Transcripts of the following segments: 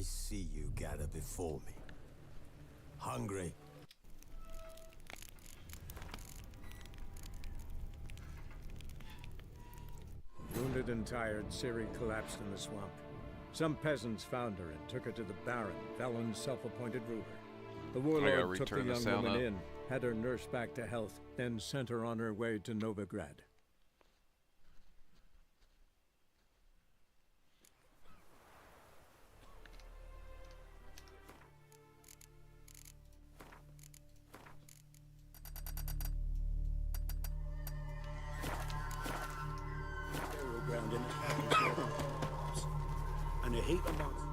see you gather before me. Hungry? Wounded and tired, Ciri collapsed in the swamp. Some peasants found her and took her to the Baron, Valen's self-appointed ruler. The warlord took the young woman in, had her nursed back to health, then sent her on her way to Novigrad. And a heap of months.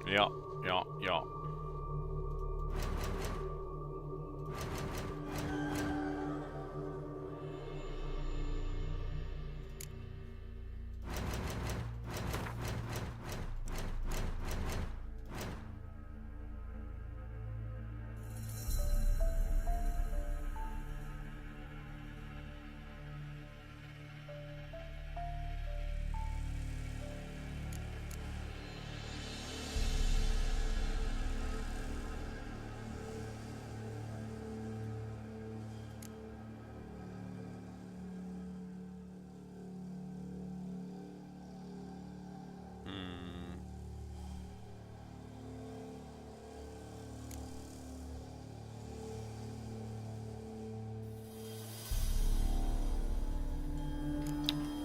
Yeah.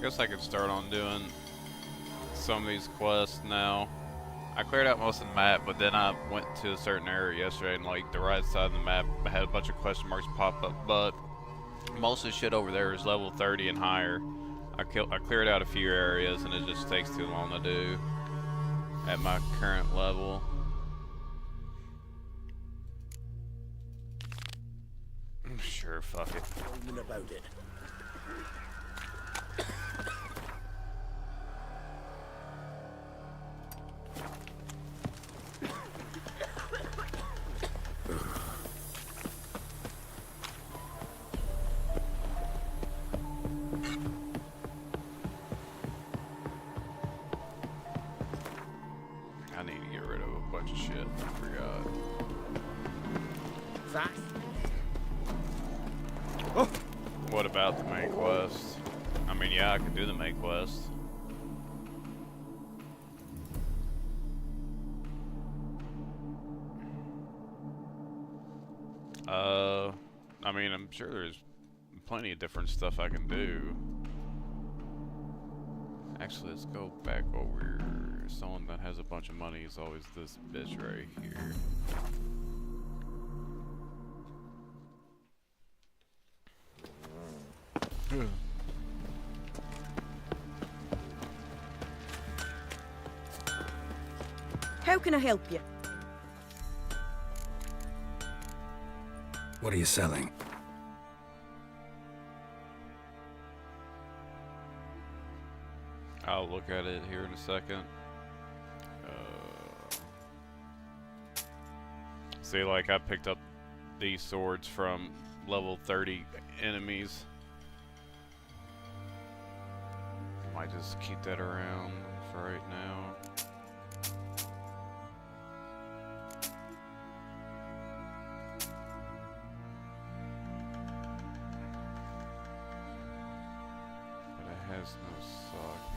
Guess I could start on doing some of these quests now. I cleared out most of the map, but then I went to a certain area yesterday, and like the right side of the map had a bunch of question marks pop up, but most of the shit over there is level 30 and higher. I cleared out a few areas, and it just takes too long to do at my current level. Sure, fuck it. What about it? I need to get rid of a bunch of shit. I forgot. That? Oh. What about the main quest? I mean, yeah, I could do the main quest. I mean, I'm sure there's plenty of different stuff I can do. Actually, let's go back over. Someone that has a bunch of money is always this bitch right here. How can I help you? What are you selling? I'll look at it here in a second. See, like, I picked up these swords from level 30 enemies. Might just keep that around for right now. But it has no socket.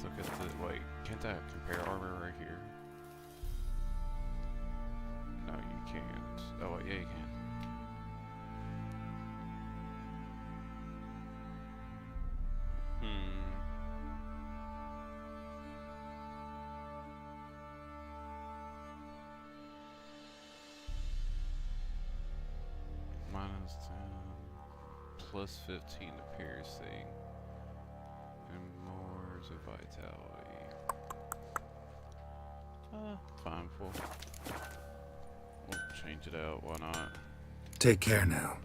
Look at the, wait, can't that compare armor right here? No, you can't. Oh, wait, yeah, you can. -10, plus 15 to piercing, and more to vitality. Fine, full. We'll change it out, why not? Take care now.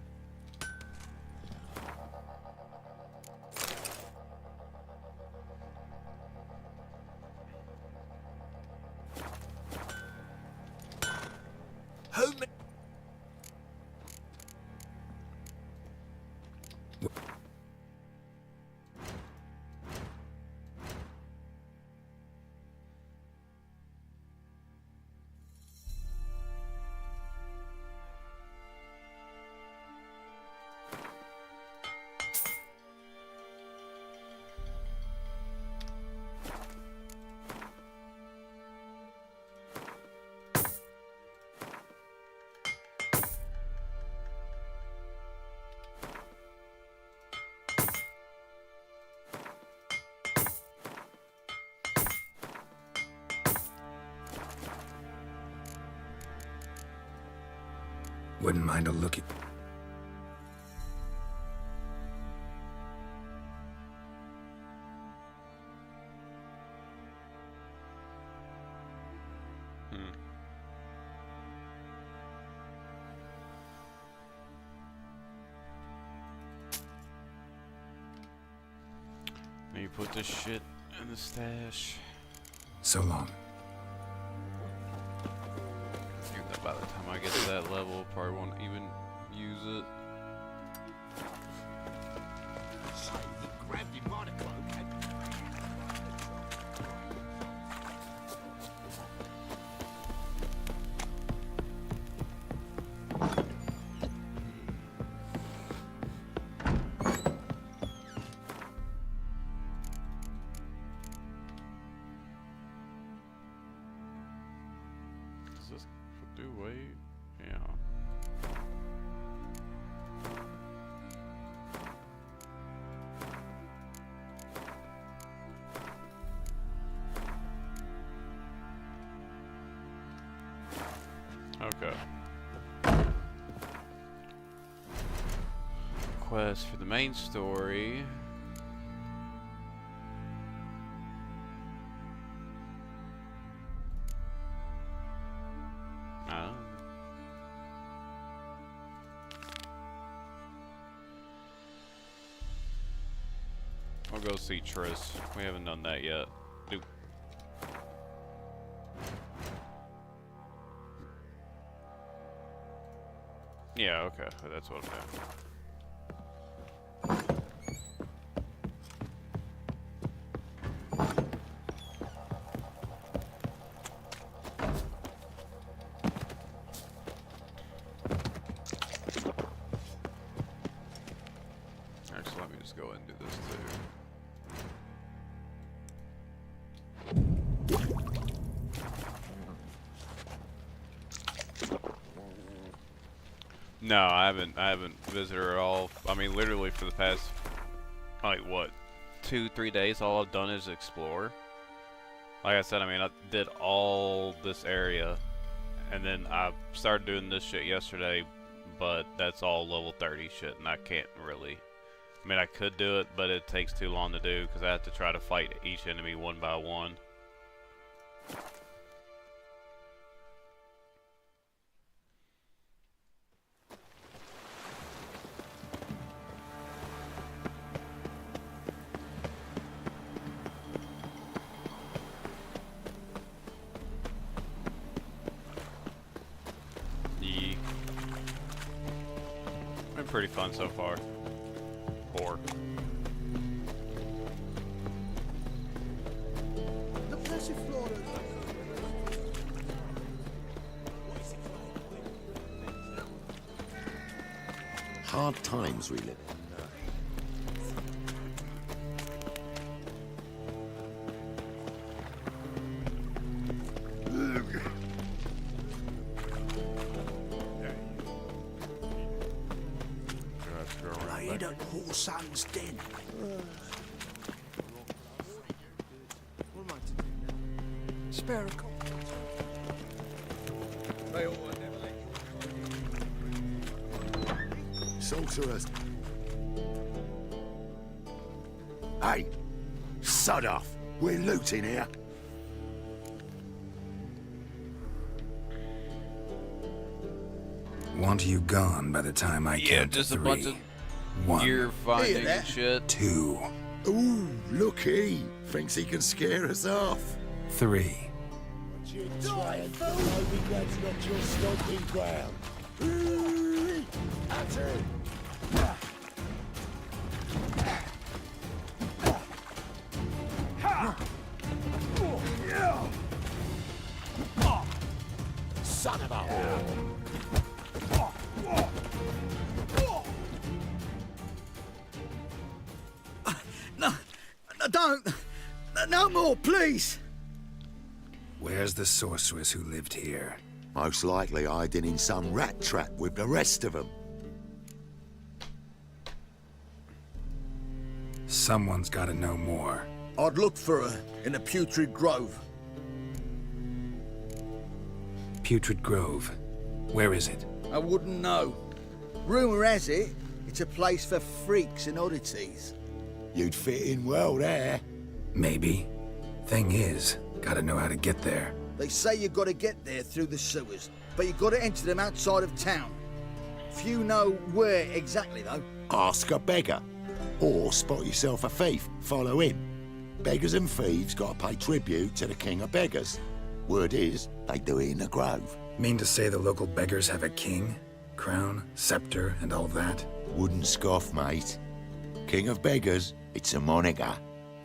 Wouldn't mind a look at... Maybe put this shit in the stash. So long. By the time I get to that level, probably won't even use it. Is this do weight? Yeah. Okay. Quest for the main story. I'll go see Triss. We haven't done that yet. Dude. Yeah, okay. That's what I'm doing. Actually, let me just go ahead and do this too. No, I haven't visited her at all. I mean, literally for the past, like, what, 2-3 days, all I've done is explore. Like I said, I mean, I did all this area, and then I started doing this shit yesterday, but that's all level 30 shit, and I can't really. I mean, I could do it, but it takes too long to do, because I have to try to fight each enemy one by one. Been pretty fun so far. Poor. Hard times we live in. Son's dead. What am I to do now? Spare a call. They all never let you. sorcerers. Hey, sod off. We're looting here. Want you gone by the time I count to just three. a bunch of One, gear finding and shit. 2, Ooh, look he. Thinks he can scare us off. 3. Try and Novigrad's not your stomping ground. Ooh, at it. Son of a... No, don't. No more, please. Where's the sorceress who lived here? Most likely hiding in some rat trap with the rest of them. Someone's got to know more. I'd look for her in the Putrid Grove. Putrid Grove. Where is it? I wouldn't know. Rumour has it, it's a place for freaks and oddities. You'd fit in well there. Maybe. Thing is, gotta know how to get there. They say you gotta get there through the sewers, but you gotta enter them outside of town. Few know where exactly, though. Ask a beggar. Or spot yourself a thief. Follow him. Beggars and thieves gotta pay tribute to the king of beggars. Word is, they do it in the grove. Mean to say the local beggars have a king? Crown, scepter, and all that? Wouldn't scoff, mate. King of beggars, it's a moniker.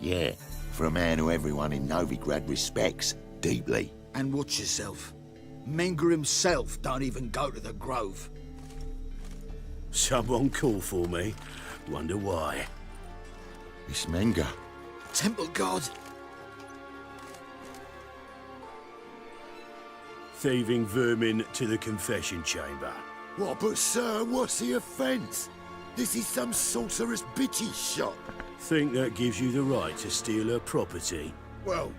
Yeah, for a man who everyone in Novigrad respects deeply. And watch yourself. Menger himself don't even go to the Grove. Someone call for me. Wonder why. It's Menger. Temple God. Thieving vermin to the confession chamber. What, but sir, what's the offence? This is some sorcerer's bitch's shop. Think that gives you the right to steal her property. Well,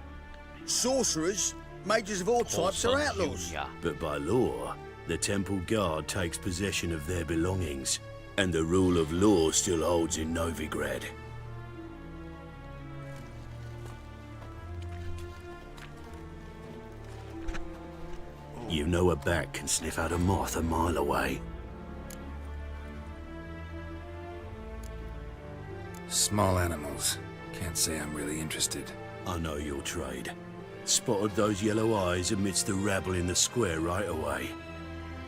sorcerers, mages of all types are outlaws. But by law, the temple guard takes possession of their belongings, and the rule of law still holds in Novigrad. You know a bat can sniff out a moth a mile away. Small animals. Can't say I'm really interested. I know your trade. Spotted those yellow eyes amidst the rabble in the square right away.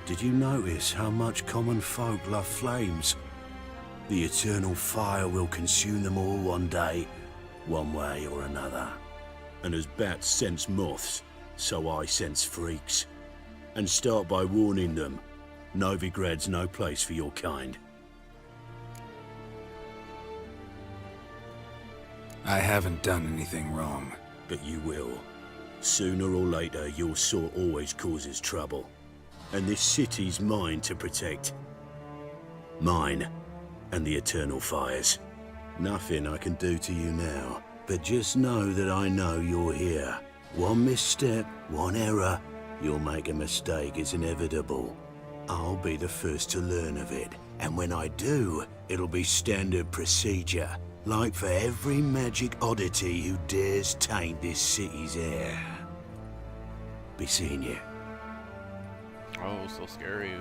Did you notice how much common folk love flames? The eternal fire will consume them all one day, one way or another. And as bats sense moths, so I sense freaks. And start by warning them, Novigrad's no place for your kind. I haven't done anything wrong. But you will. Sooner or later, your sort always causes trouble. And this city's mine to protect. Mine and the eternal fires. Nothing I can do to you now, but just know that I know you're here. One misstep, one error, you'll make a mistake, it's inevitable. I'll be the first to learn of it, and when I do, it'll be standard procedure. Like for every magic oddity who dares taint this city's air. Be seeing you. Oh, so scary.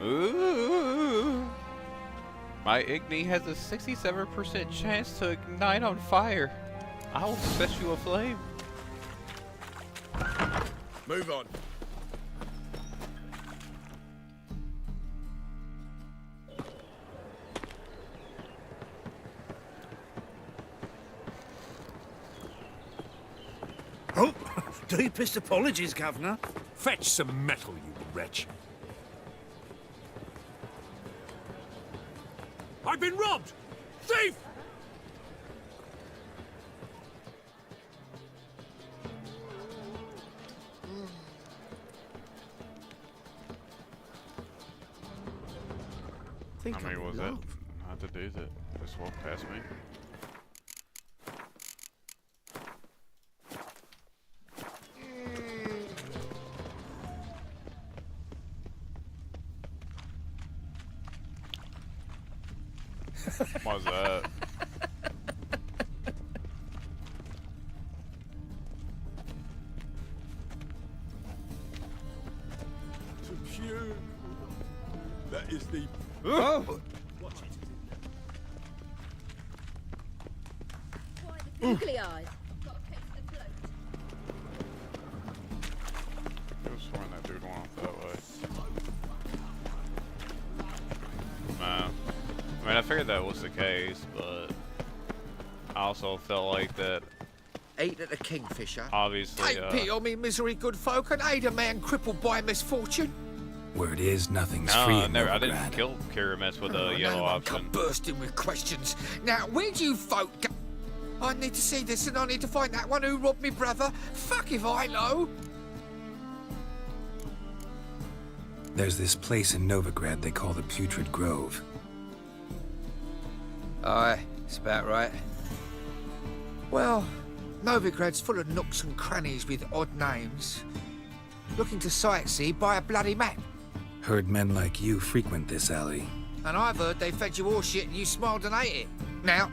Ooh. Ooh. My Igni has a 67% chance to ignite on fire. I will set you aflame. Move on. Oh, deepest apologies, Governor. Fetch some metal, you wretch. I've been robbed! Thief! I mean, was that not the dude that just walked past me? What was that? That is the... Oh! Googly eyes. I was sworn that dude went off that way. Nah. I mean, I figured that was the case, but I also felt like that, Ate at the Kingfisher. obviously, Take pity on me, misery, good folk, and aid a man crippled by misfortune. Word is nothing's no, free I in I Novigrad. didn't kill Kiramis with a Oh, yellow no one option. come bursting with questions. Now, where do you folk go? I need to see this, and I need to find that one who robbed me brother. Fuck if I know. There's this place in Novigrad they call the Putrid Grove. Aye, it's about right. Well, Novigrad's full of nooks and crannies with odd names. Looking to sightsee, buy a bloody map. Heard men like you frequent this alley. And I've heard they fed you all shit and you smiled and ate it. Now,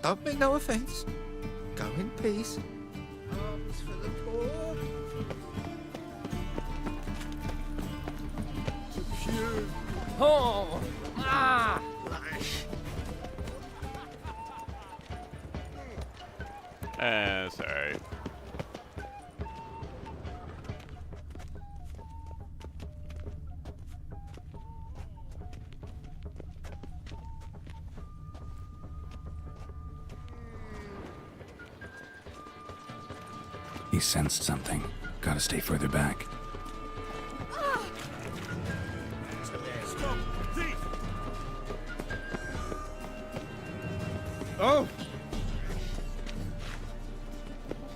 don't mean no offence. Go in peace. Arms for the poor. Oh! Ah! It's alright. He sensed something. Gotta stay further back. Oh!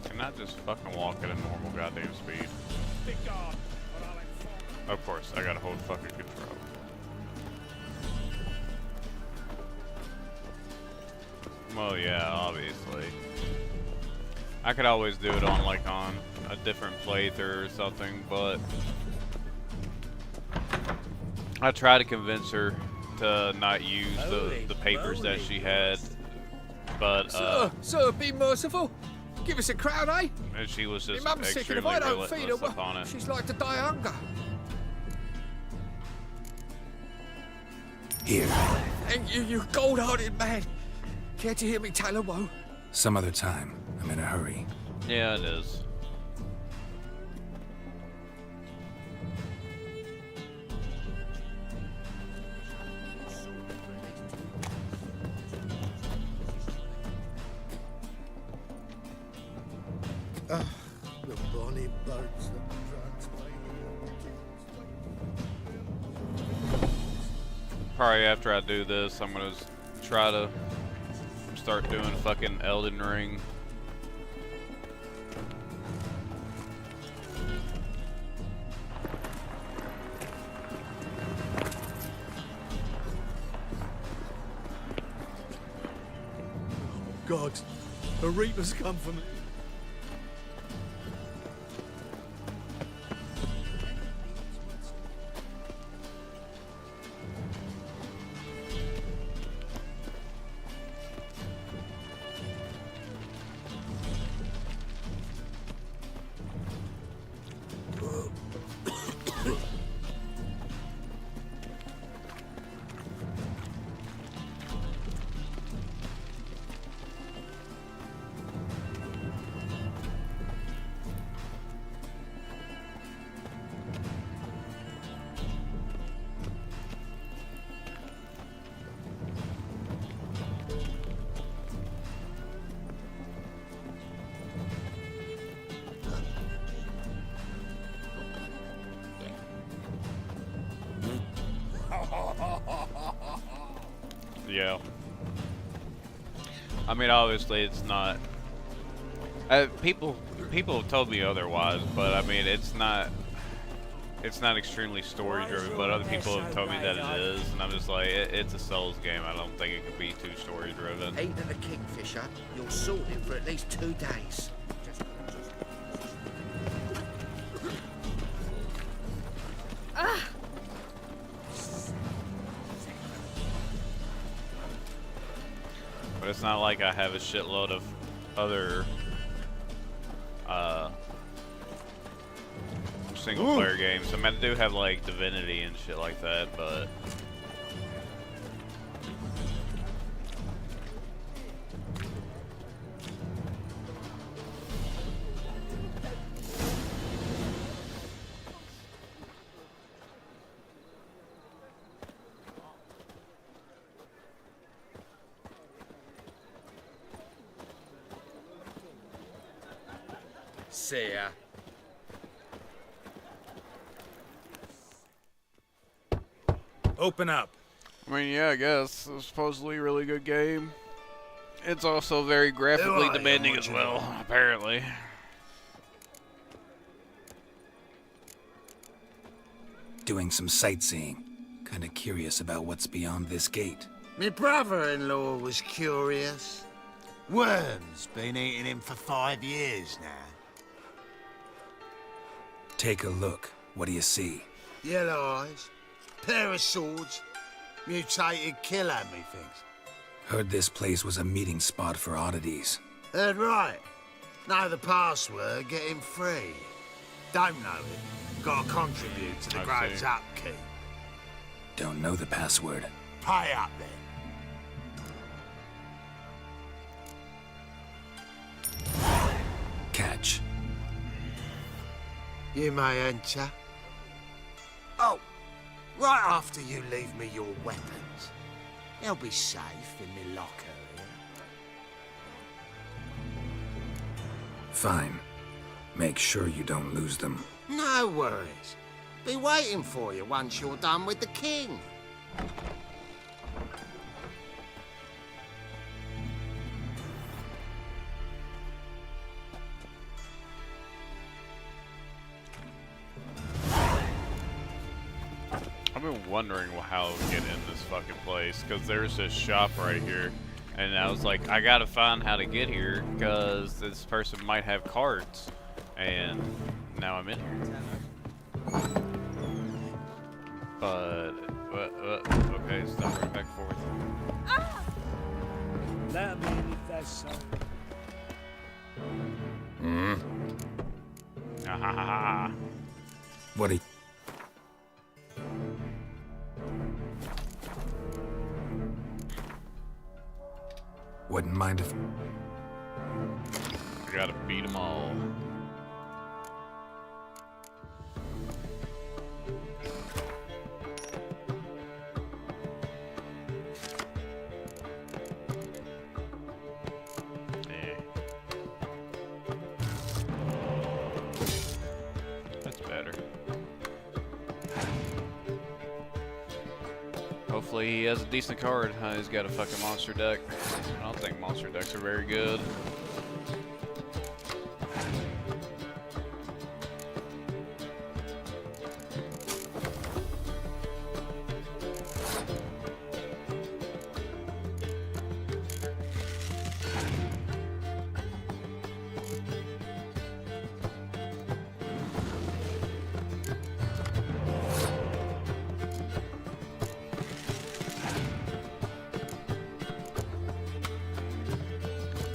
Can I just fucking walk at a normal goddamn speed? Of course, I gotta hold fucking control. Well, yeah, obviously. I could always do it on a different playthrough or something, but I tried to convince her to not use the papers that she had, but Sir, be merciful. Give us a crown, eh? and she was My just mum's sick, and if extremely I don't feed her, relentless upon well, it. she's like to die of hunger. Here. Thank you, you gold-hearted man. Care to hear me tell a woe? Some other time. I'm in a hurry. Yeah, it is. The bonny birds that Probably after I do this, I'm gonna try to start doing fucking Elden Ring. God, a reaper's come for me. Yeah. I mean, obviously, it's not. People have told me otherwise, but I mean, it's not. It's not extremely story driven, but other people have told me that it is, and I'm just like, it's a Souls game. I don't think it could be too story driven. Ate at the Kingfisher, you'll sort it for at least 2 days. But it's not like I have a shitload of other single player games. I mean, I do have like Divinity and shit like that, but See ya. Open up. I mean, yeah, I guess it's supposedly a really good game. It's also very graphically demanding as well, apparently. Doing some sightseeing. Kinda curious about what's beyond this gate. My brother-in-law was curious. Worms been eating him for 5 years now. Take a look. What do you see? Yellow eyes, pair of swords, mutated killer, methinks. Heard this place was a meeting spot for oddities. Heard right. Know the password, get him free. Don't know it. Gotta contribute to the Grove's upkeep. Don't know the password. Pay up then. Catch. You may enter. Oh, right after you leave me your weapons. They'll be safe in my locker here. Fine. Make sure you don't lose them. No worries. Be waiting for you once you're done with the king. I've been wondering how to get in this fucking place, because there's this shop right here, and I was like, I gotta find how to get here, because this person might have cards, and now I'm in here. But, okay, stop right back and forth. Let me if that's so. Ah ha ha ha. What do you... Wouldn't mind if... I gotta beat them all. That's better. Hopefully he has a decent card. He's got a fucking monster deck. I don't think monster decks are very good.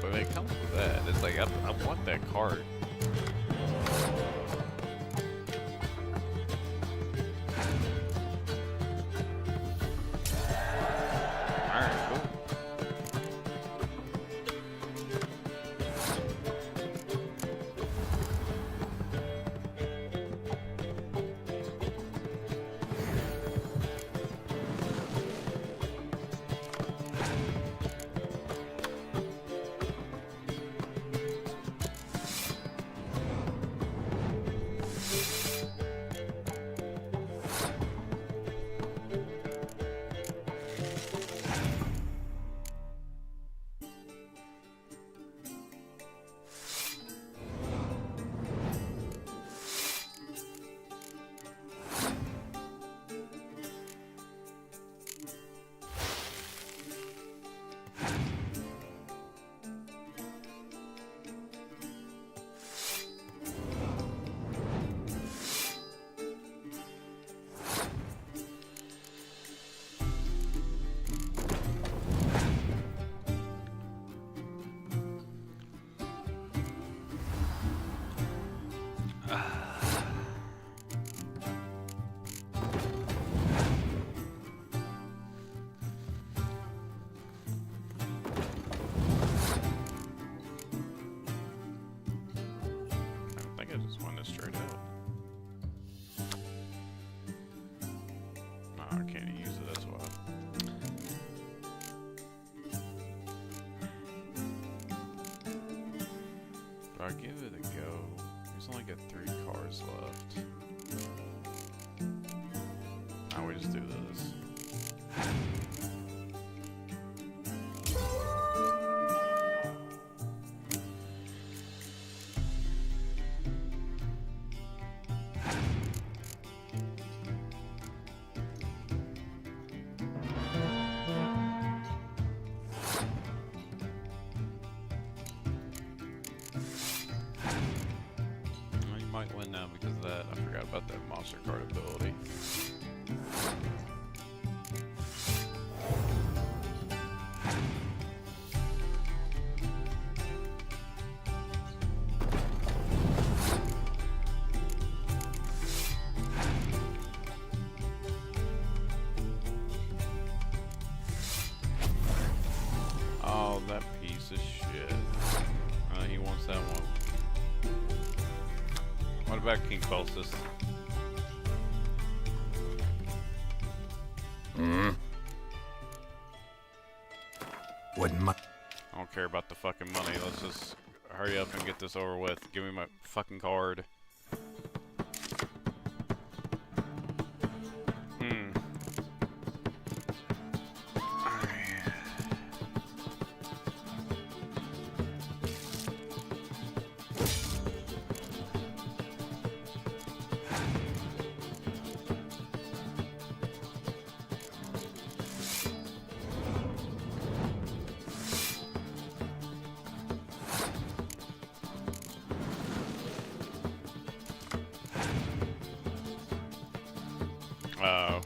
But it comes with that. It's like, I want that card. Alright, cool. So I give it a go. He's only got 3 cars left. Now we just do this. Might win now because of that. I forgot about that monster card ability. Oh, that piece of shit. He wants that one. What about King Colossus? Wouldn't mind. I don't care about the fucking money. Let's just hurry up and get this over with. Give me my fucking card. Oh.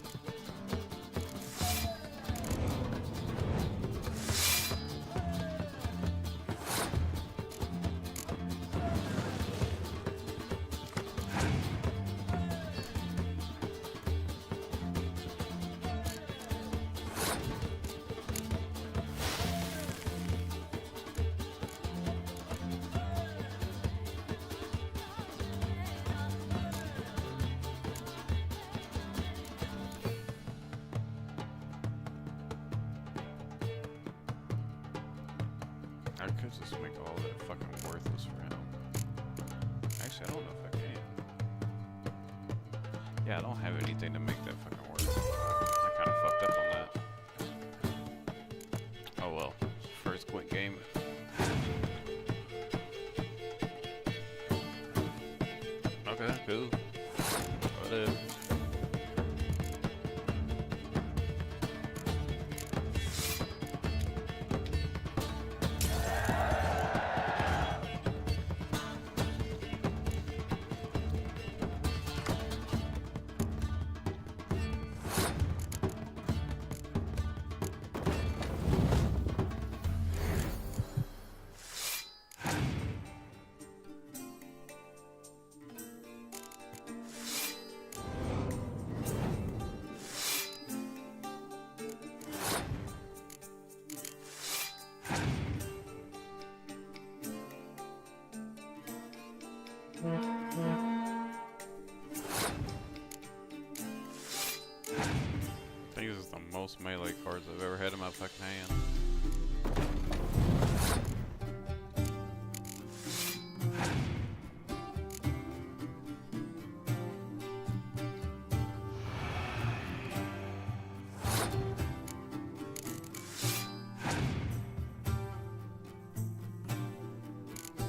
I could just make all of that fucking worthless for him. Actually, I don't know if I can. Yeah, I don't have anything to make that fucking worthless. I kind of fucked up on that. Oh well. First quick game. Okay, cool. Whatever. I think this is the most melee cards I've ever had in my fucking hand.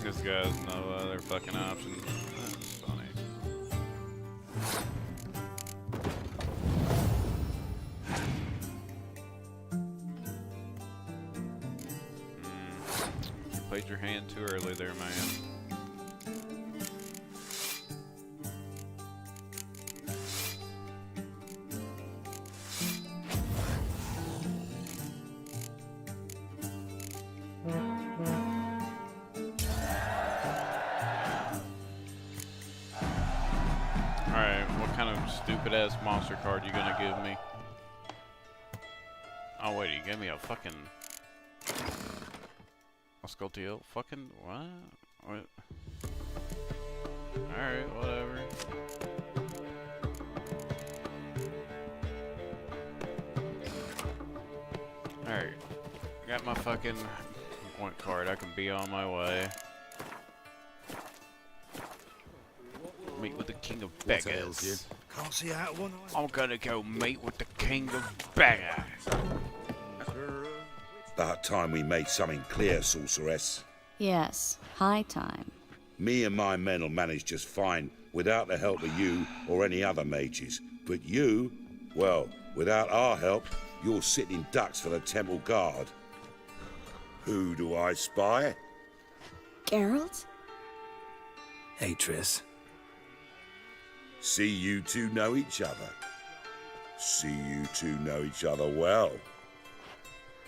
This guy has no other fucking options. That's funny. You played your hand too early there, man. Alright, what kind of stupid ass monster card you gonna give me? Oh wait, you gave me a fucking Oscultio? Fucking what? Alright, whatever. Alright. Got my fucking point card. I can be on my way. meet with the king of What ails you? beggars. Can't see out of one eye. I'm gonna go meet with the king of beggars. About time we made something clear, sorceress. Yes, high time. Me and my men'll manage just fine without the help of you or any other mages. But you, well, without our help, you're sitting ducks for the temple guard. Who do I spy? Geralt? Hey, Triss. See you two know each other. See you two know each other well.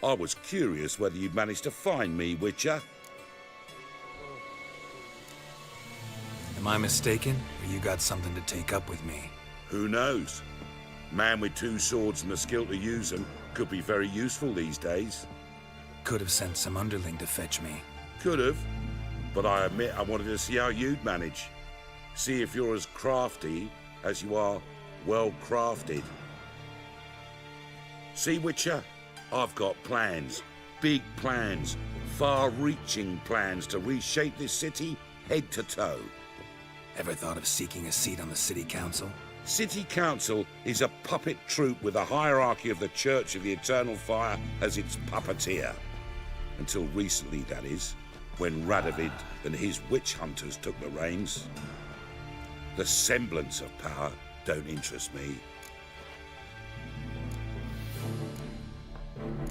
I was curious whether you'd managed to find me, Witcher. Am I mistaken, or you got something to take up with me? Who knows? Man with two swords and the skill to use them could be very useful these days. Could have sent some underling to fetch me. Could have, but I admit I wanted to see how you'd manage. See if you're as crafty as you are well-crafted. See, Witcher? I've got plans. Big plans. Far-reaching plans to reshape this city head to toe. Ever thought of seeking a seat on the city council? City Council is a puppet troupe with a hierarchy of the Church of the Eternal Fire as its puppeteer. Until recently, that is, when Radovid and his witch hunters took the reins. The semblance of power don't interest me.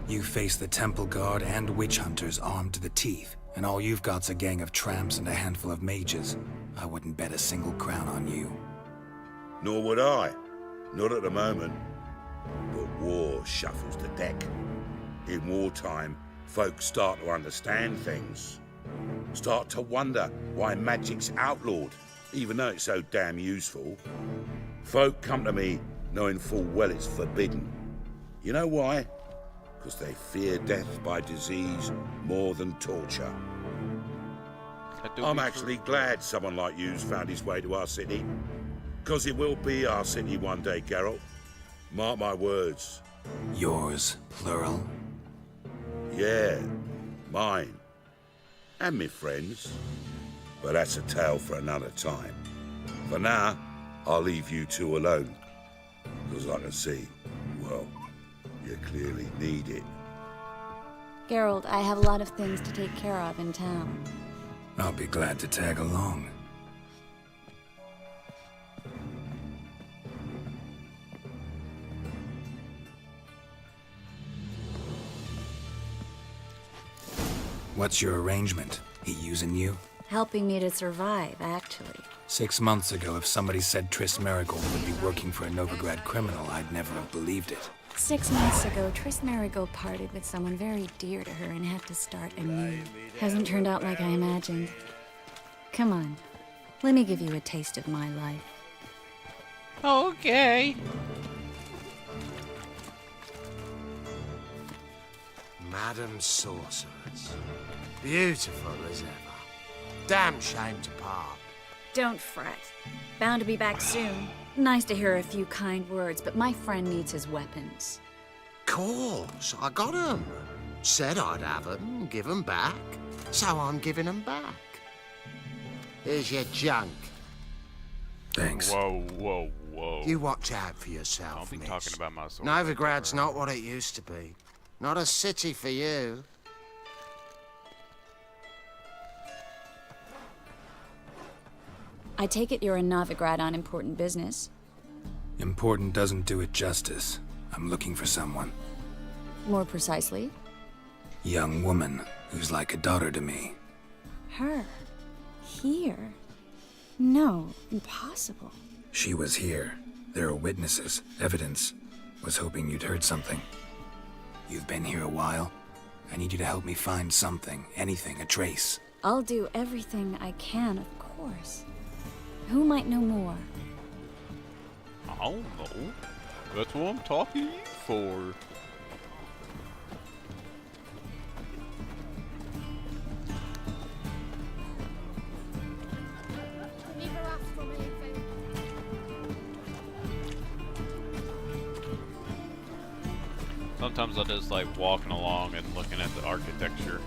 You face the temple guard and witch hunters armed to the teeth, and all you've got's a gang of tramps and a handful of mages. I wouldn't bet a single crown on you. Nor would I. Not at the moment. But war shuffles the deck. In wartime, folks start to understand things. Start to wonder why magic's outlawed, even though it's so damn useful. Folk come to me knowing full well it's forbidden. You know why? Because they fear death by disease more than torture. I'm actually glad someone like you's found his way to our city. Because it will be our city one day, Geralt. Mark my words. Yours, plural? Yeah, mine. And me friends. But that's a tale for another time. For now, I'll leave you two alone. Because I can see, well, you clearly need it. Geralt, I have a lot of things to take care of in town. I'll be glad to tag along. What's your arrangement? He using you? Helping me to survive, actually. 6 months ago, if somebody said Triss Marigold would be working for a Novigrad criminal, I'd never have believed it. 6 months ago, Triss Marigold parted with someone very dear to her and had to start anew. Hasn't turned out like I imagined. Come on, let me give you a taste of my life. Okay. Madam Sorceress. Beautiful as ever. Damn shame to part. Don't fret. Bound to be back soon. Nice to hear a few kind words, but my friend needs his weapons. Course, I got 'em. Said I'd have 'em, give 'em back. So I'm giving 'em back. Here's your junk. Thanks. Whoa, whoa, whoa. You watch out for yourself, I'll be miss. talking about my sword. Novigrad's not what it used to be. Not a city for you. I take it you're in Novigrad on important business. Important doesn't do it justice. I'm looking for someone. More precisely? Young woman who's like a daughter to me. Her? Here? No, impossible. She was here. There are witnesses, evidence. Was hoping you'd heard something. You've been here a while. I need you to help me find something, anything, a trace. I'll do everything I can, of course. Who might know more? I don't know. That's what I'm talking to you for. Sometimes I just like walking along and looking at the architecture.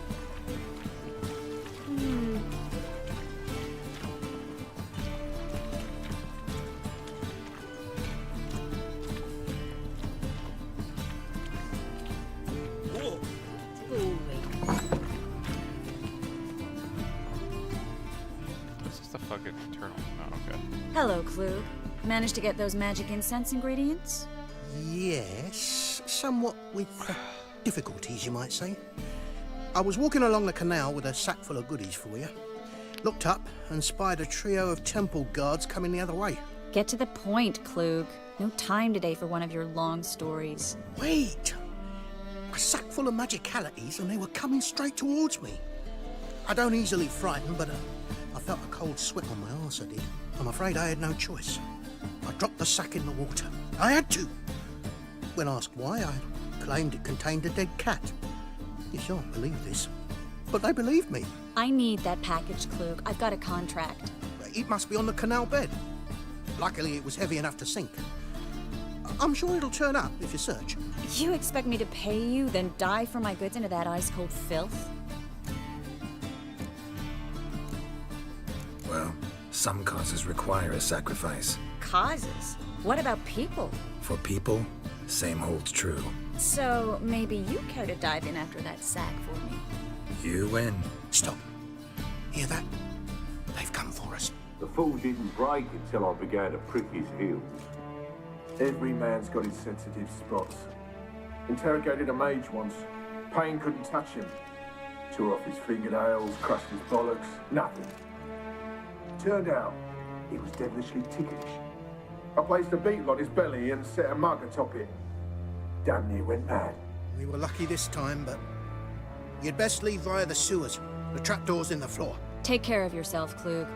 could turn on. Oh, okay. Hello, Klug. Managed to get those magic incense ingredients? Yes, somewhat with difficulties, you might say. I was walking along the canal with a sack full of goodies for you. Looked up and spied a trio of temple guards coming the other way. Get to the point, Klug. No time today for one of your long stories. Wait! A sack full of magicalities and they were coming straight towards me. I don't easily frighten, but I felt a cold sweat on my arse, I did. I'm afraid I had no choice. I dropped the sack in the water. I had to. When asked why, I claimed it contained a dead cat. You shan't believe this, but they believed me. I need that package, Klug. I've got a contract. It must be on the canal bed. Luckily, it was heavy enough to sink. I'm sure it'll turn up if you search. You expect me to pay you, then dive for my goods into that ice-cold filth? Well, some causes require a sacrifice. Causes? What about people? For people, same holds true. So maybe you care to dive in after that sack for me? You win. Stop. Hear that? They've come for us. The fool didn't break until I began to prick his heels. Every man's got his sensitive spots. Interrogated a mage once. Pain couldn't touch him. Tore off his fingernails, crushed his bollocks, nothing. Turned out, he was devilishly ticklish. I placed a beetle on his belly and set a mug atop it. Damn near went mad. We were lucky this time, but you'd best leave via the sewers. The trapdoor's in the floor. Take care of yourself, Klug.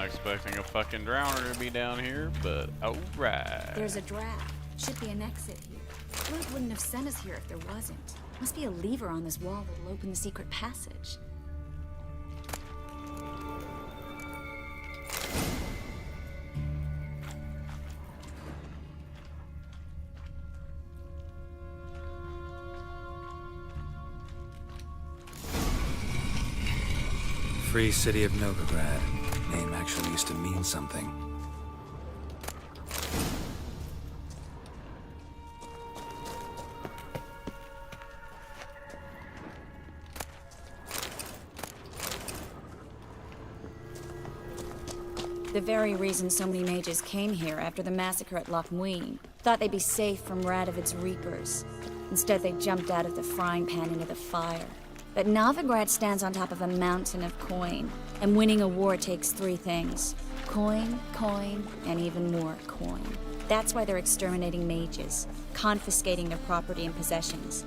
Expecting a fucking drowner to be down here, but alright. There's a draft. Should be an exit here. Klug wouldn't have sent us here if there wasn't. Must be a lever on this wall that'll open the secret passage. Free City of Novigrad. Name actually used to mean something. The very reason so many mages came here after the massacre at Loch Muin. Thought they'd be safe from Radovid's reapers. Instead, they jumped out of the frying pan into the fire. But Novigrad stands on top of a mountain of coin, and winning a war takes three things. Coin, coin, and even more coin. That's why they're exterminating mages, confiscating their property and possessions.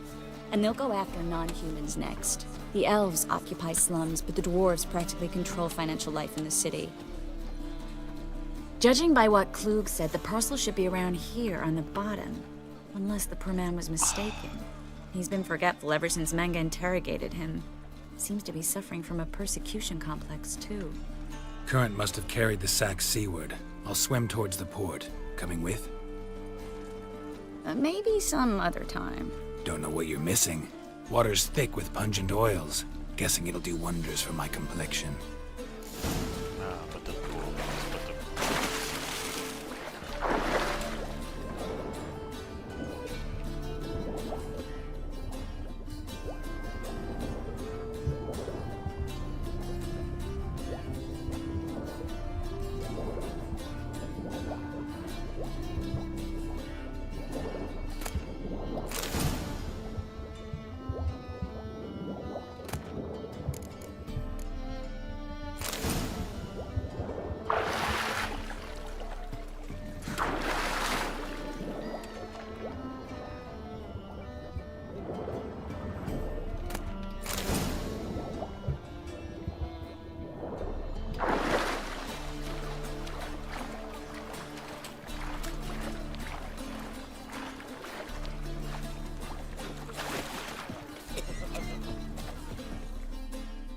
And they'll go after non-humans next. The elves occupy slums, but the dwarves practically control financial life in the city. Judging by what Klug said, the parcel should be around here on the bottom, unless the poor man was mistaken. He's been forgetful ever since Manga interrogated him. Seems to be suffering from a persecution complex, too. Current must have carried the sack seaward. I'll swim towards the port. Coming with? Maybe some other time. Don't know what you're missing. Water's thick with pungent oils. Guessing it'll do wonders for my complexion.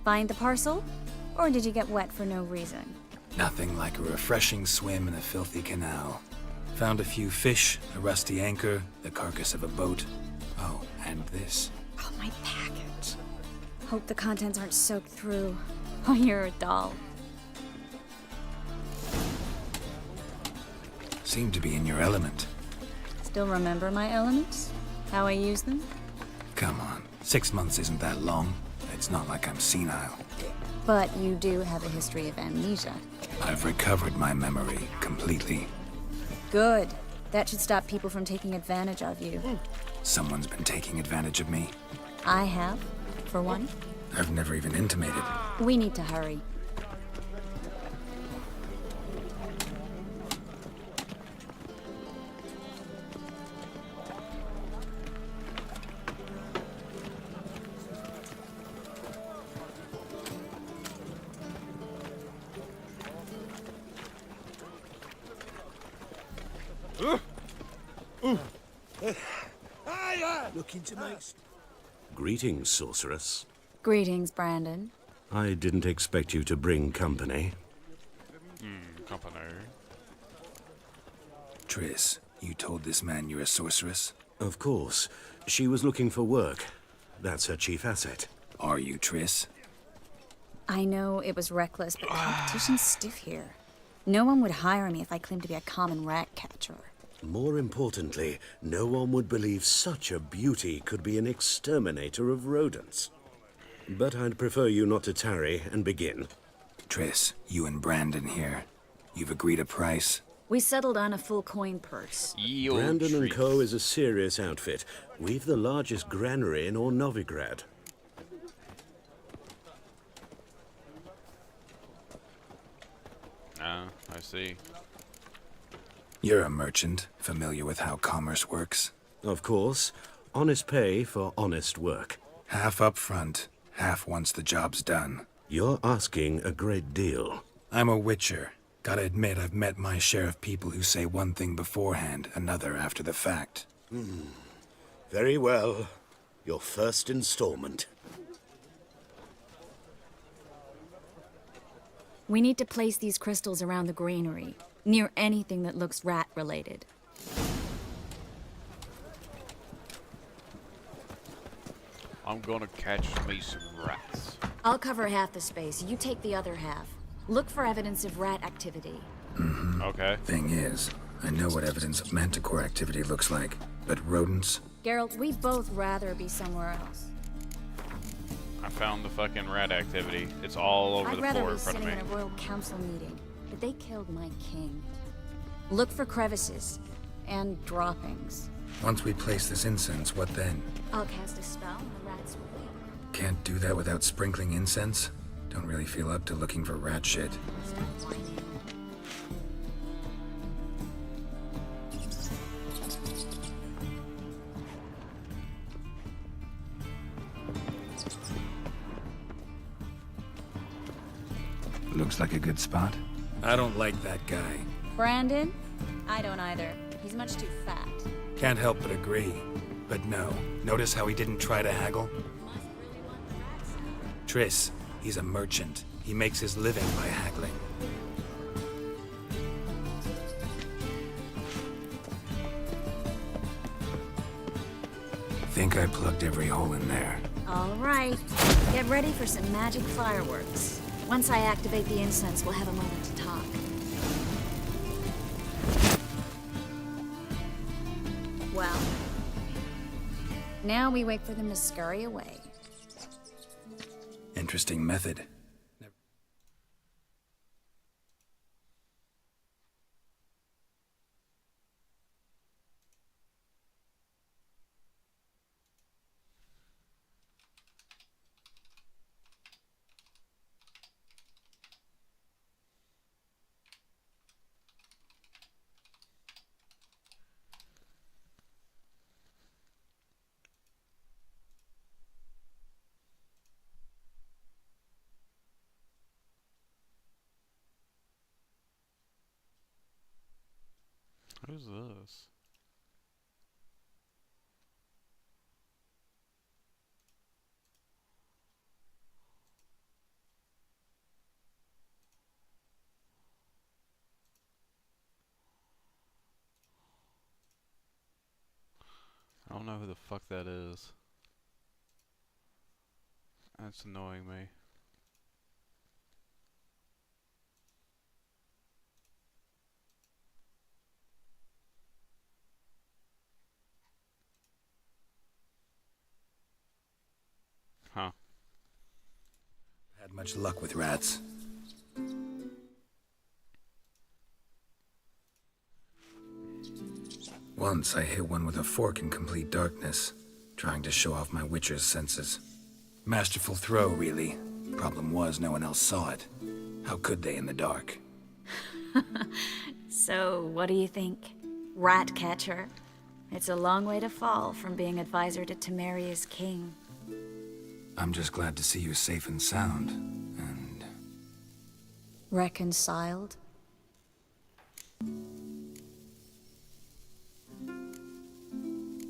Find the parcel? Or did you get wet for no reason? Nothing like a refreshing swim in a filthy canal. Found a few fish, a rusty anchor, the carcass of a boat. Oh, and this. Oh, my package. Hope the contents aren't soaked through. Oh, you're a doll. Seem to be in your element. Still remember my elements? How I use them? Come on, 6 months isn't that long. It's not like I'm senile. But you do have a history of amnesia. I've recovered my memory completely. Good. That should stop people from taking advantage of you. Someone's been taking advantage of me. I have, for one. I've never even intimated. We need to hurry. Looking to make... Greetings, sorceress. Greetings, Brandon. I didn't expect you to bring company. Company. Triss, you told this man you're a sorceress? Of course. She was looking for work. That's her chief asset. Are you, Triss? I know it was reckless, but competition's stiff here. No one would hire me if I claimed to be a common rat catcher. More importantly, no one would believe such a beauty could be an exterminator of rodents. But I'd prefer you not to tarry and begin. Triss, you and Brandon here. You've agreed a price? We settled on a full coin purse. Brandon and Co. is a serious outfit. We've the largest granary in all Novigrad. Ah, I see. You're a merchant, familiar with how commerce works? Of course. Honest pay for honest work. Half up front, half once the job's done. You're asking a great deal. I'm a witcher. Gotta admit, I've met my share of people who say one thing beforehand, another after the fact. Very well. Your first installment. We need to place these crystals around the granary, near anything that looks rat-related. I'm gonna catch me some rats. I'll cover half the space, you take the other half. Look for evidence of rat activity. Okay. Thing is, I know what evidence of manticore activity looks like, but rodents? Geralt, we'd both rather be somewhere else. I found the fucking rat activity. It's all over the floor in front of me. I'd rather be sitting in a royal council meeting, but they killed my king. Look for crevices and droppings. Once we place this incense, what then? I'll cast a spell and the rats will leave. Can't do that without sprinkling incense? Don't really feel up to looking for rat shit. Stop whining. Looks like a good spot. I don't like that guy. Brandon? I don't either. He's much too fat. Can't help but agree. But no, notice how he didn't try to haggle? Triss, he's a merchant. He makes his living by haggling. Think I plugged every hole in there. All right. Get ready for some magic fireworks. Once I activate the incense, we'll have a moment to talk. Well, now we wait for them to scurry away. Interesting method. Who's this? don't know who the fuck that is. That's annoying me. Huh. Had much luck with rats. Once I hit one with a fork in complete darkness, trying to show off my witcher's senses. Masterful throw, really. Problem was, no one else saw it. How could they in the dark? So, what do you think? Rat catcher? It's a long way to fall from being advisor to Temeria's king. I'm just glad to see you safe and sound, and... Reconciled?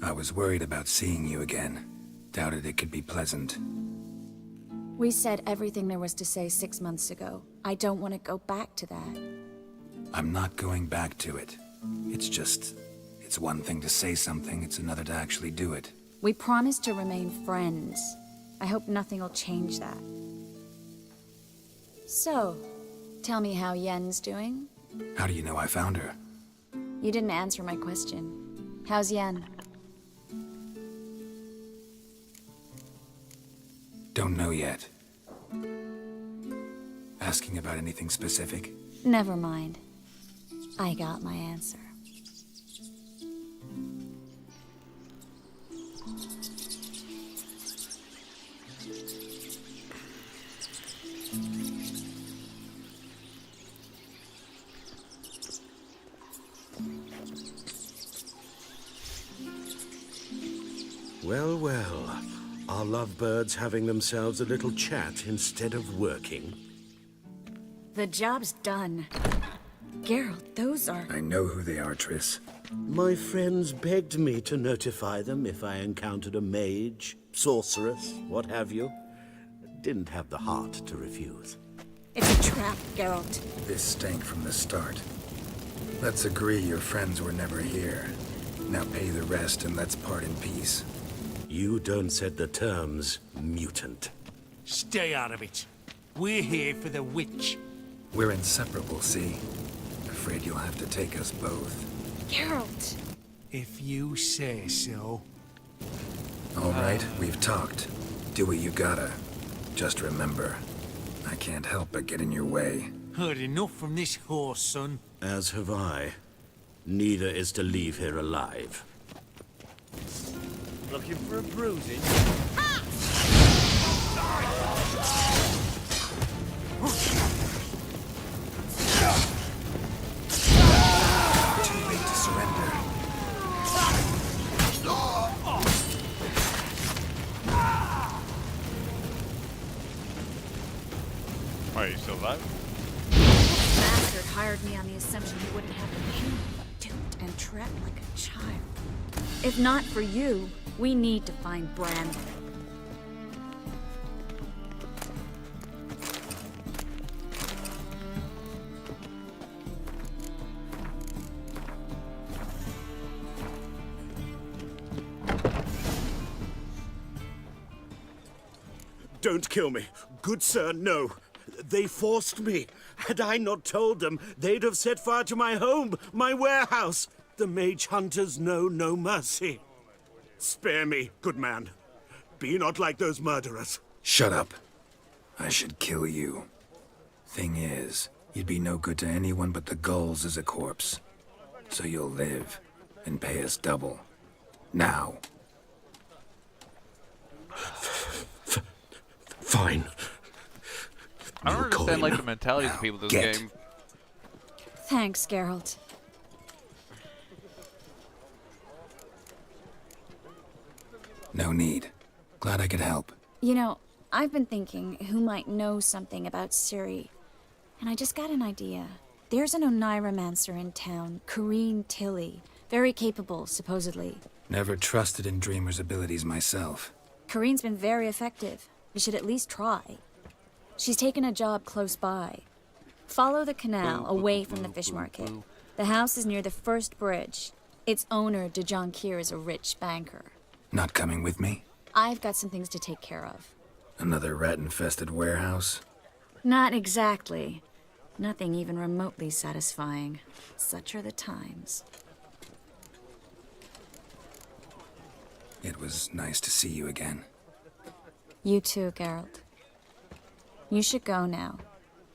I was worried about seeing you again. Doubted it could be pleasant. We said everything there was to say 6 months ago. I don't want to go back to that. I'm not going back to it. It's just... It's one thing to say something, it's another to actually do it. We promised to remain friends. I hope nothing will change that. So, tell me how Yen's doing? How do you know I found her? You didn't answer my question. How's Yen? Don't know yet. Asking about anything specific? Never mind. I got my answer. Well, well. Are lovebirds having themselves a little chat instead of working? The job's done. Geralt, those are... I know who they are, Triss. My friends begged me to notify them if I encountered a mage, sorceress, what have you. Didn't have the heart to refuse. It's a trap, Geralt. This stank from the start. Let's agree your friends were never here. Now pay the rest and let's part in peace. You don't set the terms, mutant. Stay out of it. We're here for the witch. We're inseparable, see? Afraid you'll have to take us both. Geralt! If you say so. All right, we've talked. Do what you gotta. Just remember, I can't help but get in your way. Heard enough from this horse, son. As have I. Neither is to leave here alive. Looking for a bruising? Too late to surrender. Wait, you still alive? Bastard hired me on the assumption he wouldn't have to be duped and trapped like a child. If not for you, we need to find Bran. Don't kill me. Good sir, no. They forced me. Had I not told them, they'd have set fire to my home, my warehouse. The mage hunters know no mercy. Spare me, good man. Be not like those murderers. Shut up. I should kill you. Thing is, you'd be no good to anyone but the gulls as a corpse. So you'll live and pay us double. Now. Fine. I don't understand like the mentality of people in this game. Thanks, Geralt. No need. Glad I could help. You know, I've been thinking who might know something about Ciri, and I just got an idea. There's an Oneiromancer in town, Corrine Tilly. Very capable, supposedly. Never trusted in Dreamer's abilities myself. Corrine's been very effective. You should at least try. She's taken a job close by. Follow the canal away from the fish market. The house is near the first bridge. Its owner, de Jonquier, is a rich banker. Not coming with me? I've got some things to take care of. Another rat-infested warehouse? Not exactly. Nothing even remotely satisfying. Such are the times. It was nice to see you again. You too, Geralt. You should go now,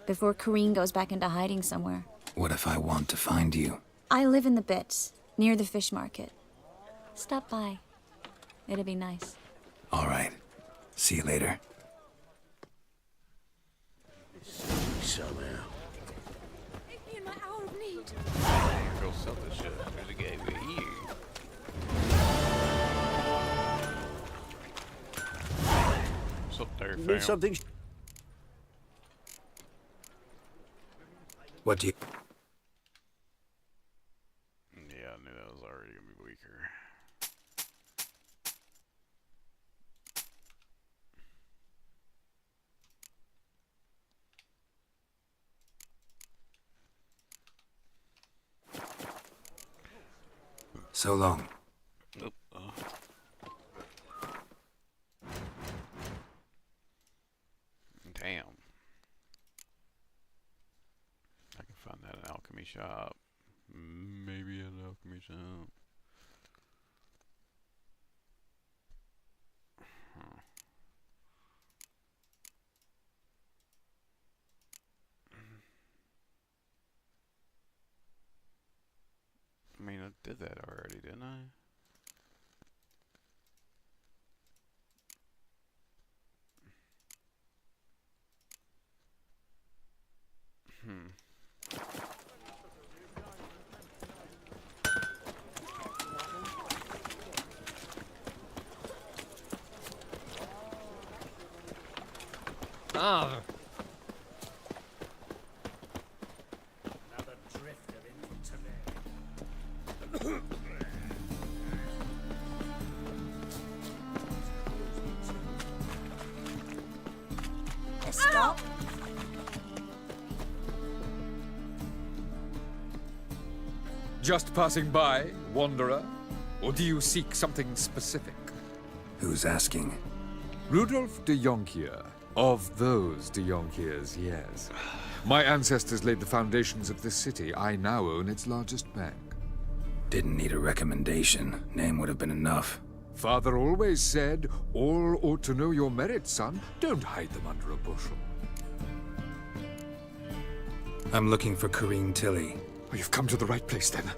before Corrine goes back into hiding somewhere. What if I want to find you? I live in the Bits, near the fish market. Stop by. It'd be nice. All right. See you later. Somehow. In my hour of need. Go sell this shit. There's a guy over here. What's up there, fam? Need something. What do you... Yeah, I knew that was already gonna be weaker. So long. Oop. Damn. I can find that in an alchemy shop. Maybe an alchemy shop. I mean, I did that already, didn't I? Ah. Another drifter into Stop. Just passing by, wanderer? Or do you seek something specific? Who's asking? Rudolf de Jonkier. Of those de Jonkiers, yes. My ancestors laid the foundations of this city. I now own its largest bank. Didn't need a recommendation. Name would have been enough. Father always said, all ought to know your merits, son. Don't hide them under a bushel. I'm looking for Corrine Tilly. Oh, you've come to the right place, then.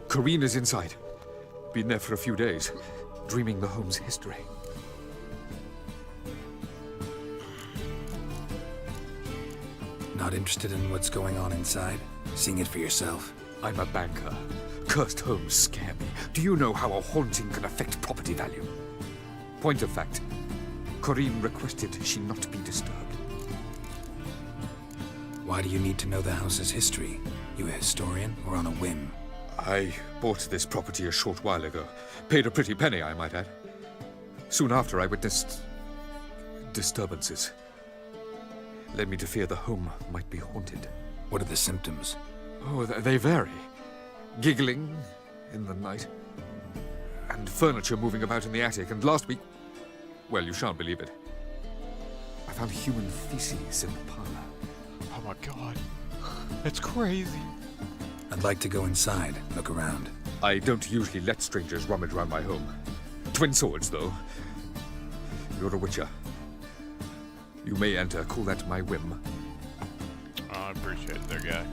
Corrine is inside. Been there for a few days, dreaming the home's history. Not interested in what's going on inside? Seeing it for yourself? I'm a banker. Cursed homes scare me. Do you know how a haunting can affect property value? Point of fact, Corrine requested she not be disturbed. Why do you need to know the house's history? You a historian or on a whim? I bought this property a short while ago. Paid a pretty penny, I might add. Soon after, I witnessed disturbances. Led me to fear the home might be haunted. What are the symptoms? Oh, they vary. Giggling in the night. And furniture moving about in the attic. And last week, well, you shan't believe it, I found human feces in the parlor. Oh my god. That's crazy. I'd like to go inside, look around. I don't usually let strangers rummage around my home. Twin swords, though. You're a witcher. You may enter. Call that my whim. Oh, I appreciate it there, guy.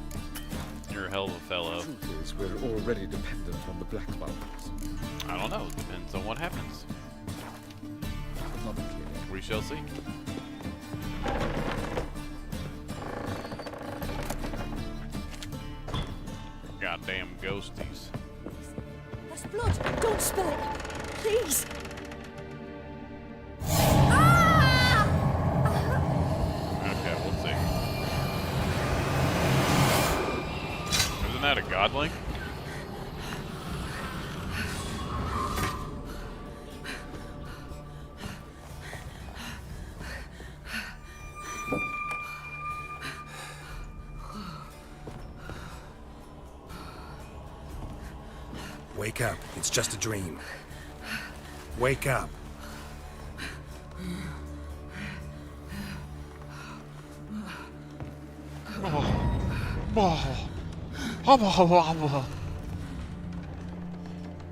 You're a hell of a fellow. The truth is, we're already dependent on the Black Mountains. I don't know. Depends on what happens. We shall see. Goddamn ghosties. That's blood. Don't spill it. Please. Okay, we'll see. Isn't that a godling? Wake up. It's just a dream. Wake up.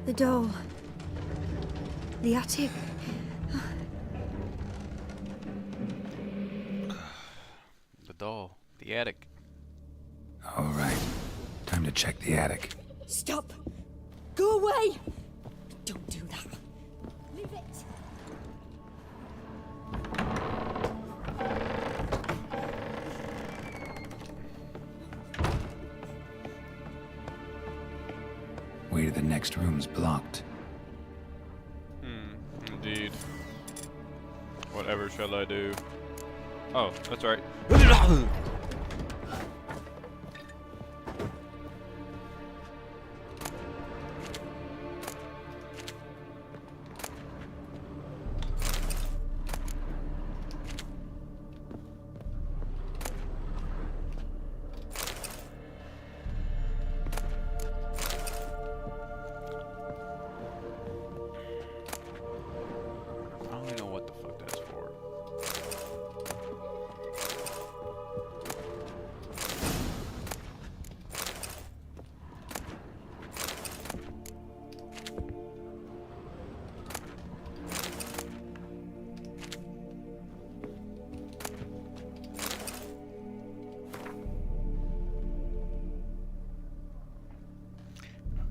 The doll. The attic. The doll. The attic. All right. Time to check the attic. Stop! Go away! Don't do that. Leave it! Way to the next room's blocked. Indeed. Whatever shall I do? Oh, that's right. I don't even know what the fuck that's for.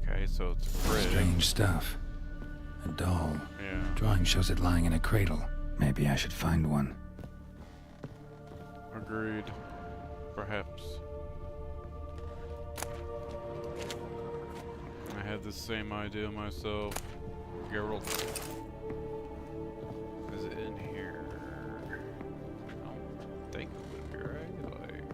Okay, so it's a fridge. Strange stuff. A doll. Yeah. Drawing shows it lying in a cradle. Maybe I should find one. Agreed. Perhaps. I had the same idea myself. Geralt. Is it in here? I don't think it would be, right? Like...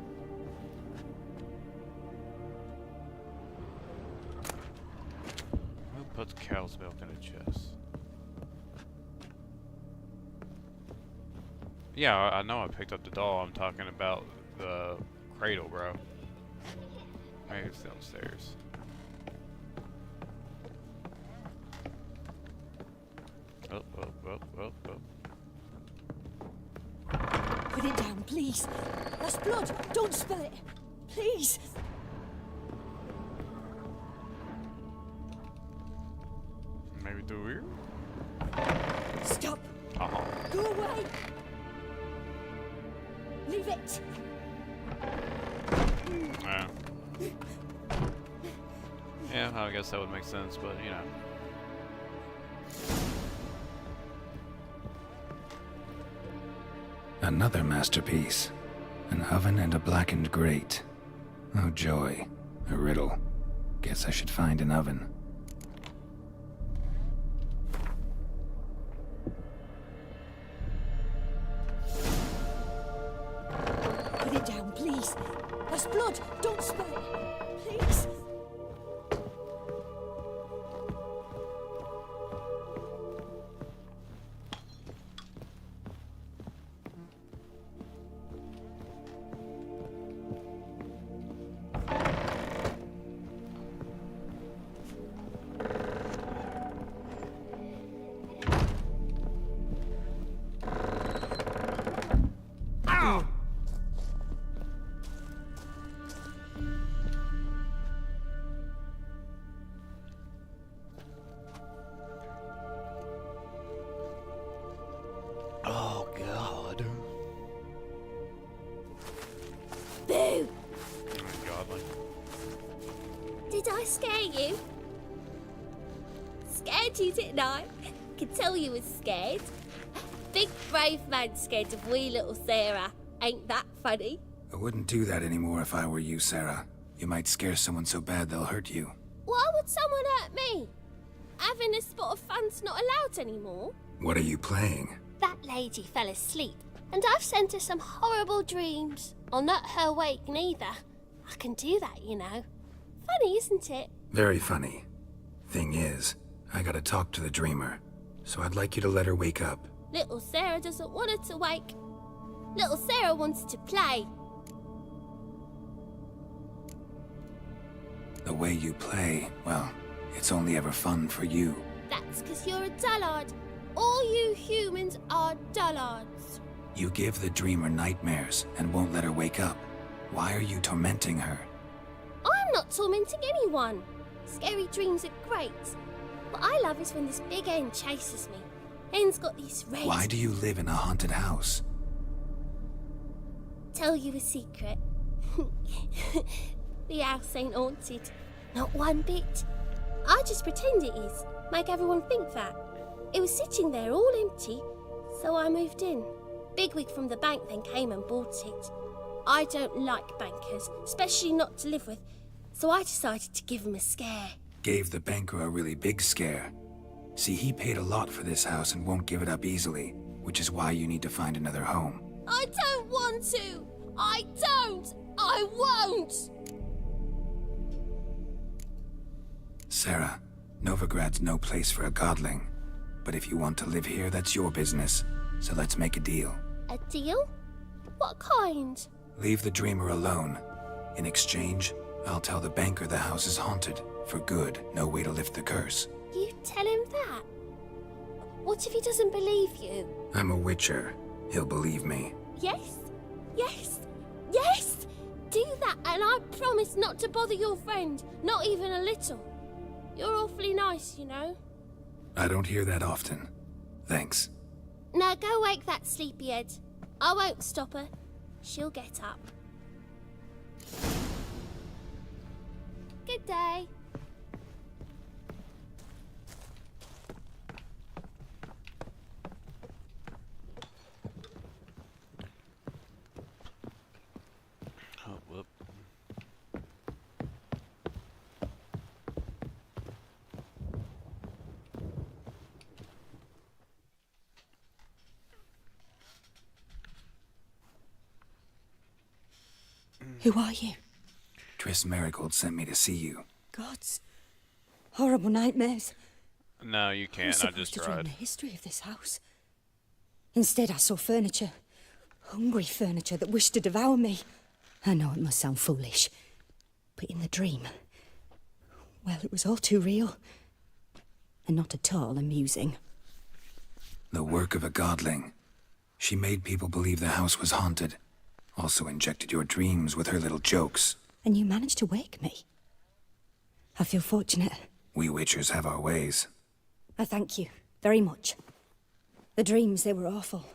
Who puts cow's milk in a chest? Yeah, I know I picked up the doll. I'm talking about the cradle, bro. Maybe it's downstairs. Oh, oh, oh, oh, oh. Put it down, please. That's blood. Don't spill it. Please. Maybe through here? Stop. Go away. Leave it. Yeah. Yeah, I guess that would make sense, but you know. Another masterpiece. An oven and a blackened grate. Oh joy. A riddle. Guess I should find an oven. Put it down, please. That's blood. Don't spill it. Please. Oh, God. Boo! Godly. Did I scare you? Scared you, didn't I? Could tell you was scared. Big brave man scared of wee little Sarah. Ain't that funny? I wouldn't do that anymore if I were you, Sarah. You might scare someone so bad they'll hurt you. Why would someone hurt me? Having a spot of fun's not allowed anymore. What are you playing? That lady fell asleep, and I've sent her some horrible dreams. I'll not her wake neither. I can do that, you know. Funny, isn't it? Very funny. Thing is, I gotta talk to the dreamer, so I'd like you to let her wake up. Little Sarah doesn't want her to wake. Little Sarah wants to play. The way you play, well, it's only ever fun for you. That's 'cause you're a dullard. All you humans are dullards. You give the dreamer nightmares and won't let her wake up. Why are you tormenting her? I'm not tormenting anyone. Scary dreams are great. What I love is when this big hen chases me. Hen's got these red... Why do you live in a haunted house? Tell you a secret. The house ain't haunted. Not one bit. I just pretend it is. Make everyone think that. It was sitting there all empty, so I moved in. Bigwig from the bank then came and bought it. I don't like bankers, especially not to live with, so I decided to give him a scare. Gave the banker a really big scare. See, he paid a lot for this house and won't give it up easily, which is why you need to find another home. I don't want to! I don't! I won't! Sarah, Novigrad's no place for a godling. But if you want to live here, that's your business. So let's make a deal. A deal? What kind? Leave the dreamer alone. In exchange, I'll tell the banker the house is haunted. For good, no way to lift the curse. You tell him that? What if he doesn't believe you? I'm a witcher. He'll believe me. Yes? Yes? Yes! Do that and I promise not to bother your friend. Not even a little. You're awfully nice, you know. I don't hear that often. Thanks. Now go wake that sleepyhead. I won't stop her. She'll get up. Good day. Oh, whoop. Who are you? Triss Marigold sent me to see you. Gods. Horrible nightmares. No, you I was can't. I supposed just to dream tried. the history of this house. Instead, I saw furniture. Hungry furniture that wished to devour me. I know it must sound foolish, but in the dream, well, it was all too real. And not at all amusing. The work of a godling. She made people believe the house was haunted. Also injected your dreams with her little jokes. And you managed to wake me. I feel fortunate. We witchers have our ways. I thank you very much. The dreams, they were awful.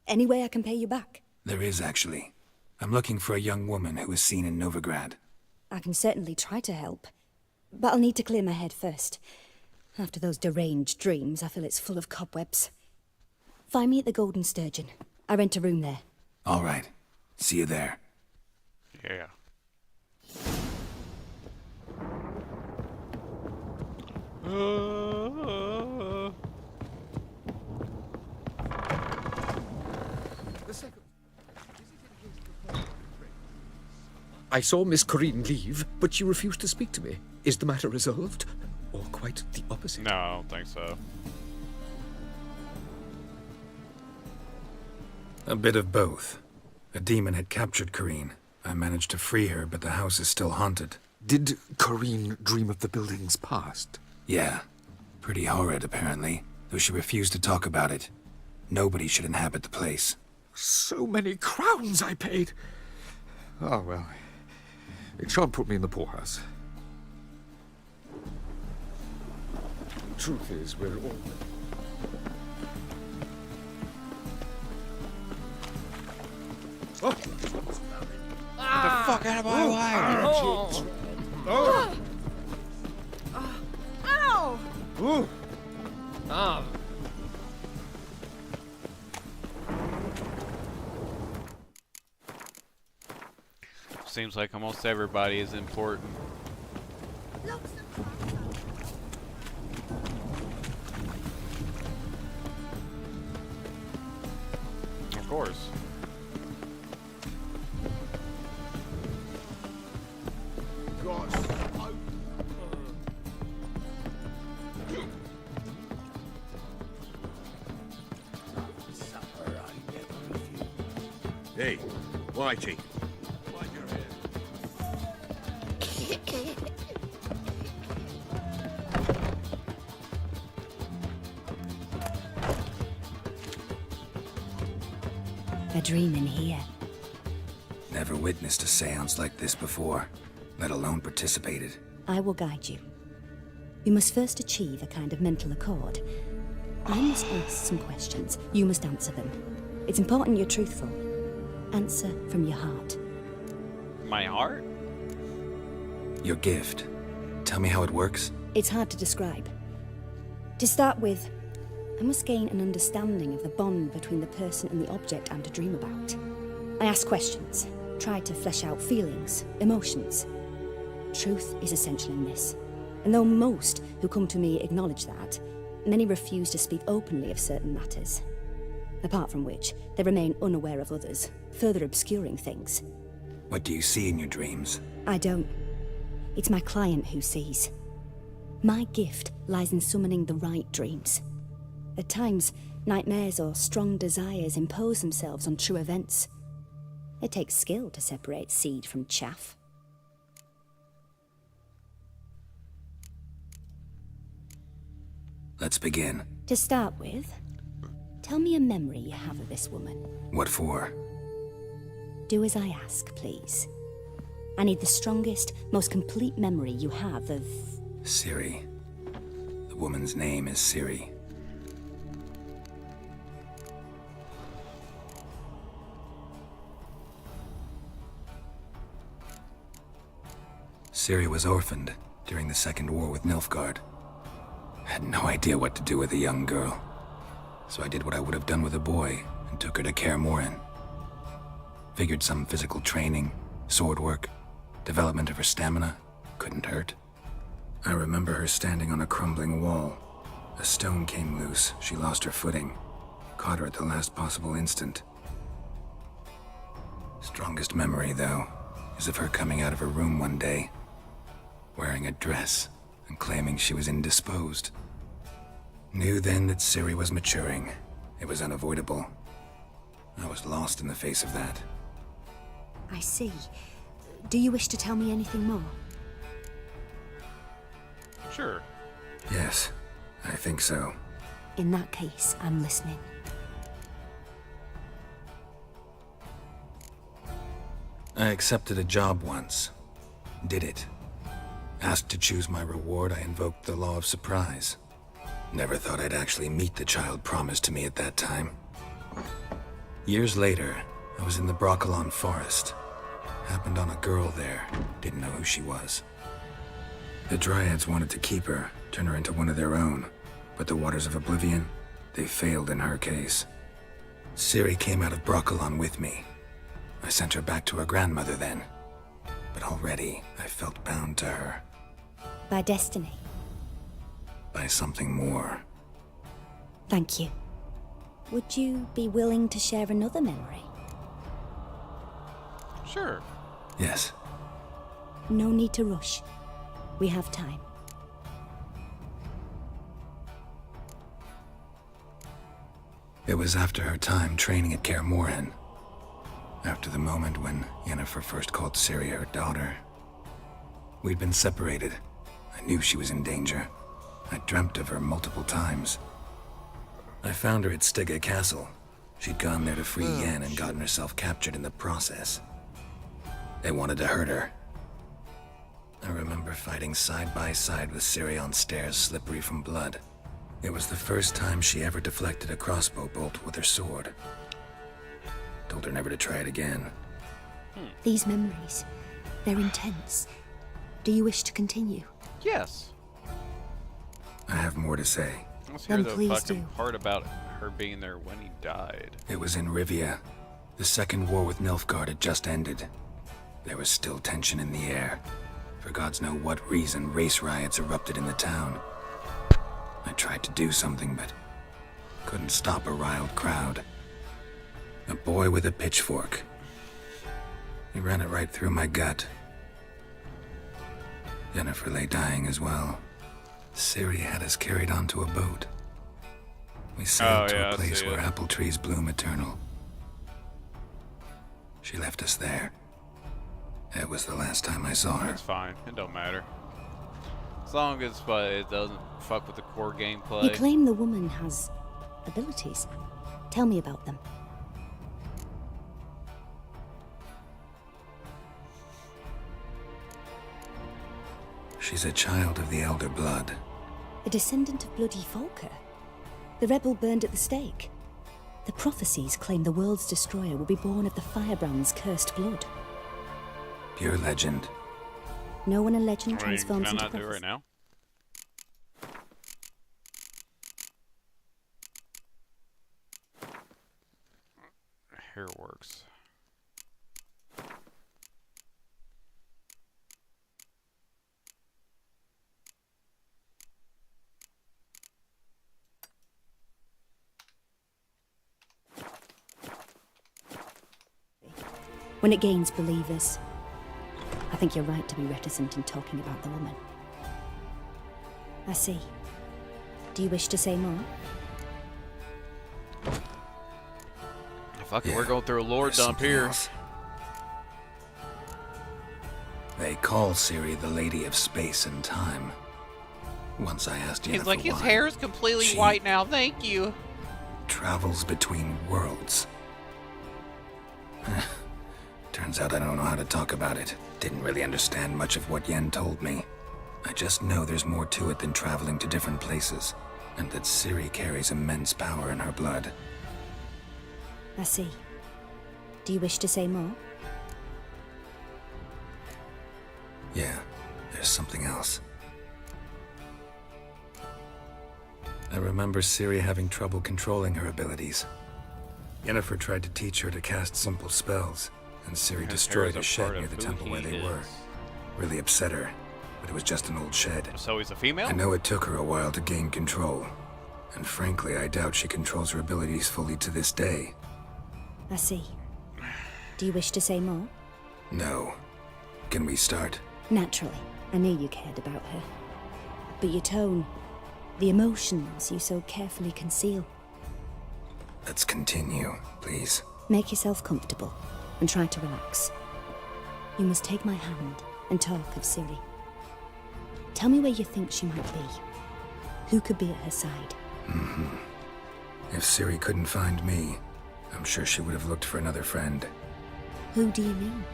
Any way I can pay you back? There is, actually. I'm looking for a young woman who was seen in Novigrad. I can certainly try to help. But I'll need to clear my head first. After those deranged dreams, I feel it's full of cobwebs. Find me at the Golden Sturgeon. I rent a room there. All right. See you there. Yeah. I saw Miss Corinne leave, but she refused to speak to me. Is the matter resolved? Or quite the opposite? No, I don't think so. A bit of both. A demon had captured Corinne. I managed to free her, but the house is still haunted. Did Corinne dream of the building's past? Yeah. Pretty horrid, apparently, though she refused to talk about it. Nobody should inhabit the place. So many crowns I paid! Oh, well. It shan't put me in the poorhouse. Truth is, we're all... Oh. Get the fuck out of my way! Oh. Ow! Ooh. Ah. Seems like almost everybody is important. Of course. Hey, Whitey. A dream in here. Never witnessed a seance like this before, let alone participated. I will guide you. You must first achieve a kind of mental accord. I must ask some questions. You must answer them. It's important you're truthful. Answer from your heart. My heart? Your gift. Tell me how it works. It's hard to describe. To start with, I must gain an understanding of the bond between the person and the object I'm to dream about. I ask questions, try to flesh out feelings, emotions. Truth is essential in this. And though most who come to me acknowledge that, many refuse to speak openly of certain matters. Apart from which, they remain unaware of others, further obscuring things. What do you see in your dreams? I don't. It's my client who sees. My gift lies in summoning the right dreams. At times, nightmares or strong desires impose themselves on true events. It takes skill to separate seed from chaff. Let's begin. To start with, tell me a memory you have of this woman. What for? Do as I ask, please. I need the strongest, most complete memory you have of... Ciri. The woman's name is Ciri. Ciri was orphaned during the Second War with Nilfgaard. Had no idea what to do with a young girl. So I did what I would have done with a boy and took her to Kaer Morhen. Figured some physical training, sword work, development of her stamina couldn't hurt. I remember her standing on a crumbling wall. A stone came loose, she lost her footing. Caught her at the last possible instant. Strongest memory, though, is of her coming out of her room one day, wearing a dress and claiming she was indisposed. Knew then that Ciri was maturing. It was unavoidable. I was lost in the face of that. I see. Do you wish to tell me anything more? Sure. Yes, I think so. In that case, I'm listening. I accepted a job once. Did it. Asked to choose my reward, I invoked the law of surprise. Never thought I'd actually meet the child promised to me at that time. Years later, I was in the Broccolon forest. Happened on a girl there. Didn't know who she was. The Dryads wanted to keep her, turn her into one of their own. But the Waters of Oblivion, they failed in her case. Ciri came out of Broccolon with me. I sent her back to her grandmother then. But already, I felt bound to her. By destiny? By something more. Thank you. Would you be willing to share another memory? Sure. Yes. No need to rush. We have time. It was after her time training at Kaer Morhen. After the moment when Yennefer first called Ciri her daughter. We'd been separated. I knew she was in danger. I dreamt of her multiple times. I found her at Stygga Castle. She'd gone there to free Yen and gotten herself captured in the process. They wanted to hurt her. I remember fighting side by side with Ciri on stairs slippery from blood. It was the first time she ever deflected a crossbow bolt with her sword. Told her never to try it again. These memories, they're intense. Do you wish to continue? Yes. I have more to say. Let's hear the fucking part about her being there when he died. It was in Rivia. The Second War with Nilfgaard had just ended. There was still tension in the air. For gods know what reason, race riots erupted in the town. I tried to do something, but couldn't stop a riled crowd. A boy with a pitchfork. He ran it right through my gut. Yennefer lay dying as well. Ciri had us carried onto a boat. We sailed to a place where apple trees bloom eternal. She left us there. It was the last time I saw her. It's fine. It don't matter. As long as it doesn't fuck with the core gameplay. You claim the woman has abilities. Tell me about them. She's a child of the Elder Blood. A descendant of bloody Volker. The rebel burned at the stake. The prophecies claim the world's destroyer will be born of the firebrand's cursed blood. Pure legend. No one a legend Can transforms I into not do it prophecy. right now? Here works. When it gains believers, I think you're right to be reticent in talking about the woman. I see. Do you wish to say more? Fuck it, we're going through a lore dump here. Else. They call Ciri the Lady of Space and Time. Once I asked Jennifer He's like, his why. hair is completely She white now, thank you. travels between worlds. Turns out I don't know how to talk about it. Didn't really understand much of what Yen told me. I just know there's more to it than traveling to different places, and that Ciri carries immense power in her blood. I see. Do you wish to say more? Yeah, there's something else. I remember Ciri having trouble controlling her abilities. Yennefer tried to teach her to cast simple spells, and Ciri destroyed a shed near the temple where they were. Really upset her, but it was just an old shed. So he's a female? I know it took her a while to gain control, and frankly, I doubt she controls her abilities fully to this day. I see. Do you wish to say more? No. Can we start? Naturally. I knew you cared about her. But your tone, the emotions you so carefully conceal. Let's continue, please. Make yourself comfortable and try to relax. You must take my hand and talk of Ciri. Tell me where you think she might be. Who could be at her side? If Ciri couldn't find me, I'm sure she would have looked for another friend. Who do you mean?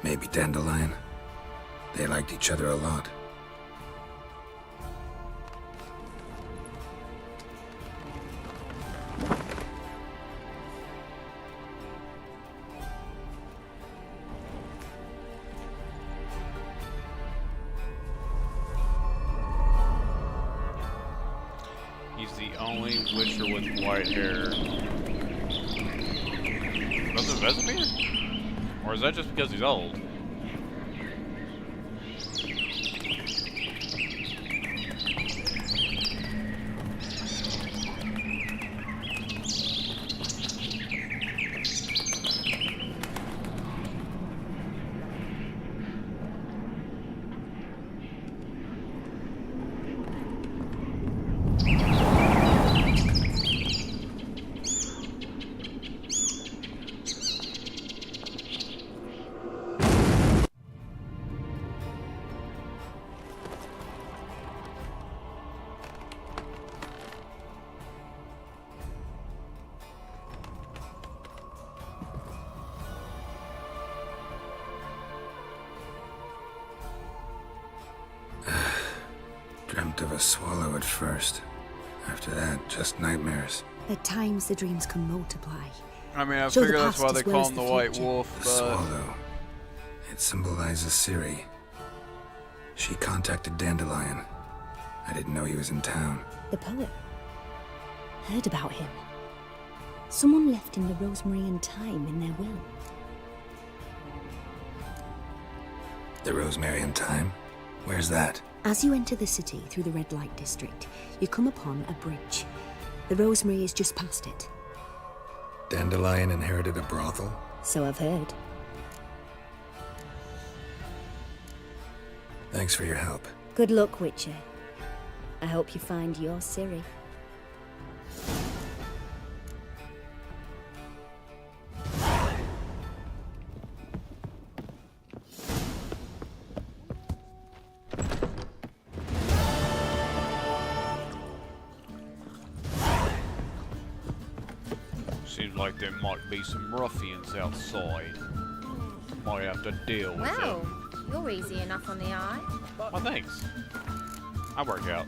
Maybe Dandelion. They liked each other a lot. He's the only Witcher with white hair. Was it Vesemir? Or is that just because he's old? Dreamt of a swallow at first. After that, just nightmares. At times the dreams can multiply. I mean, I Show the figure that's past why as they well call as him the the White future. Wolf, The but... swallow. It symbolizes Ciri. She contacted Dandelion. I didn't know he was in town. The poet. Heard about him. Someone left him the rosemary and thyme in their will. The Rosemary and Thyme? Where's that? As you enter the city through the red light district, you come upon a bridge. The rosemary is just past it. Dandelion inherited a brothel? So I've heard. Thanks for your help. Good luck, Witcher. I hope you find your Ciri. Seems like there might be some ruffians outside. Might have to deal with Well, them. you're easy enough on the eye. Well, thanks. I work out.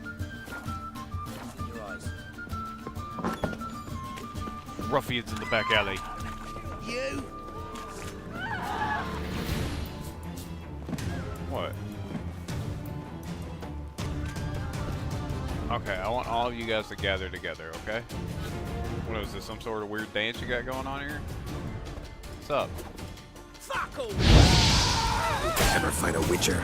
Your eyes. Ruffians in the back alley. You? What? Okay, I want all of you guys to gather together, okay? What is this, some sort of weird dance you got going on here? What's up? Ever fight a witcher?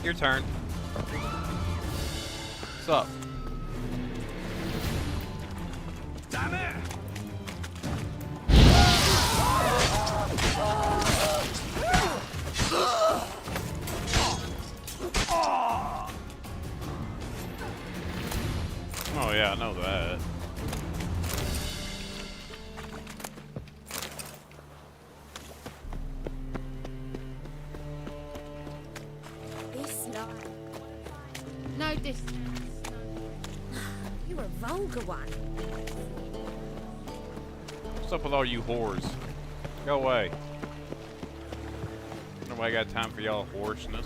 Your turn. What's up? Damn it! Oh yeah, I know that. This line. No distance. You're a vulgar one. What's up with all you whores? Go away. Nobody got time for y'all whoreseness.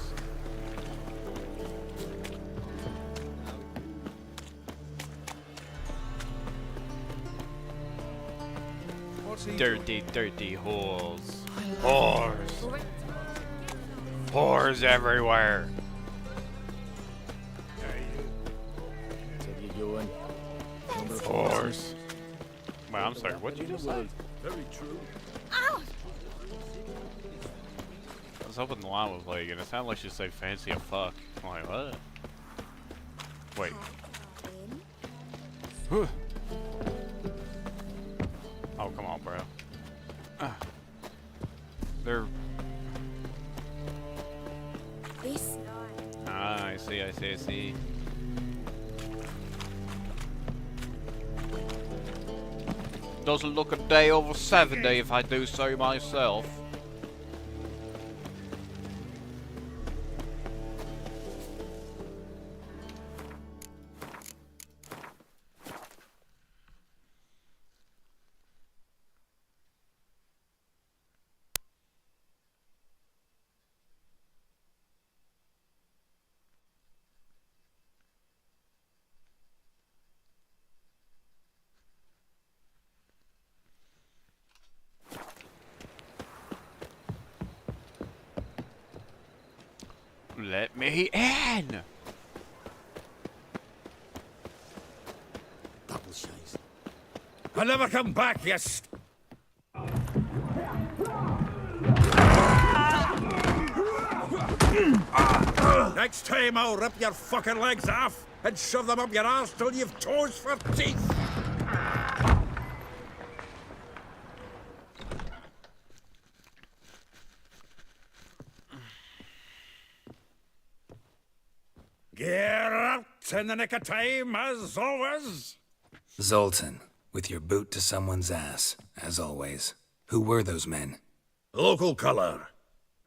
Dirty, dirty whores. Whores. Whores everywhere. Whores. Well, I'm sorry, what did you just say? Very true. Ow! I was hoping the line was like, and it sounded like she said fancy a fuck. I'm like, what? Wait. Oh, come on, bro. They're... This line. Ah, I see, I see, I see. Doesn't look a day over 70 if I do so myself. Let me in! Double chase. I'll never come back, yes. Next time I'll rip your fucking legs off and shove them up your arse till you've toes for teeth. Get out in the nick of time, as always. Zoltan, with your boot to someone's ass, as always. Who were those men? Local colour.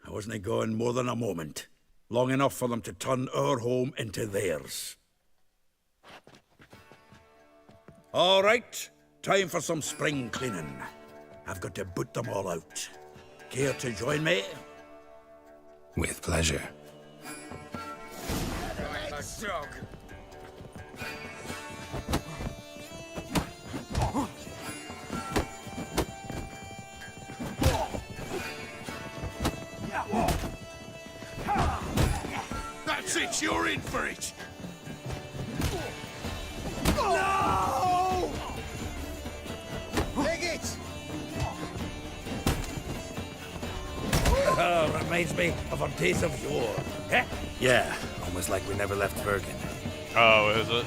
I wasn't going more than a moment. Long enough for them to turn our home into theirs. All right, time for some spring cleaning. I've got to boot them all out. Care to join me? With pleasure. Dog. That's it, you're in for it. No! Take it! Reminds me of our days of yore. Eh? Yeah. Almost like we never left Bergen. Oh, is it?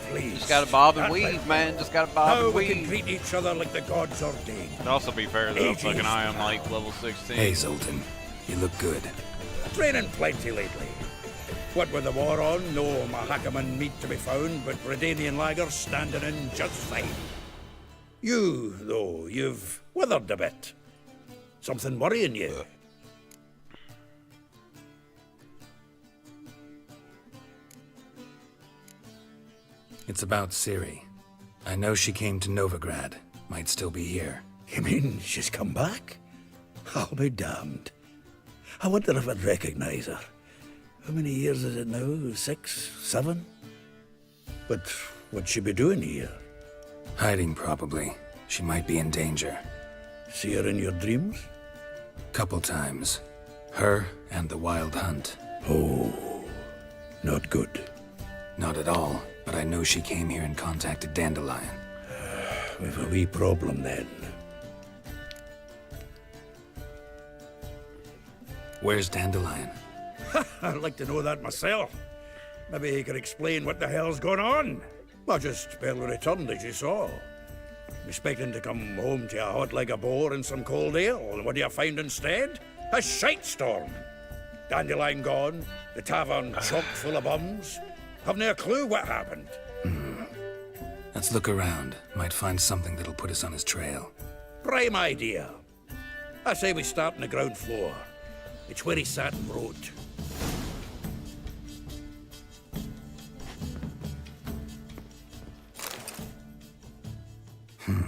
Please. Just gotta bob and weave, man. Just gotta bob Now and we can weave. treat each other like the gods ordained. It'd also be fair though, fucking I am like level 16. Hey, Zoltan. You look good. Training plenty lately. What with the war on, no Mahakaman meat to be found, but Redanian lagers standing in just fine. You, though, you've withered a bit. Something worrying you? It's about Ciri. I know she came to Novigrad. Might still be here. You mean she's come back? I'll be damned. I wonder if I'd recognize her. How many years is it now? 6, 7? But what'd she be doing here? Hiding, probably. She might be in danger. See her in your dreams? Couple times. Her and the Wild Hunt. Oh, not good. Not at all, but I know she came here and contacted Dandelion. We've a wee problem then. Where's Dandelion? I'd like to know that myself. Maybe he could explain what the hell's going on. I just barely returned, as you saw. Expecting to come home to a hot like a boar and some cold ale, and what do you find instead? A shitestorm. Dandelion gone, the tavern chock full of bums. Have no clue what happened. Let's look around. Might find something that'll put us on his trail. Prime idea. I say we start on the ground floor. It's where he sat and wrote. Hmm.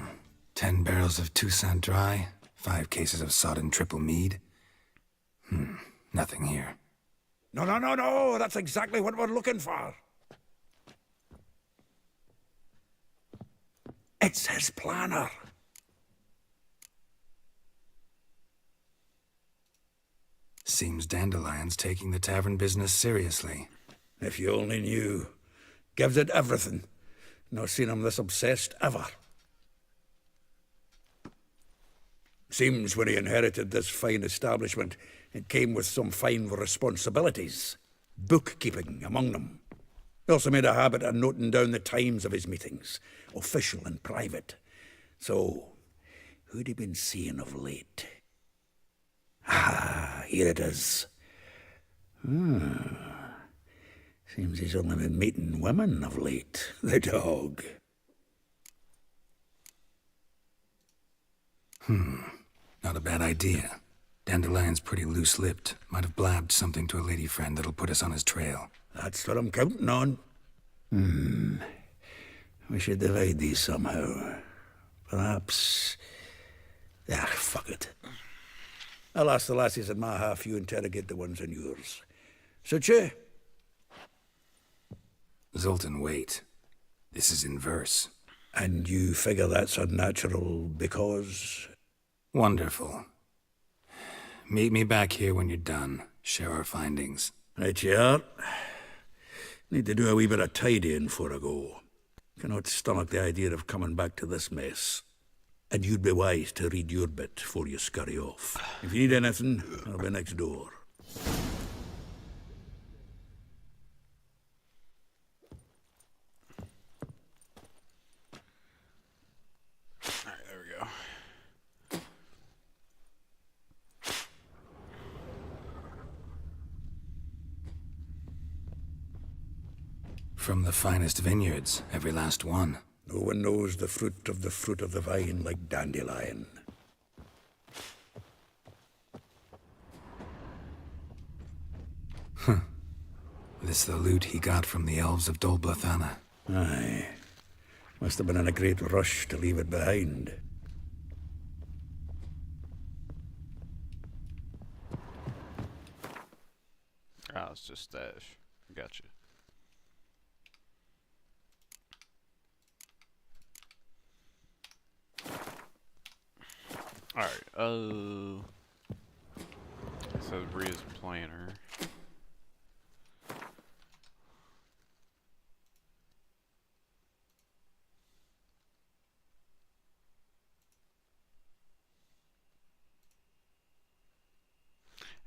10 barrels of Toussaint Dry, 5 cases of sodden triple mead. Nothing here. No, that's exactly what we're looking for. It's his planner. Seems Dandelion's taking the tavern business seriously. If you only knew. Gives it everything. Not seen him this obsessed ever. Seems when he inherited this fine establishment, it came with some fine responsibilities. Bookkeeping among them. He also made a habit of noting down the times of his meetings, official and private. So, who'd he been seeing of late? Ah, here it is. Seems he's only been meeting women of late, the dog. Not a bad idea. Dandelion's pretty loose-lipped. Might have blabbed something to a lady friend that'll put us on his trail. That's what I'm counting on. We should divide these somehow. Perhaps... fuck it. I'll ask the lassies in my half, you interrogate the ones in yours. Suit you? Zoltan, wait. This is in verse. And you figure that's unnatural because... Wonderful. Meet me back here when you're done. Share our findings. Right you are. Need to do a wee bit of tidying before I go. Cannot stomach the idea of coming back to this mess. And you'd be wise to read your bit before you scurry off. If you need anything, I'll be next door. Alright, there we go. From the finest vineyards, every last one. No one knows the fruit of the vine like Dandelion. This the loot he got from the elves of Dol Blathanna. Aye. Must have been in a great rush to leave it behind. Ah, it's just stash. Gotcha. Alright, so Bria's planner.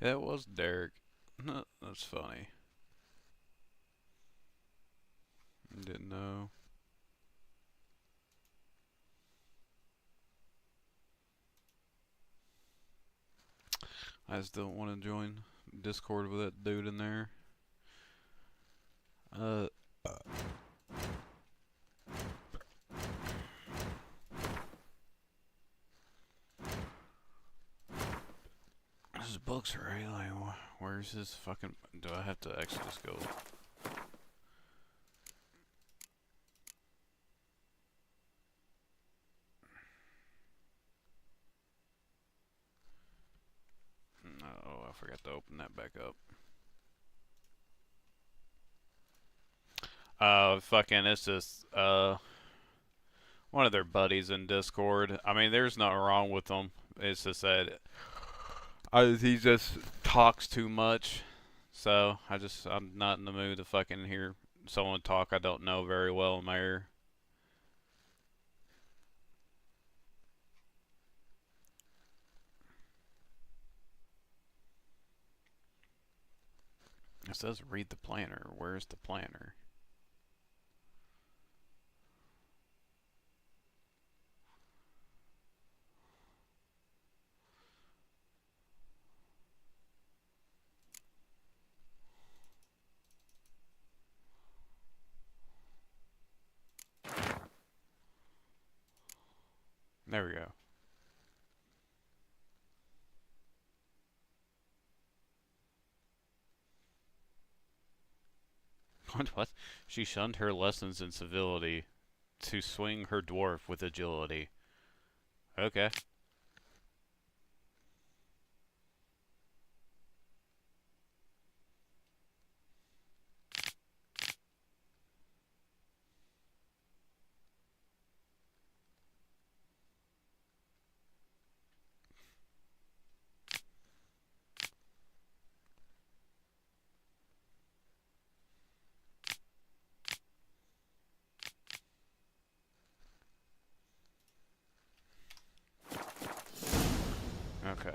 Yeah, it was Derek. That's funny. Didn't know. I just don't want to join Discord with that dude in there. This book's right. Like, where's this fucking? Do I have to actually just go? forgot to open that back up. Fucking, it's just, one of their buddies in Discord. I mean, there's nothing wrong with him. It's just that he just talks too much. So, I'm not in the mood to fucking hear someone talk I don't know very well in my ear. It says read the planner. Where's the planner? There we go. What? She shunned her lessons in civility to swing her dwarf with agility. Okay. Okay.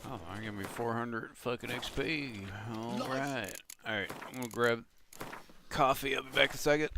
Oh, I give me 400 fucking XP. Alright. Alright, I'm gonna grab coffee. I'll be back in a second.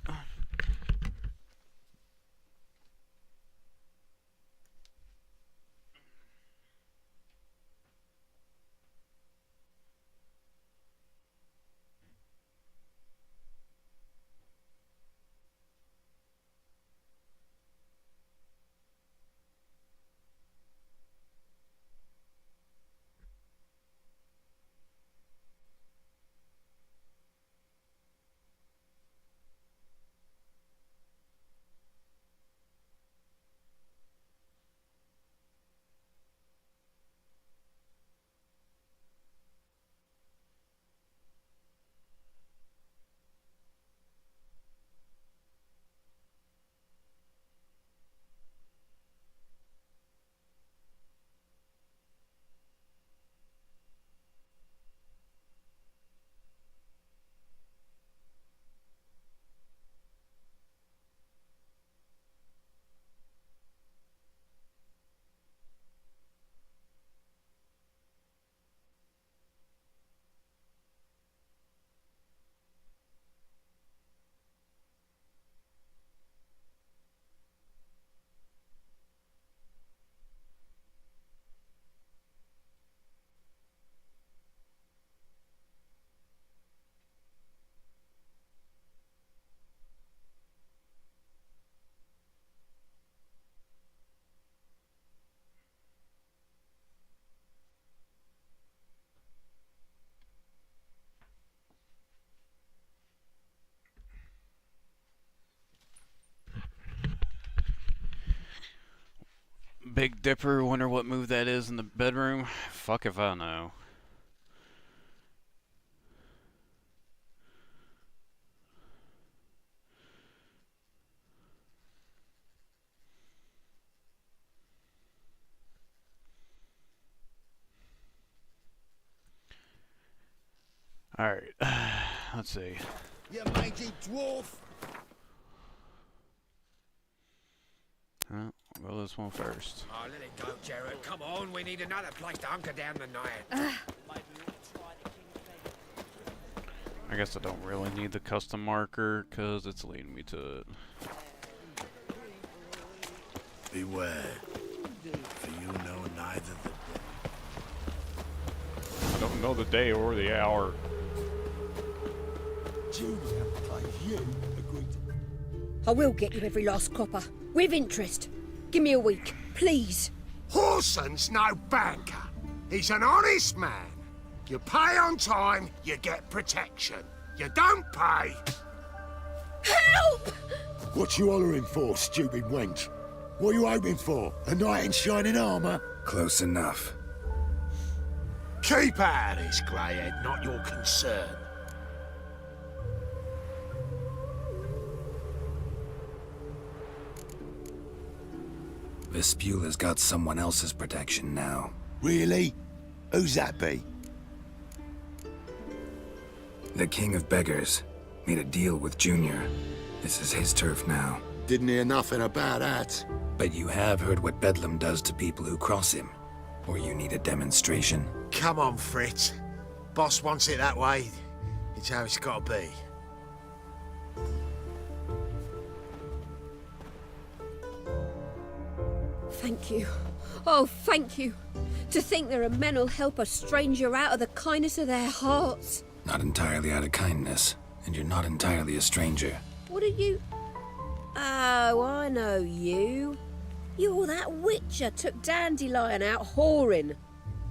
Big Dipper, wonder what move that is in the bedroom? Fuck if I know. Alright, let's see. You mangy dwarf! Well, this one first. Oh, let it go, Jared. Come on, we need another place to hunker down the night. I guess I don't really need the custom marker because it's leading me to it. Beware, for you know neither the I don't know the day or the hour. Julia plays you agreed. I will get you every last copper, with interest. Give me a week, please. Horson's no banker. He's an honest man. You pay on time, you get protection. You don't pay... Help! What you hollering for, stupid wench? What you hoping for? A knight in shining armour? Close enough. Keep out of this, greyhead, not your concern. Vespula's got someone else's protection now. Really? Who's that be? The King of Beggars made a deal with Junior. This is his turf now. Didn't hear nothing about that. But you have heard what Bedlam does to people who cross him. Or you need a demonstration. Come on, Fritz. Boss wants it that way. It's how it's got to be. Thank you. Oh, thank you. To think there are men who'll help a stranger out of the kindness of their hearts. Not entirely out of kindness, and you're not entirely a stranger. What are you... Oh, I know you. You're that witcher took Dandelion out whoring.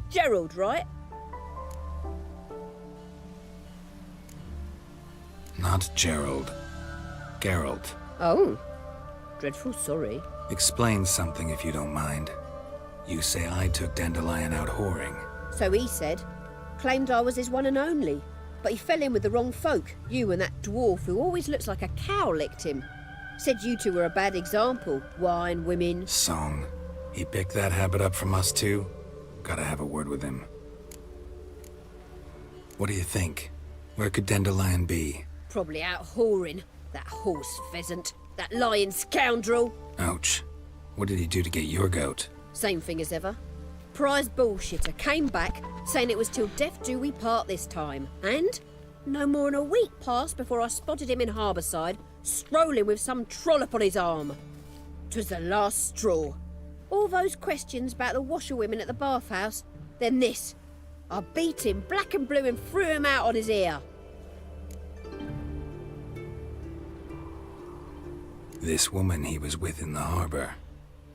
Gerald, right? Not Gerald. Geralt. Oh. Dreadful sorry. Explain something if you don't mind. You say I took Dandelion out whoring. So he said. Claimed I was his one and only. But he fell in with the wrong folk. You and that dwarf who always looks like a cow licked him. Said you two were a bad example. Wine, women... Song. He picked that habit up from us too? Gotta have a word with him. What do you think? Where could Dandelion be? Probably out whoring. That horse pheasant. That lying scoundrel. Ouch. What did he do to get your goat? Same thing as ever. Prize bullshitter came back, saying it was till death do we part this time. And no more than a week passed before I spotted him in Harbourside, strolling with some trollop on his arm. 'Twas the last straw. All those questions about the washerwomen at the bathhouse, then this. I beat him black and blue and threw him out on his ear. This woman he was with in the harbour.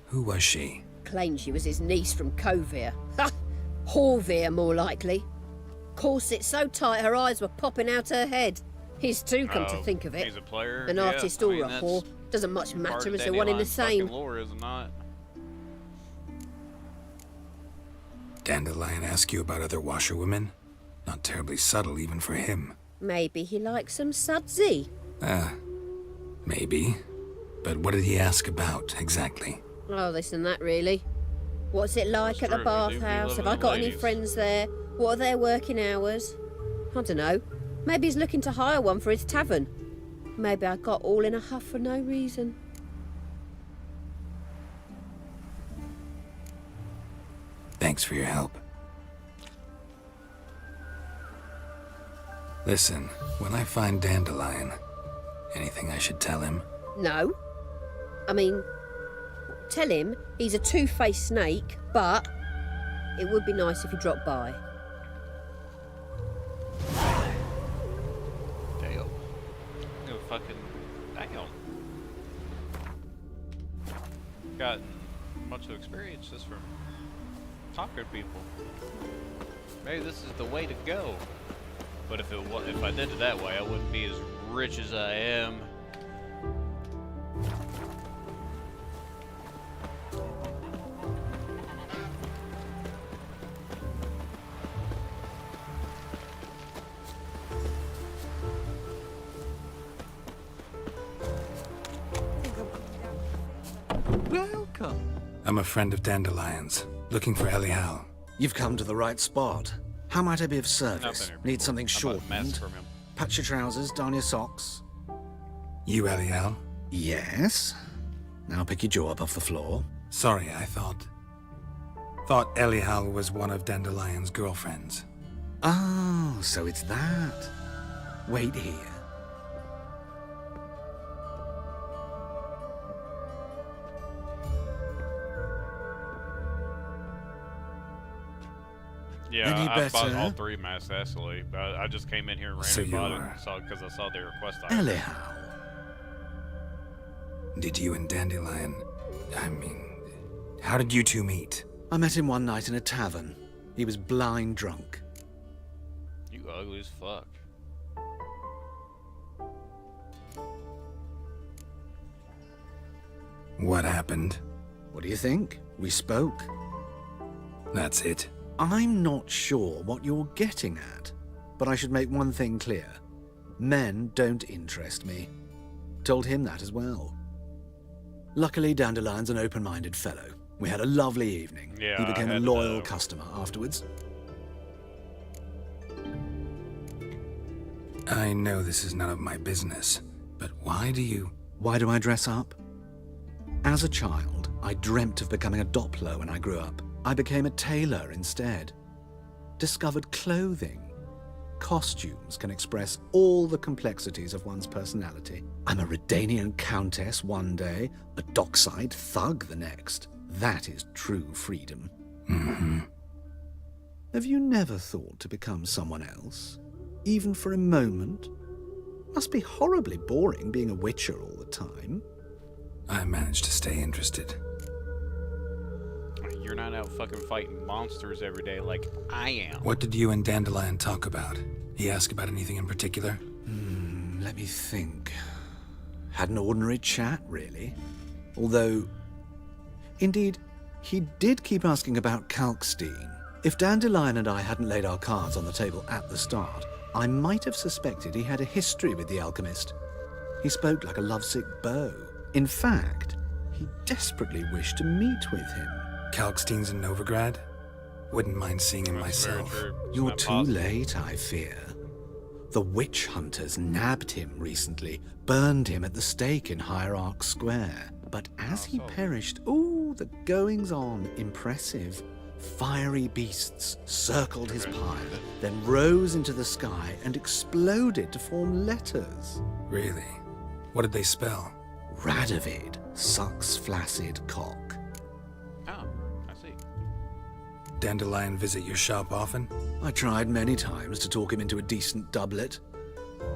Who was she? Claimed she was his niece from Kovir. Ha! Horvir, more likely. Corset so tight her eyes were popping out her head. His too, come to think of it. He's a player. An artist or a whore. Doesn't much matter as they're one in the same. Lore, is it not? Dandelion ask you about other washerwomen? Not terribly subtle even for him. Maybe he likes some sudsy. Maybe. But what did he ask about, exactly? Oh, this and that, really. What's it like at the bathhouse? Have I got any friends there? What are their working hours? I don't know. Maybe he's looking to hire one for his tavern. Maybe I got all in a huff for no reason. Thanks for your help. Listen, when I find Dandelion, anything I should tell him? No. I mean, tell him he's a two-faced snake, but it would be nice if he dropped by. Damn. No fucking damn. Gotten much of experience just from talking to people. Maybe this is the way to go. But if I did it that way, I wouldn't be as rich as I am. Welcome. I'm a friend of Dandelion's, looking for Elial. You've come to the right spot. How might I be of service? Need something shortened? Patch your trousers, darn your socks. You Elial? Yes. Now pick your jaw up off the floor. Sorry, I thought Elial was one of Dandelion's girlfriends. Oh, so it's that. Wait here. Yeah, I bought all three masks, actually. I just came in here and ran and bought it because I saw the request item. Anyhow. Did you and Dandelion... how did you two meet? I met him one night in a tavern. He was blind drunk. You ugly as fuck. What happened? What do you think? We spoke. That's it. I'm not sure what you're getting at, but I should make one thing clear. Men don't interest me. Told him that as well. Luckily, Dandelion's an open-minded fellow. We had a lovely evening. Yeah, he became a loyal customer afterwards. I know this is none of my business, but why do I dress up? As a child, I dreamt of becoming a Doppler when I grew up. I became a tailor instead. Discovered clothing. Costumes can express all the complexities of one's personality. I'm a Redanian countess one day, a dockside thug the next. That is true freedom. Mm-hmm. Have you never thought to become someone else? Even for a moment? Must be horribly boring being a witcher all the time. I managed to stay interested. You're not out fucking fighting monsters every day like I am. What did you and Dandelion talk about? He asked about anything in particular? Let me think. Had an ordinary chat, really. Although, indeed, he did keep asking about Kalkstein. If Dandelion and I hadn't laid our cards on the table at the start, I might have suspected he had a history with the alchemist. He spoke like a lovesick beau. In fact, he desperately wished to meet with him. Kalkstein's in Novigrad? Wouldn't mind seeing him myself. You're too late, I fear. The witch hunters nabbed him recently, burned him at the stake in Hierarch Square. But as he perished, the goings-on, impressive. Fiery beasts circled his pyre, then rose into the sky and exploded to form letters. Really? What did they spell? Radovid sucks flaccid cock. Oh, I see. Dandelion visit your shop often? I tried many times to talk him into a decent doublet.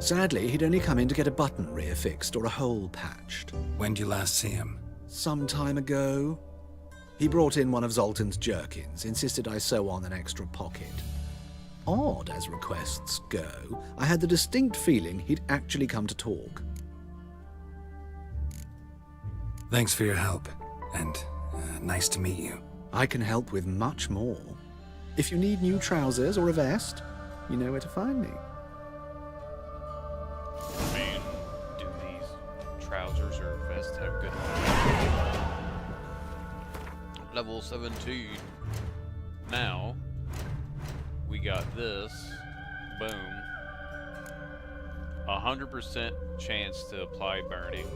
Sadly, he'd only come in to get a button reaffixed or a hole patched. When did you last see him? Some time ago. He brought in one of Zoltan's jerkins, insisted I sew on an extra pocket. Odd as requests go, I had the distinct feeling he'd actually come to talk. Thanks for your help, and nice to meet you. I can help with much more. If you need new trousers or a vest, you know where to find me. I mean, do these trousers or vests have good level 17. Now, we got this. Boom. 100% chance to apply burning.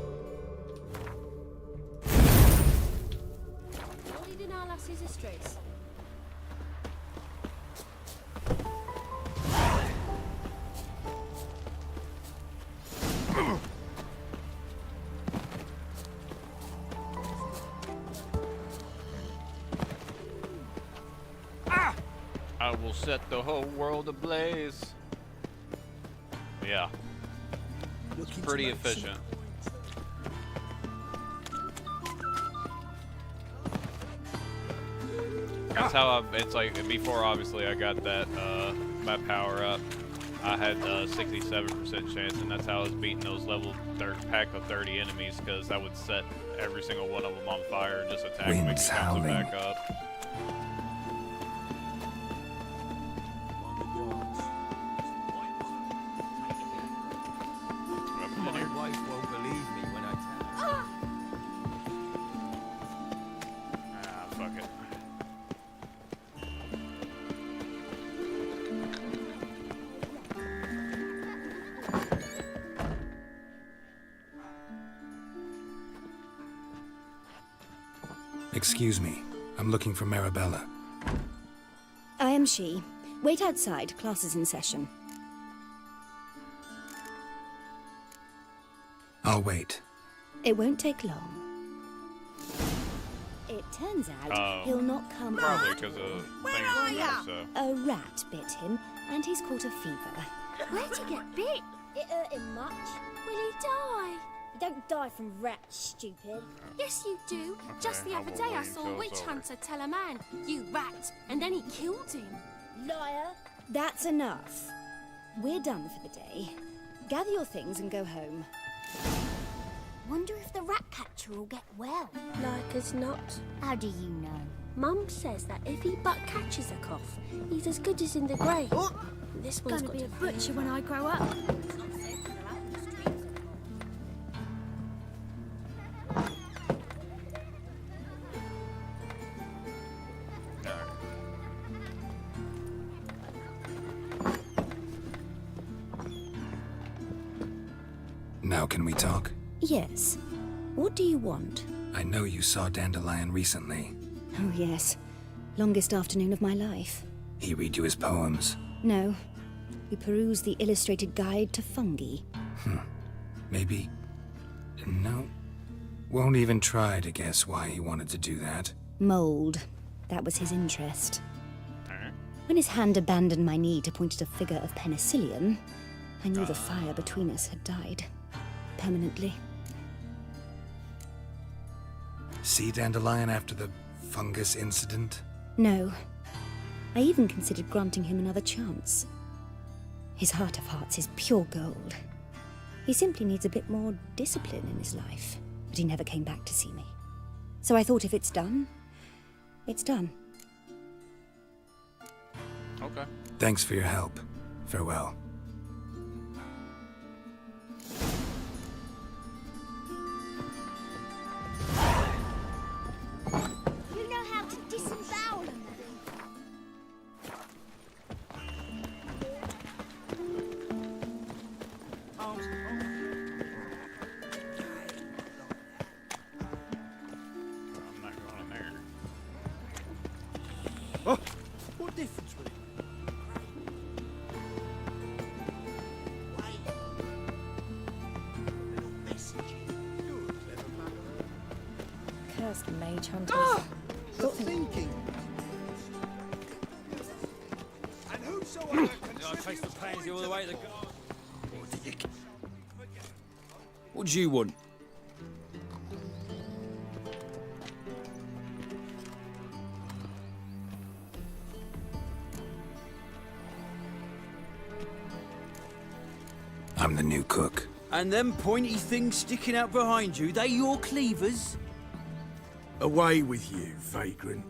I will set the whole world ablaze. Yeah. It's pretty efficient. That's how it's like, before obviously I got that, my power up, I had a 67% chance, and that's how I was beating those level pack of 30 enemies, because I would set every single one of them on fire and just attack them and keep them back up. My wife won't believe me when I tell her. Ah, fuck it. Excuse me. I'm looking for Marabella. I am she. Wait outside. Class is in session. I'll wait. It won't take long. It turns out he'll not come Probably out. because of Where things are like ya? that, so. A rat bit him, and he's caught a fever. Where'd he get bit? It hurt him much. Will he die? You don't die from rats, stupid. Yes, you do. Just the other day I saw a witch hunter tell a man, "You rat," and then he killed him. Liar. That's enough. We're done for the day. Gather your things and go home. Wonder if the rat catcher will get well. Like as not. How do you know? Mum says that if he but catches a cough, he's as good as in the grave. Oh. This one's Gonna got be a butcher when I grow up. Now can we talk? Yes. What do you want? I know you saw Dandelion recently. Oh, yes. Longest afternoon of my life. He read you his poems. No. We perused the illustrated guide to fungi. Maybe... No. Won't even try to guess why he wanted to do that. Mold. That was his interest. When his hand abandoned my knee to point at a figure of penicillium, I knew the fire between us had died. Permanently. See Dandelion after the fungus incident? No. I even considered granting him another chance. His heart of hearts is pure gold. He simply needs a bit more discipline in his life. But he never came back to see me. So I thought if it's done, it's done. Okay. Thanks for your help. Farewell. You know how to disembowel them. I'm not going in there. Oh, what difference would it Cursed mage hunters. The thinking. And whosoever I chased the pansy all the way to the garden. What do you want? I'm the new cook. And them pointy things sticking out behind you, they your cleavers? Away with you, vagrant.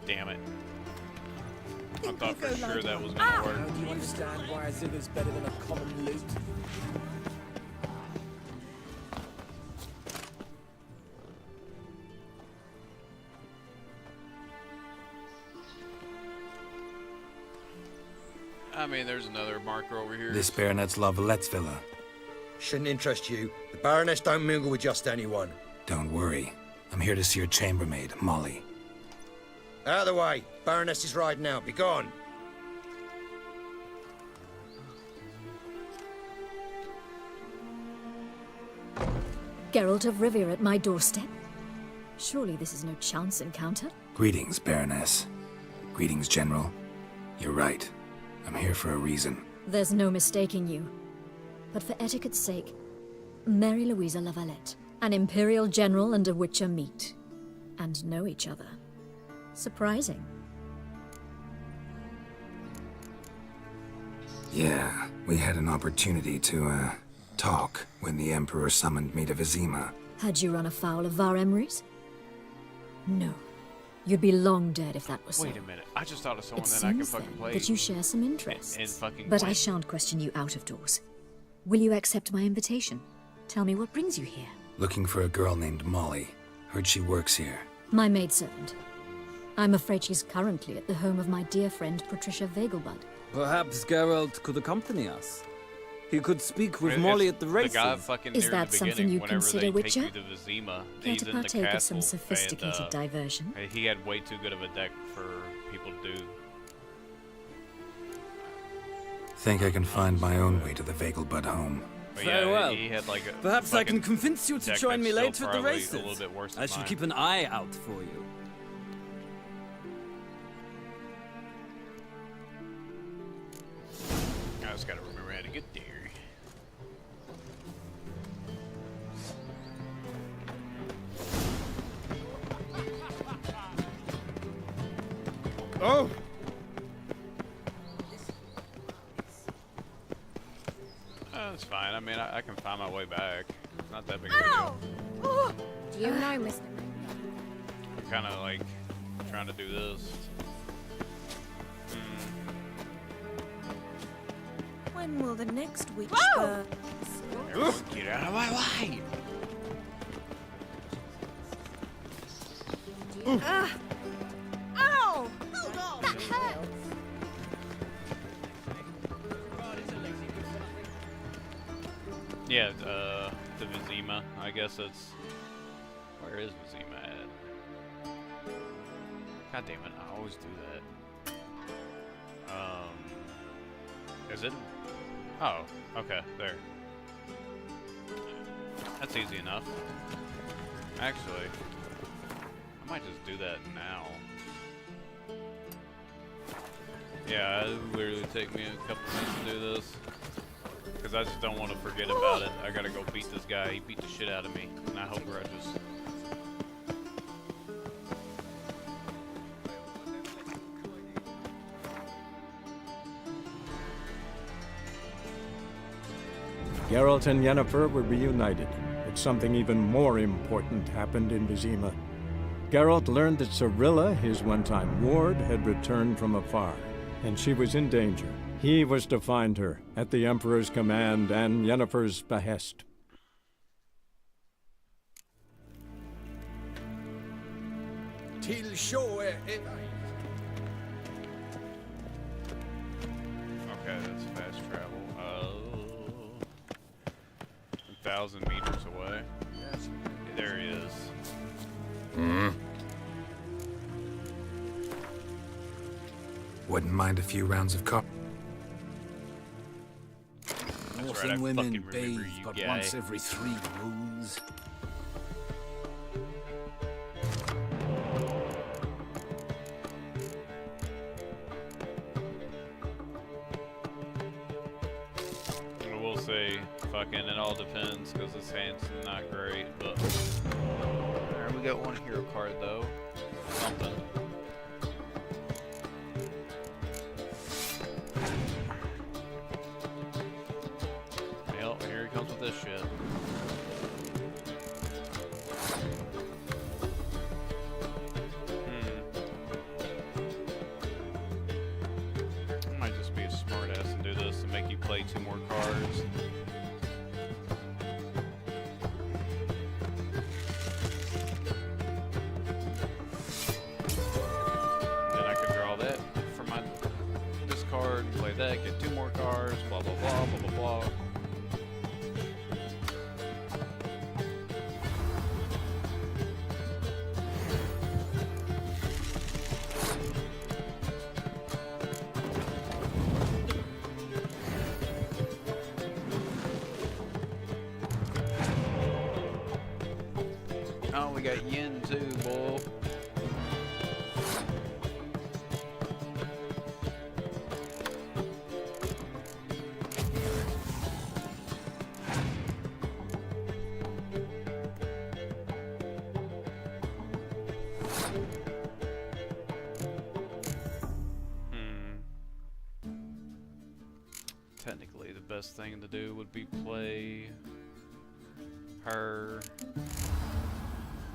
Damn it. I thought for sure that was gonna work. Now do you understand why a zither's better than a common loot? I mean, there's another marker over here. This Baronet's Lavallette's villa. Shouldn't interest you. The Baroness don't mingle with just anyone. Don't worry. I'm here to see your chambermaid, Molly. Out of the way. Baroness is riding out. Be gone. Geralt of Rivia at my doorstep? Surely this is no chance encounter? Greetings, Baroness. Greetings, General. You're right. I'm here for a reason. There's no mistaking you. But for etiquette's sake, Mary Louisa Lavalette, an Imperial General and a Witcher meet. And know each other. Surprising. Yeah, we had an opportunity to, talk when the Emperor summoned me to Vizima. Had you run afoul of Var Emrys? No. You'd be long dead if that was so. Wait a minute. I just thought of someone It that I can seems fucking then play. that you share some interests. in fucking But I Gwent. shan't question you out of doors. Will you accept my invitation? Tell me what brings you here. Looking for a girl named Molly. Heard she works here. My maidservant. I'm afraid she's currently at the home of my dear friend Patricia Vegelbud. Perhaps Geralt could accompany us. He could speak with It's Molly at the races. The guy fucking Is near that the something beginning, you whenever consider, they Witcher? take you to Vizima, Care he's to in the partake of castle, some sophisticated and, diversion? he had way too good of a deck for people to do. Think I can find my own way to the Vegelbud home. But Very yeah, well. he had like a Perhaps I can fucking convince you to deck join me that's later still at the probably races. a little bit worse than I should mine. keep an eye out for you. I just gotta remember how to get there. Oh! That's fine. I mean, I can find my way back. It's not that big of a deal. Do you know, Mr. I'm kind of like trying to do this. When will the next witch burn? Get out of my way! Ow! That hurts! Yeah, the Vizima. I guess it's... Where is Vizima at? God damn it, I always do that. Is it? Oh, okay, there. That's easy enough. Actually, I might just do that now. Yeah, it'll literally take me a couple minutes to do this. Because I just don't want to forget about it. I gotta go beat this guy. He beat the shit out of me. And I hold grudges. Geralt and Yennefer were reunited, but something even more important happened in Vizima. Geralt learned that Cirilla, his one-time ward, had returned from afar, and she was in danger. He was to find her, at the Emperor's command and Yennefer's behest. Till shore. Okay, that's fast travel. 1,000 meters away. There he is. Wouldn't mind a few rounds of cop. That's right, I women fucking remember bathe you, but guy. once every 3 moons. I will say, fucking, it all depends, because his hand's not great, but... Alright, we got one hero card, though. Something. Yep, here he comes with this shit. I might just be a smartass and do this and make you play 2 more cards. Then I could draw that from my discard, play that, get 2 more cards, blah blah blah blah blah blah. Oh, we got yen too, boy. Technically, the best thing to do would be play her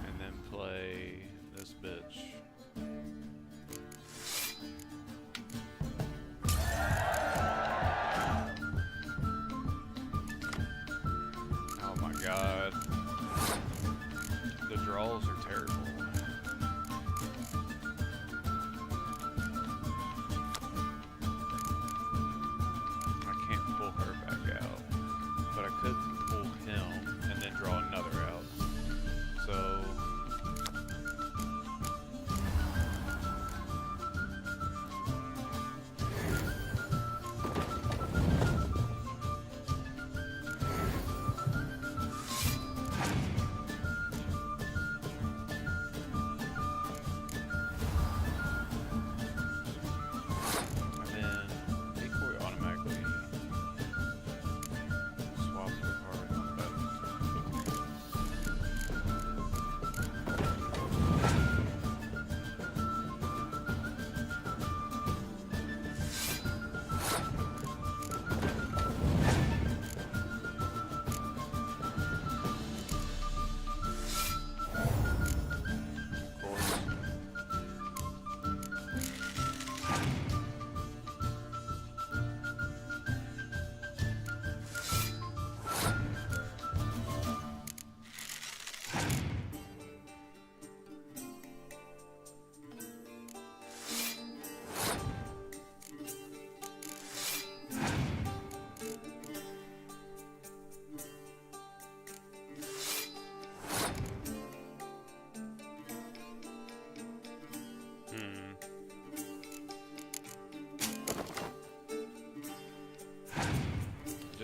and then play this bitch. Oh my god. The draws are terrible. I can't pull her back out, but I could pull him and then draw another out. So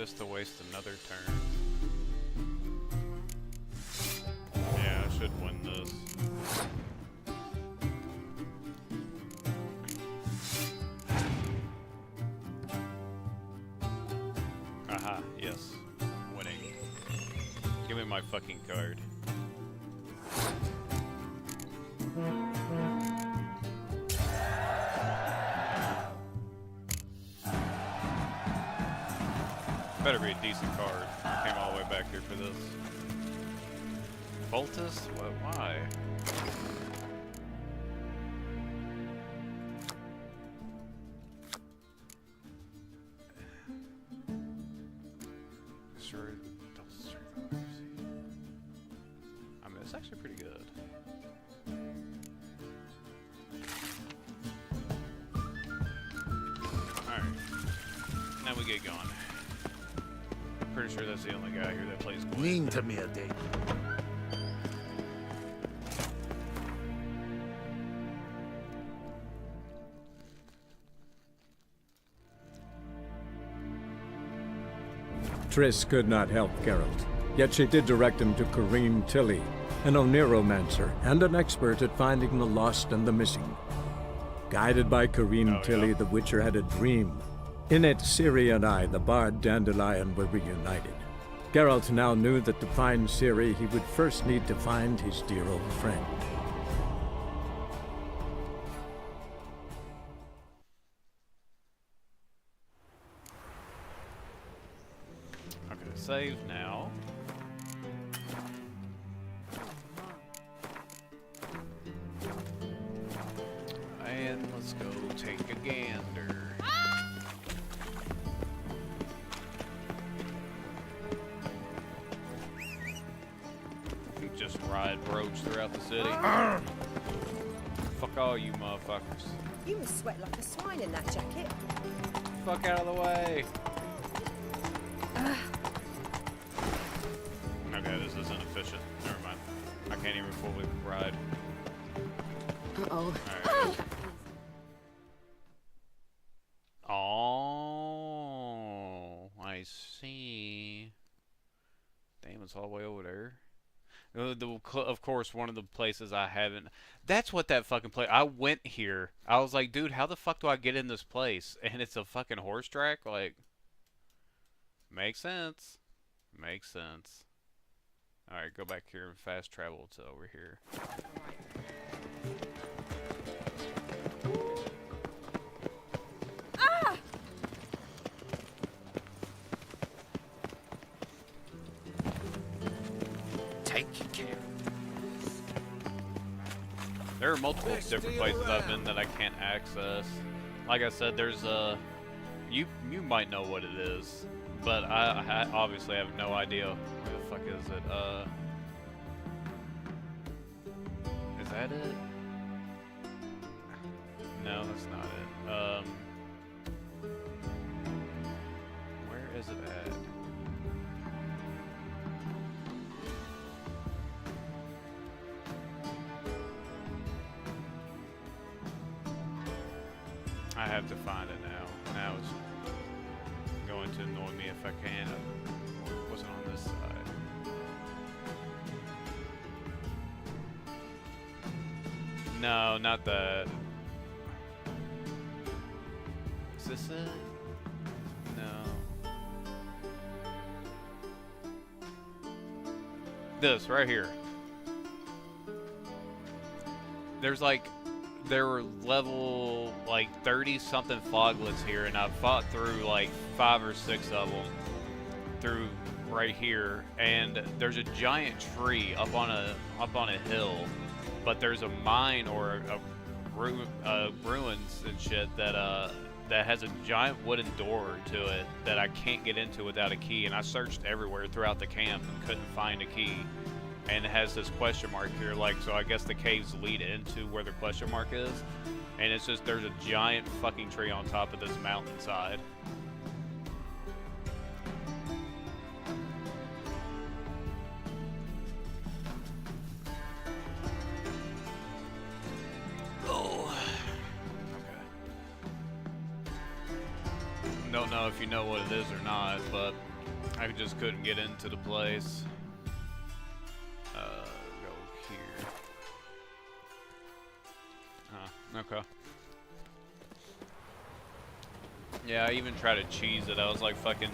just to waste another turn. Yeah, I should win this. Aha, yes. Winning. Give me my fucking card. Better be a decent card. I came all the way back here for this. Voltus? What? Why? Sure. I mean, it's actually pretty good. Alright. Now we get going. Pretty sure that's the only guy here that plays Gwyn. Mean to me a day. Triss could not help Geralt, yet she did direct him to Corrine Tilly, an Oniromancer and an expert at finding the lost and the missing. Guided by Corrine Tilly, the Witcher had a dream. In it, Ciri and I, the bard Dandelion, were reunited. Geralt now knew that to find Ciri, he would first need to find his dear old friend. Okay, save now. And let's go take a gander. You just ride roads throughout the city. Fuck all you motherfuckers. You must sweat like a swine in that jacket. Fuck out of the way. Okay, this isn't efficient. Never mind. I can't even fully ride. Uh-oh. Alright. Oh, I see. Damn, it's all the way over there. Of course, one of the places I haven't... That's what that fucking place... I went here. I was like, dude, how the fuck do I get in this place? And it's a fucking horse track? Like... Makes sense. Makes sense. Alright, go back here and fast travel to over here. Ah! Take care. There are multiple different places I've been that I can't access. Like I said, there's a... You might know what it is, but I obviously have no idea. Where the fuck is it? Is that it? No, that's not it. Where is it at? I have to find it now. Now it's going to annoy me if I can. It wasn't on this side. No, not that. Is this it? No. This, right here. There's like... There were level like 30 something foglets here, and I fought through like 5 or 6 of them through right here. And there's a giant tree up on a hill, but there's a mine or ruins and shit that has a giant wooden door to it that I can't get into without a key. And I searched everywhere throughout the camp and couldn't find a key. And it has this question mark here, like, so I guess the caves lead into where the question mark is. And it's just, there's a giant fucking tree on top of this mountainside. Oh. Okay. Don't know if you know what it is or not, but I just couldn't get into the place. Go here. Okay. Yeah, I even tried to cheese it. I was like fucking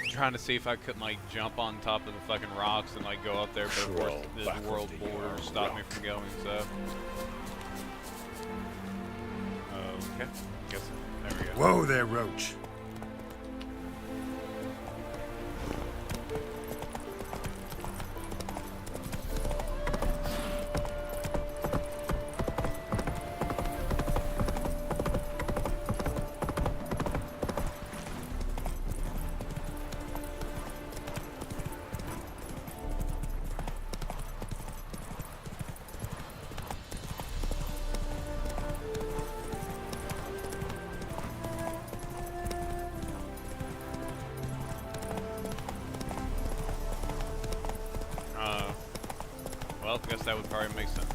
trying to see if I couldn't like jump on top of the fucking rocks and like go up there, but of course the world border stopped me from going, so. Okay, guess there we go. Whoa there, Roach. Well, I guess that would probably make sense.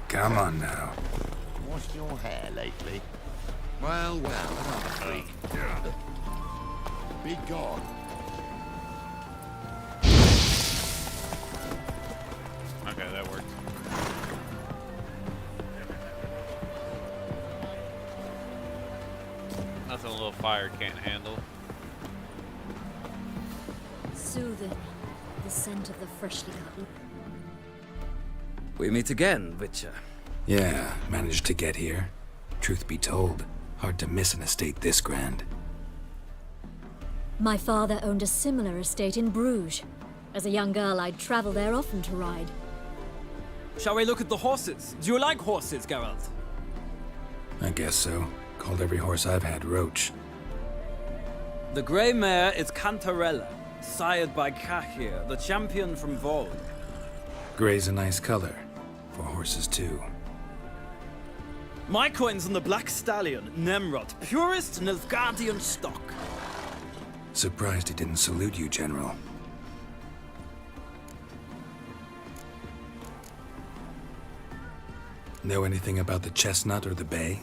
Come on now. Washed your hair lately? Well, another freak. Be gone. Okay, that worked. Nothing a little fire can't handle. Soothing. The scent of the freshly cut. We meet again, Witcher. Yeah, managed to get here. Truth be told, hard to miss an estate this grand. My father owned a similar estate in Bruges. As a young girl, I'd travel there often to ride. Shall we look at the horses? Do you like horses, Geralt? I guess so. Called every horse I've had Roach. The grey mare is Cantarella, sired by Cahir, the champion from Vol. Grey's a nice color. For horses, too. My coin's on the Black Stallion, Nemrod, purest Nilfgaardian stock. Surprised he didn't salute you, General. Know anything about the chestnut or the bay?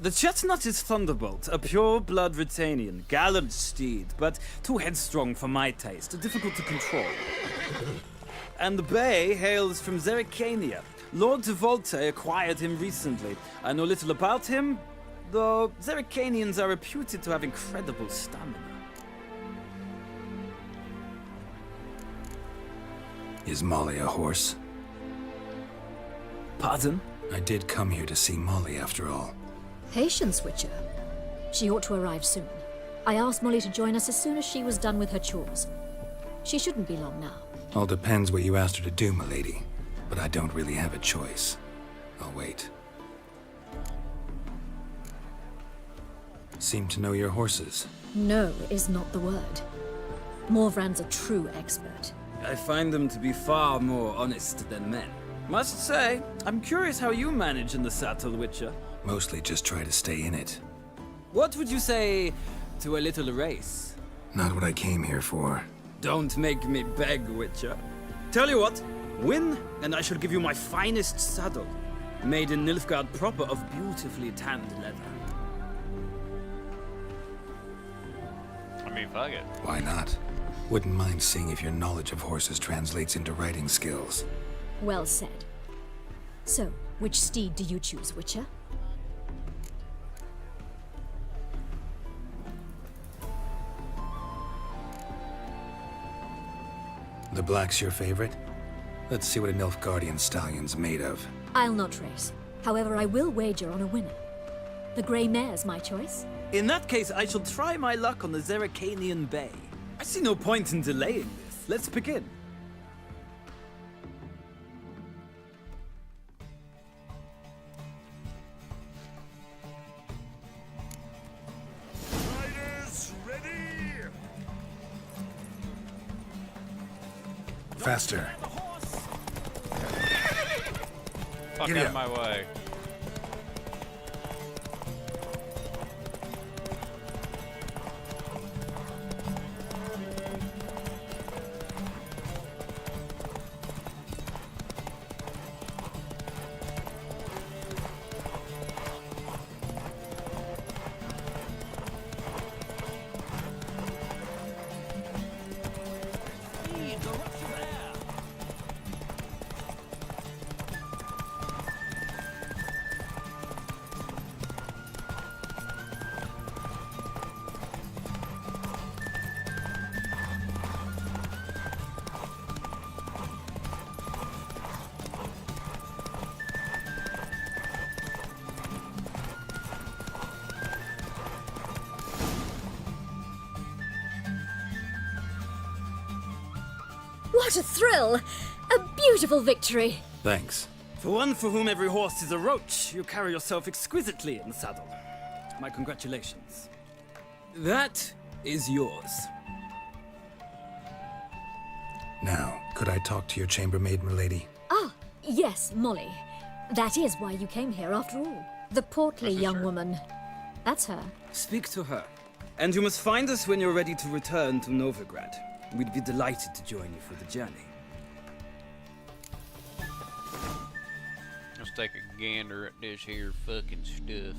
The chestnut is Thunderbolt, a pure-blood Retanian, gallant steed, but too headstrong for my taste, difficult to control. And the bay hails from Zerrikania. Lord de Volte acquired him recently. I know little about him, though Zerrikanians are reputed to have incredible stamina. Is Molly a horse? Pardon? I did come here to see Molly, after all. Patience, Witcher. She ought to arrive soon. I asked Molly to join us as soon as she was done with her chores. She shouldn't be long now. All depends what you asked her to do, milady. But I don't really have a choice. I'll wait. Seem to know your horses. No is not the word. Morvran's a true expert. I find them to be far more honest than men. Must say, I'm curious how you manage in the saddle, Witcher. Mostly just try to stay in it. What would you say to a little race? Not what I came here for. Don't make me beg, Witcher. Tell you what, win, and I shall give you my finest saddle. Made in Nilfgaard proper of beautifully tanned leather. I mean, fuck it. Why not? Wouldn't mind seeing if your knowledge of horses translates into riding skills. Well said. So, which steed do you choose, Witcher? The black's your favorite? Let's see what a Nilfgaardian stallion's made of. I'll not race. However, I will wager on a winner. The grey mare's my choice. In that case, I shall try my luck on the Zerrikanian Bay. I see no point in delaying this. Let's begin. Riders, ready! Faster. Fuck Giddy out of up. my way. What a thrill! A beautiful victory! Thanks. For one for whom every horse is a roach, you carry yourself exquisitely in the saddle. My congratulations. That is yours. Now, could I talk to your chambermaid, milady? Ah, yes, Molly. That is why you came here after all. The portly young woman. That's her. Speak to her. And you must find us when you're ready to return to Novigrad. We'd be delighted to join you for the journey. Let's take a gander at this here fucking stuff.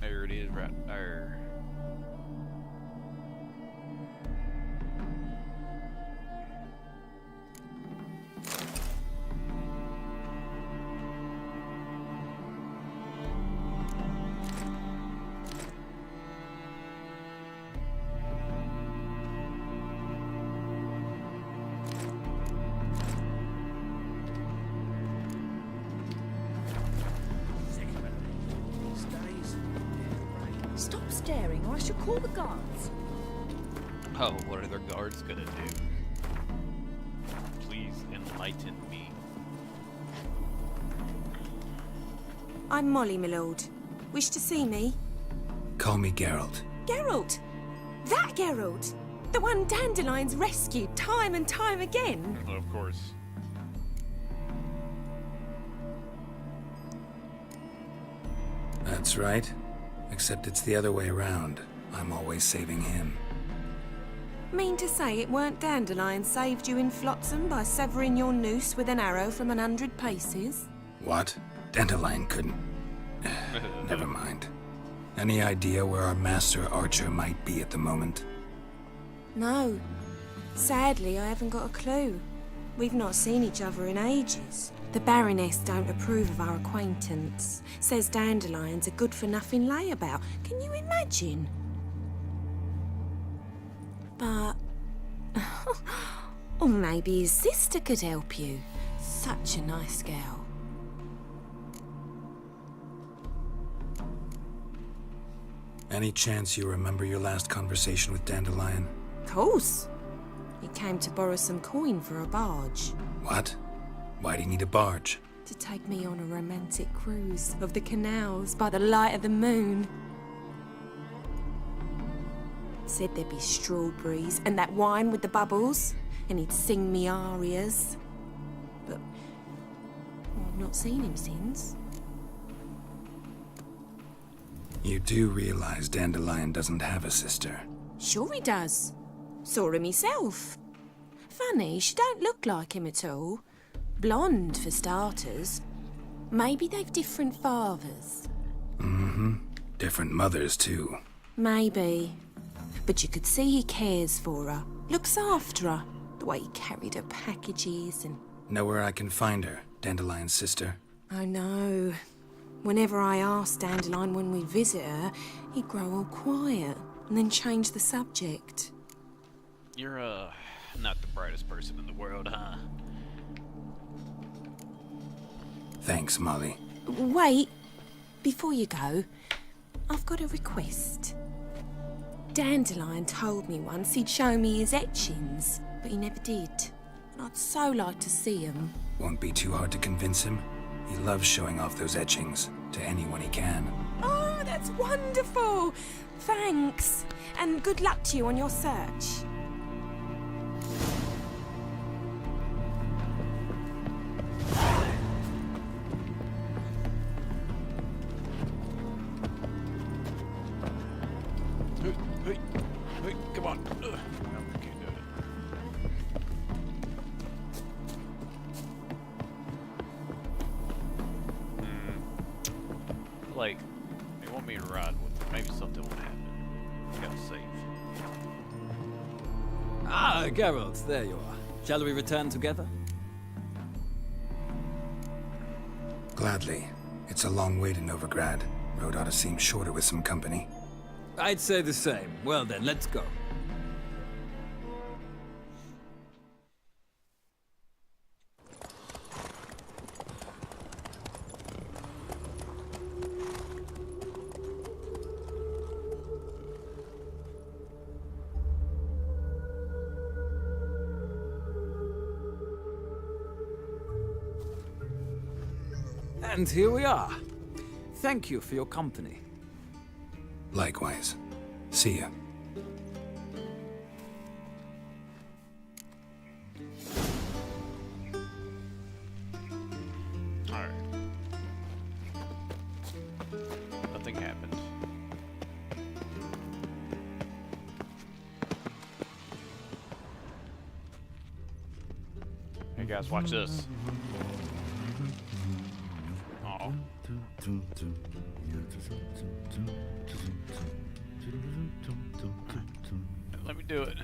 There it is right there. Stop staring or I shall call the guards. Oh, what are their guards gonna do? Please enlighten me. I'm Molly, my lord. Wish to see me? Call me Geralt. Geralt! That Geralt! The one Dandelion's rescued time and time again! Of course. That's right. Except it's the other way around. I'm always saving him. Mean to say it weren't Dandelion saved you in Flotsam by severing your noose with an arrow from 100 paces? What? Dandelion couldn't. Never mind. Any idea where our master archer might be at the moment? No. Sadly, I haven't got a clue. We've not seen each other in ages. The Baroness don't approve of our acquaintance. Says Dandelion's a good-for-nothing layabout. Can you imagine? But... or maybe his sister could help you. Such a nice girl. Any chance you remember your last conversation with Dandelion? Course. He came to borrow some coin for a barge. What? Why do you need a barge? To take me on a romantic cruise of the canals by the light of the moon. Said there'd be strawberries and that wine with the bubbles, and he'd sing me arias. But I've not seen him since. You do realize Dandelion doesn't have a sister. Sure he does. Saw him myself. Funny, she don't look like him at all. Blonde, for starters. Maybe they've different fathers. Mm-hmm. Different mothers, too. Maybe. But you could see he cares for her. Looks after her. The way he carried her packages and... Know where I can find her, Dandelion's sister? I know. Whenever I asked Dandelion when we'd visit her, he'd grow all quiet and then change the subject. You're, not the brightest person in the world, huh? Thanks, Molly. Wait. Before you go, I've got a request. Dandelion told me once he'd show me his etchings, but he never did. And I'd so like to see them. Won't be too hard to convince him. He loves showing off those etchings to anyone he can. Oh, that's wonderful! Thanks, and good luck to you on your search. Hey, come on. No, we can't do it. Like, they want me to ride with them. Maybe something will happen. I gotta save. Ah, Geralt, there you are. Shall we return together? Gladly. It's a long way to Novigrad. Road ought to seem shorter with some company. I'd say the same. Well then, let's go. And here we are. Thank you for your company. Likewise. See ya. Alright. Nothing happened. Hey guys, watch this. Oh. Let me do it.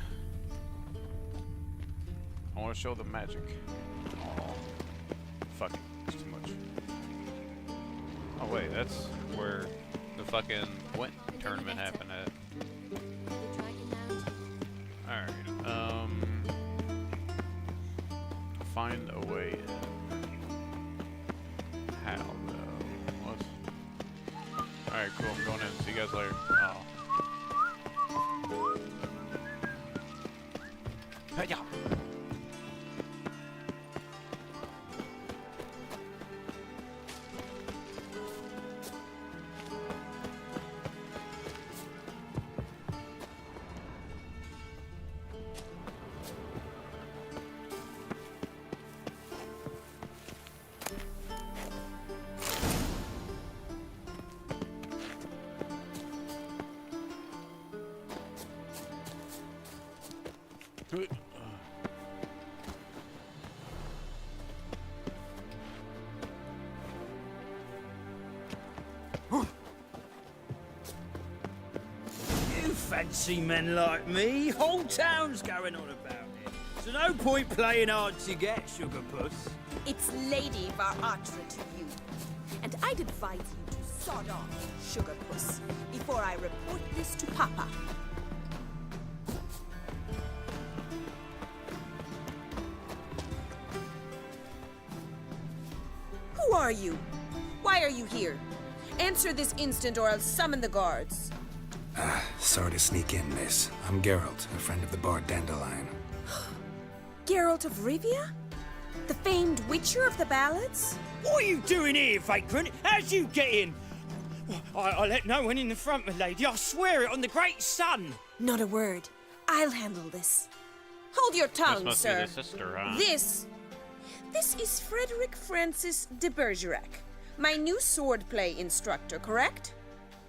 I want to show the magic. Oh. Fuck it. It's too much. Oh wait, that's where the fucking Gwent tournament happened at. Alright, find a way in. How though? What? Alright, cool, I'm going in. See you guys later. Oh. Hey, yeah. You fancy men like me? Whole town's going on about it. So no point playing hard to get, sugar puss. It's Lady Varatra to you. And I'd advise you to sod off, sugar puss, before I report this to Papa. Who are you? Why are you here? Answer this instant or I'll summon the guards. Sorry to sneak in, miss. I'm Geralt, a friend of the bard Dandelion. Geralt of Rivia? The famed witcher of the ballads? What are you doing here, vagrant? How'd you get in? I let no one in the front, my lady. I swear it on the great sun. Not a word. I'll handle this. Hold your tongue, must sir. be the sister, huh? This is Frederick Francis de Bergerac, my new swordplay instructor, correct?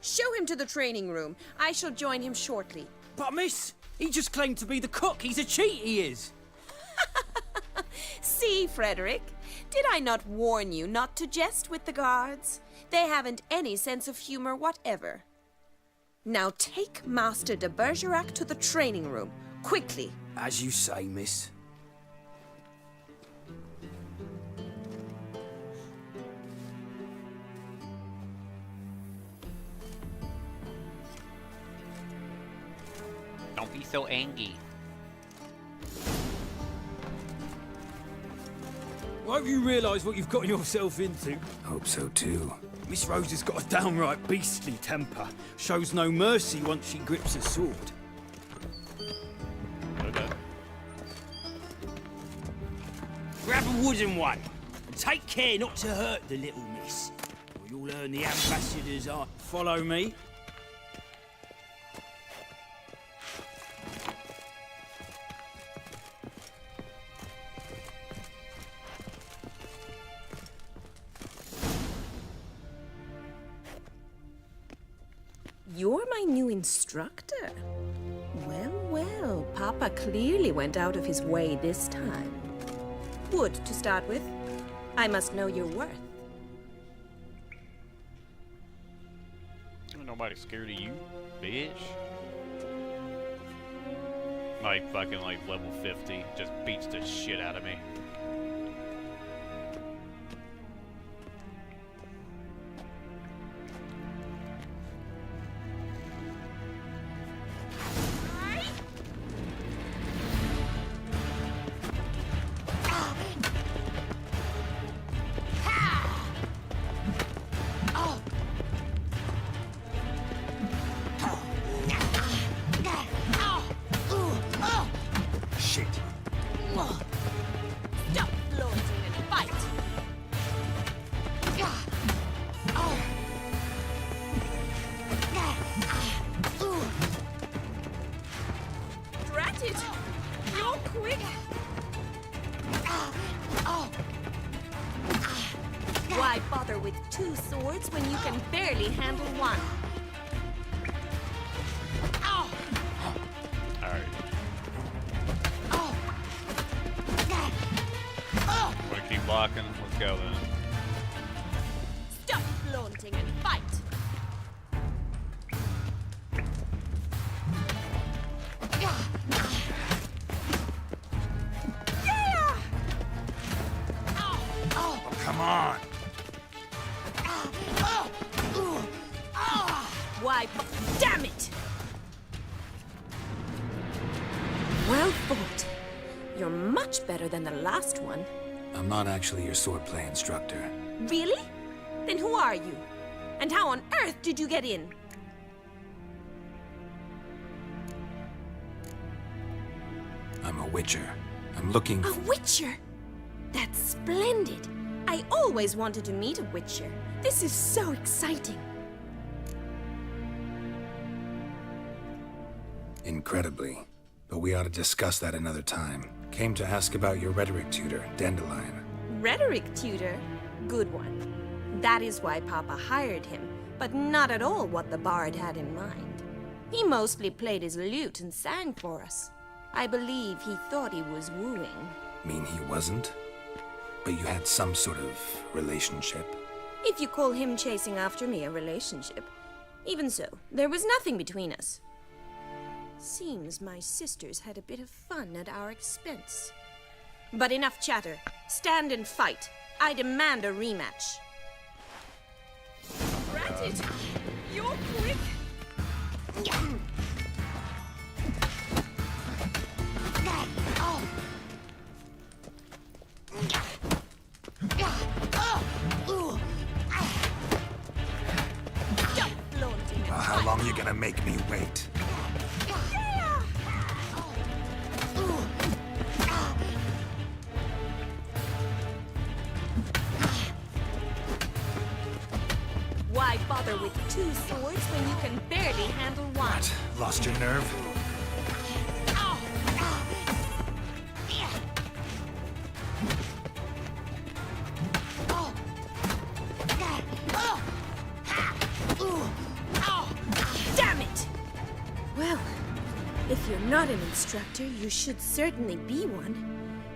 Show him to the training room. I shall join him shortly. But miss, he just claimed to be the cook. He's a cheat, he is. See, Frederick, did I not warn you not to jest with the guards? They haven't any sense of humor whatever. Now take Master de Bergerac to the training room, quickly. As you say, miss. Don't be so angry. Well, hope you realise what you've gotten yourself into. Hope so too. Miss Rose has got a downright beastly temper. Shows no mercy once she grips a sword. Okay. Grab a wooden one. And take care not to hurt the little miss. Or you'll learn the ambassadors are. Follow me. You're my new instructor. Well, well, Papa clearly went out of his way this time. Wood, to start with. I must know your worth. Ain't nobody scared of you, bitch. Like fucking like level 50, just beats the shit out of me. Shit. Stop flaunting and fight! Drat it! You're quick! Why bother with two swords when you can barely handle one? Alright. Wanna keep blocking? Let's go then. Stop flaunting and fight! Yeah! Oh, come on. Why, damn it! Well fought. You're much better than the last one. I'm not actually your swordplay instructor. Really? Then who are you? And how on earth did you get in? I'm a witcher. I'm looking A witcher? That's splendid. I always wanted to meet a witcher. This is so exciting. incredibly. But we ought to discuss that another time. Came to ask about your rhetoric tutor, Dandelion. Rhetoric tutor? Good one. That is why Papa hired him, but not at all what the bard had in mind. He mostly played his lute and sang for us. I believe he thought he was wooing. Mean he wasn't? But you had some sort of relationship? If you call him chasing after me a relationship. Even so, there was nothing between us. Seems my sisters had a bit of fun at our expense. But enough chatter. Stand and fight. I demand a rematch. Granted, you're quick. Stop flaunting and Well, how long are you gonna make me wait? Why bother with two swords when you can barely handle one? What? Lost your nerve? Damn it! Well, if you're not an instructor, you should certainly be one.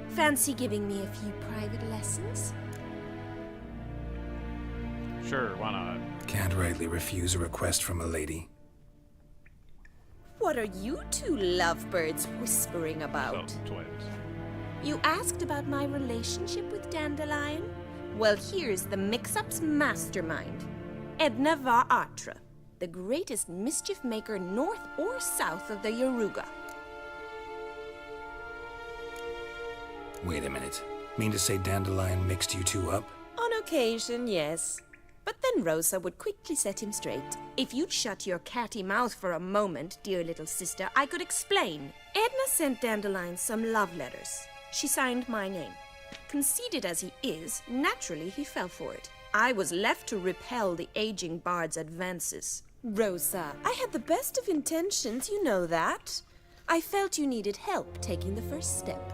Fancy giving me a few private lessons? Sure, why not? Can't rightly refuse a request from a lady. What are you two lovebirds whispering about? Twins. You asked about my relationship with Dandelion? Well, here's the mix-up's mastermind. Edna var Atra, the greatest mischief maker north or south of the Yaruga. Wait a minute. Mean to say Dandelion mixed you two up? On occasion, yes. But then Rosa would quickly set him straight. If you'd shut your catty mouth for a moment, dear little sister, I could explain. Edna sent Dandelion some love letters. She signed my name. Conceited as he is, naturally he fell for it. I was left to repel the aging bard's advances. Rosa, I had the best of intentions, you know that. I felt you needed help taking the first step.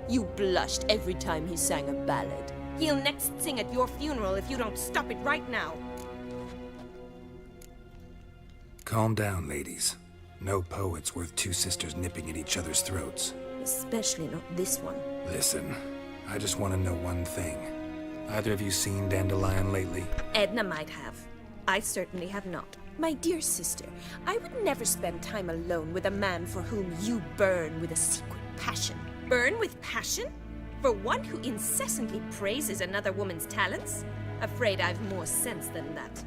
You blushed every time he sang a ballad. He'll next sing at your funeral if you don't stop it right now. Calm down, ladies. No poet's worth two sisters nipping at each other's throats. Especially not this one. Listen, I just want to know one thing. Either of you seen Dandelion lately? Edna might have. I certainly have not. My dear sister, I would never spend time alone with a man for whom you burn with a secret passion. Burn with passion? For one who incessantly praises another woman's talents? Afraid I've more sense than that.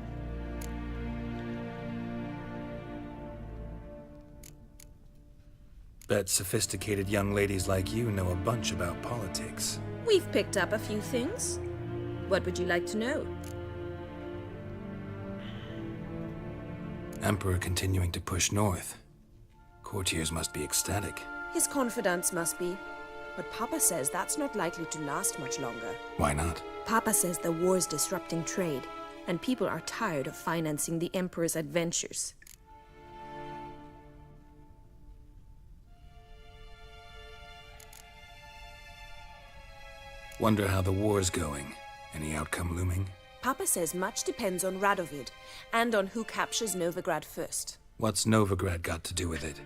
Bet sophisticated young ladies like you know a bunch about politics. We've picked up a few things. What would you like to know? Emperor continuing to push north. Courtiers must be ecstatic. His confidants must be. But Papa says that's not likely to last much longer. Why not? Papa says the war's disrupting trade, and people are tired of financing the Emperor's adventures. Wonder how the war's going. Any outcome looming? Papa says much depends on Radovid, and on who captures Novigrad first. What's Novigrad got to do with it?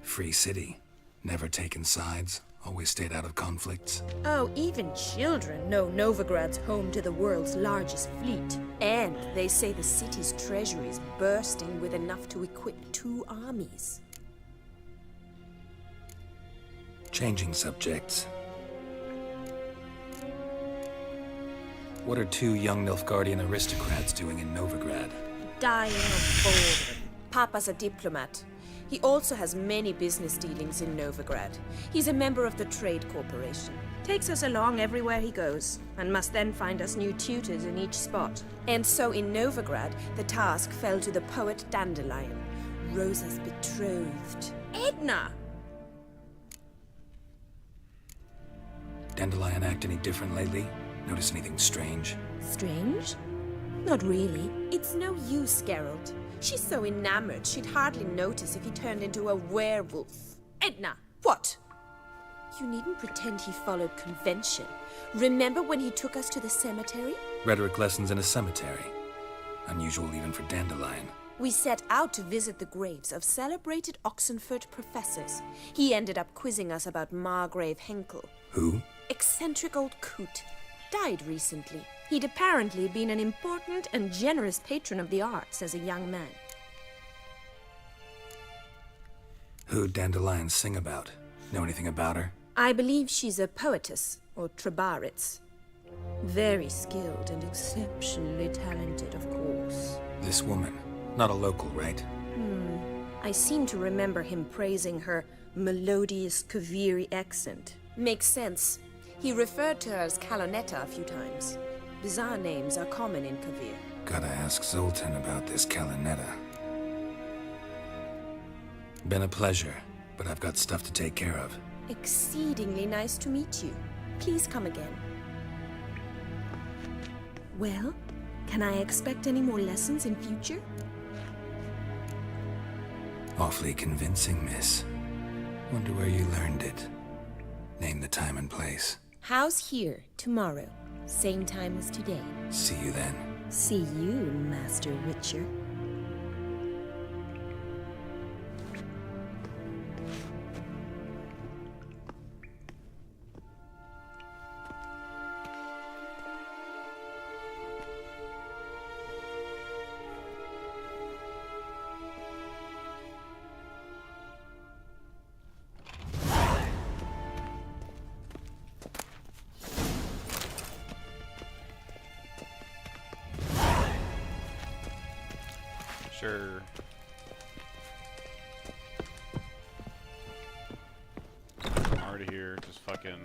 Free city. Never taken sides. Always stayed out of conflicts. Oh, even children know Novigrad's home to the world's largest fleet. And they say the city's treasury is bursting with enough to equip 2 armies. Changing subjects. What are 2 young Nilfgaardian aristocrats doing in Novigrad? Dying of boredom. Papa's a diplomat. He also has many business dealings in Novigrad. He's a member of the Trade Corporation. Takes us along everywhere he goes, and must then find us new tutors in each spot. And so in Novigrad, the task fell to the poet Dandelion, Rosa's betrothed. Edna! Dandelion act any different lately? Notice anything strange? Strange? Not really. It's no use, Geralt. She's so enamored, she'd hardly notice if he turned into a werewolf. Edna! What? You needn't pretend he followed convention. Remember when he took us to the cemetery? Rhetoric lessons in a cemetery. Unusual even for Dandelion. We set out to visit the graves of celebrated Oxenford professors. He ended up quizzing us about Margrave Henkel. Who? Eccentric old coot. Died recently. He'd apparently been an important and generous patron of the arts as a young man. Who'd Dandelion sing about? Know anything about her? I believe she's a poetess, or trebaritz. Very skilled and exceptionally talented, of course. This woman. Not a local, right? I seem to remember him praising her melodious Kaviri accent. Makes sense. He referred to her as Calonetta a few times. Bizarre names are common in Kavir. Gotta ask Zoltan about this Calonetta. Been a pleasure, but I've got stuff to take care of. Exceedingly nice to meet you. Please come again. Well, can I expect any more lessons in future? Awfully convincing, miss. Wonder where you learned it. Name the time and place. House here, tomorrow. Same time as today. See you then. See you, Master Witcher. Sure. I'm already here, just fucking...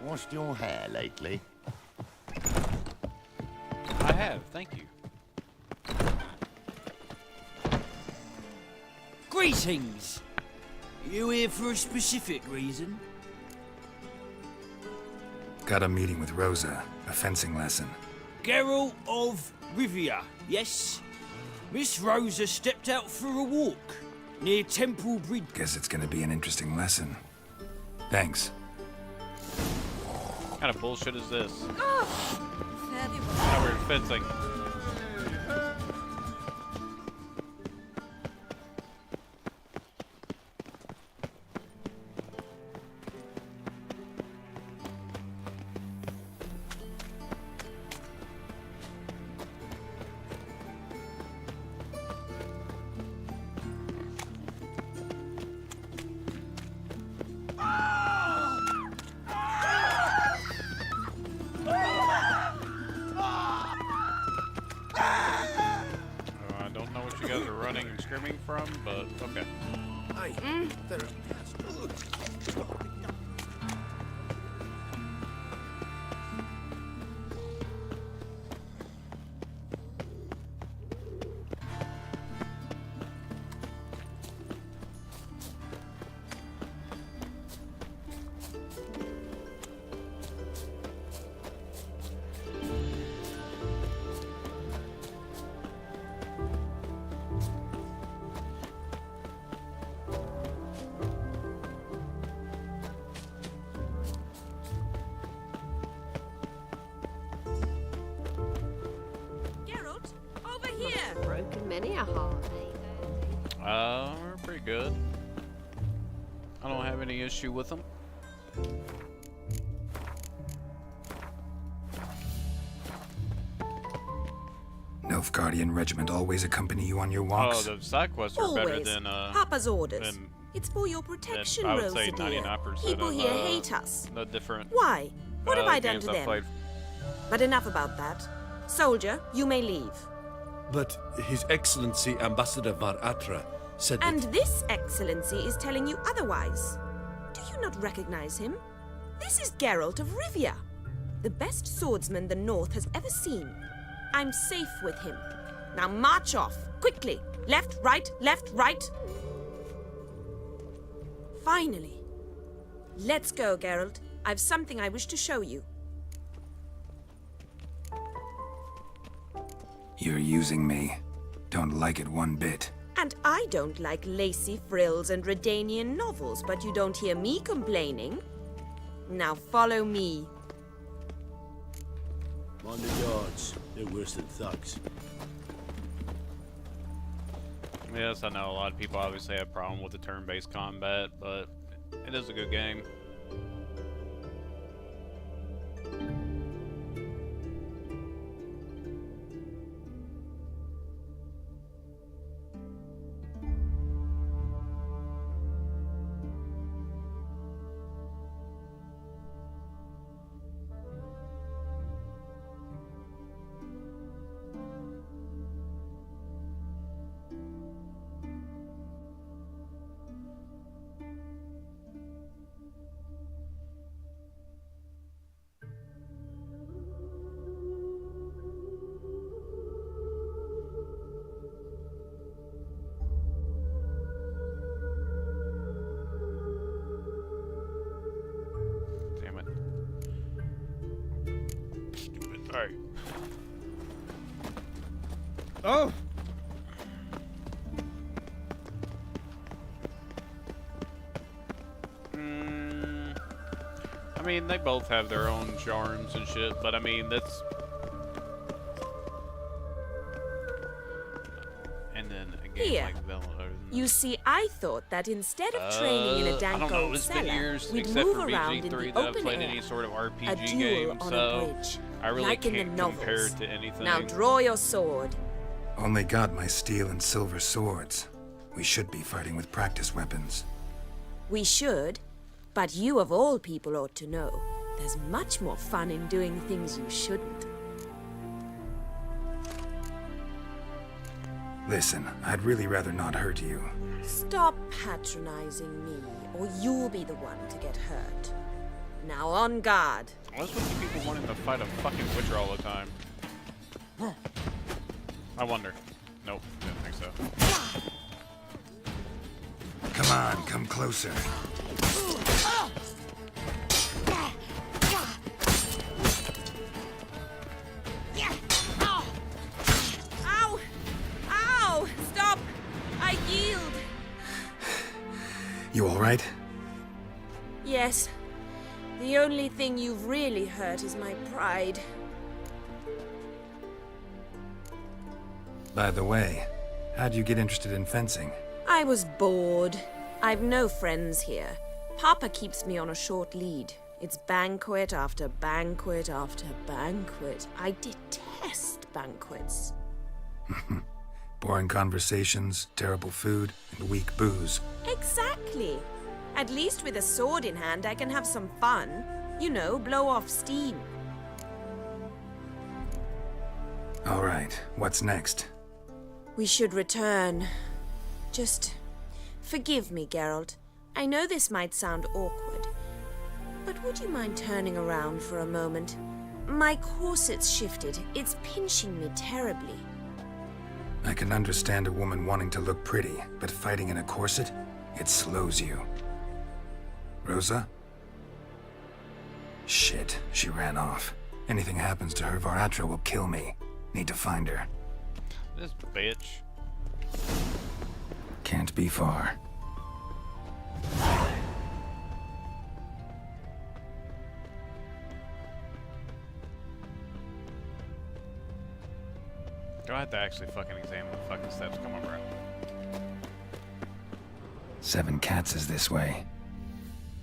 Washed your hair lately? I have, thank you. Greetings! You here for a specific reason? Got a meeting with Rosa, a fencing lesson. Geralt of Rivia, yes? Miss Rosa stepped out for a walk near Temple Bridge. Guess it's gonna be an interesting lesson. Thanks. What kind of bullshit is this? Very well. Now we're fencing. I don't know what you guys are running and screaming from, but okay. Geralt, over here. Broken many a heart, We're pretty good. I don't have any issue with them. Nilfgaardian regiment always accompany you on your walks? Oh, the side quests are better Always. than Papa's orders. than- It's for your protection, I would say Rosa dear. 99% People of here hate us. the different. Why? What have I done games to I've them? played. But enough about that. Soldier, you may leave. But His Excellency Ambassador Var Atra said And that... this excellency is telling you otherwise. Do you not recognize him? This is Geralt of Rivia, the best swordsman the North has ever seen. I'm safe with him. Now march off, quickly. Left, right, left, right. Finally. Let's go, Geralt. I've something I wish to show you. You're using me. Don't like it one bit. And I don't like lacy frills and Redanian novels, but you don't hear me complaining. Now follow me. Mind the guards. They're worse than thugs. Yes, I know a lot of people obviously have a problem with the turn-based combat, but it is a good game. Damn it. Stupid. Alright. Oh! I mean, they both have their own charms and shit, but I mean, that's... And then a game Here. like Velvet. You see, I thought that instead of training in a I dank don't know, old it's been cellar, years, we'd except move for around in BG3 the that I've open played air. any sort of A RPG duel game, on a so bridge, I really like in the can't compare novels. it to anything. Now draw your sword. Only got my steel and silver swords. We should be fighting with practice weapons. We should, but you of all people ought to know. There's much more fun in doing things you shouldn't. Listen, I'd really rather not hurt you. Stop patronizing me, or you'll be the one to get hurt. Now on guard. What's with you people wanting to fight a fucking Witcher all the time? I wonder. Nope, didn't think so. Come on, come closer. Ow! Ow! Stop! I yield! You all right? Yes. The only thing you've really hurt is my pride. By the way, how'd you get interested in fencing? I was bored. I've no friends here. Papa keeps me on a short lead. It's banquet after banquet after banquet. I detest banquets. Boring conversations, terrible food, and weak booze. Exactly. At least with a sword in hand, I can have some fun. You know, blow off steam. All right, what's next? We should return. Just forgive me, Geralt. I know this might sound awkward, but would you mind turning around for a moment? My corset's shifted. It's pinching me terribly. I can understand a woman wanting to look pretty, but fighting in a corset, it slows you. Rosa? Shit, she ran off. Anything happens to her, Varatra will kill me. Need to find her. This bitch. Can't be far. Do I have to actually fucking examine the fucking steps? Come on, bro. 7 cats is this way.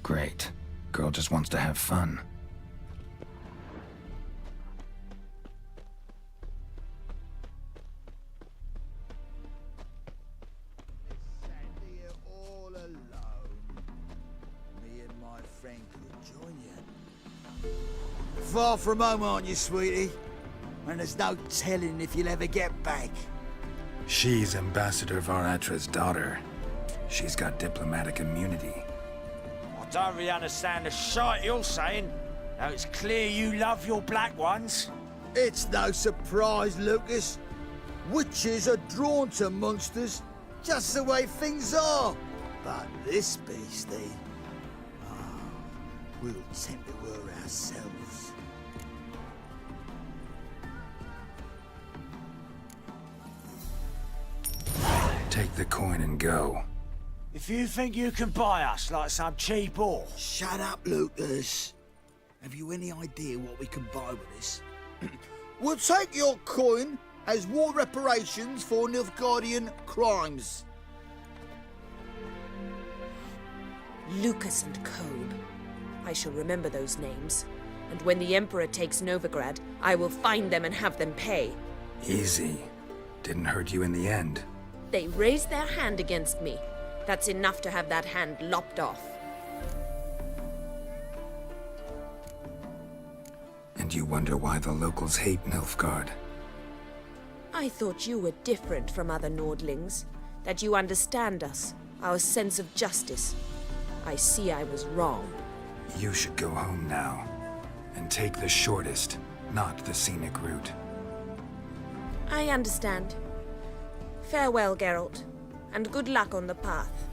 Great. Girl just wants to have fun. All alone. Me and my friend could join you. Far from home, aren't you, sweetie? And there's no telling if you'll ever get back. She's Ambassador Varatra's daughter. She's got diplomatic immunity. I don't really understand the shite you're saying. Now it's clear you love your black ones. It's no surprise, Lucas. Witches are drawn to monsters, just the way things are. But this beastie, we'll tend to her ourselves. Take the coin and go. If you think you can buy us like some cheap whore. Shut up, Lucas. Have you any idea what we can buy with this? We'll take your coin as war reparations for Nilfgaardian crimes. Lucas and Kobe. I shall remember those names. And when the Emperor takes Novigrad, I will find them and have them pay. Easy. Didn't hurt you in the end. They raised their hand against me. That's enough to have that hand lopped off. And you wonder why the locals hate Nilfgaard. I thought you were different from other Nordlings. That you understand us, our sense of justice. I see I was wrong. You should go home now. And take the shortest, not the scenic route. I understand. Farewell, Geralt, and good luck on the path.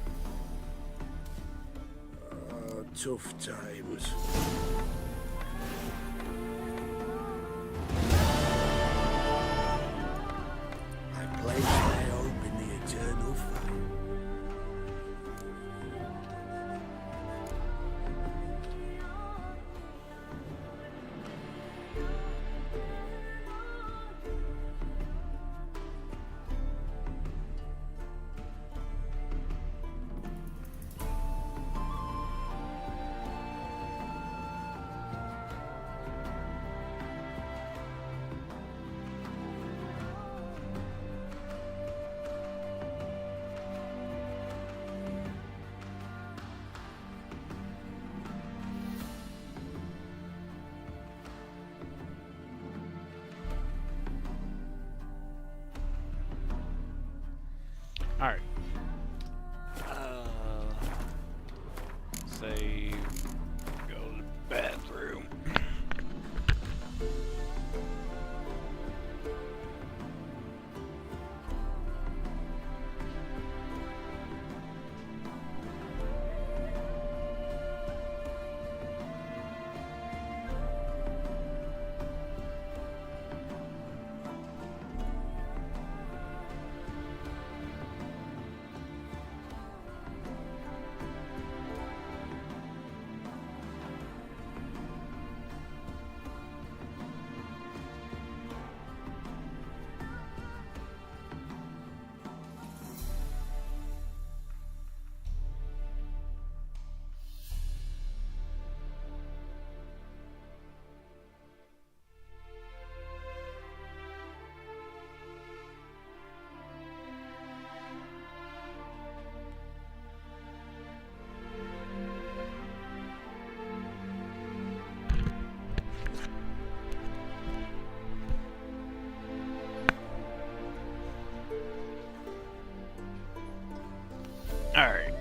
Tough times. I place my hope in the eternal fire. Alright.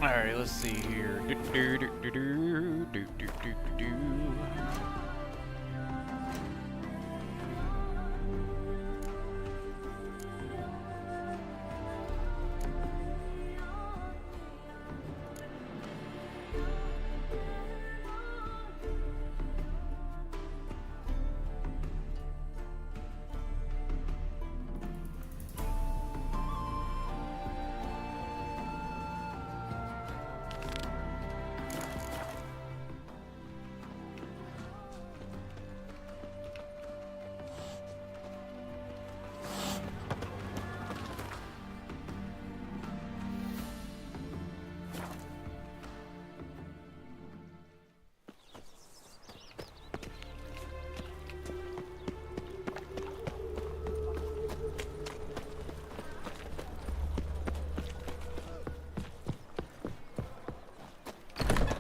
Alright, let's see here.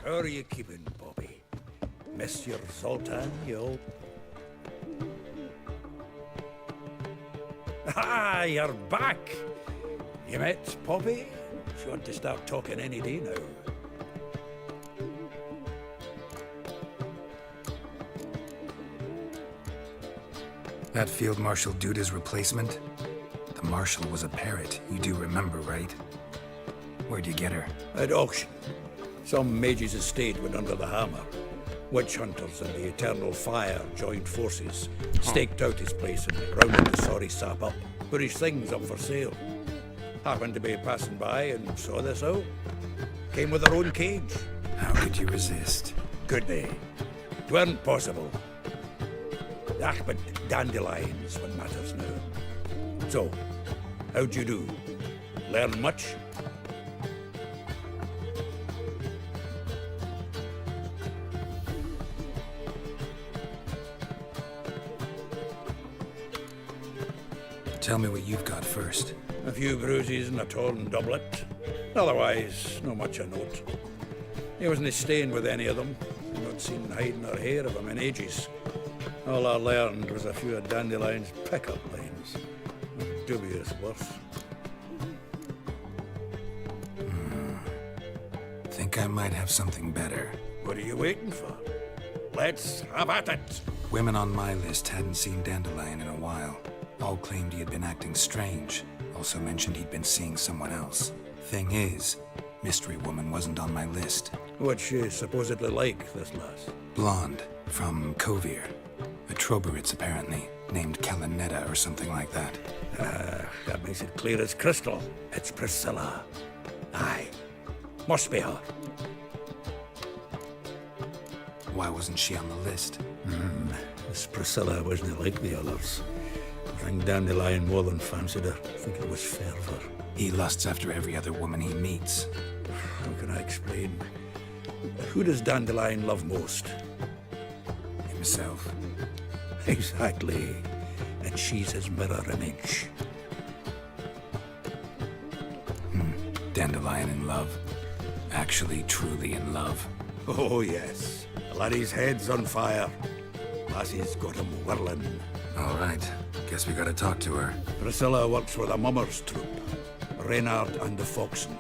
How are you keeping, Bobby? Missed your Zoltan, you old... Ah, you're back! You met Poppy? She ought to start talking any day now. That Field Marshal Duda's replacement? The Marshal was a parrot, you do remember, right? Where'd you get her? At auction. Some mage's estate went under the hammer. Witch hunters and the Eternal Fire joined forces, staked out his place and rounded the sorry sap up, put his things up for sale. Happened to be passing by and saw this out. Came with their own cage. How could you resist? Could they? 'Tweren't possible. Ah, but dandelions what matters now. So, how'd you do? Learn much? Tell me what you've got first. A few bruises and a torn doublet. Otherwise, no much a note. He wasn't staying with any of them. Not seen hiding or hair of him in ages. All I learned was a few of Dandelion's pickup lines. Dubious worth. Think I might have something better. What are you waiting for? Let's have at it. Women on my list hadn't seen Dandelion in a while. All claimed he had been acting strange. Also mentioned he'd been seeing someone else. Thing is, Mystery Woman wasn't on my list. What's she supposedly like, this lass? Blonde, from Kovir. A Troberitz, apparently, named Kalanetta or something like that. That makes it clear as crystal. It's Priscilla. Aye. Must be her. Why wasn't she on the list? This Priscilla wasn't like the others. I think Dandelion more than fancied her. I think it was fervour. He lusts after every other woman he meets. How can I explain? Who does Dandelion love most? Himself. Exactly. And she's his mirror image. Dandelion in love. Actually, truly in love. Oh, yes. The laddie's head's on fire. Lassie's got him whirling. All right. Guess we gotta talk to her. Priscilla works with a mummers troupe. Reynard and the Foxen.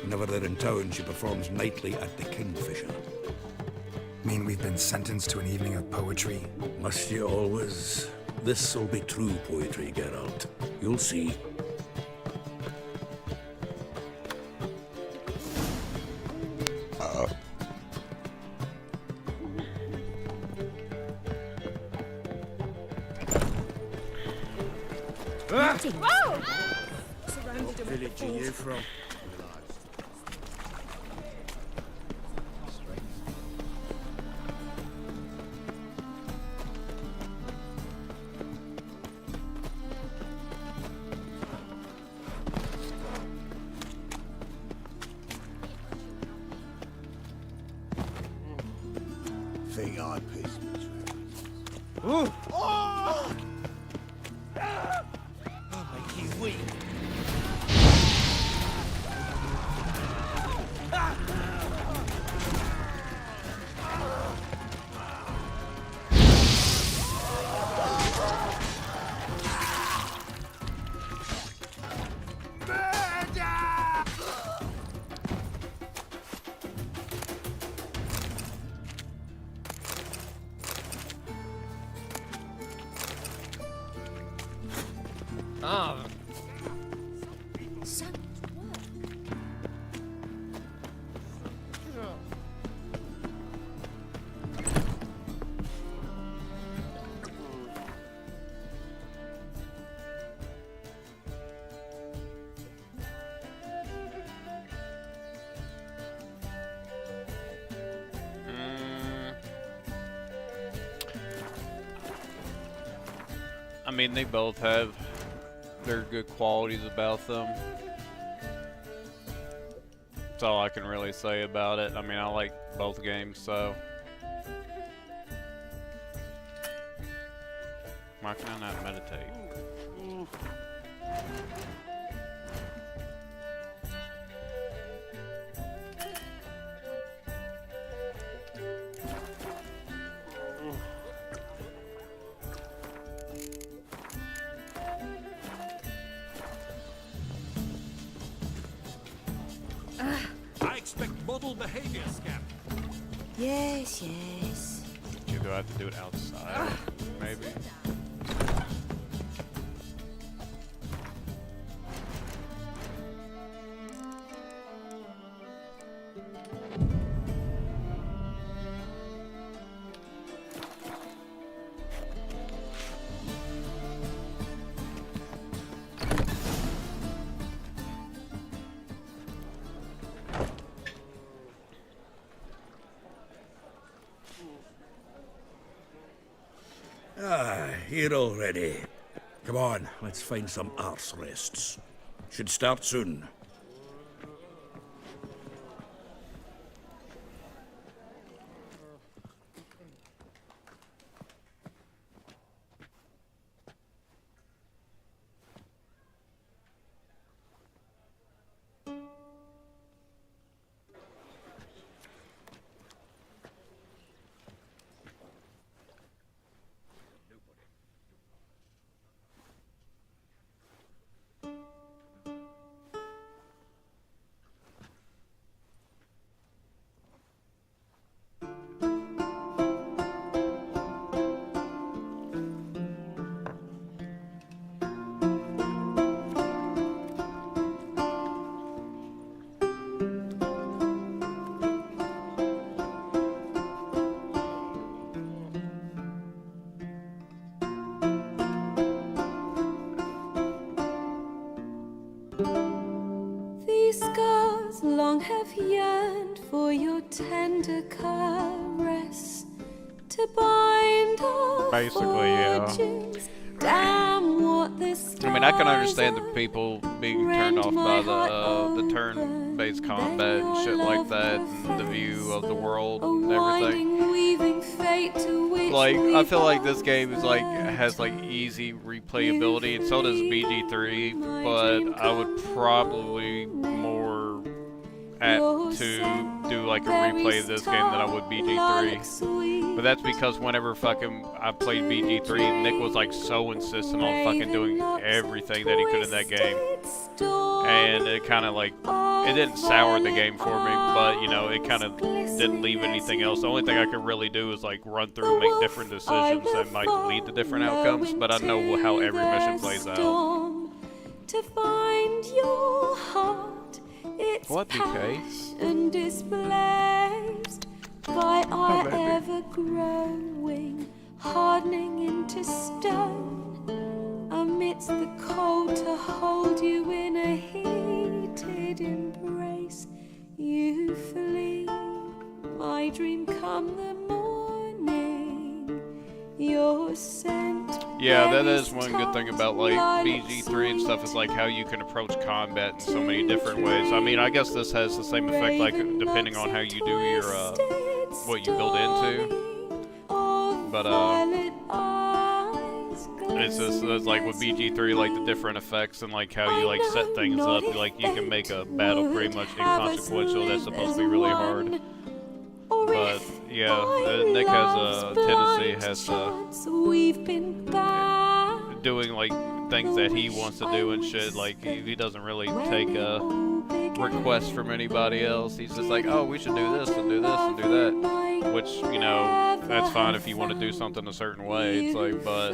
Whenever they're in town, she performs nightly at the Kingfisher. Mean we've been sentenced to an evening of poetry? Must you always? This'll be true poetry, Geralt. You'll see. Whoa! What village are you from? I'll make you weak. Ah. I mean, they both have their good qualities about them. That's all I can really say about it. I mean, I like both games, so. Why can I not meditate? I expect model behavior, Scamp. Yes, yes. You do have to do it outside, maybe. Here already. Come on, let's find some arse rests. Should start soon. These scars long have yearned for your tender caress to bind our Basically, yeah. fortunes. Damn what this I mean, I can understand the people being turned off by the turn-based combat and shit like that, and the view of the world and everything. weaving fate to which Like, we I feel like this game is like has like easy replayability, and so does BG3. But I would probably more apt to do like a replay of this game than I would BG3. But that's because whenever fucking I played BG3, Nick was like so insistent on fucking doing everything that he could in that game, and it kind of like it didn't sour the game for me, but you know it kind of didn't leave anything else. The only thing I could really do is like run through and make different decisions that might lead to different outcomes, but I know how every mission plays out. to find your heart, it's What, BK? passion displaced by our ever-growing, hardening into stone, amidst the cold to hold you in a heated embrace. You flee, my dream come the morning, your scent. Yeah, that is one good thing about like BG3 and stuff, is like how you can approach combat in so many different ways. I mean, I guess this has the same effect, like depending on how you do your what you build into. But it's like with BG3, like the different effects and like how you like set things up. Like you can make a battle pretty much inconsequential. That's supposed to be really hard. But yeah, Nick has a tendency doing like things that he wants to do and shit. Like he doesn't really take requests from anybody else. He's just like, oh, we should do this and do this and do that. Which, you know, that's fine if you want to do something a certain way. It's like, but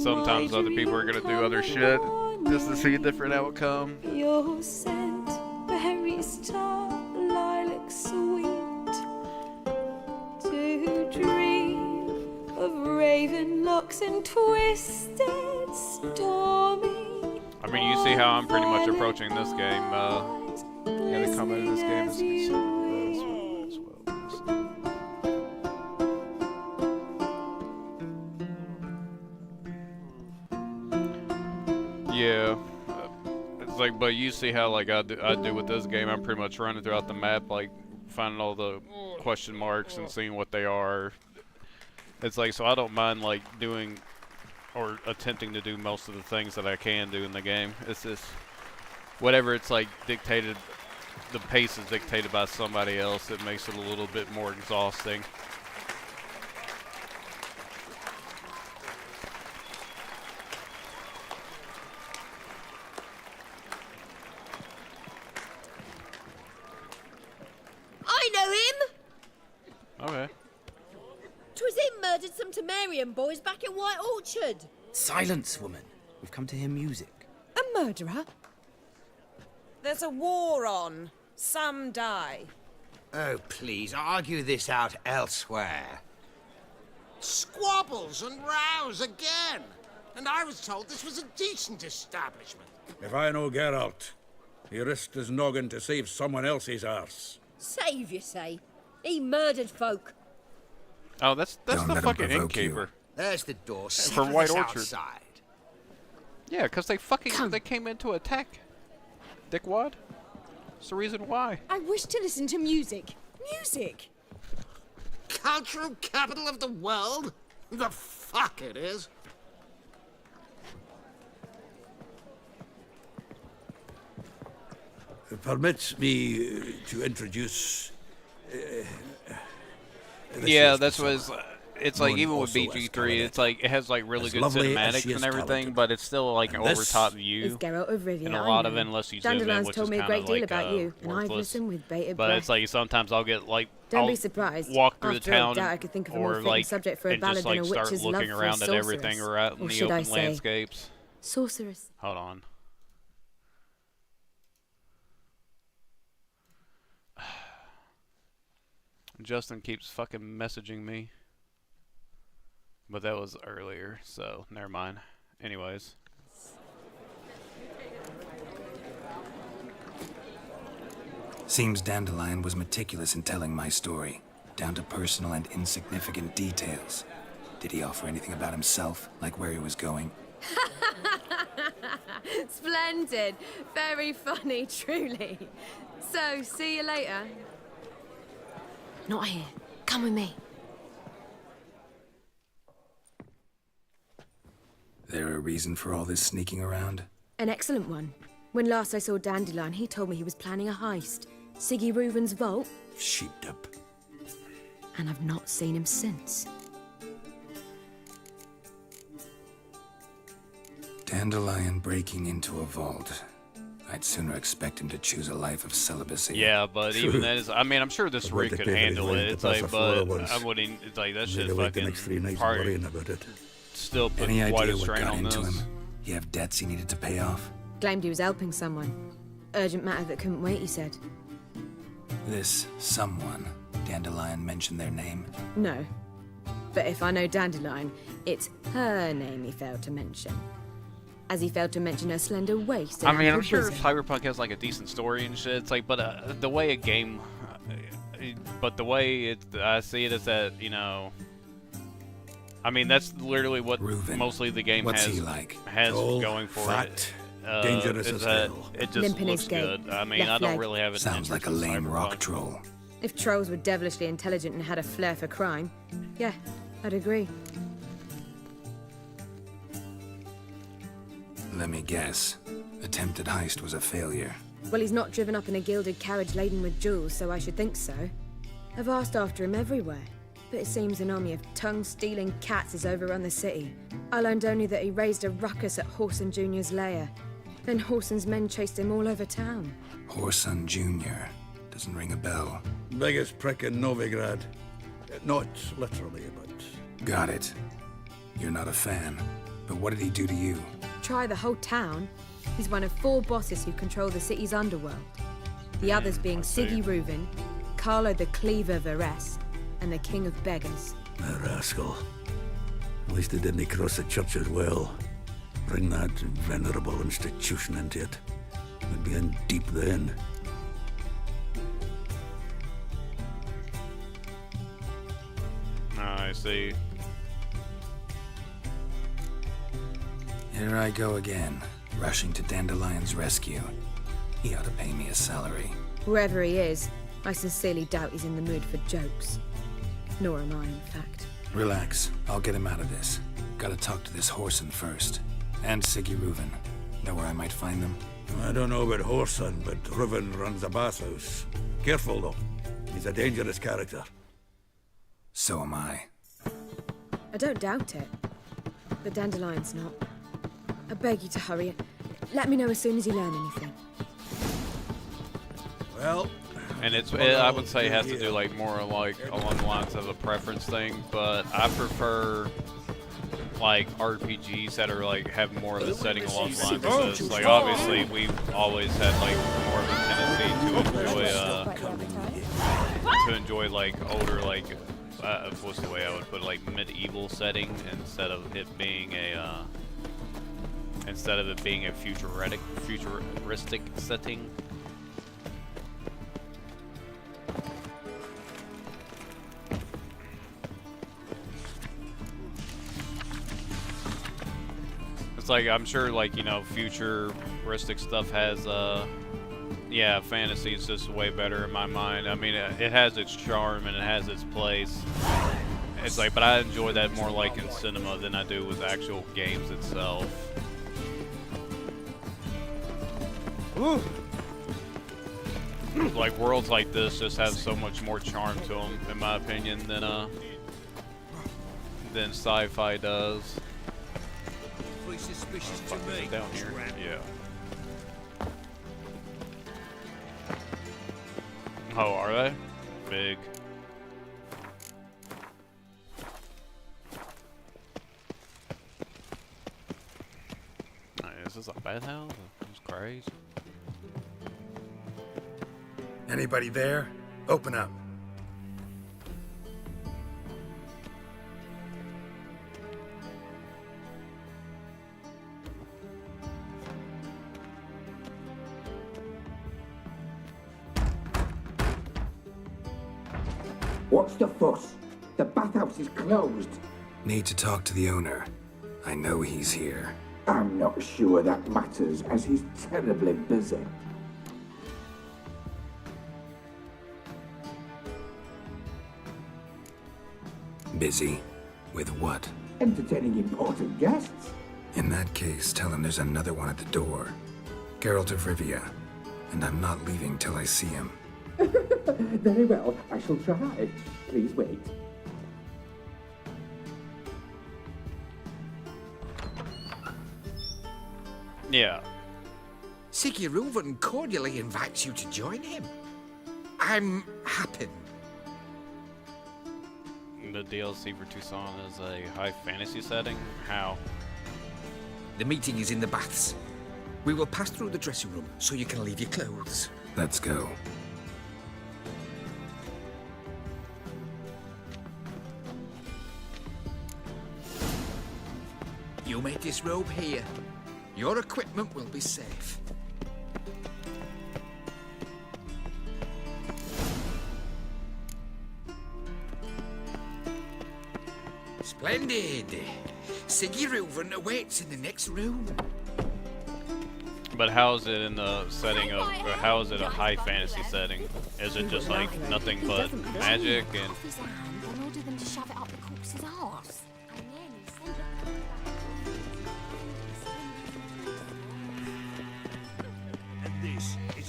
sometimes other people are gonna do other shit just to see a different outcome. Your scent, berry star, lilac sweet, to dream of raven locks and twisted stormy. I mean, you see how I'm pretty much approaching this game. Yeah, the combat in this game is yeah. It's like, but you see how like I do with this game. I'm pretty much running throughout the map, like finding all the question marks and seeing what they are. It's like, so I don't mind like doing or attempting to do most of the things that I can do in the game. It's just whatever it's like dictated, the pace is dictated by somebody else. It makes it a little bit more exhausting. I know him! Okay. 'Twas him murdered some Temerian boys back in White Orchard. Silence, woman. We've come to hear music. A murderer? There's a war on. Some die. Oh, please, argue this out elsewhere. Squabbles and rows again. And I was told this was a decent establishment. If I know Geralt, he risked his noggin to save someone else's arse. Save, you say? He murdered folk. Oh, that's the fucking innkeeper. There's the door. From White Orchard. Outside. Yeah, because they came in to attack. Dickwad. That's the reason why. I wish to listen to music. Music! Cultural capital of the world? The fuck it is. Permits me to introduce... yeah, that's what it's like. Even with BG3, it's like it has like really good cinematics and everything, but it's still like an over-top view. Is Geralt of Rivia, and a lot of it, unless you zoom in, Dandelion's which told is me a kind great of deal like about you, and I've worthless. listened with bated But breath. it's like sometimes I'll get like Don't I'll be surprised. walk through After the I town doubt I could think of a more or fitting like subject for a and ballad just than like a start witch's looking love for around a at everything sorceress. around Or the should I open say, landscapes. sorceress. Hold on. Justin keeps fucking messaging me. But that was earlier, so never mind. Anyways. Seems Dandelion was meticulous in telling my story, down to personal and insignificant details. Did he offer anything about himself, like where he was going? Splendid. Very funny, truly. So, see you later. Not here. Come with me. There a reason for all this sneaking around? An excellent one. When last I saw Dandelion, he told me he was planning a heist. Siggy Reuven's vault. Sheepdip. And I've not seen him since. Dandelion breaking into a vault. I'd sooner expect him to choose a life of celibacy. Yeah, but even that is, I mean, I'm sure this rig could handle it. It's like, but I wouldn't, it's like, that shit's fucking hard. Still put Any quite idea a what strain got on into this. him? He have debts he needed to pay off? Claimed he was helping someone. Urgent matter that couldn't wait, he said. This someone, Dandelion mentioned their name? No. But if I know Dandelion, it's her name he failed to mention. As he failed to mention her slender waist. I mean, I'm ample sure bosom. Cyberpunk has like a decent story and shit. It's like, but the way a game, but the way I see it is that, you know, I mean, that's literally what mostly the game What's has he like? Tall, going for fat, it. dangerous is as that hell. it just Limp in his looks gait, good. I mean, left I don't leg. really have an Sounds like a interest in lame rock Cyberpunk. troll. If trolls were devilishly intelligent and had a flair for crime, yeah, I'd agree. Let me guess. Attempted heist was a failure. Well, he's not driven up in a gilded carriage laden with jewels, so I should think so. I've asked after him everywhere, but it seems an army of tongue-stealing cats has overrun the city. I learned only that he raised a ruckus at Horson Jr.'s lair. Then Horson's men chased him all over town. Horson Jr. Doesn't ring a bell. Biggest prick in Novigrad. Not literally, but... Got it. You're not a fan. But what did he do to you? Try the whole town. He's one of 4 bosses who control the city's underworld. The others being Siggy Reuven, Carlo the Cleaver Varese, and the King of Beggars. A rascal. At least he didn't cross the church as well. Bring that venerable institution into it. We'd be in deep then. I see. Here I go again, rushing to Dandelion's rescue. He ought to pay me a salary. Whoever he is, I sincerely doubt he's in the mood for jokes. Nor am I, in fact. Relax, I'll get him out of this. Gotta talk to this Horson first. And Siggy Reuven. Know where I might find them? I don't know about Horson, but Reuven runs a bathhouse. Careful, though. He's a dangerous character. So am I. I don't doubt it. But Dandelion's not. I beg you to hurry. Let me know as soon as you learn anything. Well... And I would say it has to do like more like along the lines of a preference thing, but I prefer like RPGs that are like have more of a setting along the lines of this. Like obviously we've always had like more of a tendency to enjoy like older like what's the way I would put it, like medieval setting instead of it being a futuristic setting. It's like, I'm sure, like, you know, futuristic stuff has, yeah, fantasy is just way better in my mind. I mean, it has its charm and it has its place. It's like, but I enjoy that more like in cinema than I do with actual games itself. Ooh. Like, worlds like this just have so much more charm to them, in my opinion, than sci-fi does. Suspicious to me. Down here, yeah. Oh, are they? Big. Is this a bathhouse? It's crazy. Anybody there? Open up. What's the fuss? The bathhouse is closed. Need to talk to the owner. I know he's here. I'm not sure that matters, as he's terribly busy. Busy? With what? Entertaining important guests. In that case, tell him there's another one at the door. Geralt of Rivia. And I'm not leaving till I see him. Very well, I shall try. Please wait. Yeah. Siggy Reuven cordially invites you to join him. I'm happy. The DLC for Tucson is a high fantasy setting? How? The meeting is in the baths. We will pass through the dressing room so you can leave your clothes. Let's go. You may disrobe here. Your equipment will be safe. Splendid. Siggy Reuven awaits in the next room. But how is it in the setting of, or how is it a high fantasy setting? Is it just like nothing but magic and... And order them to shove it up the corpse's arse.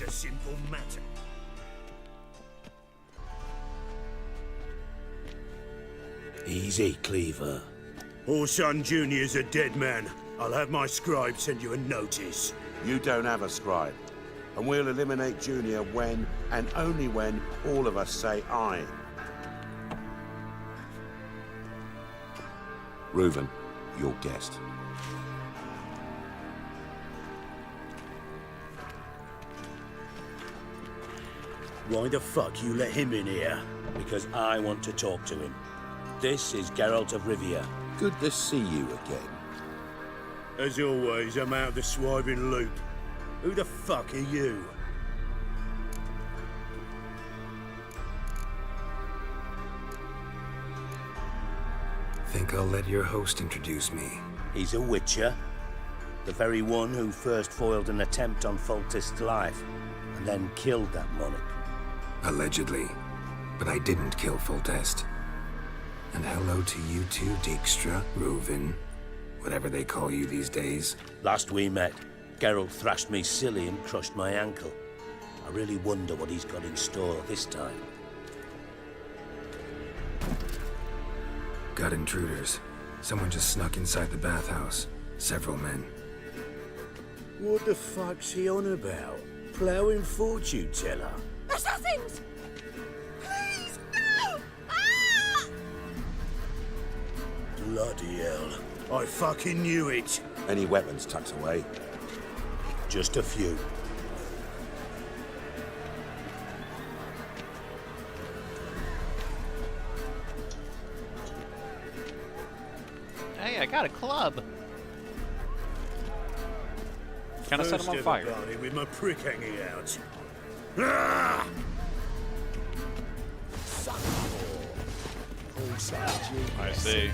a simple matter. Easy, Cleaver. Orson Jr.'s a dead man. I'll have my scribe send you a notice. You don't have a scribe. And we'll eliminate Junior when, and only when, all of us say aye. Reuven, your guest. Why the fuck you let him in here? Because I want to talk to him. This is Geralt of Rivia. Good to see you again. As always, I'm out of the swiving loop. Who the fuck are you? Think I'll let your host introduce me. He's a witcher. The very one who first foiled an attempt on Foltest's life, and then killed that monarch. Allegedly. But I didn't kill Foltest. And hello to you too, Dijkstra, Reuven, whatever they call you these days. Last we met, Geralt thrashed me silly and crushed my ankle. I really wonder what he's got in store this time. Got intruders. Someone just snuck inside the bathhouse. Several men. What the fuck's he on about? Ploughing fortune teller? Assassins! Please, no! Ah! Bloody hell. I fucking knew it. Any weapons tucked away? Just a few. Hey, I got a club. Kind of set him on fire. With my prick hanging out. Ah! I see.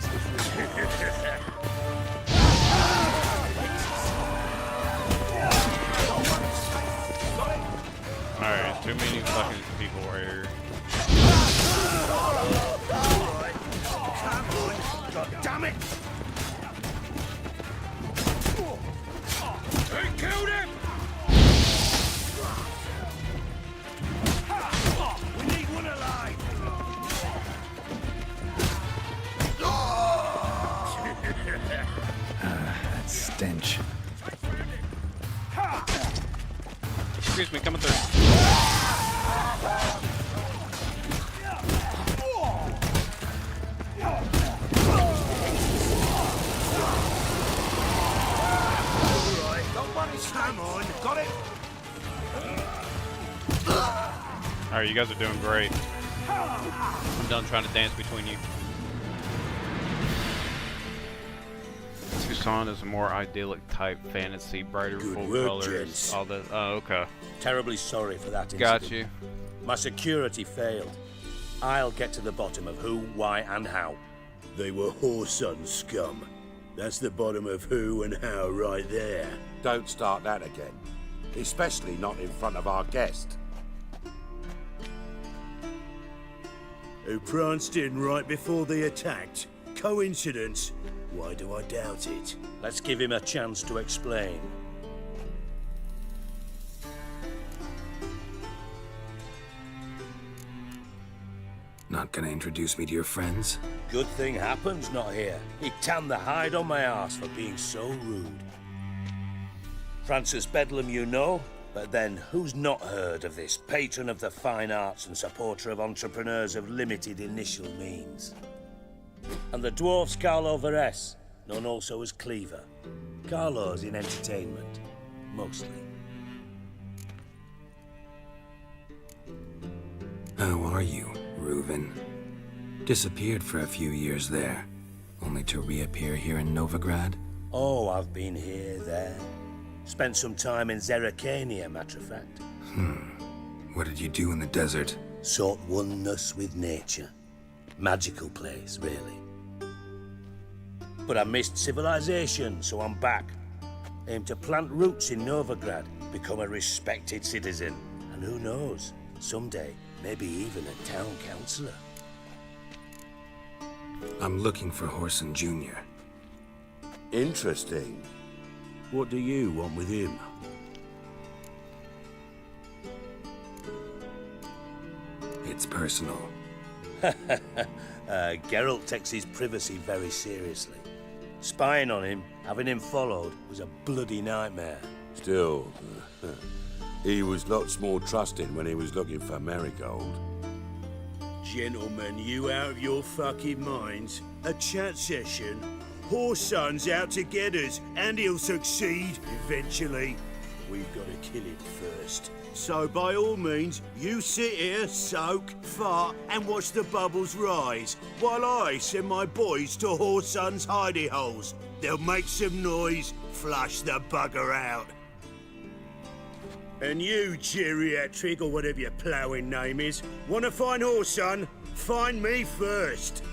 Alright, too many fucking people right here. Come on, God damn it! They killed him! We need one alive! That stench. Excuse me, coming through. Come on, got it? Alright, you guys are doing great. I'm done trying to dance between you. Tucson is a more idyllic type fantasy, brighter, full work, colors, gents. all that. Oh, okay. Terribly sorry for that incident. Got you. My security failed. I'll get to the bottom of who, why, and how. They were whoreson scum. That's the bottom of who and how right there. Don't start that again. Especially not in front of our guest. Who pranced in right before they attacked. Coincidence? Why do I doubt it? Let's give him a chance to explain. Not gonna introduce me to your friends? Good thing Happen's not here. He tanned the hide on my arse for being so rude. Francis Bedlam you know, but then who's not heard of this patron of the fine arts and supporter of entrepreneurs of limited initial means? And the dwarf's Carlo Veres, known also as Cleaver. Carlo's in entertainment, mostly. How are you, Reuven? Disappeared for a few years there, only to reappear here in Novigrad? Oh, I've been here, there. Spent some time in Zerrikania, matter of fact. What did you do in the desert? Sought oneness with nature. Magical place, really. But I missed civilization, so I'm back. Aim to plant roots in Novigrad, become a respected citizen. And who knows, someday, maybe even a town councillor. I'm looking for Whoreson Jr. Interesting. What do you want with him? It's personal. Geralt takes his privacy very seriously. Spying on him, having him followed, was a bloody nightmare. Still, he was lots more trusting when he was looking for Marigold. Gentlemen, you out of your fucking minds? A chat session? Whoreson's out to get us, and he'll succeed eventually. We've got to kill him first. So by all means, you sit here, soak, fart, and watch the bubbles rise, while I send my boys to Whoreson's hidey holes. They'll make some noise, flush the bugger out. And you, geriatric, or whatever your ploughing name is, want to find Whoreson? Find me first.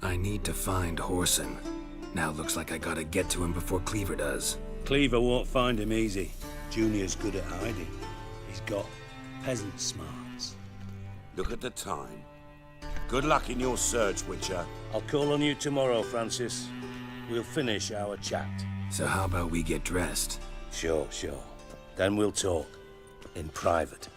I need to find Whoreson. Now looks like I gotta get to him before Cleaver does. Cleaver won't find him easy. Junior's good at hiding. He's got peasant smarts. Look at the time. Good luck in your search, Witcher. I'll call on you tomorrow, Francis. We'll finish our chat. So how about we get dressed? Sure. Then we'll talk. In private.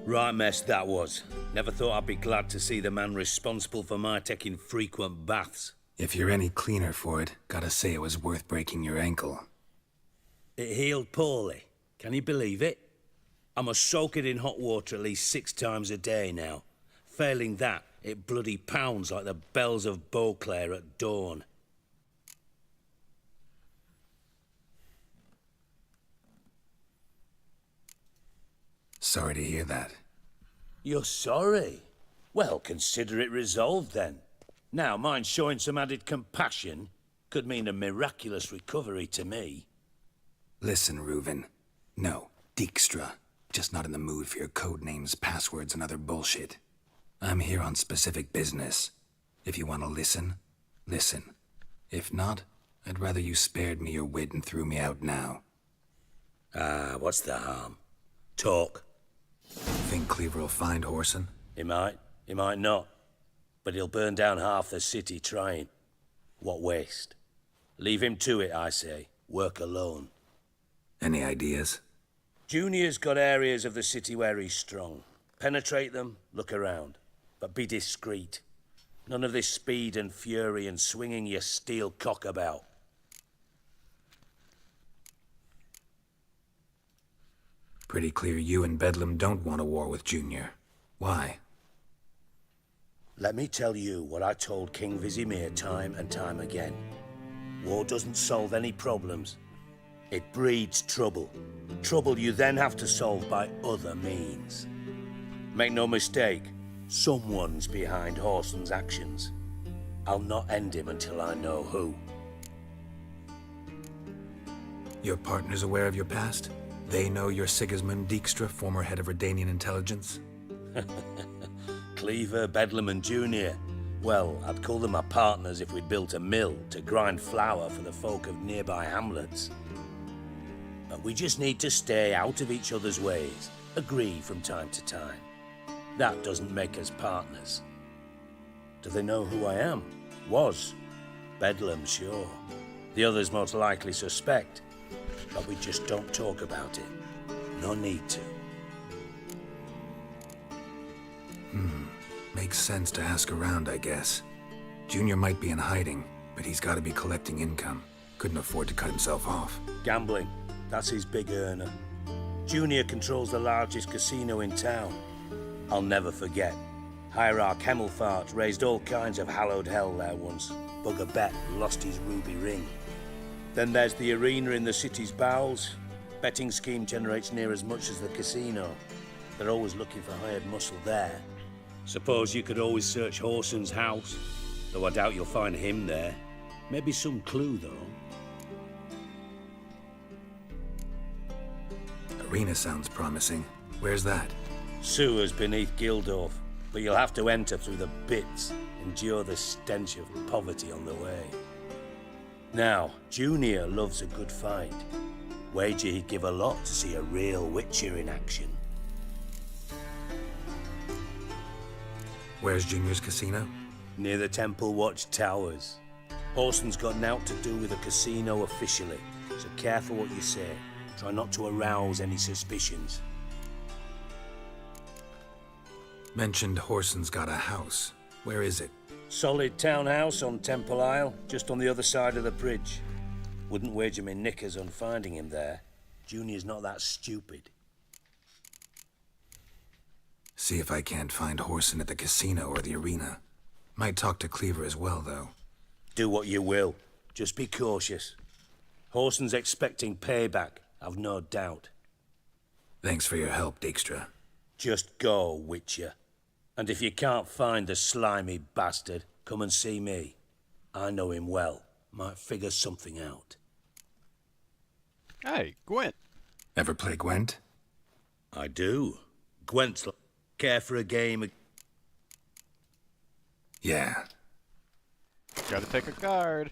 Right mess that was. Never thought I'd be glad to see the man responsible for my taking frequent baths. If you're any cleaner for it, gotta say it was worth breaking your ankle. It healed poorly. Can you believe it? I must soak it in hot water at least 6 times a day now. Failing that, it bloody pounds like the bells of Beauclair at dawn. Sorry to hear that. You're sorry? Well, consider it resolved then. Now, mind showing some added compassion could mean a miraculous recovery to me. Listen, Reuven. No, Dijkstra. Just not in the mood for your code names, passwords, and other bullshit. I'm here on specific business. If you want to listen, listen. If not, I'd rather you spared me your wit and threw me out now. What's the harm? Talk. Think Cleaver will find Whoreson? He might not. But he'll burn down half the city trying. What waste? Leave him to it, I say. Work alone. Any ideas? Junior's got areas of the city where he's strong. Penetrate them, look around. But be discreet. None of this speed and fury and swinging your steel cock about. Pretty clear you and Bedlam don't want a war with Junior. Why? Let me tell you what I told King Vizimir time and time again. War doesn't solve any problems. It breeds trouble. Trouble you then have to solve by other means. Make no mistake, someone's behind Whoreson's actions. I'll not end him until I know who. Your partner's aware of your past? They know you're Sigismund Dijkstra, former head of Redanian intelligence? Cleaver, Bedlam and Junior. Well, I'd call them my partners if we'd built a mill to grind flour for the folk of nearby hamlets. But we just need to stay out of each other's ways, agree from time to time. That doesn't make us partners. Do they know who I am? Was. Bedlam, sure. The others most likely suspect. But we just don't talk about it. No need to. Makes sense to ask around, I guess. Junior might be in hiding, but he's got to be collecting income. Couldn't afford to cut himself off. Gambling. That's his big earner. Junior controls the largest casino in town. I'll never forget. Hierarch Hemmelfart raised all kinds of hallowed hell there once. Bugger Bet lost his ruby ring. Then there's the arena in the city's bowels. Betting scheme generates near as much as the casino. They're always looking for hired muscle there. Suppose you could always search Whoreson's house, though I doubt you'll find him there. Maybe some clue, though. Arena sounds promising. Where's that? Sewers beneath Gildorf, but you'll have to enter through the bits, endure the stench of poverty on the way. Now, Junior loves a good fight. Wager he'd give a lot to see a real Witcher in action. Where's Junior's casino? Near the Temple Watch Towers. Horston's got naught to do with the casino officially, so careful what you say. Try not to arouse any suspicions. Mentioned Horson's got a house. Where is it? Solid townhouse on Temple Isle, just on the other side of the bridge. Wouldn't wager me knickers on finding him there. Junior's not that stupid. See if I can't find Horson at the casino or the arena. Might talk to Cleaver as well, though. Do what you will. Just be cautious. Horson's expecting payback, I've no doubt. Thanks for your help, Dijkstra. Just go, Witcher. And if you can't find the slimy bastard, come and see me. I know him well. Might figure something out. Hey, Gwent. Ever play Gwent? I do. Gwent's like care for a game. Yeah. Gotta take a guard.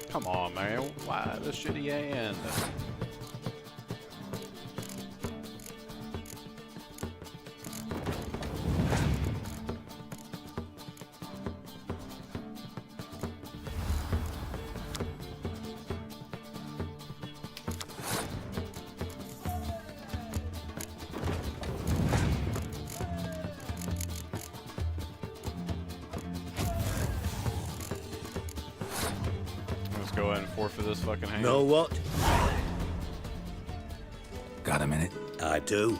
Come on, man. Why the shitty end? Let's go ahead and forfeit this fucking hand. Know what? Got a minute? I do.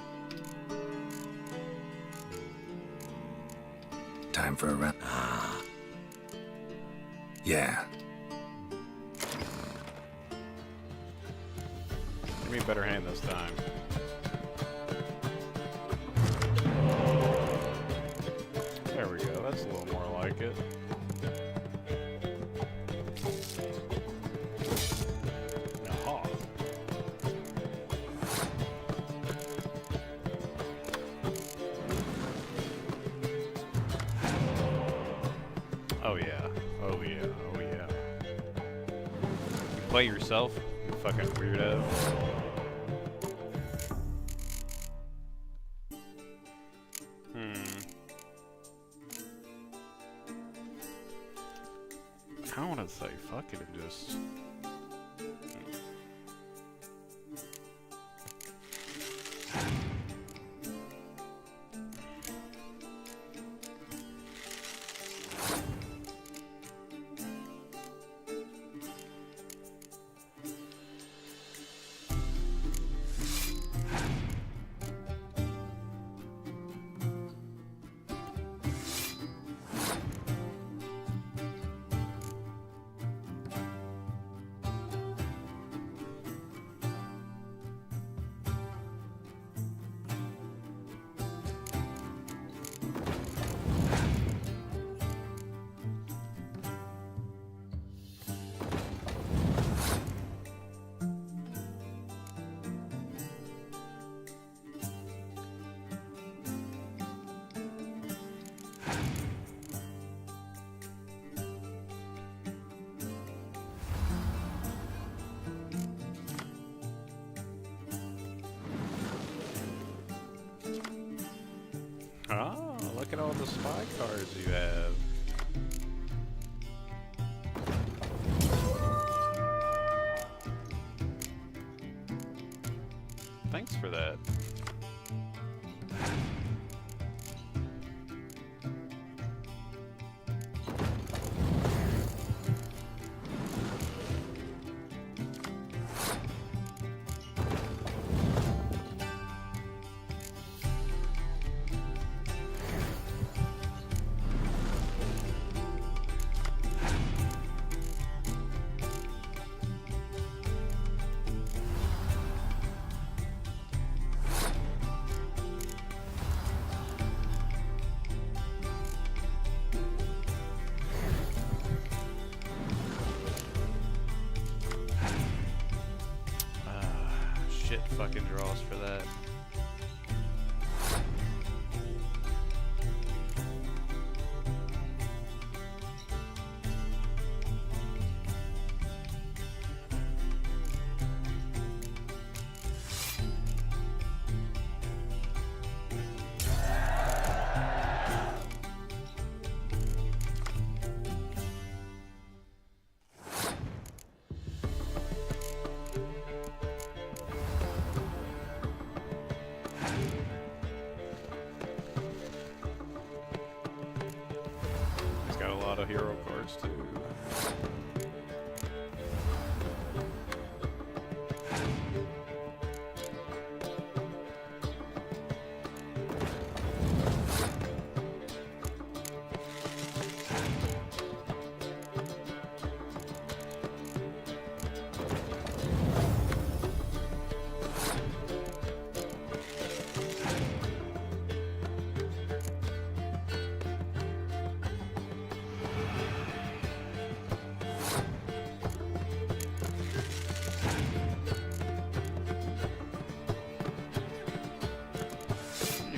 Time for a round. Yeah. Give me a better hand this time. There we go. That's a little more like it. Aha. Oh yeah. Oh yeah. Oh yeah. You play yourself, you fucking weirdo. I don't want to say fuck it and just... Oh, look at all the spy cards you have. Thanks for that. Shit fucking draws for that. lot of hero cards too.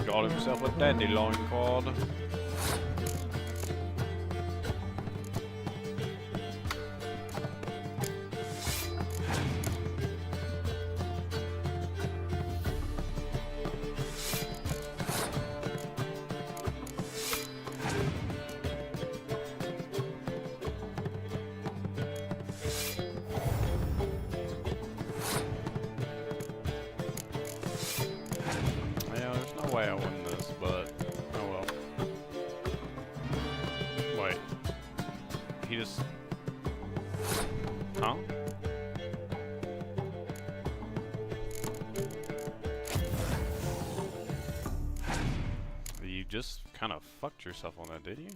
Got himself a dandelion card. Way I win this, but oh well. Wait. He just... Huh? You just kind of fucked yourself on that, did you?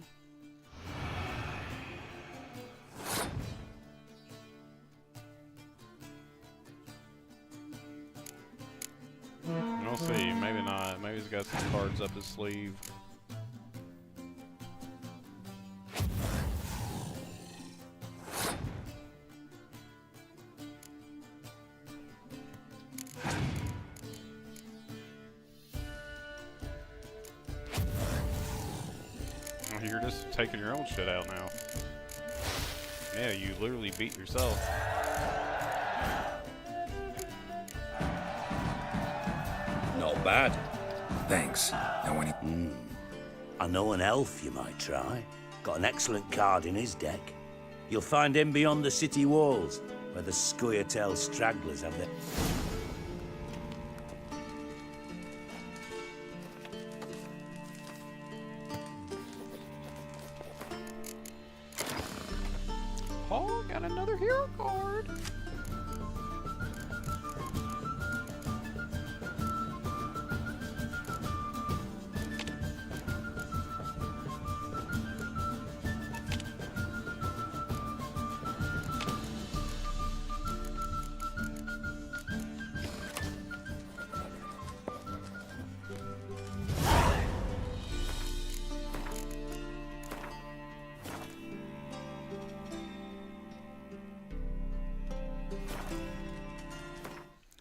We'll see, maybe not. Maybe he's got some cards up his sleeve. You're just taking your own shit out now. Yeah, you literally beat yourself. Not bad. Thanks. Know any? I know an elf you might try. Got an excellent card in his deck. You'll find him beyond the city walls, where the Scoia'tael stragglers have their... Oh, got another hero card.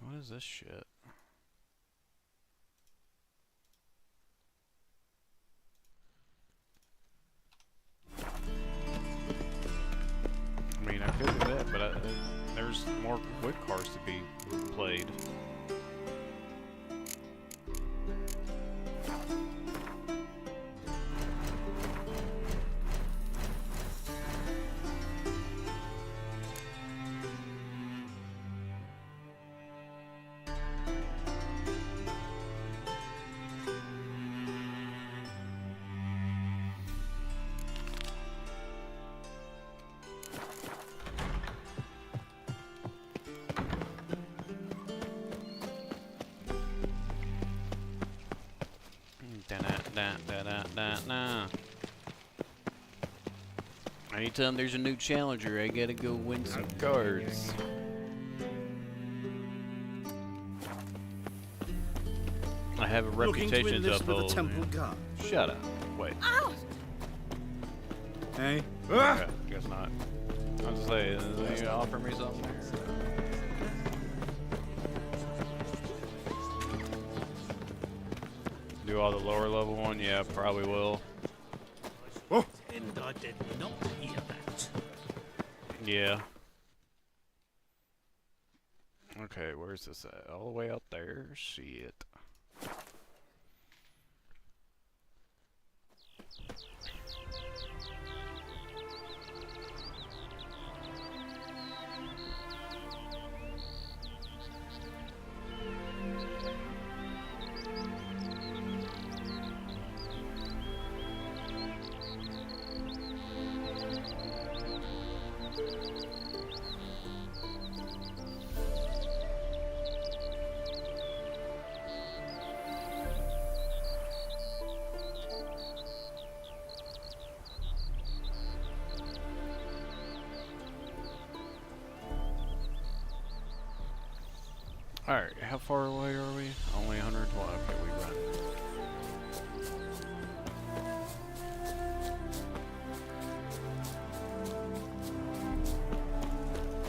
What is this shit? I mean, I could do that, but there's more quick cards to be played. Anytime there's a new challenger, I gotta go win some cards. I have a reputation to uphold. Shut up. Wait. Ow! Hey. Okay, guess not. I was gonna say, you offer me something there? Do all the lower level one? Yeah, probably will. Oh. And I did not hear that. Yeah. Okay, where's this at? All the way out there? Shit. Alright, how far away are we? Only 112. Okay, we run.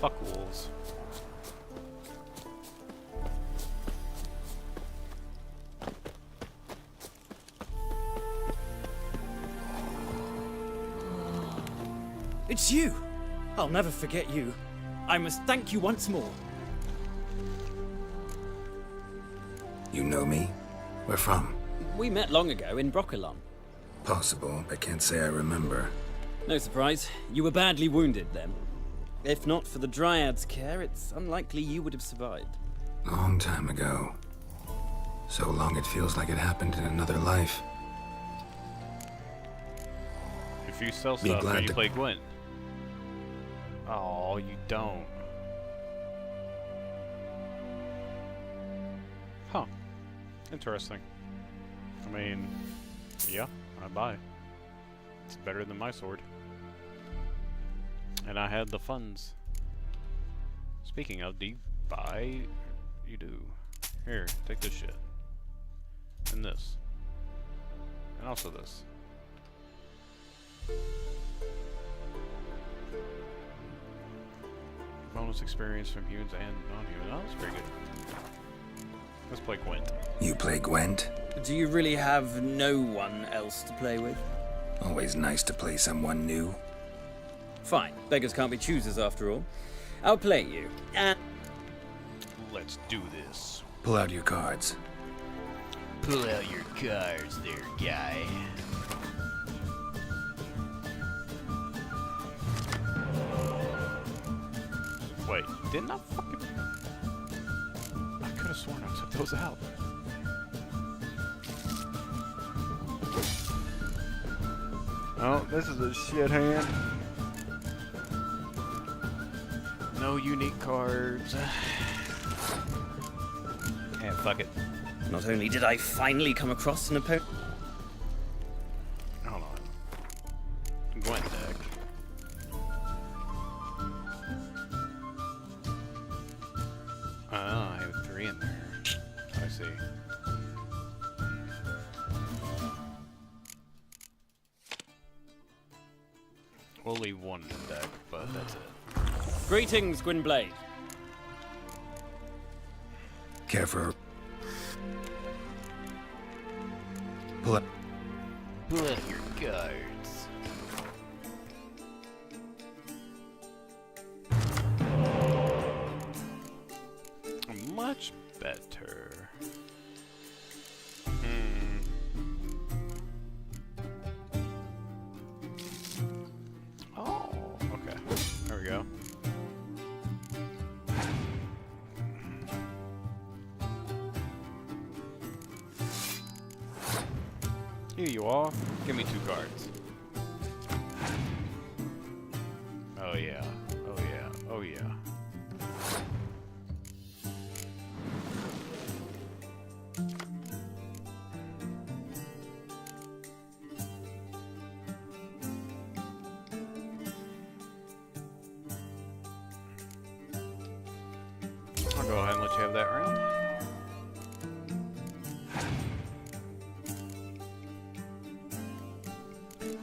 Fuck wolves. It's you! I'll never forget you. I must thank you once more. You know me? Where from? We met long ago in Broccolon. Possible, but can't say I remember. No surprise, you were badly wounded then. If not for the Dryad's care, it's unlikely you would have survived. Long time ago. So long it feels like it happened in another life. If you sell Be stuff, glad then you to- play Gwent. Oh, you don't. Huh. Interesting. I mean, yeah, I buy. It's better than my sword. And I had the funds. Speaking of, do you buy? You do. Here, take this shit. And this. And also this. Bonus experience from humans and non-humans. Oh, that's pretty good. Let's play Gwent. You play Gwent? Do you really have no one else to play with? Always nice to play someone new. Fine. Beggars can't be choosers after all. I'll play you. And let's do this. Pull out your cards. Pull out your cards there, guy. Wait, didn't I fucking... I could have sworn I took those out. Oh, this is a shit hand. No unique cards. Yeah, fuck it. not only did I finally come across an opponent... Hold on. Gwent deck. Ah, I have 3 in there. I see. We'll leave 1 in the deck, but that's it. Greetings, Gwynblade. Care for... Pull up. Pull out your cards. Much better. Oh, okay. There we go. Here you are. Give me 2 cards. Oh yeah. Oh yeah. Oh yeah. I'll go ahead and let you have that round.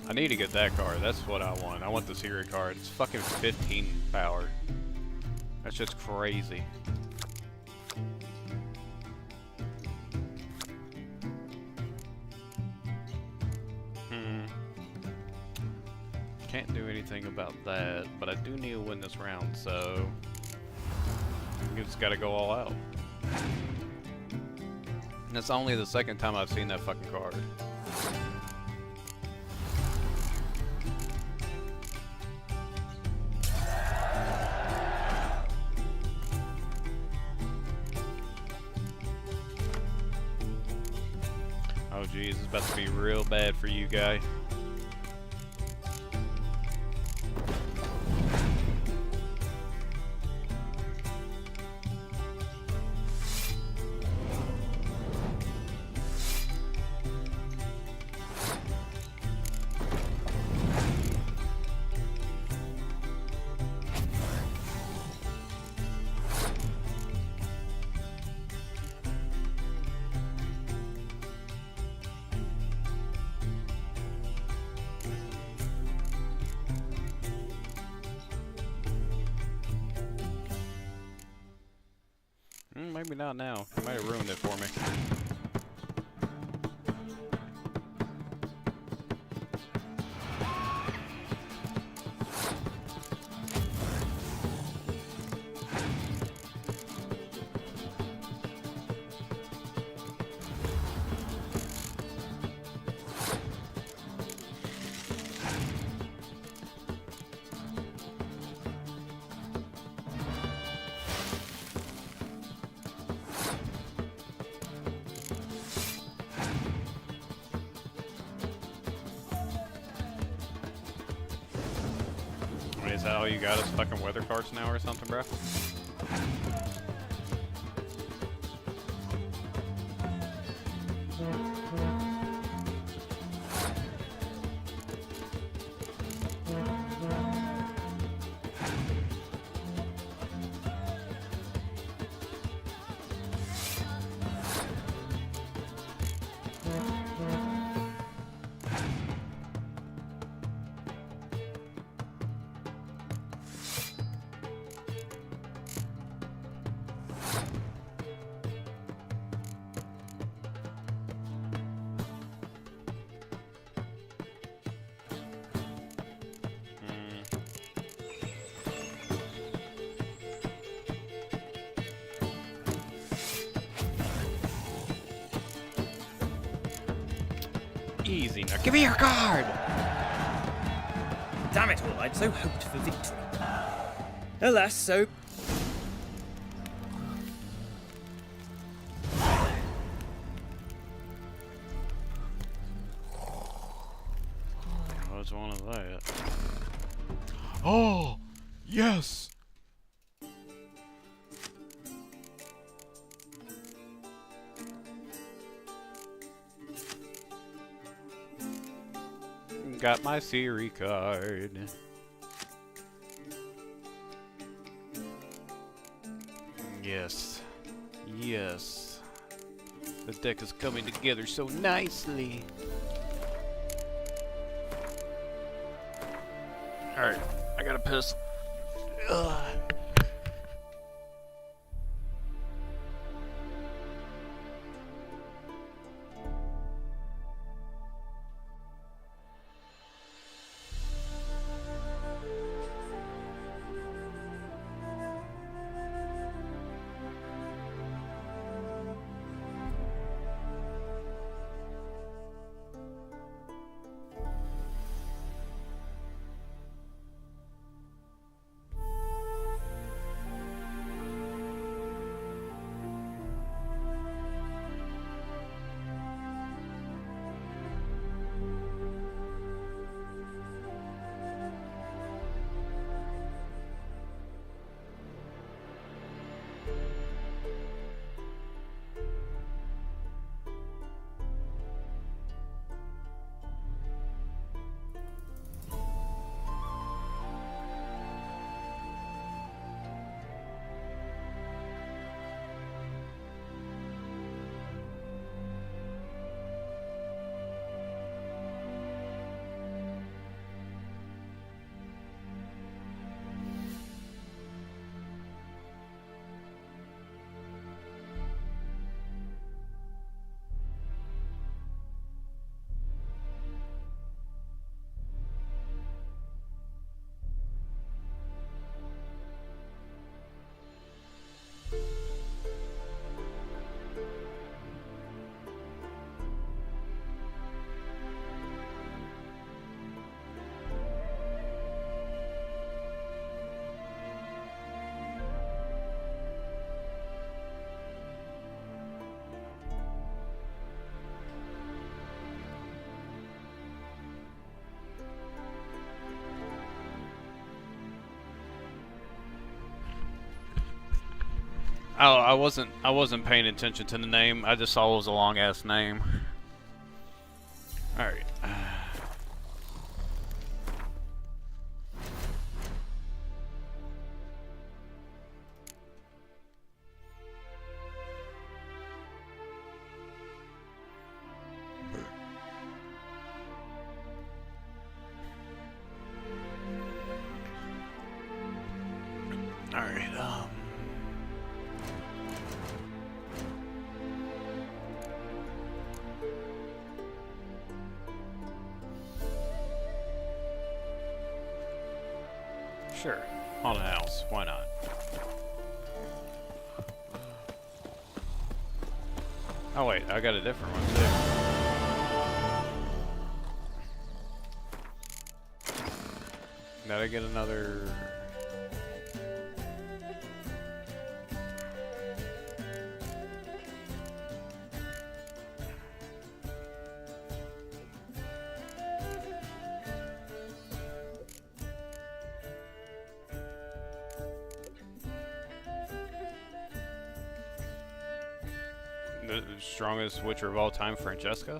I need to get that card. That's what I want. I want this hero card. It's fucking 15 power. That's just crazy. Can't do anything about that, but I do need to win this round, so I just gotta go all out. And it's only the 2nd time I've seen that fucking card. Oh geez, it's about to be real bad for you, guy. maybe not now. You might have ruined it for me. Is that all you got is fucking weather cards now or something, bro? Easy now. Give me your card! Damn it all, I'd so hoped for victory. Alas, so... What's one of that? Oh! Yes! Got my Siri card. Yes. Yes. The deck is coming together so nicely. Alright, I gotta piss. Ugh. Oh, I wasn't paying attention to the name. I just saw it was a long ass name. All right. All right. Sure. Haunted house. Why not? Oh wait, I got a different one too. Did I get another? The strongest Witcher of all time, Francesca?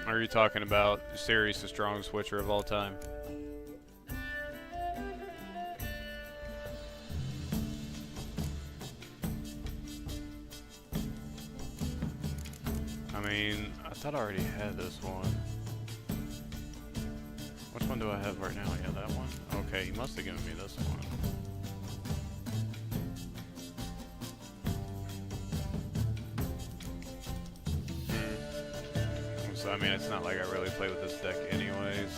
Are you talking about the series, the strongest Witcher of all time? I mean, I thought I already had this one. Which one do I have right now? Yeah, that one? Okay, he must have given me this one. So, I mean, it's not like I really play with this deck anyways.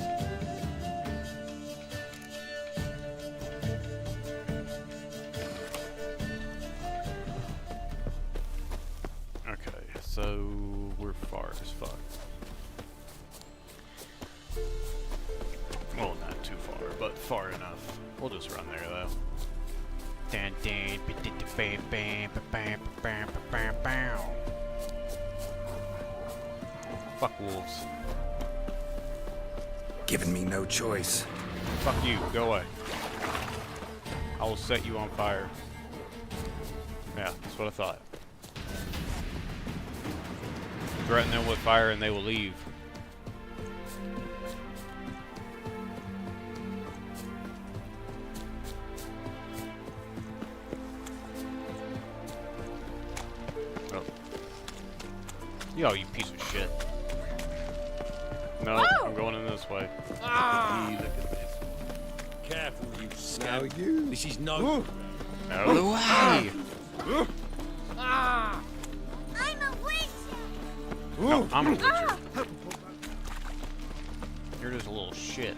Okay, so we're far as fuck. Well, not too far, but far enough. We'll just run there, though. Fuck wolves. Giving me no choice. Fuck you, go away. I will set you on fire. Yeah, that's what I thought. Threaten them with fire and they will leave. Yo, you piece of shit. No, I'm going in this way. Ah! Look at this. Careful, you scab. This is no. Out of the way! Ah! I'm a witch! No, I'm a witcher. You're just a little shit.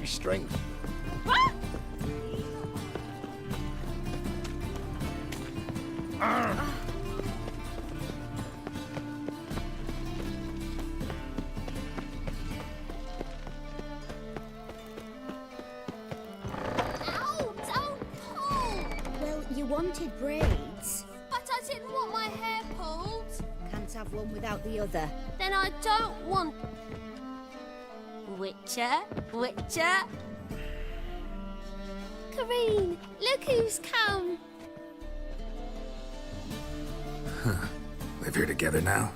Strength. Well, you wanted braids. But I didn't want my hair pulled. Can't have one without the other. Then I don't want... Witcher? Witcher? Kareen, look who's come. Live here together now?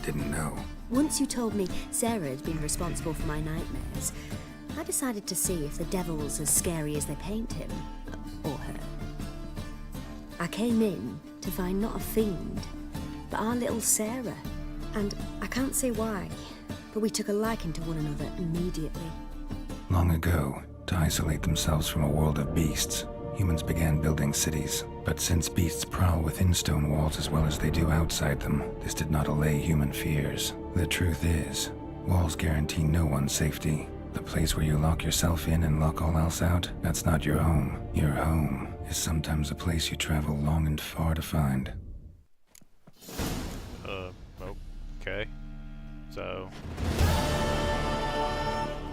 Didn't know. Once you told me Sarah had been responsible for my nightmares, I decided to see if the devil's as scary as they paint him. Or her. I came in to find not a fiend, but our little Sarah. And I can't say why, but we took a liking to one another immediately. Long ago, to isolate themselves from a world of beasts, humans began building cities. But since beasts prowl within stone walls as well as they do outside them, this did not allay human fears. The truth is, walls guarantee no one's safety. The place where you lock yourself in and lock all else out, that's not your home. Your home is sometimes a place you travel long and far to find. Okay. So...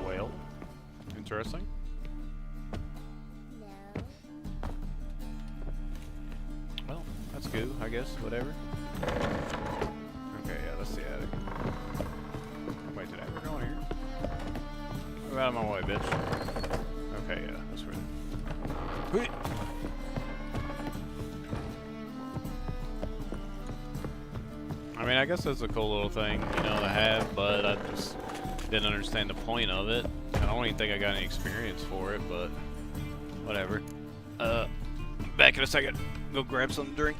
Well, interesting. Well, that's good, I guess, whatever. Okay, yeah, let's see attic. Wait, did I ever go in here? Move out of my way, bitch. Okay, yeah, that's where... mean, I guess that's a cool little thing, you know, to have, but I just didn't understand the point of it. I don't even think I got any experience for it, but whatever. Back in a second. Go grab something to drink.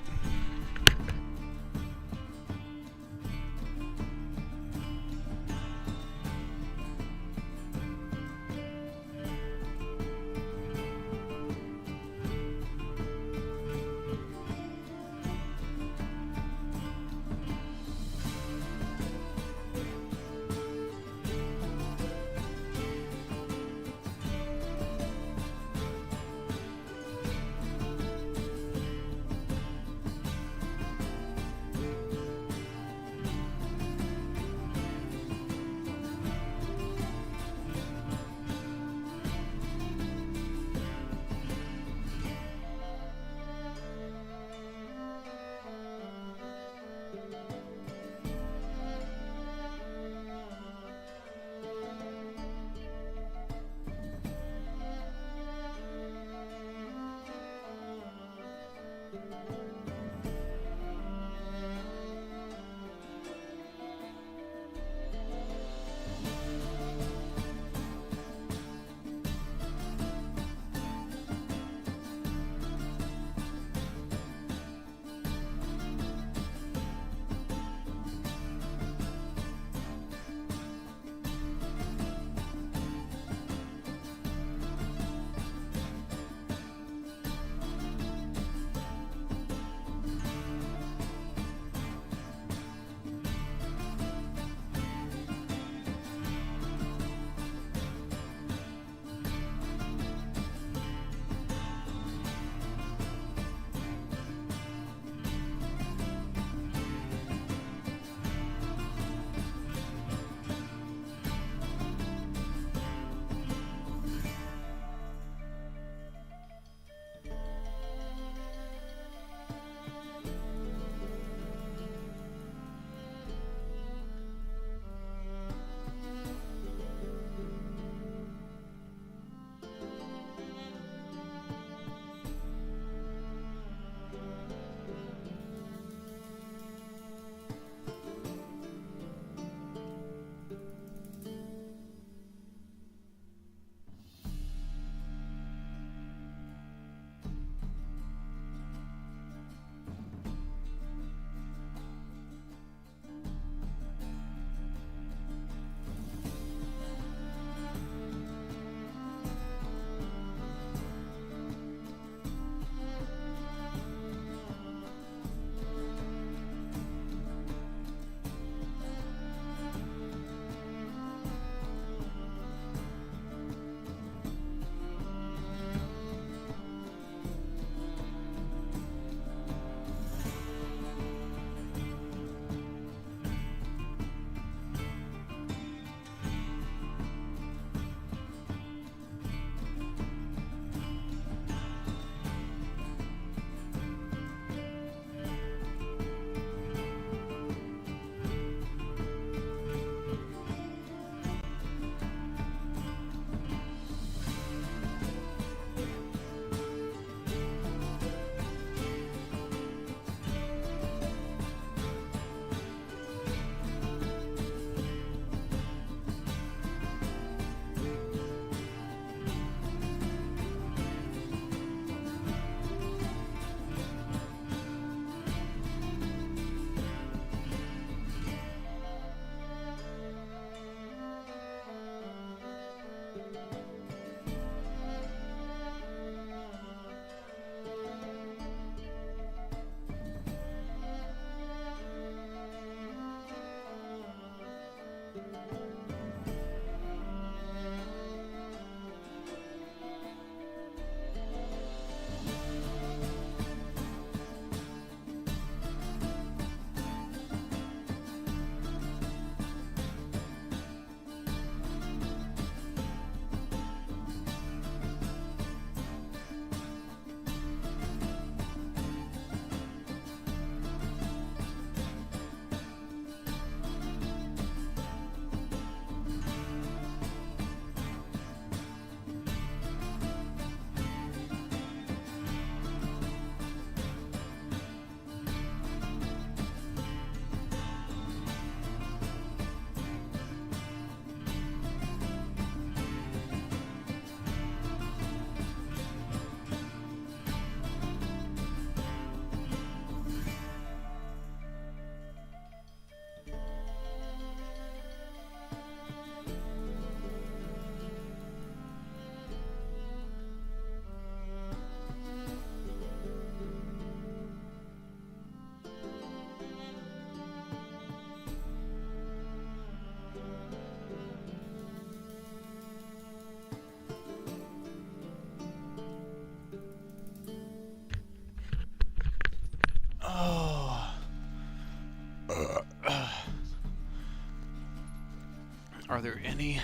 Are there any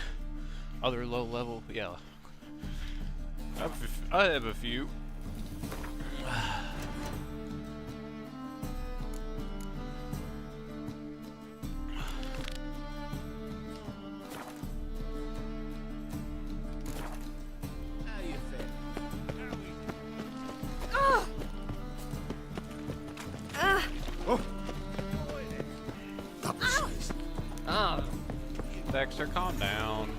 other low level? Yeah. I have a few. Dexter, calm down.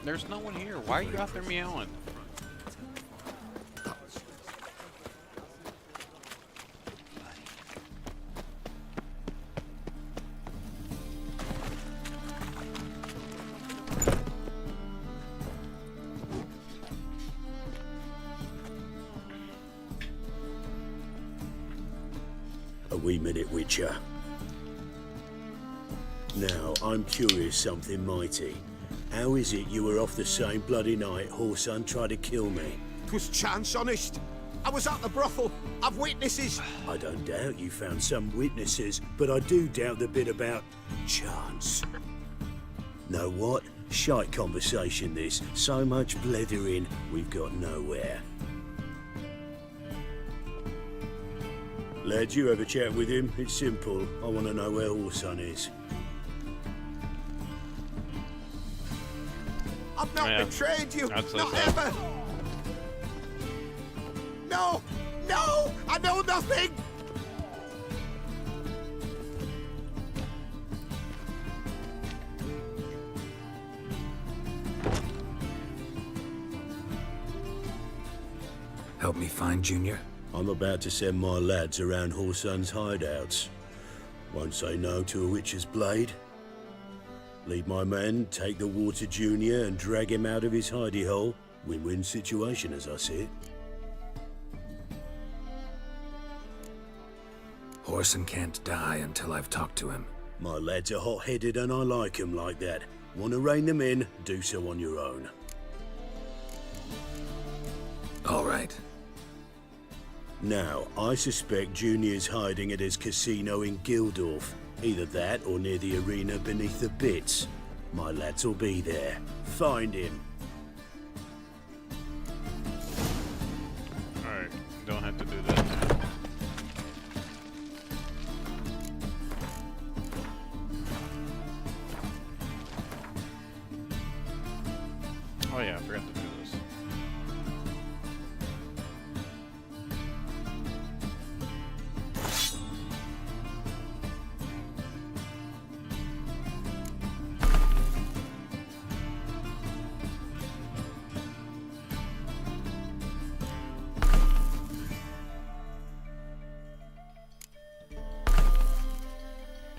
There's no one here. Why are you out there meowing? A wee minute, Witcher. Now, I'm curious something mighty. How is it you were off the same bloody night Whoreson tried to kill me? 'Twas chance, honest. I was at the brothel. I've witnesses. I don't doubt you found some witnesses, but I do doubt the bit about chance. Know what? Shite conversation this. So much blethering, we've got nowhere. Lad, you have a chat with him? It's simple. I want to know where Whoreson is. I've not betrayed you. Not ever. No! No! I know nothing! Help me find Junior? I'm about to send my lads around Whoreson's hideouts. Won't say no to a witch's blade. Lead my men, take the water Junior and drag him out of his hidey hole. Win-win situation as I see it. Whoreson can't die until I've talked to him. My lads are hot-headed and I like 'em like that. Want to rein them in? Do so on your own. All right. Now, I suspect Junior's hiding at his casino in Gildorf. Either that or near the arena beneath the bits. My lads will be there. Find him. Alright, don't have to do that now. Oh yeah, I forgot to do this.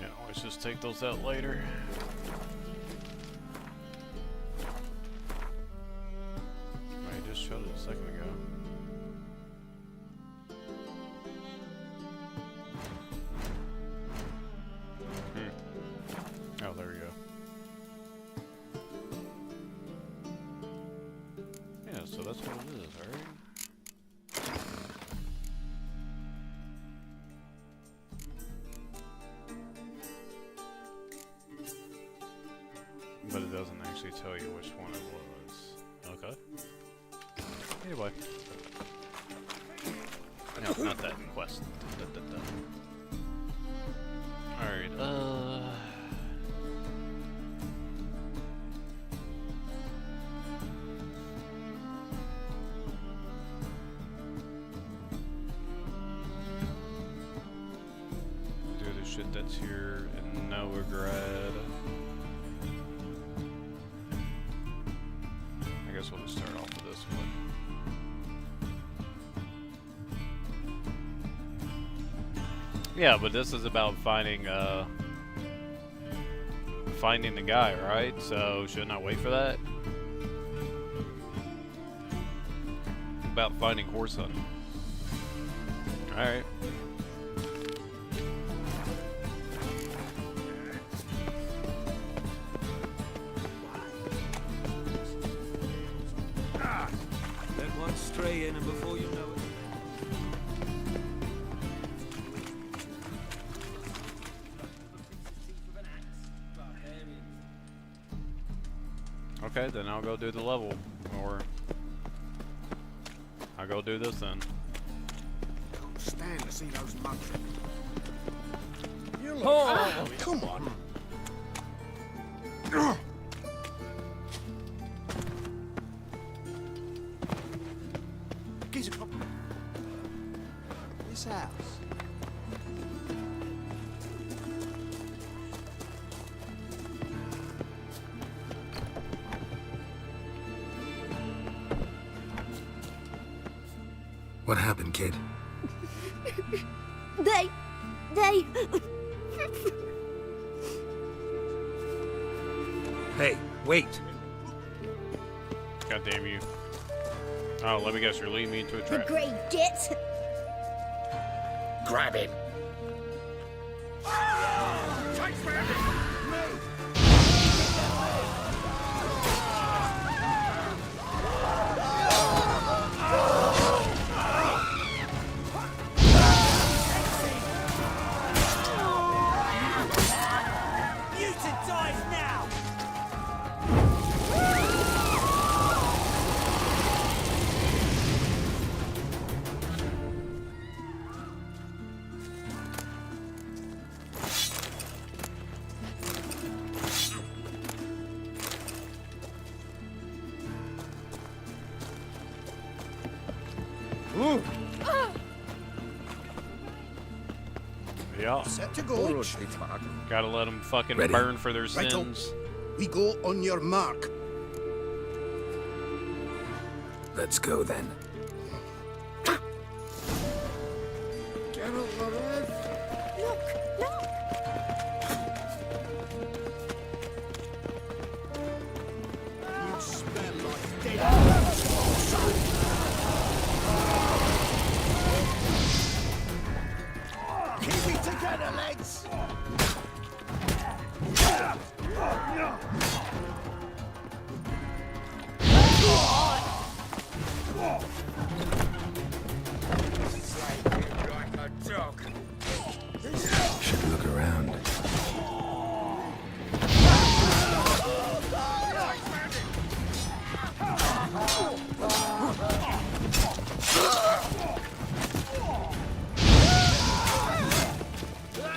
Yeah, let's just take those out later. I just showed it a second ago. Oh, there we go. Yeah, so that's what it is, alright? But it doesn't actually tell you which one it was. Okay. Anyway. No, not that quest. Alright, do the shit that's here in Novigrad. I guess we'll just start off with this one. Yeah, but this is about finding finding the guy, right? So shouldn't I wait for that? About finding Whoreson. Alright. Let one stray in and before you know it. Okay, then I'll go do the level. Or I'll go do this then. Can't stand to see those mugs. You Oh. come on. Geezer, come. This house. What happened, kid? They... Hey, wait. God damn you. Oh, let me guess, you're leading me into a The trap. great git. Grab him. Mutant dies now! Yeah. Set to go. Gotta let them fucking Ready? burn for their Righto. sins. We go on your mark. Let's go then. Get over it. You smell like dead. Keep it together, lads. Should look around.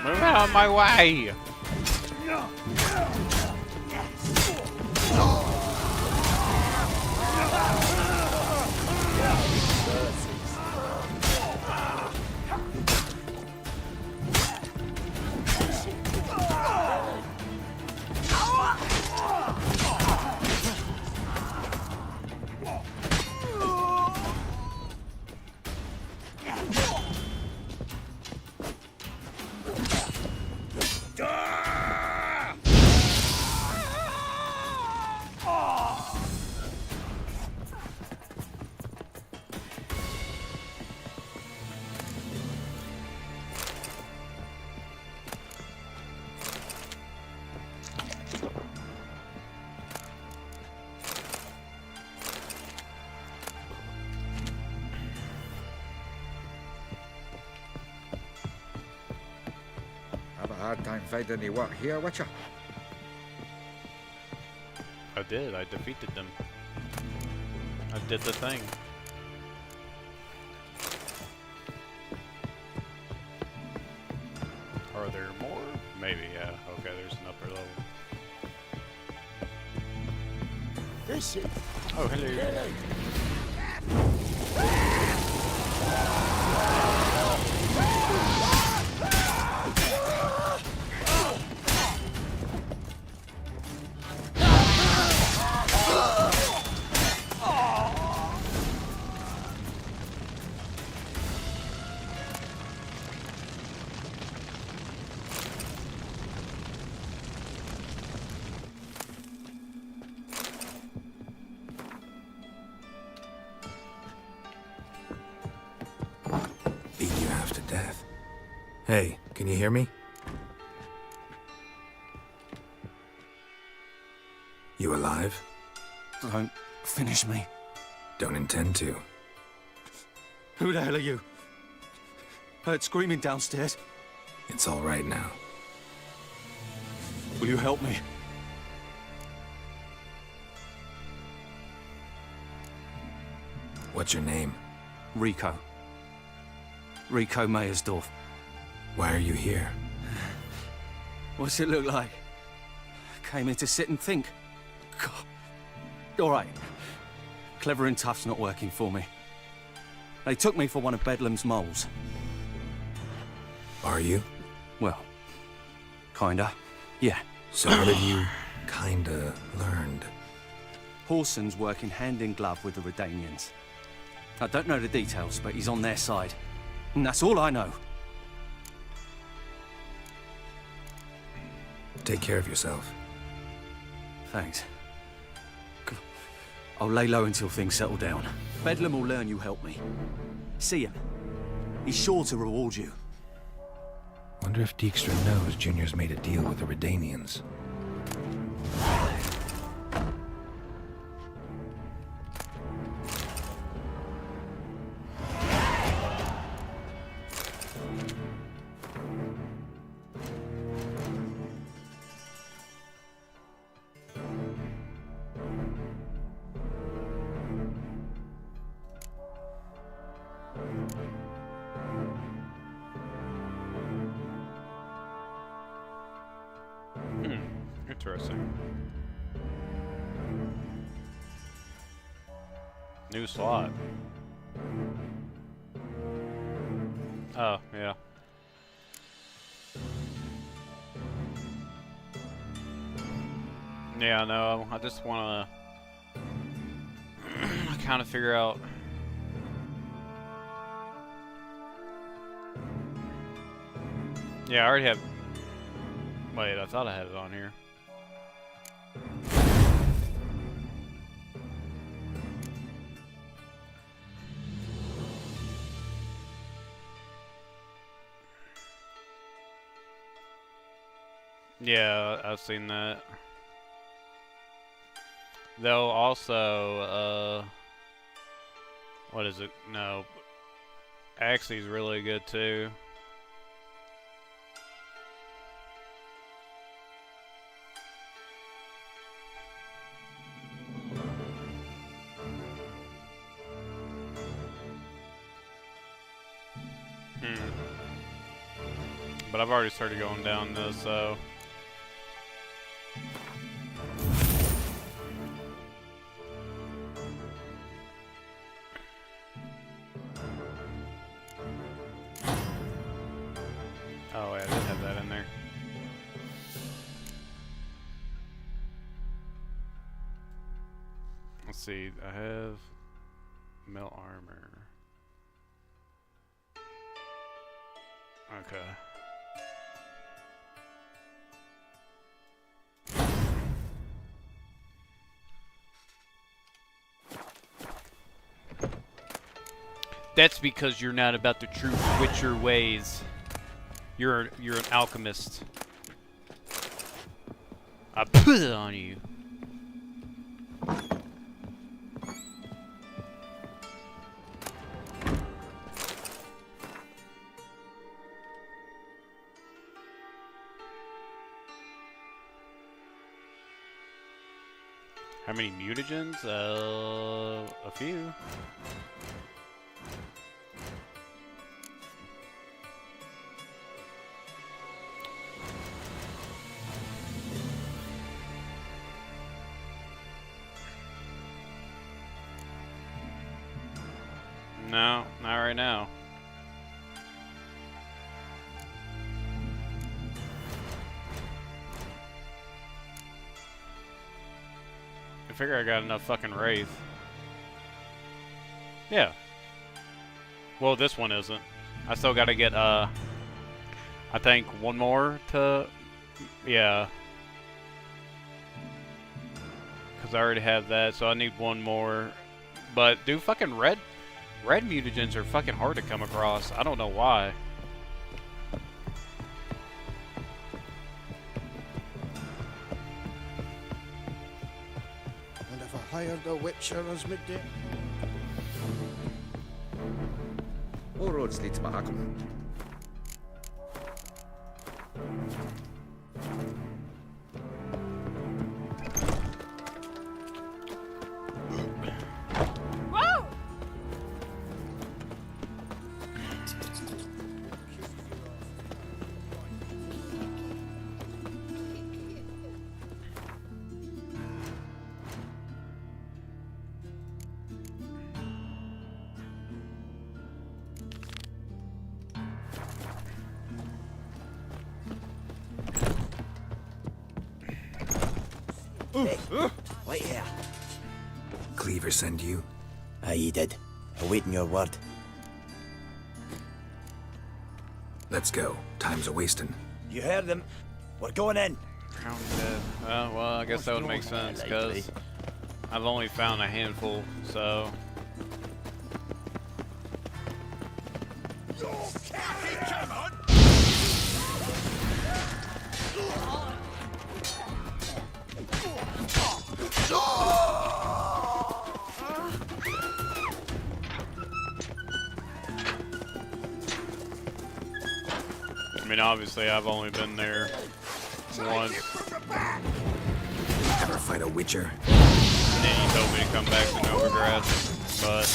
Move out of my way! Have a hard time finding any work here, Witcher. I did, I defeated them. I did the thing. Are there more? Maybe, yeah. Okay, there's an upper level. This is. Oh, hello. Beat you half to death. Hey, can you hear me? You alive? Don't finish me. Don't intend to. Who the hell are you? Heard screaming downstairs. It's all right now. Will you help me? What's your name? Rico. Rico Meyersdorf. Why are you here? What's it look like? Came here to sit and think. God. All right. Clever and tough's not working for me. They took me for one of Bedlam's moles. Are you? Well, kinda. Yeah. So what have you kinda learned? Horson's working hand in glove with the Redanians. I don't know the details, but he's on their side. And that's all I know. Take care of yourself. Thanks. I'll lay low until things settle down. Bedlam will learn you helped me. See him. He's sure to reward you. Wonder if Dijkstra knows Junior's made a deal with the Redanians. Interesting. New slot. Oh, yeah. Yeah, no, I just want to kind of figure out. Yeah, I already have. Wait, I thought I had it on here. Yeah, I've seen that. Though also, what is it? No, Axie's really good too. But I've already started going down this, so. Oh, yeah, I did have that in there. Let's see, I have melt armor. Okay. That's because you're not about the true Witcher ways. You're an alchemist. I put it on you. How many mutagens? A few. No, not right now. I figure I got enough fucking Wraith. Yeah. Well, this one isn't. I still gotta get, I think one more to, yeah. Because I already have that, so I need one more. But, dude, fucking red mutagens are fucking hard to come across. I don't know why. And if I hired a Witcher as midday? All roads lead to Mahakam. Hey, wait here. Cleaver send you? Aye, he did. Awaiting your word. Let's go. Time's a-wasting. You heard them. We're going in. Found dead. Well, I guess that would make sense, because I've only found a handful, so... I mean, obviously, I've only been there once. Ever fight a witcher? And then he told me to come back to Novigrad, but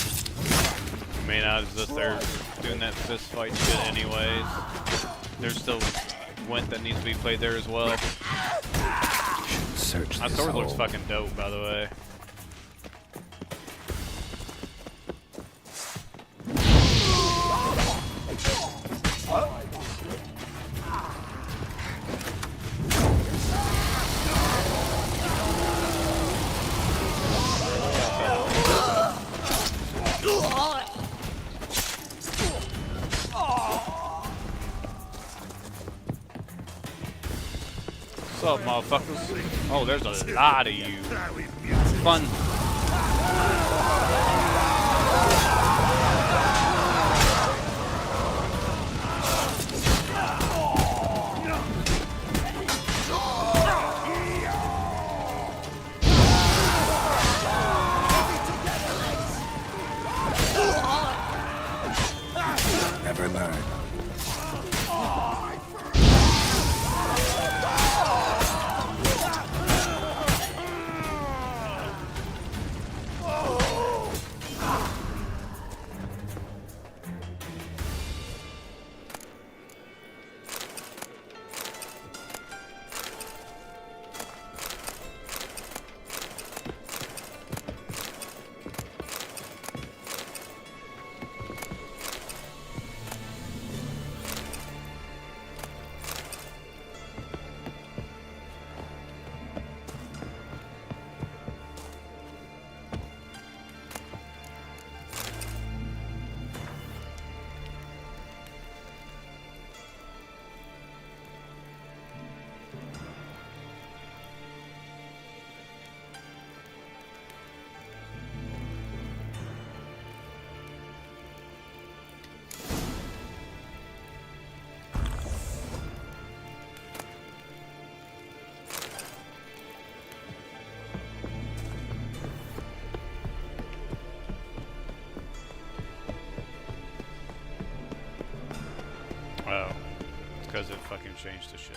I mean, I was just there doing that fist fight shit anyways. There's still Gwent that needs to be played there as well. Search My this sword looks hole. fucking dope, by the way. What's up, motherfuckers? Oh, there's a lot of you. Fun. Never learn. Oh, it's because it fucking changed the shit.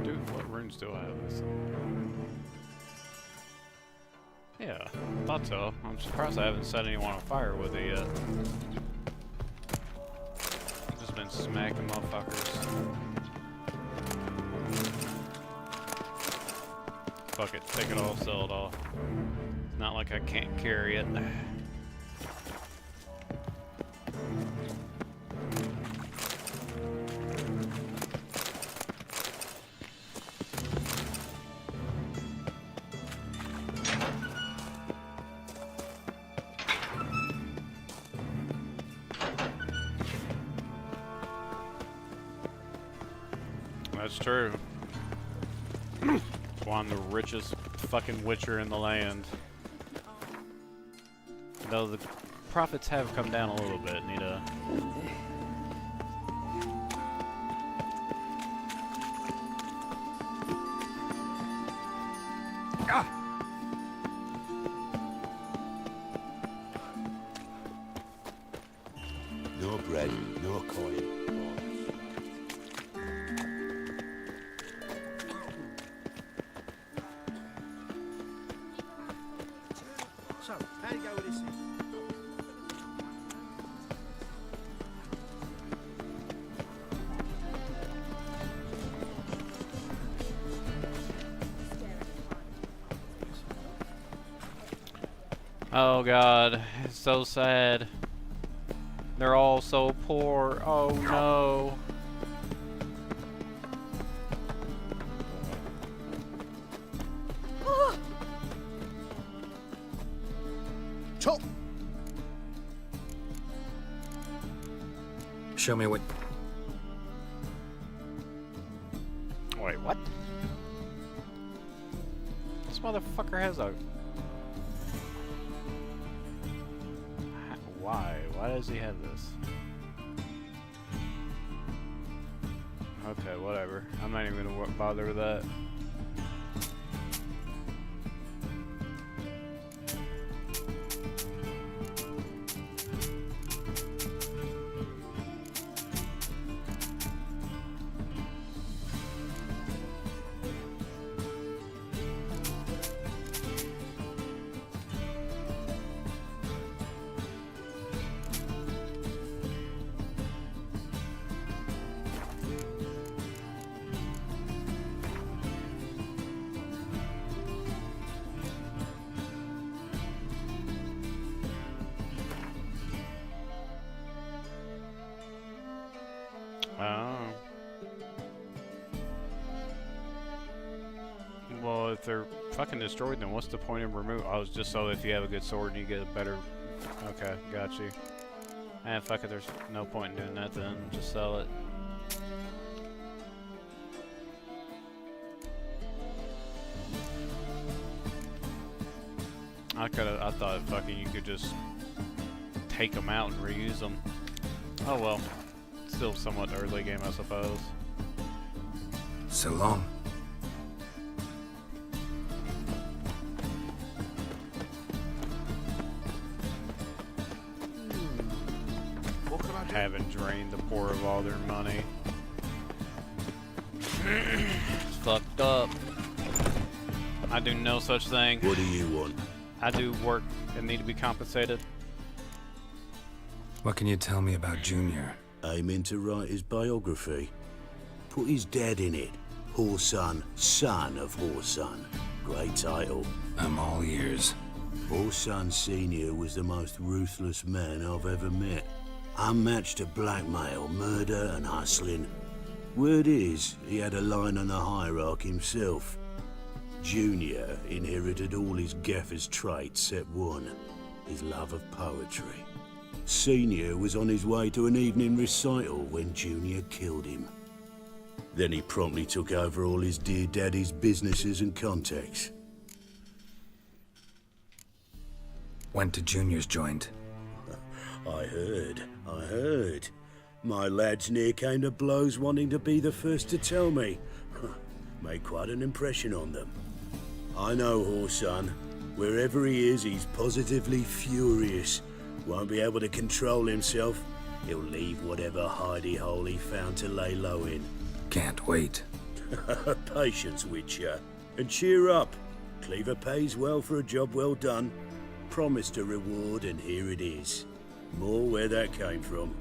Dude, what runes do I have? Yeah, thought so. I'm surprised I haven't set anyone on fire with it yet. I've just been smacking motherfuckers. Fuck it, take it all, sell it all. It's not like I can't carry it. That's true. Well, I'm the richest fucking witcher in the land. Though the profits have come down a little bit, need a... No bread, no coin. So, how do you go with this thing? Oh god, it's so sad. They're all so poor. Oh no. Chop! Show me what... Wait, what? This motherfucker has a... Why? Why does he have this? Okay, whatever. I'm not even gonna bother with that. Oh. Well, if they're fucking destroyed, then what's the point of remove? Oh, it's just so if you have a good sword and you get a better... Okay, got you. And fuck it, there's no point in doing that then. Just sell it. I thought fucking you could just take them out and reuse them. Oh well. Still somewhat early game, I suppose. So long. Haven't drained the poor of all their money. It's fucked up. I do no such thing. What do you want? I do work and need to be compensated. What can you tell me about Junior? Aiming to write his biography. Put his dad in it. Horsun, son of Horsun. Great title. I'm all ears. Horsun Sr. was the most ruthless man I've ever met. Unmatched at blackmail, murder and hustling. Word is, he had a line on the hierarchy himself. Junior inherited all his gaffer's traits except one, his love of poetry. Senior was on his way to an evening recital when Junior killed him. Then he promptly took over all his dear daddy's businesses and contacts. Went to Junior's joint. I heard. My lads near came to blows wanting to be the first to tell me. Made quite an impression on them. I know Horsun. Wherever he is, he's positively furious. Won't be able to control himself. He'll leave whatever hidey hole he found to lay low in. Can't wait. Patience, Witcher. And cheer up. Cleaver pays well for a job well done. Promised a reward, and here it is. More where that came from.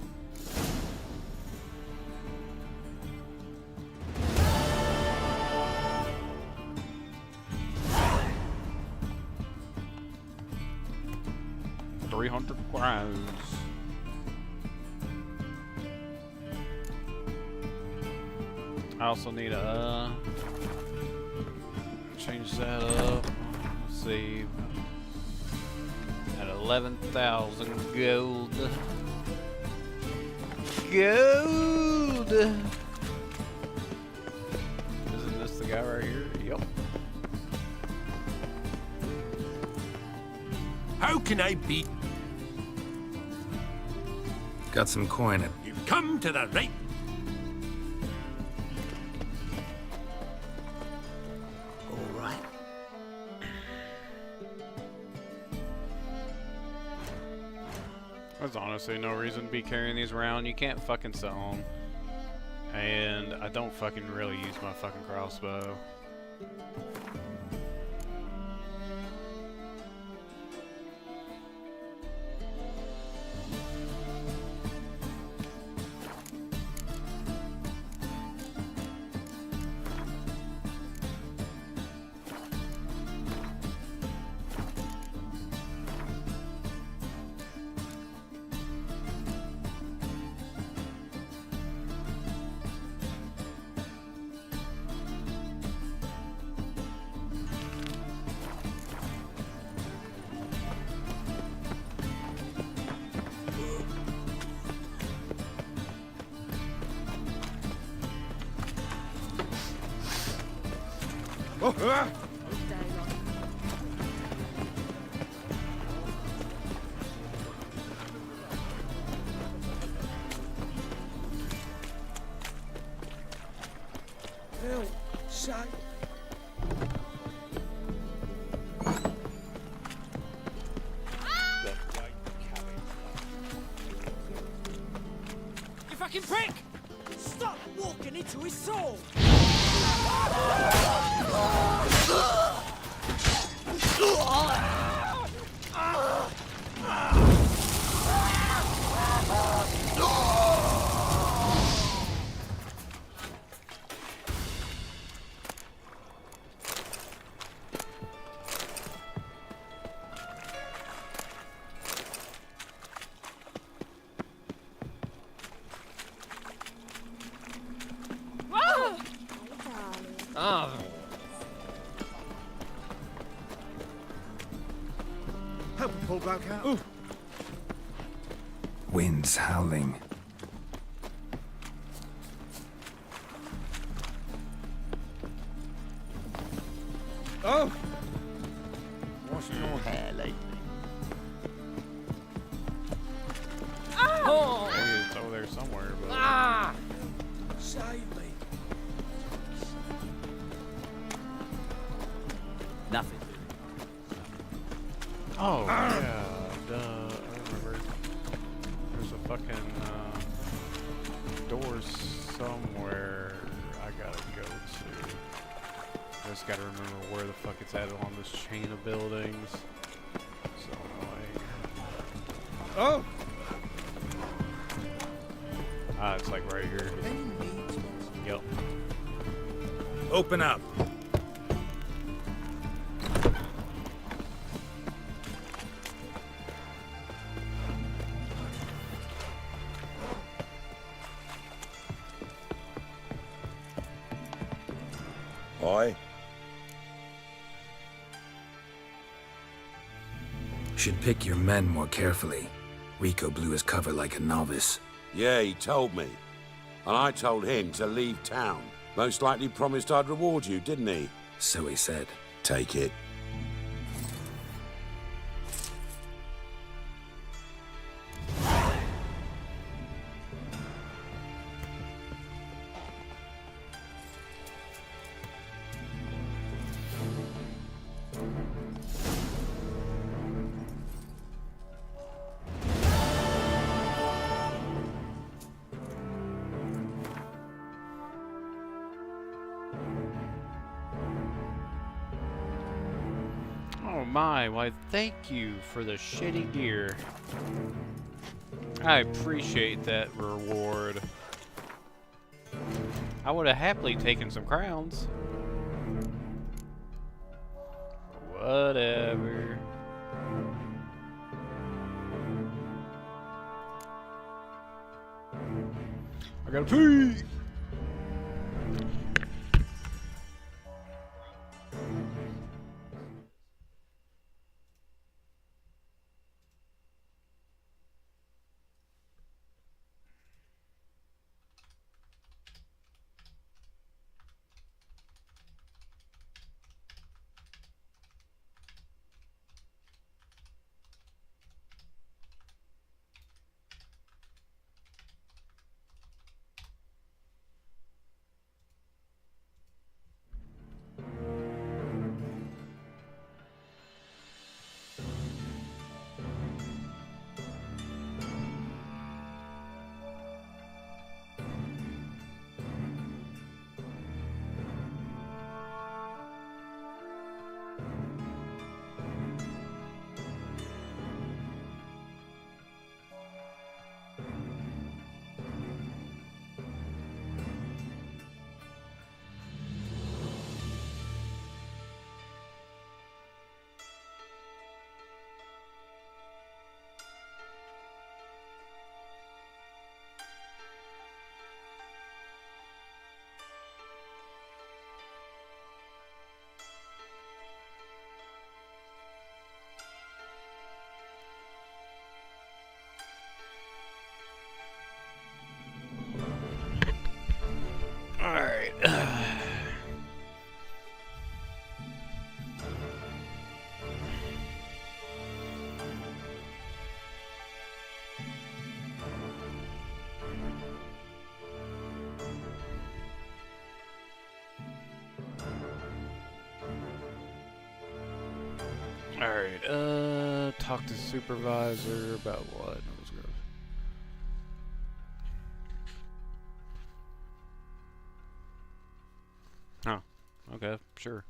$300 crowns. I also need a change that up. Let's see. At 11,000 gold. Gold. Isn't this the guy right here? Yep. How can I beat? Got some coin at... You've come to the right... All right. There's honestly no reason to be carrying these around. You can't fucking sell them. And I don't fucking really use my fucking crossbow. Hell, shut. You fucking prick! Stop walking into his soul! Ah. Help pull broke out. Winds howling. Oh! What's your hair lately? Oh! Maybe it's over there somewhere, but... Ah! Save me. Nothing. Oh, yeah, duh, I remember. There's a fucking, door somewhere I gotta go to. I just gotta remember where the fuck it's at on this chain of buildings. So annoying. Oh! Ah, it's like right here. Yep. Open up. Aye. Should pick your men more carefully. Rico blew his cover like a novice. Yeah, he told me. And I told him to leave town. Most likely promised I'd reward you, didn't he? So he said. Take it. Oh my, why thank you for the shitty gear. I appreciate that reward. I would have happily taken some crowns. Whatever. I gotta pee! Alright, talk to supervisor about what? Oh, okay, sure.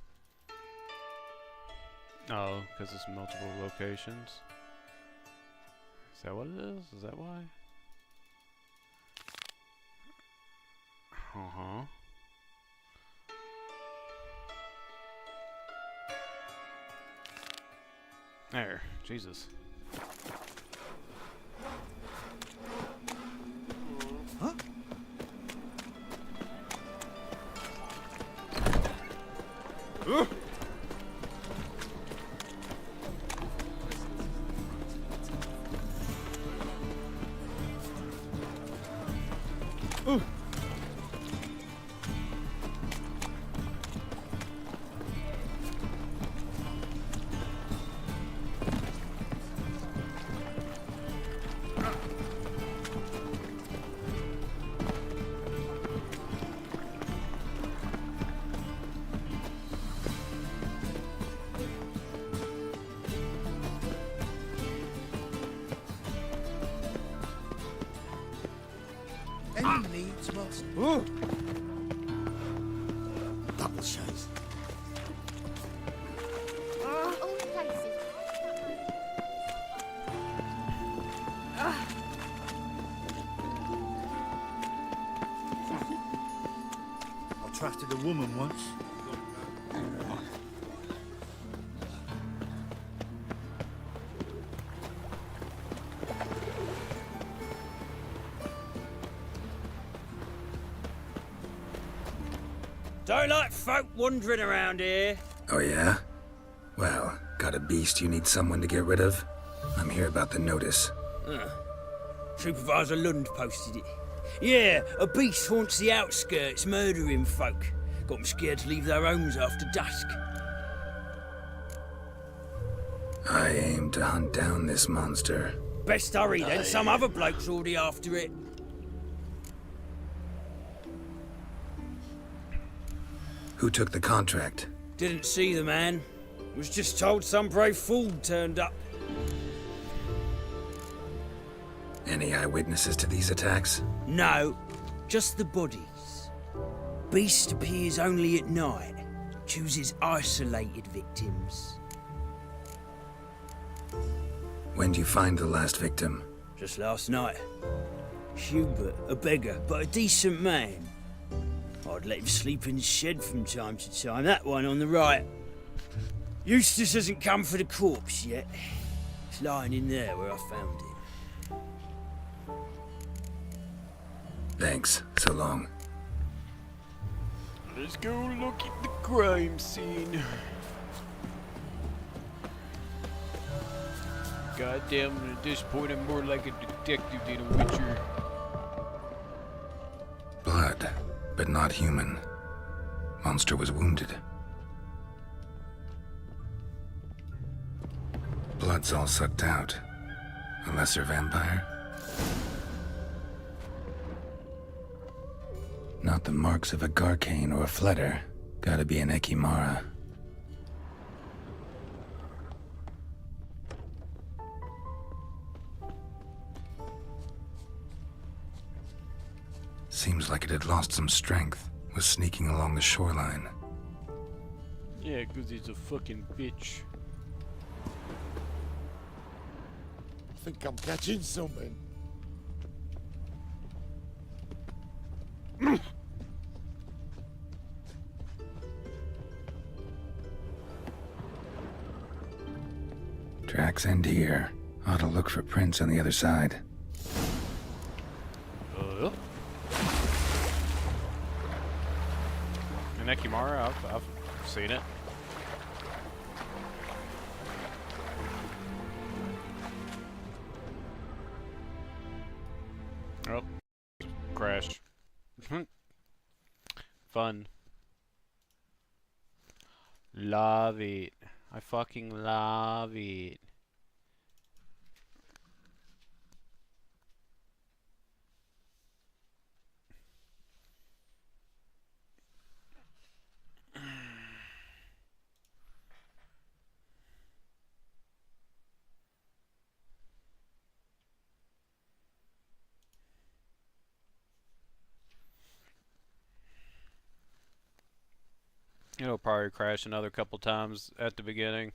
Oh, because it's multiple locations. Is that what it is? Is that why? Uh-huh. There, Jesus. Huh? Any needs, master? Double shows. All places. I trusted a woman once. Don't like folk wandering around here. Oh, yeah? Well, got a beast you need someone to get rid of? I'm here about the notice. Supervisor Lund posted it. Yeah, a beast haunts the outskirts, murdering folk. Got them scared to leave their homes after dusk. I aim to hunt down this monster. Best hurry then, some other bloke's already after it. Who took the contract? Didn't see the man. Was just told some brave fool turned up. Any eyewitnesses to these attacks? No, just the bodies. Beast appears only at night. Chooses isolated victims. When did you find the last victim? Just last night. Hubert, a beggar, but a decent man. I'd let him sleep in his shed from time to time. That one on the right. Eustace hasn't come for the corpse yet. It's lying in there where I found it. Thanks. So long. Let's go look at the crime scene. Goddamn, at this point I'm more like a detective than a witcher. Blood, but not human. Monster was wounded. Blood's all sucked out. A lesser vampire? Not the marks of a Garcane or a Fletter. Gotta be an Ekimara. Seems like it had lost some strength. Was sneaking along the shoreline. Yeah, 'cause he's a fucking bitch. I think I'm catching something. Tracks end here. Ought to look for prints on the other side. An Ekimara, I've seen it. Oh, crash. Fun. Love it. I fucking love it. It'll probably crash another couple times at the beginning.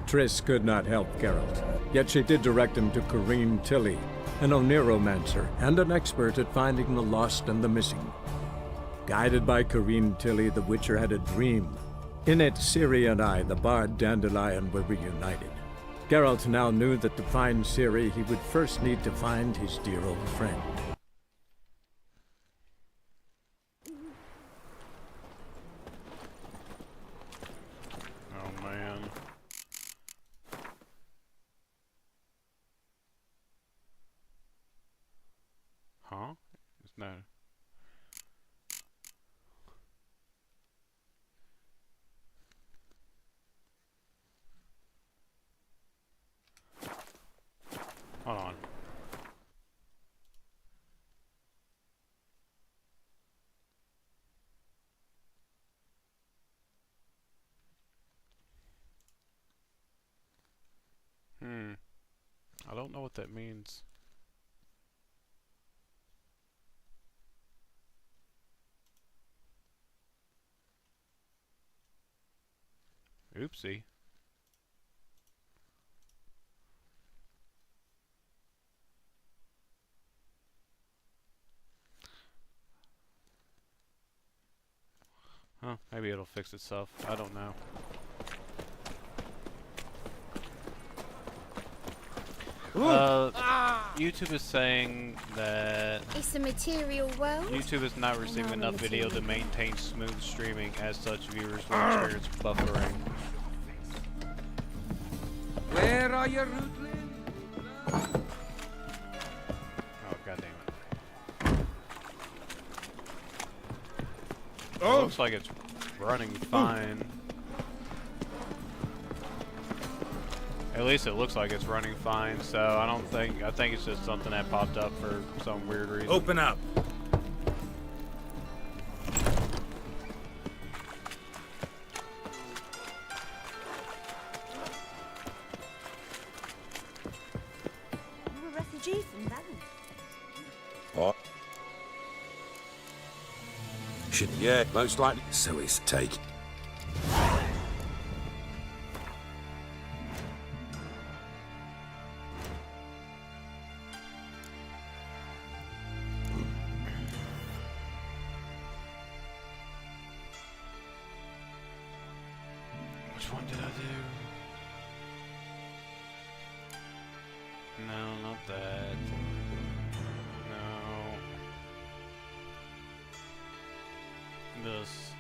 Triss could not help Geralt, yet she did direct him to Corrine Tilly, an oneiromancer and an expert at finding the lost and the missing. Guided by Corrine Tilly, the Witcher had a dream. In it, Ciri and I, the bard Dandelion, were reunited. Geralt now knew that to find Ciri, he would first need to find his dear old friend. Oh man. Huh? It's not. Hold on. I don't know what that means. Oopsie. Huh, maybe it'll fix itself. I don't know. YouTube is saying that It's a material world. YouTube is not receiving enough video to maintain smooth streaming. As such, viewers will experience buffering. Where are your rootlings? Oh, god damn it. Oh! It looks like it's running fine. At least it looks like it's running fine, so I think it's just something that popped up for some weird reason. Open up. You're a refugee from Valley. What? Should Yeah, most likely. so his take. Which one did I do? No, not that. No. This.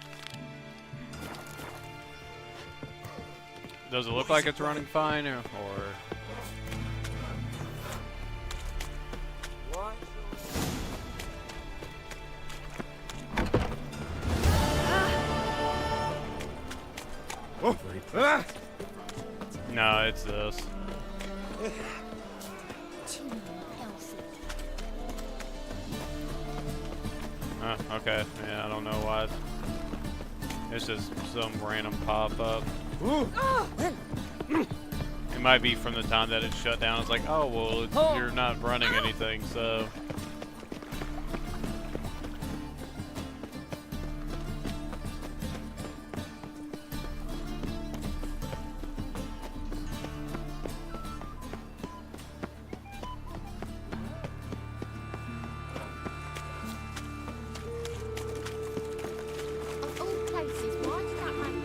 Does it look like it's running fine, or? No, it's this. Okay. Yeah, I don't know why. It's just some random pop-up. It might be from the time that it's shut down. It's like, oh, well, you're not running anything, so... Of all places, why did that man...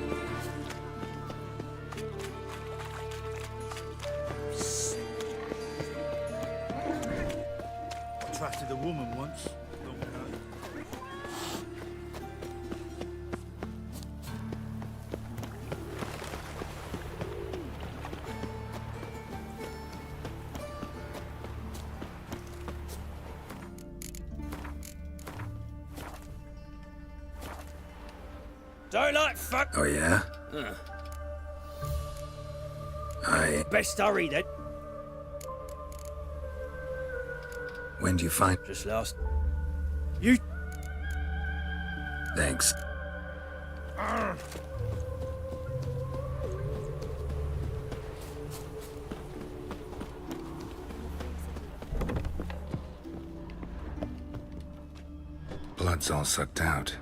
I trusted a woman once. Long ago. Don't like fuck. Oh, yeah? Best hurry then. When do you find... Just last... You... Thanks. Blood's all sucked out.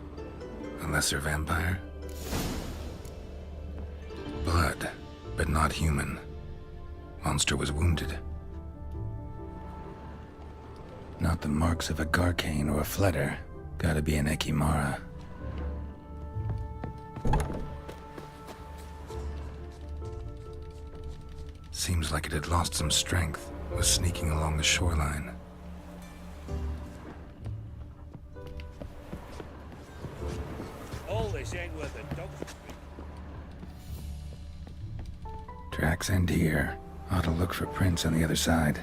A lesser vampire? Blood, but not human. Monster was wounded. Not the marks of a Garcane or a Fletter. Gotta be an Ekimara. Seems like it had lost some strength. Was sneaking along the shoreline. All this ain't worth a dog's. Tracks end here. Ought to look for prints on the other side.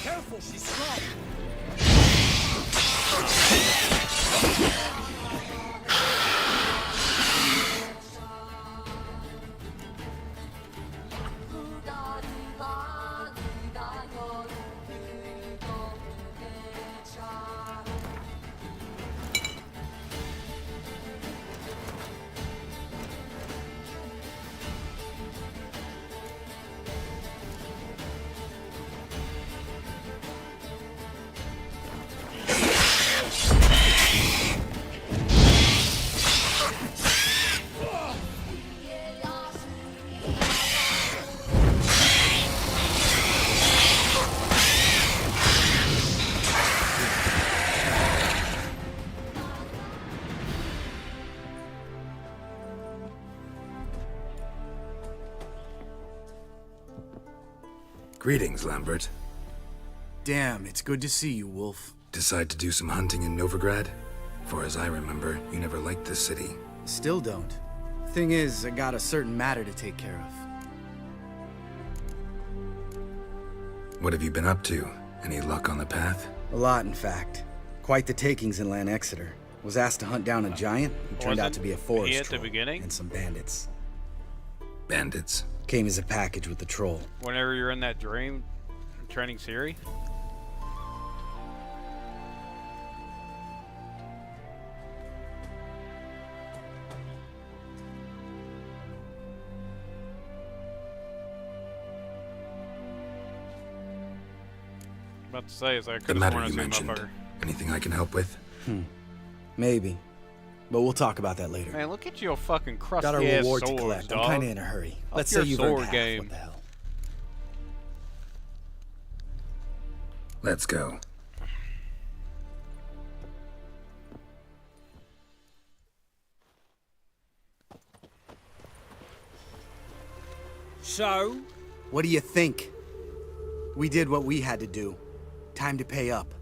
Careful, she's strong. Greetings, Lambert. Damn, it's good to see you, Wolf. Decide to do some hunting in Novigrad? For as I remember, you never liked this city. Still don't. Thing is, I got a certain matter to take care of. What have you been up to? Any luck on the path? A lot, in fact. Quite the takings in Lan Exeter. Was asked to hunt down a giant who turned out to be a forest at the troll beginning? and some bandits. Bandits? Came as a package with the troll. Whenever you're in that dream training Siri. About to say is I The could have matter sworn I you seen a mentioned. motherfucker. Anything I can help with? Maybe. But we'll talk about that later. Man, look at your fucking crusty Got our ass reward swords, to collect. dog. I'm kinda in a hurry. Up Let's your say you've earned sword half. game. What the hell? Let's go. So? What do you think? We did what we had to do. Time to pay up.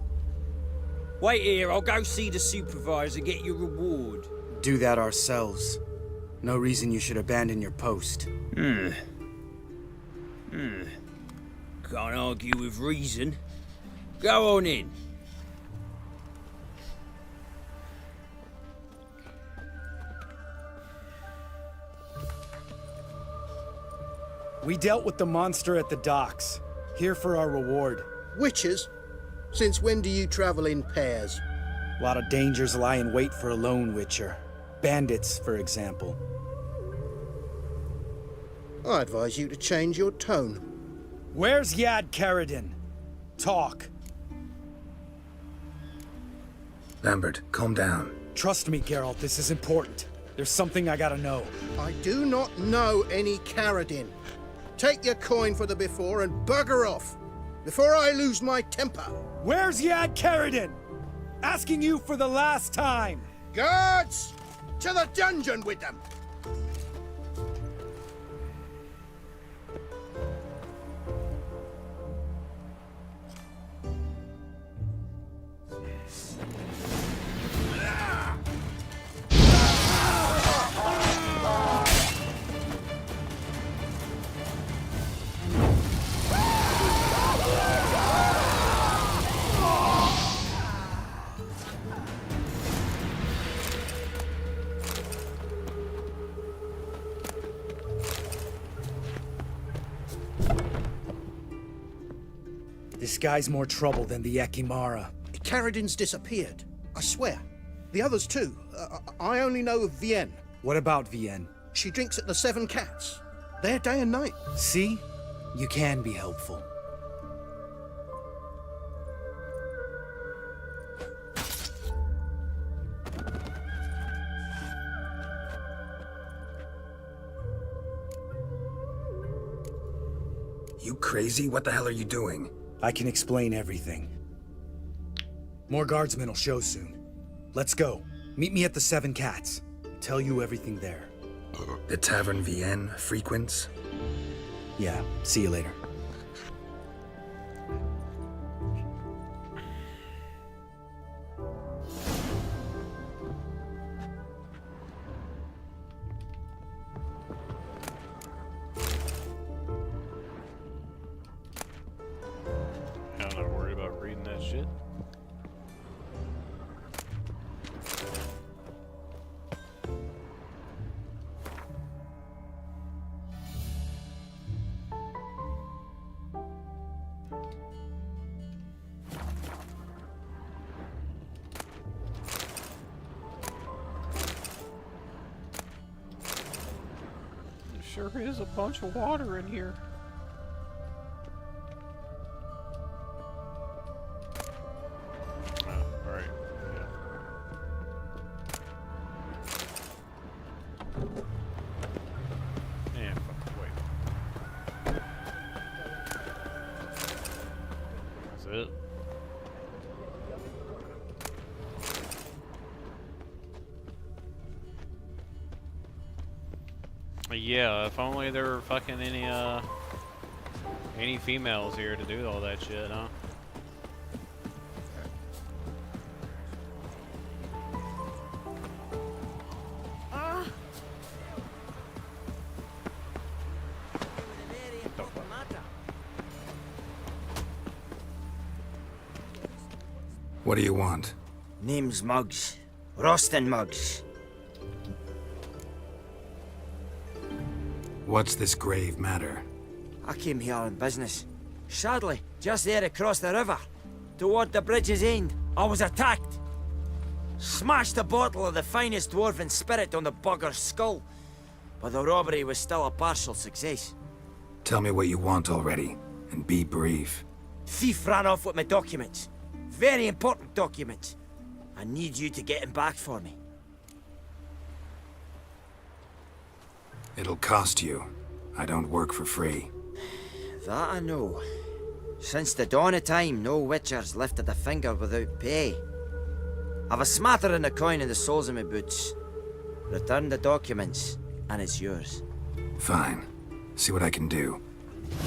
Wait here, I'll go see the supervisor, get your reward. Do that ourselves. No reason you should abandon your post. Can't argue with reason. Go on in. We dealt with the monster at the docks. Here for our reward. Witches? Since when do you travel in pairs? A lot of dangers lie in wait for a lone witcher. Bandits, for example. I advise you to change your tone. Where's Yad Karadin? Talk. Lambert, calm down. Trust me, Geralt, this is important. There's something I gotta know. I do not know any Karadin. Take your coin for the before and bugger off, before I lose my temper. Where's Yad Karadin? Asking you for the last time. Guards! To the dungeon with them! This guy's more trouble than the Ekimara. Caradin's disappeared. I swear. The others too. I only know of Vienne. What about Vienne? She drinks at the Seven Cats. There day and night. See? You can be helpful. You crazy? What the hell are you doing? I can explain everything. More guardsmen will show soon. Let's go. Meet me at the Seven Cats. Tell you everything there. The Tavern Vienne frequents? Yeah, see you later. I'm not worried about reading that shit. There sure is a bunch of water in here. It. Yeah, if only there were fucking any females here to do all that shit, huh? What do you want? Name's Muggs. Rostin Muggs. What's this grave matter? I came here on business. Sadly, just there across the river, toward the bridge's end, I was attacked. Smashed a bottle of the finest dwarven spirit on the bugger's skull, but the robbery was still a partial success. Tell me what you want already, and be brief. Thief ran off with my documents. Very important documents. I need you to get him back for me. It'll cost you. I don't work for free. That I know. Since the dawn of time, no witcher's lifted a finger without pay. I've a smattering of coin in the soles of my boots. Return the documents, and it's yours. Fine. See what I can do.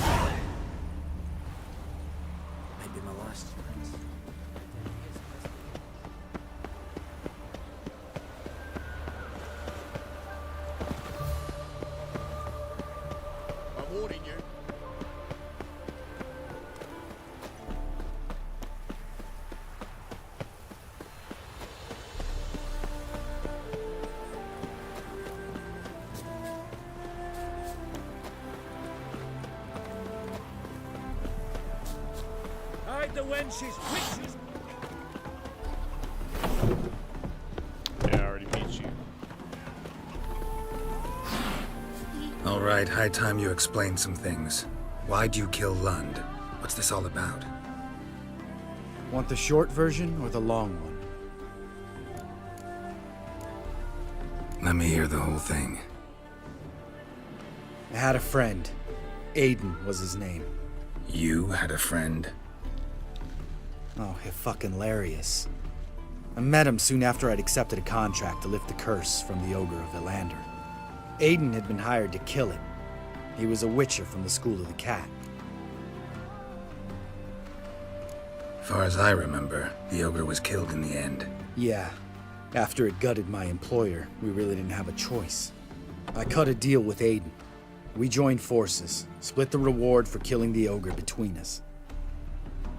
Might be my last chance. I'm warning you. Hide the wenches, witches! Yeah, I already beat you. All right, high time you explain some things. Why'd you kill Lund? What's this all about? Want the short version or the long one? Let me hear the whole thing. I had a friend. Aiden was his name. You had a friend? Oh, fucking hilarious. I met him soon after I'd accepted a contract to lift the curse from the Ogre of Elander. Aiden had been hired to kill it. He was a witcher from the School of the Cat. Far as I remember, the ogre was killed in the end. Yeah. After it gutted my employer, we really didn't have a choice. I cut a deal with Aiden. We joined forces, split the reward for killing the ogre between us.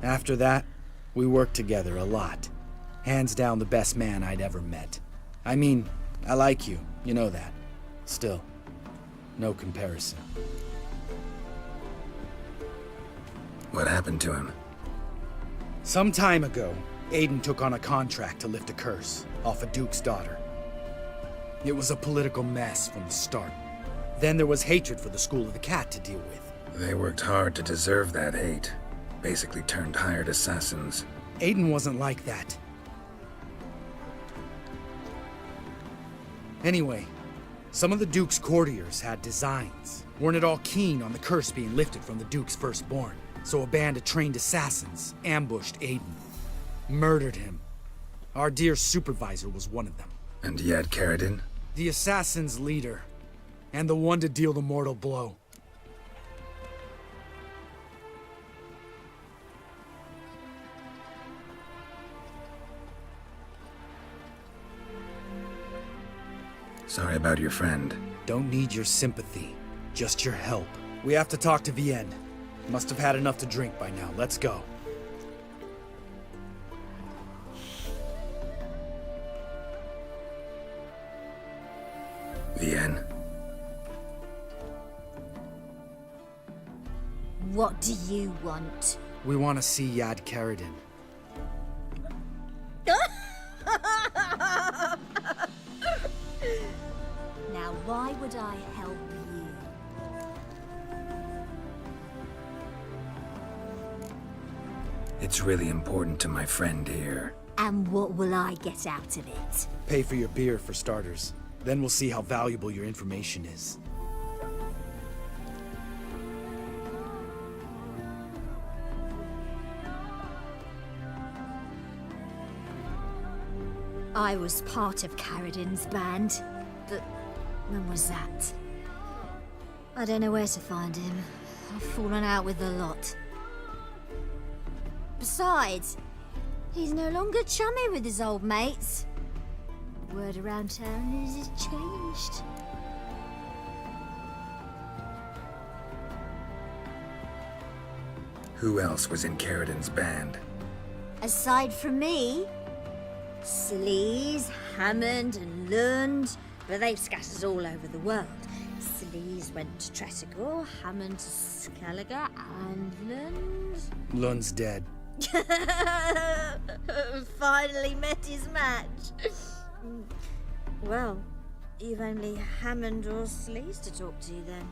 After that, we worked together a lot. Hands down the best man I'd ever met. I mean, I like you, you know that. Still, no comparison. What happened to him? Some time ago, Aiden took on a contract to lift a curse off a duke's daughter. It was a political mess from the start. Then there was hatred for the School of the Cat to deal with. They worked hard to deserve that hate. Basically turned hired assassins. Aiden wasn't like that. Anyway, some of the Duke's courtiers had designs. Weren't at all keen on the curse being lifted from the Duke's firstborn. So a band of trained assassins ambushed Aiden. Murdered him. Our dear supervisor was one of them. And Yad Karadin? The assassin's leader. And the one to deal the mortal blow. Sorry about your friend. Don't need your sympathy. Just your help. We have to talk to Vienne. Must have had enough to drink by now. Let's go. Vienne? What do you want? We want to see Yad Karadin. Now, why would I help you? It's really important to my friend here. And what will I get out of it? Pay for your beer, for starters. Then we'll see how valuable your information is. I was part of Karadin's band, but when was that? I don't know where to find him. I've fallen out with a lot. Besides, he's no longer chummy with his old mates. Word around town is he's changed. Who else was in Karadin's band? Aside from me, Sleaze, Hammond and Lund, but they've scattered all over the world. Sleaze went to Tretogor, Hammond to Skellige, and Lund... Lund's dead. Finally met his match. Well, you've only Hammond or Sleaze to talk to then.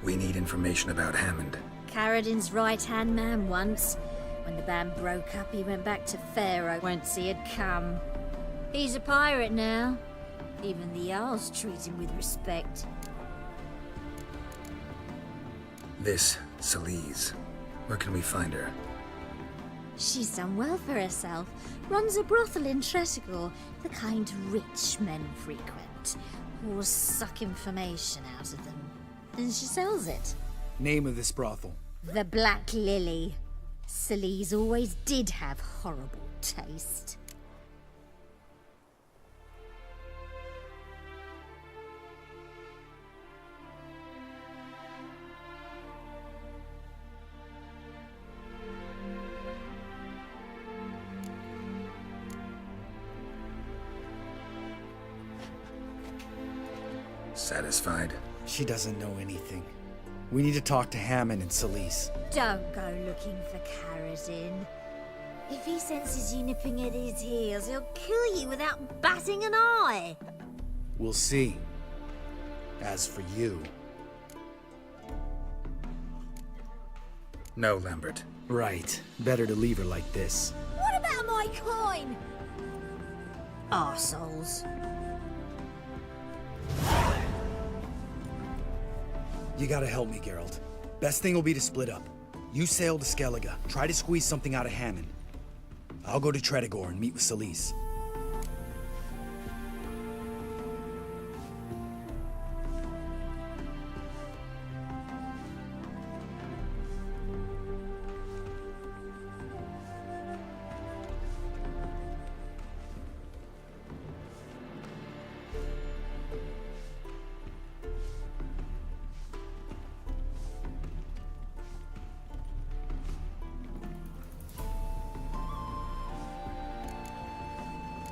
We need information about Hammond. Karadin's right-hand man once. When the band broke up, he went back to Pharaoh once he had come. He's a pirate now. Even the Jarls treat him with respect. This, Sleaze. Where can we find her? She's done well for herself. Runs a brothel in Tretogor, the kind rich men frequent. Or suck information out of them. And she sells it. Name of this brothel? The Black Lily. Sleaze always did have horrible taste. Satisfied? She doesn't know anything. We need to talk to Hammond and Sleaze. Don't go looking for Karadin. If he senses you nipping at his heels, he'll kill you without batting an eye. We'll see. As for you... No, Lambert. Right. Better to leave her like this. What about my coin? Arseholes. You gotta help me, Geralt. Best thing will be to split up. You sail to Skellige, try to squeeze something out of Hammond. I'll go to Tredigor and meet with Solis.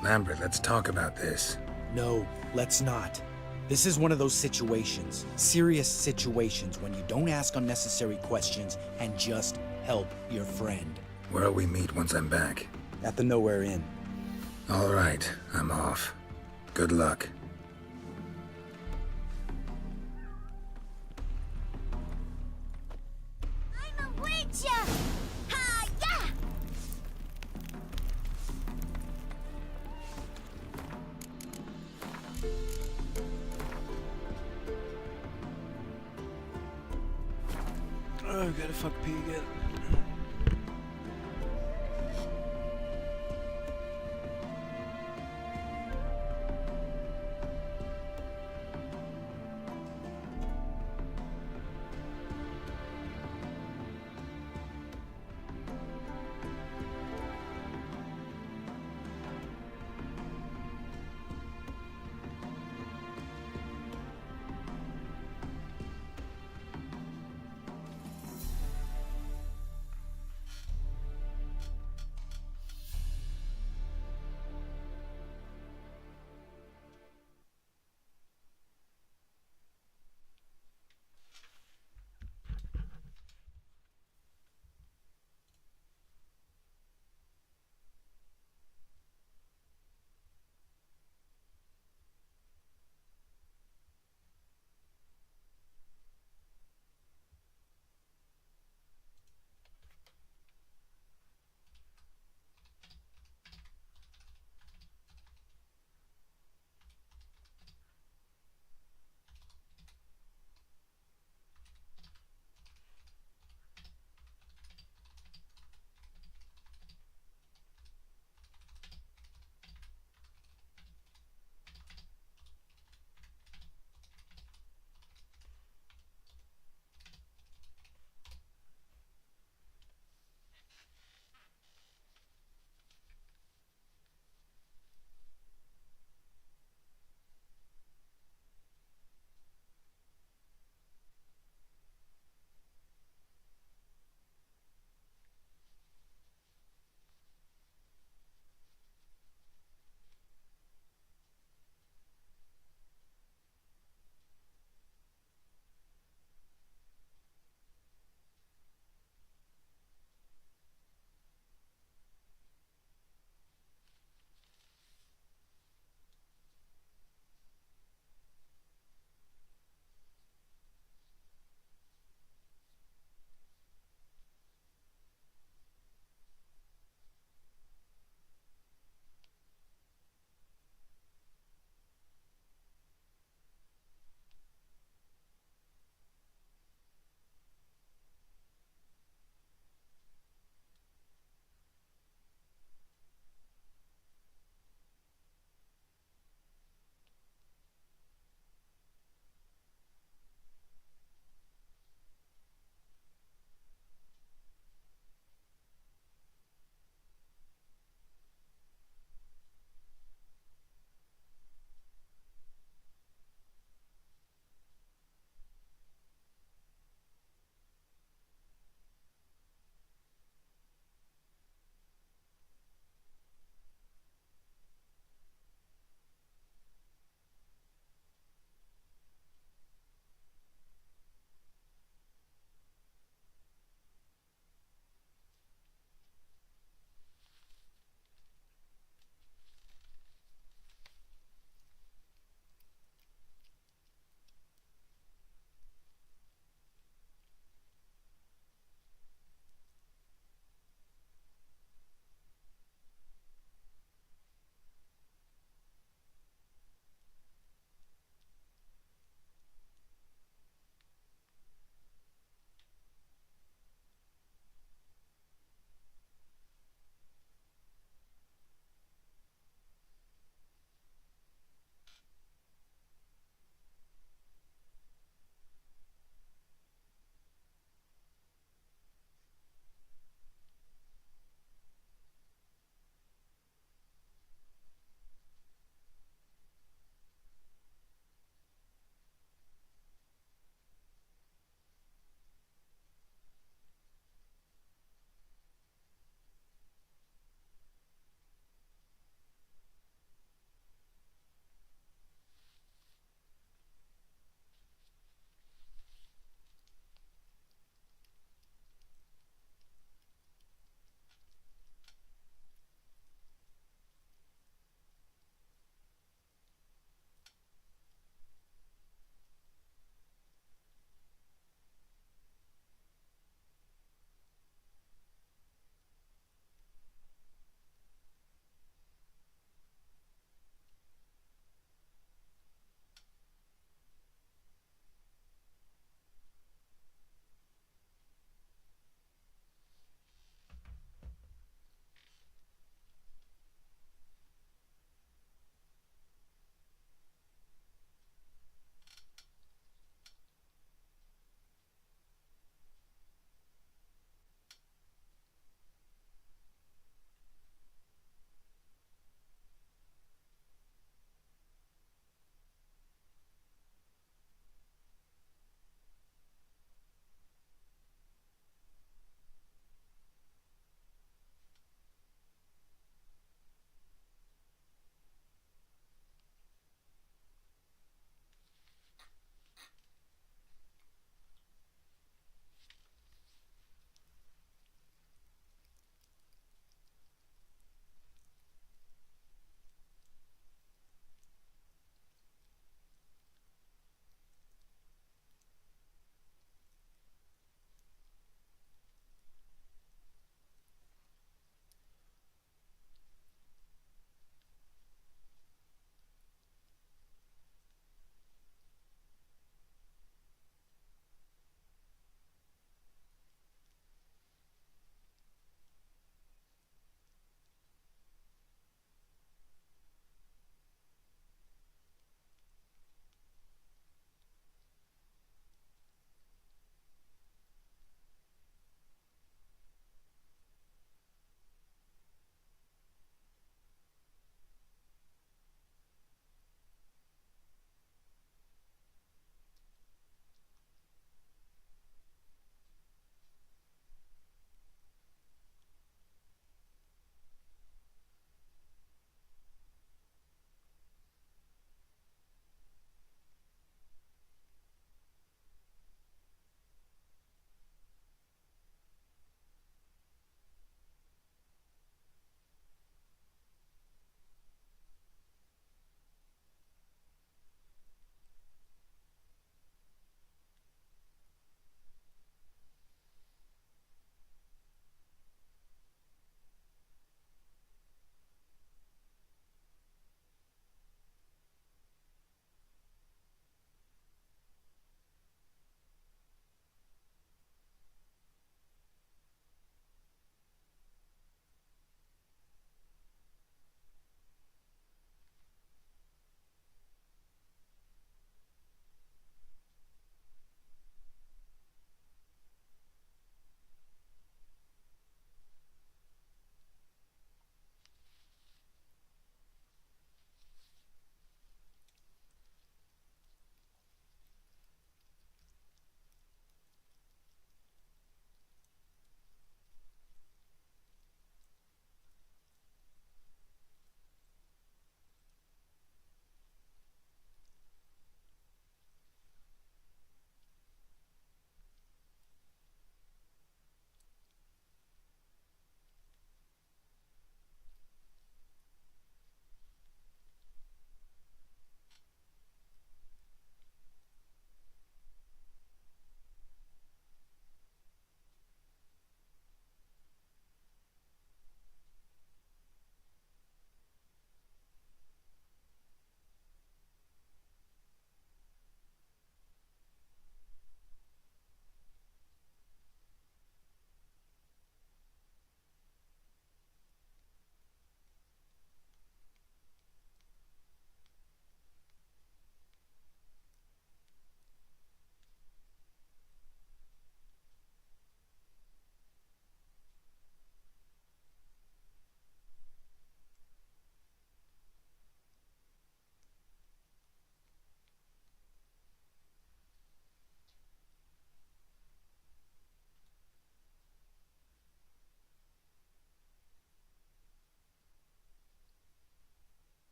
Lambert, let's talk about this. No, let's not. This is one of those situations, serious situations, when you don't ask unnecessary questions and just help your friend. Where'll we meet once I'm back? At the Nowhere Inn. All right, I'm off. Good luck. I'm a witcher! Ha, yeah! Oh, gotta fuck pee again.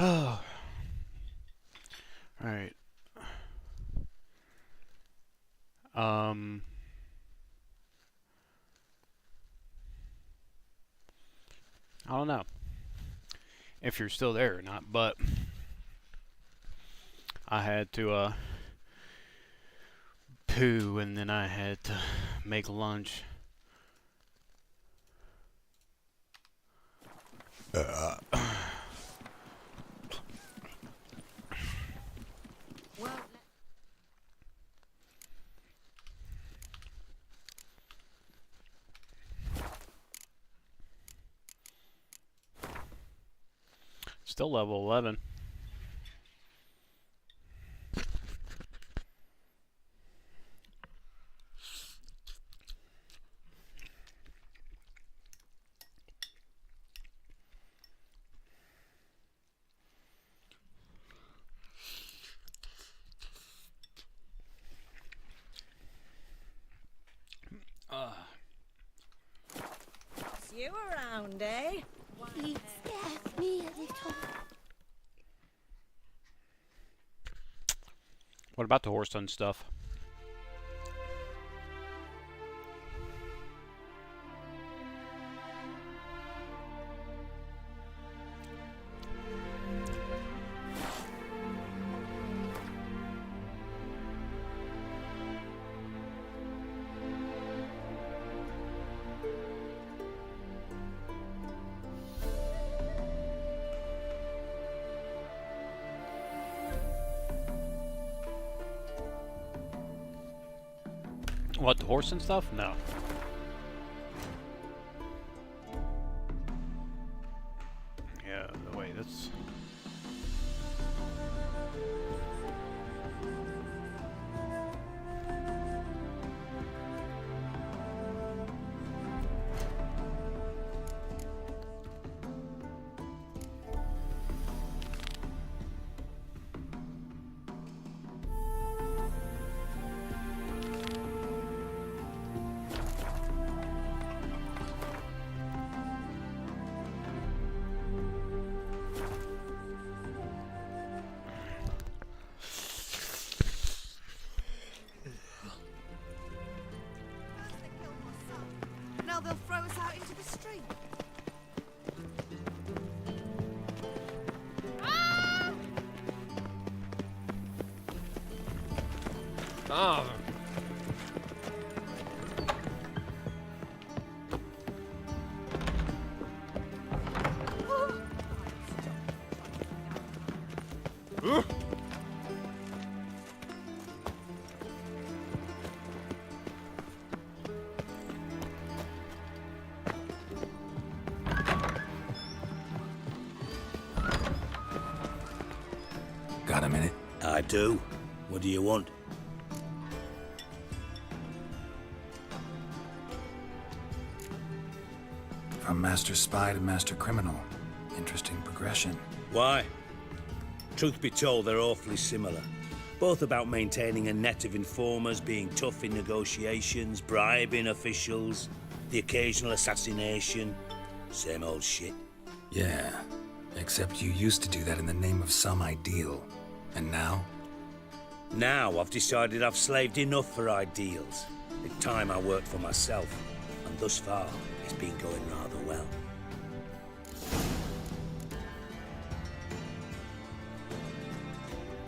All right. I don't know if you're still there or not, but I had to poo, and then I had to make lunch. Still level 11. It's you around, eh? Please spare me a little. What about the horse and stuff? What, the horse and stuff? No. Yeah, wait, that's... Now they'll throw us out into the street. Ah! Got a minute? I do. What do you want? From master spy to master criminal. Interesting progression. Why? Truth be told, they're awfully similar. Both about maintaining a net of informers, being tough in negotiations, bribing officials, the occasional assassination. Same old shit. Yeah, except you used to do that in the name of some ideal. And now? Now I've decided I've slaved enough for ideals. It's time I worked for myself. And thus far, it's been going rather well.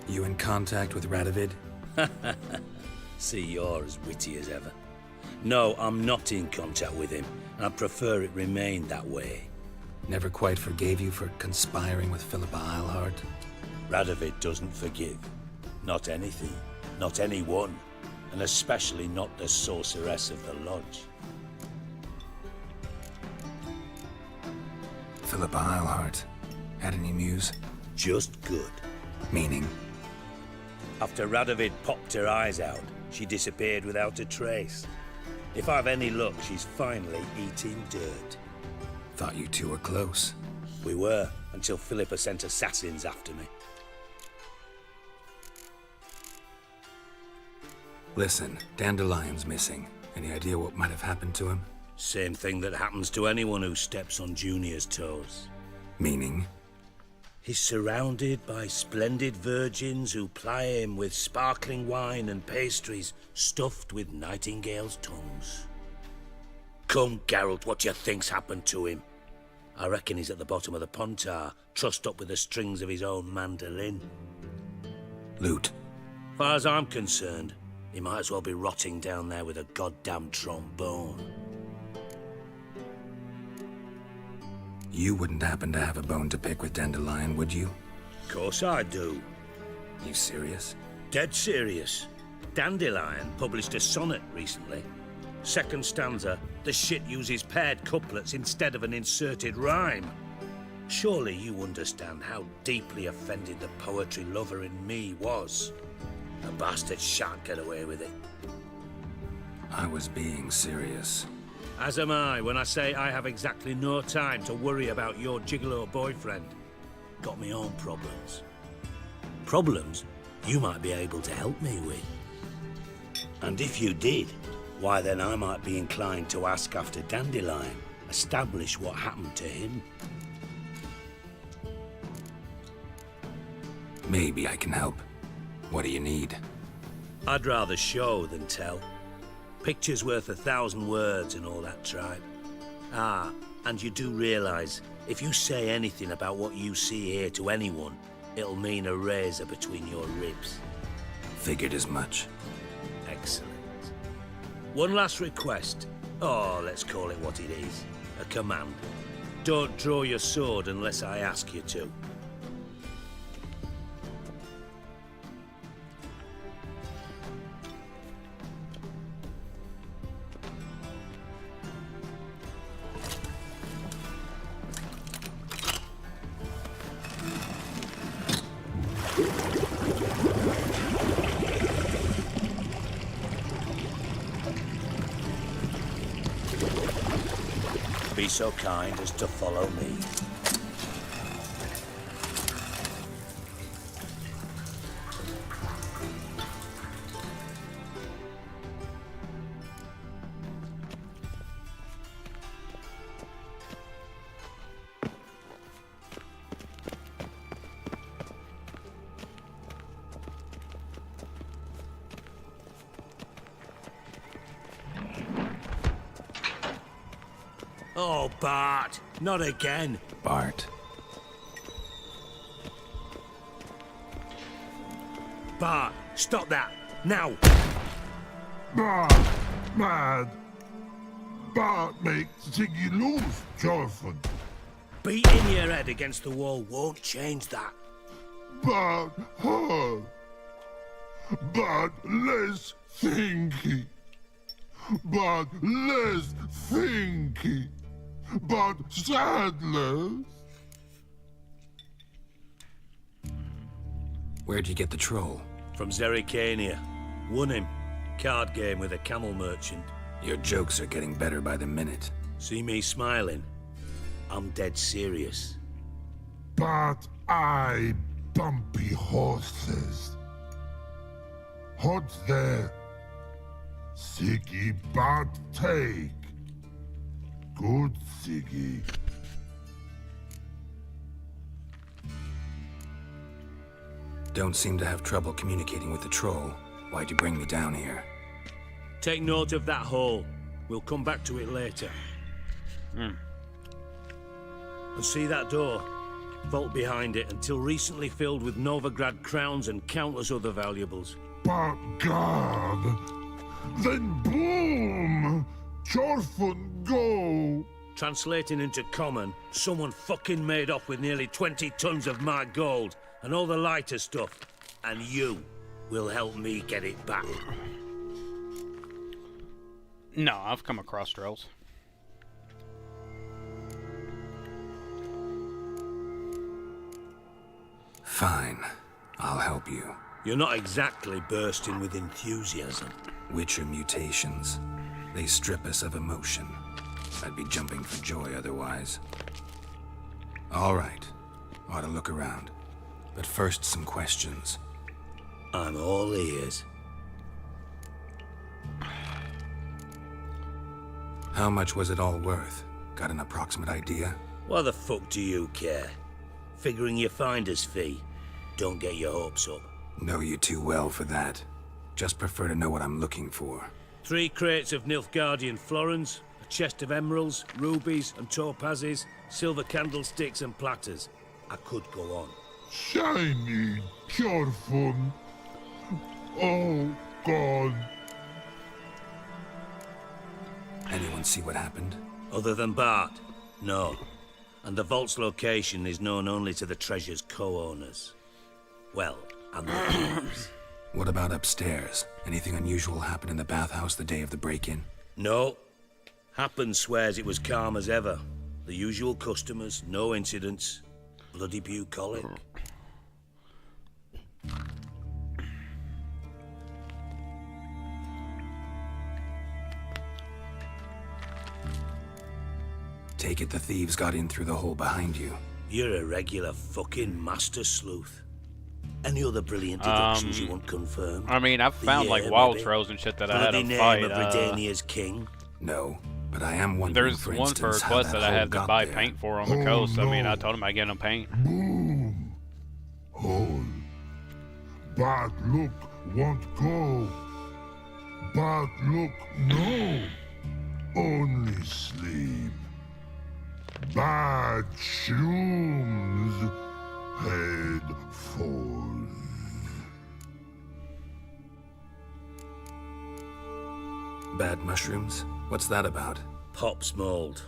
You in contact with Radovid? See, you're as witty as ever. No, I'm not in contact with him. And I prefer it remain that way. Never quite forgave you for conspiring with Philippa Eilhart? Radovid doesn't forgive. Not anything. Not anyone. And especially not the sorceress of the lodge. Philippa Eilhart. Had any news? Just good. Meaning? After Radovid popped her eyes out, she disappeared without a trace. If I've any luck, she's finally eating dirt. Thought you two were close. We were, until Philippa sent assassins after me. Listen, Dandelion's missing. Any idea what might have happened to him? Same thing that happens to anyone who steps on Junior's toes. Meaning? He's surrounded by splendid virgins who ply him with sparkling wine and pastries stuffed with nightingales' tongues. Come, Geralt, what do you think's happened to him? I reckon he's at the bottom of the Pontar, trussed up with the strings of his own mandolin. Loot. Far as I'm concerned, he might as well be rotting down there with a goddamn trombone. You wouldn't happen to have a bone to pick with Dandelion, would you? Of course I do. You serious? Dead serious. Dandelion published a sonnet recently. Second stanza, the shit uses paired couplets instead of an inserted rhyme. Surely you understand how deeply offended the poetry lover in me was. The bastard shan't get away with it. I was being serious. As am I when I say I have exactly no time to worry about your gigolo boyfriend. Got me own problems. Problems you might be able to help me with. And if you did, why then I might be inclined to ask after Dandelion, establish what happened to him. Maybe I can help. What do you need? I'd rather show than tell. Picture's worth 1,000 words and all that tribe. Ah, and you do realise, if you say anything about what you see here to anyone, it'll mean a razor between your ribs. Figured as much. Excellent. One last request. Oh, let's call it what it is. A command. Don't draw your sword unless I ask you to. Be so kind as to follow me. Oh, Bart, not again. Bart. Bart, stop that, now. Bart, mad. Bart makes Ziggy lose, Jonathan. Beating your head against the wall won't change that. Bart, hard. Bart, less thinky. Bart, less thinky. But sadness. Where'd you get the troll? From Zerrikania. Won him. Card game with a camel merchant. Your jokes are getting better by the minute. See me smiling? I'm dead serious. But I bumpy horses. Hot there. Siggy but take. Good, Siggy. Don't seem to have trouble communicating with the troll. Why'd you bring me down here? Take note of that hole. We'll come back to it later. And see that door? Vault behind it, until recently filled with Novigrad crowns and countless other valuables. But God! Then boom! Chorfun go! Translating into common, someone fucking made off with nearly 20 tons of my gold and all the lighter stuff. And you will help me get it back. No, I've come across trails. Fine. I'll help you. You're not exactly bursting with enthusiasm. Witcher mutations. They strip us of emotion. I'd be jumping for joy otherwise. All right. Ought to look around. But first, some questions. I'm all ears. How much was it all worth? Got an approximate idea? Why the fuck do you care? Figuring your finder's fee. Don't get your hopes up. Know you too well for that. Just prefer to know what I'm looking for. 3 crates of Nilfgaardian florins, a chest of emeralds, rubies and topazes, silver candlesticks and platters. I could go on. Shiny Chorfun. Oh, God. Anyone see what happened? Other than Bart? No. And the vault's location is known only to the treasure's co-owners. Well, and the thieves. What about upstairs? Anything unusual happen in the bathhouse the day of the break-in? No. Happen swears it was calm as ever. The usual customers, no incidents. Bloody bucolic. Take it the thieves got in through the hole behind you. You're a regular fucking master sleuth. Any other brilliant deductions you want confirmed? I mean, I've found like wild trails and shit that I had to fight. Of Redania's king? No, but I am wondering. There's one for a quest that I had to buy paint for on the coast. I mean, I told him I'd get him paint. Boom. Hole. Bad look won't go. Bad look no. Only sleep. Bad shrooms. Head falls. Bad mushrooms? What's that about? Pop's mold.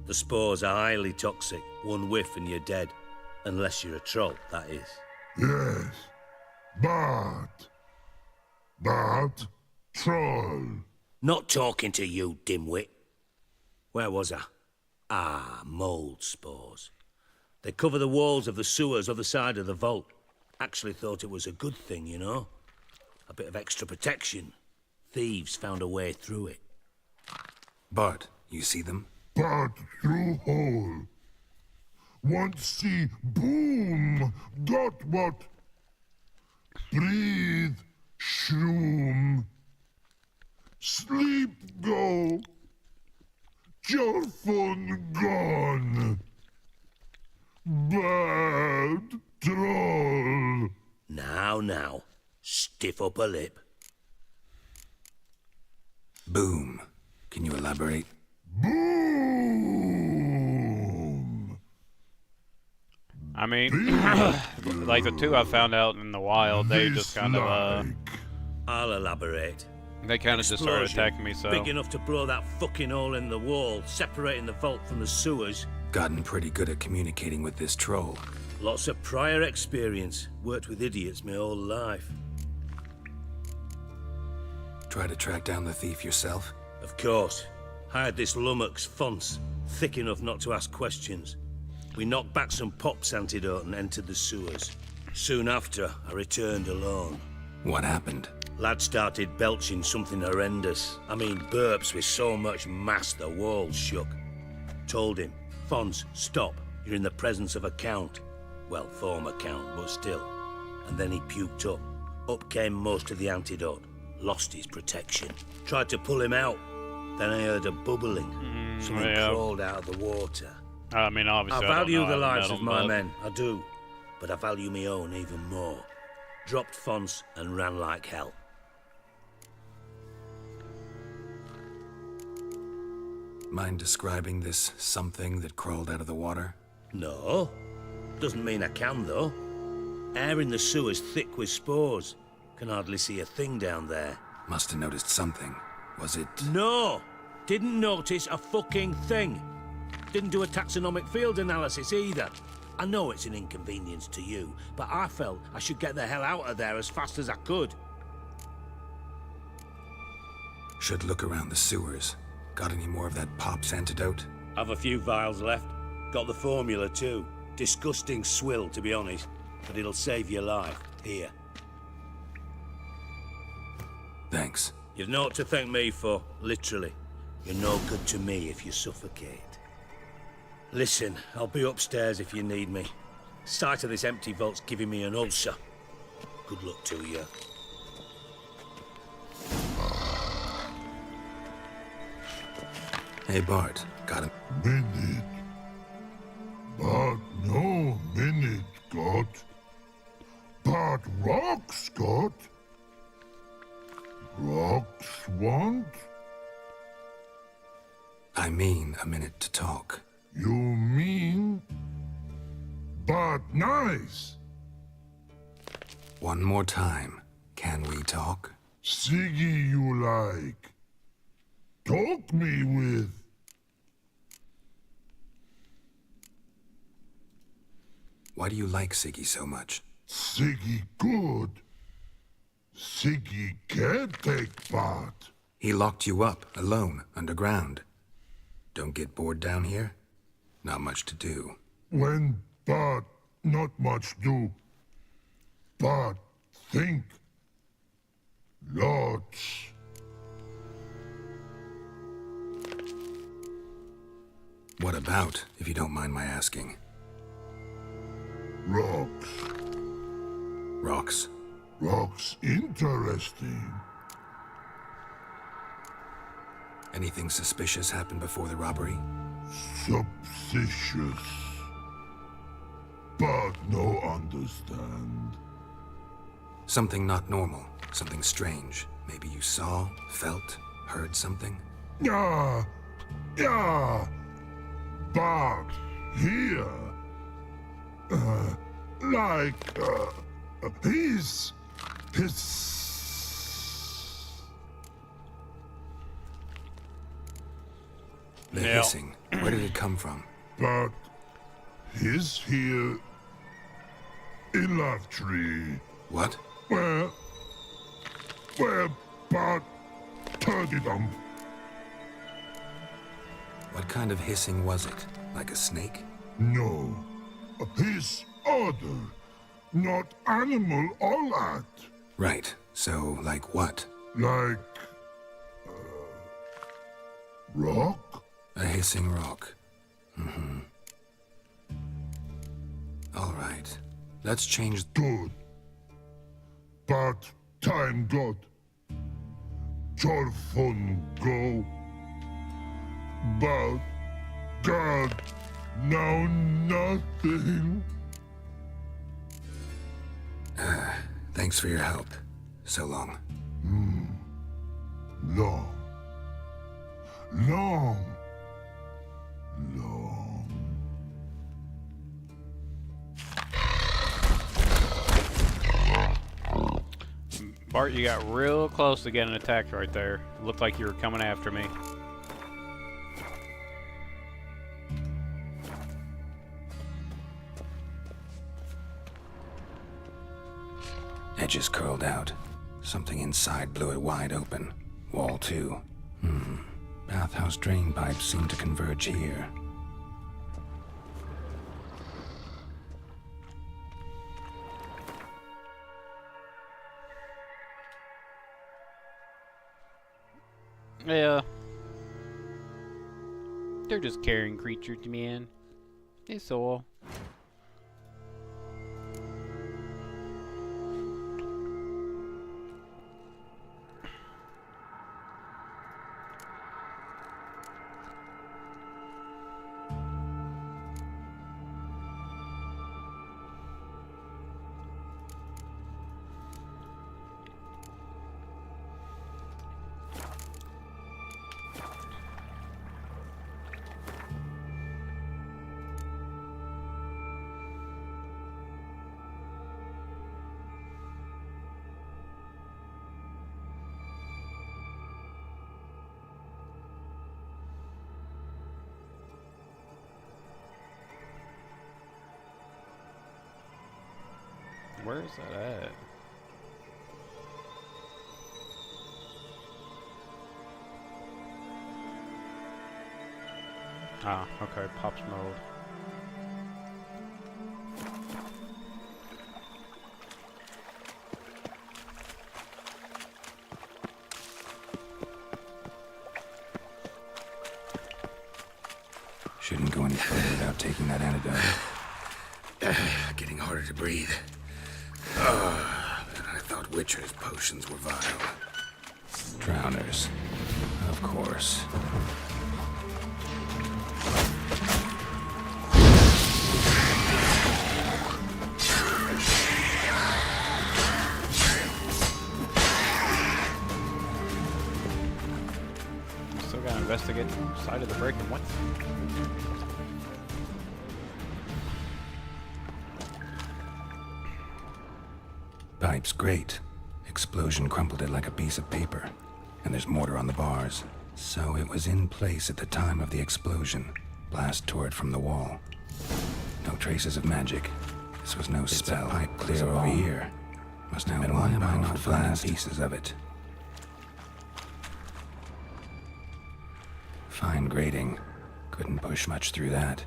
The spores are highly toxic. One whiff and you're dead. Unless you're a troll, that is. Yes. But troll. Not talking to you, dimwit. Where was I? Ah, mold spores. They cover the walls of the sewers other side of the vault. Actually thought it was a good thing, you know? A bit of extra protection. Thieves found a way through it. Bart, you see them? Bart through hole. Want see boom. Got what? Breathe. Shroom. Sleep go. Your phone gone. Bad troll. Now. Stiff up a lip. Boom. Can you elaborate? Boom. I mean, like the 2 I found out in the wild, they just kind of, I'll elaborate. They kind of just started attacking me, so... Big enough to blow that fucking hole in the wall, separating the vault from the sewers. Gotten pretty good at communicating with this troll. Lots of prior experience. Worked with idiots my whole life. Try to track down the thief yourself? Of course. Hired this lummox, Fonce, thick enough not to ask questions. We knocked back some Pop's antidote and entered the sewers. Soon after, I returned alone. What happened? Lad started belching something horrendous. I mean, burps with so much mass the walls shook. Told him, Fonz, stop. You're in the presence of a count. Well, former count, but still. And then he puked up. Up came most of the antidote. Lost his protection. Tried to pull him out. Then I heard a bubbling. Something crawled out of the water. I mean, obviously, I value the lives them, of my men, I do. But I value my own even more. Dropped Fonz and ran like hell. Mind describing this something that crawled out of the water? No. Doesn't mean I can, though. Air in the sewer's thick with spores. Can hardly see a thing down there. Must have noticed something. Was it... No! Didn't notice a fucking thing. Didn't do a taxonomic field analysis either. I know it's an inconvenience to you, but I felt I should get the hell out of there as fast as I could. Should look around the sewers. Got any more of that Pop's antidote? Have a few vials left. Got the formula too. Disgusting swill, to be honest. But it'll save your life. Here. Thanks. You've naught to thank me for, literally. You're no good to me if you suffocate. Listen, I'll be upstairs if you need me. Sight of this empty vault's giving me an ulcer. Good luck to you. Hey, Bart. Got him. Minute. But no minute. I mean a minute to talk. You mean? But nice. One more time. Can we talk? Siggy you like. Talk me with. Why do you like Siggy so much? Siggy good. Siggy can't take part. He locked you up, alone, underground. Don't get bored down here? Not much to do. When but not much do. But think. Lots. What about, if you don't mind my asking? Rocks. Rocks? Rocks interesting. Anything suspicious happened before the robbery? Suspicious. But no understand. Something not normal. Something strange. Maybe you saw, felt, heard something? Yeah. But here. His. The hissing. Where did it come from? But his here in Love Tree. What? Where but turdy dump. What kind of hissing was it? Like a snake? No. His other. Not animal all that. Right. So, like what? Like rock? A hissing rock. Mm-hmm. All right. Let's change... Good. But time got. Your fun go. But God, now nothing. Thanks for your help. So long. Long. Bart, you got real close to getting attacked right there. It looked like you were coming after me. Edges curled out. Something inside blew it wide open. Wall too. Bathhouse drain pipes seem to converge here. Yeah. They're just carrying creatures, man. It's all. Where is that at? Ah, okay, pops mode. Shouldn't go any further without taking that antidote. Getting harder to breathe. I thought Witcher's potions were vile. Drowners. Of course. Still gotta investigate Side of the breaking what? Pipe's great. Explosion crumpled it like a piece of paper. And there's mortar on the bars. So it was in place at the time of the explosion. Blast tore it from the wall. No traces of magic. This was no spell. Pipe clear over here. Must have been why am I not finding pieces of it? Fine grating. Couldn't push much through that.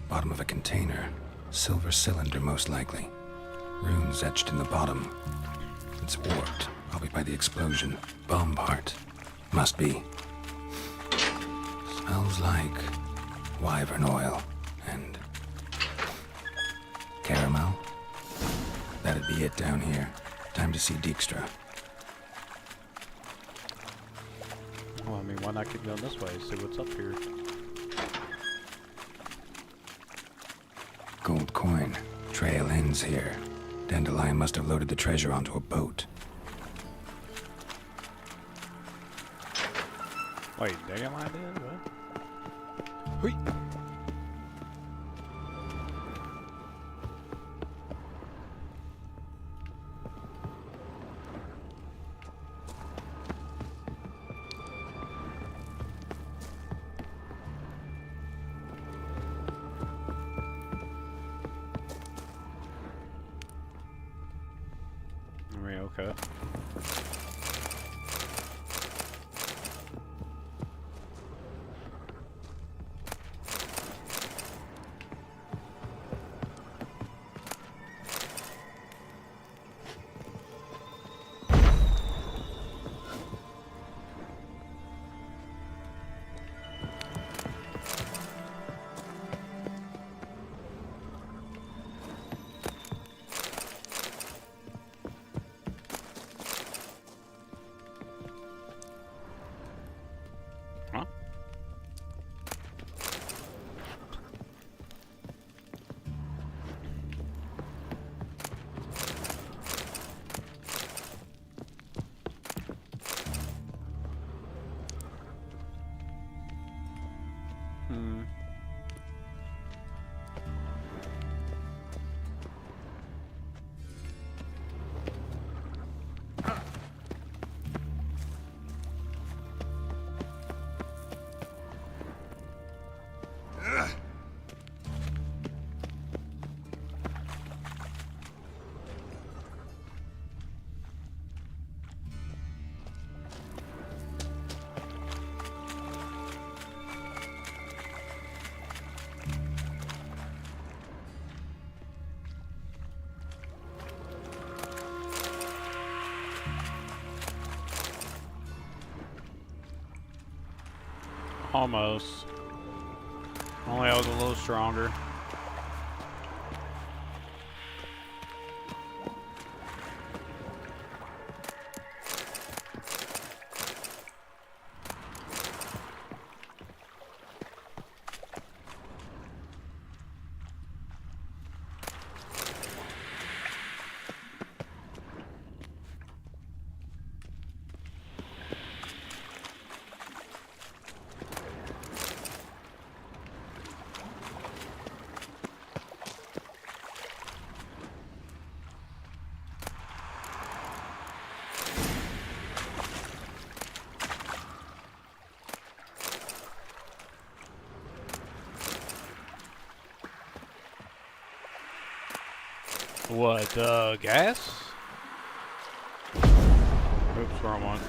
Bottom of a container. Silver cylinder, most likely. Runes etched in the bottom. It's warped, probably by the explosion. Bomb part. Must be. Smells like wyvern oil and caramel. That'd be it down here. Time to see Dijkstra. Well, I mean, why not keep going this way? See what's up here. Gold coin. Trail ends here. Dandelion must have loaded the treasure onto a boat. Wait, Dandelion did? What? Hui! Okay. Almost. Only I was a little stronger. What, gas? Oops, wrong one.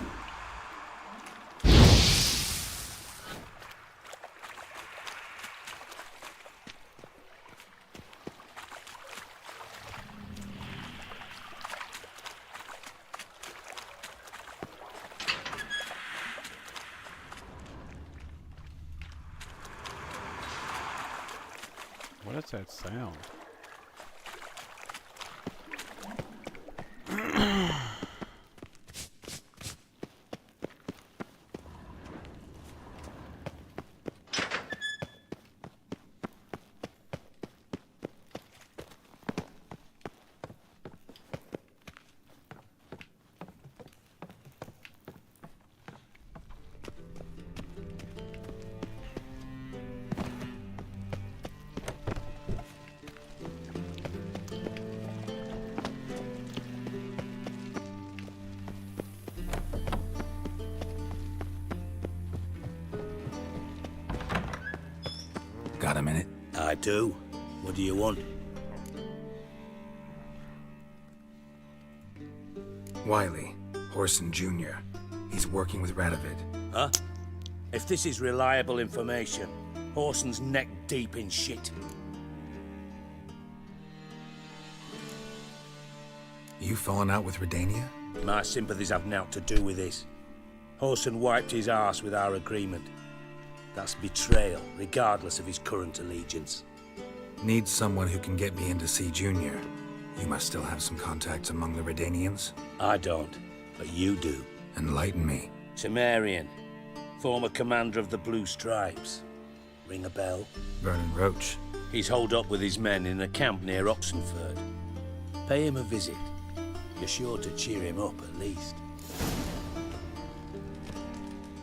What is that sound? Got a minute? I do. What do you want? Wiley, Horson Jr. He's working with Radovid. Huh? If this is reliable information, Horson's neck deep in shit. You fallen out with Redania? My sympathies have naught to do with this. Horson wiped his arse with our agreement. That's betrayal, regardless of his current allegiance. Need someone who can get me in to see Junior. You must still have some contacts among the Redanians? I don't, but you do. Enlighten me. Temerian, former commander of the Blue Stripes. Ring a bell? Vernon Roach. He's holed up with his men in a camp near Oxenford. Pay him a visit. You're sure to cheer him up, at least.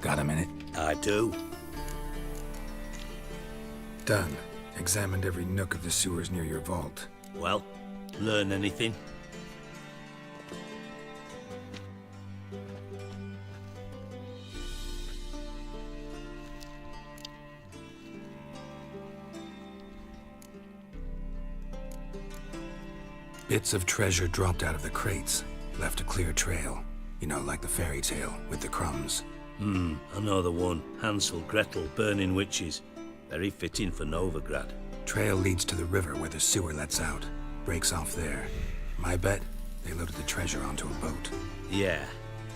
Got a minute? I do. Done. Examined every nook of the sewers near your vault. Well, learn anything? Bits of treasure dropped out of the crates. Left a clear trail. You know, like the fairy tale, with the crumbs. I know the one. Hansel, Gretel, burning witches. Very fitting for Novigrad. Trail leads to the river where the sewer lets out. Breaks off there. My bet, they loaded the treasure onto a boat. Yeah.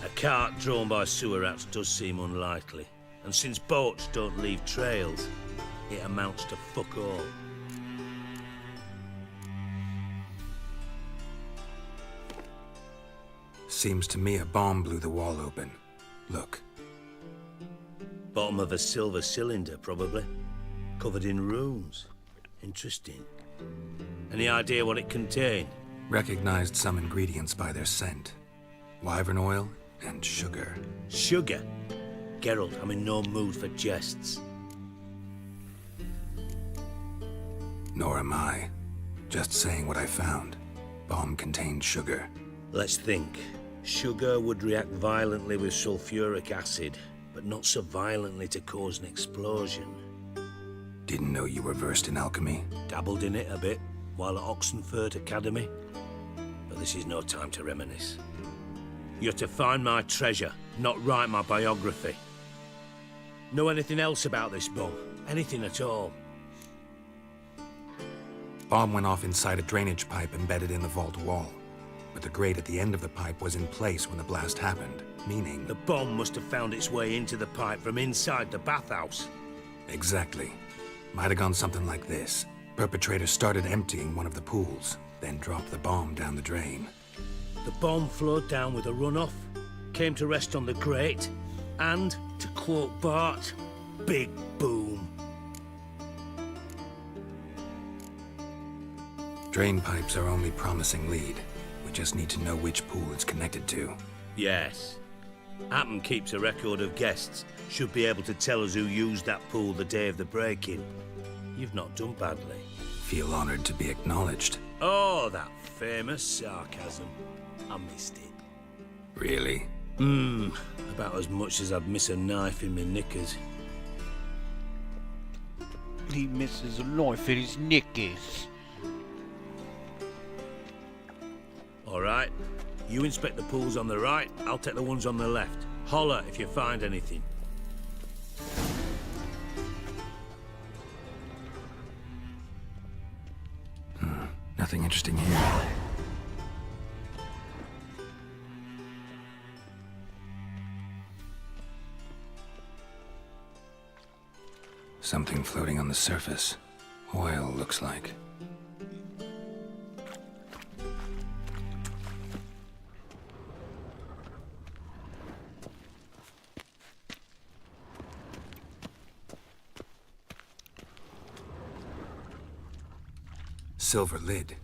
A cart drawn by sewer rats does seem unlikely. And since boats don't leave trails, it amounts to fuck all. Seems to me a bomb blew the wall open. Look. Bottom of a silver cylinder, probably. Covered in runes. Interesting. Any idea what it contained? Recognized some ingredients by their scent. Wyvern oil and sugar. Sugar? Geralt, I'm in no mood for jests. Nor am I. Just saying what I found. Bomb contained sugar. Let's think. Sugar would react violently with sulfuric acid, but not so violently to cause an explosion. Didn't know you were versed in alchemy. Dabbled in it a bit, while at Oxenford Academy. But this is no time to reminisce. You're to find my treasure, not write my biography. Know anything else about this bomb? Anything at all? Bomb went off inside a drainage pipe embedded in the vault wall. But the grate at the end of the pipe was in place when the blast happened, meaning... The bomb must have found its way into the pipe from inside the bathhouse. Exactly. Might have gone something like this. Perpetrator started emptying one of the pools, then dropped the bomb down the drain. The bomb flowed down with a runoff, came to rest on the grate, and, to quote Bart, big boom. Drain pipes are only promising lead. We just need to know which pool it's connected to. Yes. Appen keeps a record of guests. Should be able to tell us who used that pool the day of the break-in. You've not done badly. Feel honored to be acknowledged. Oh, that famous sarcasm. I missed it. Really? About as much as I'd miss a knife in my knickers. He misses a knife in his knickers. All right? You inspect the pools on the right, I'll take the ones on the left. Holler if you find anything. Nothing interesting here. Something floating on the surface. Oil, looks like. Silver lid.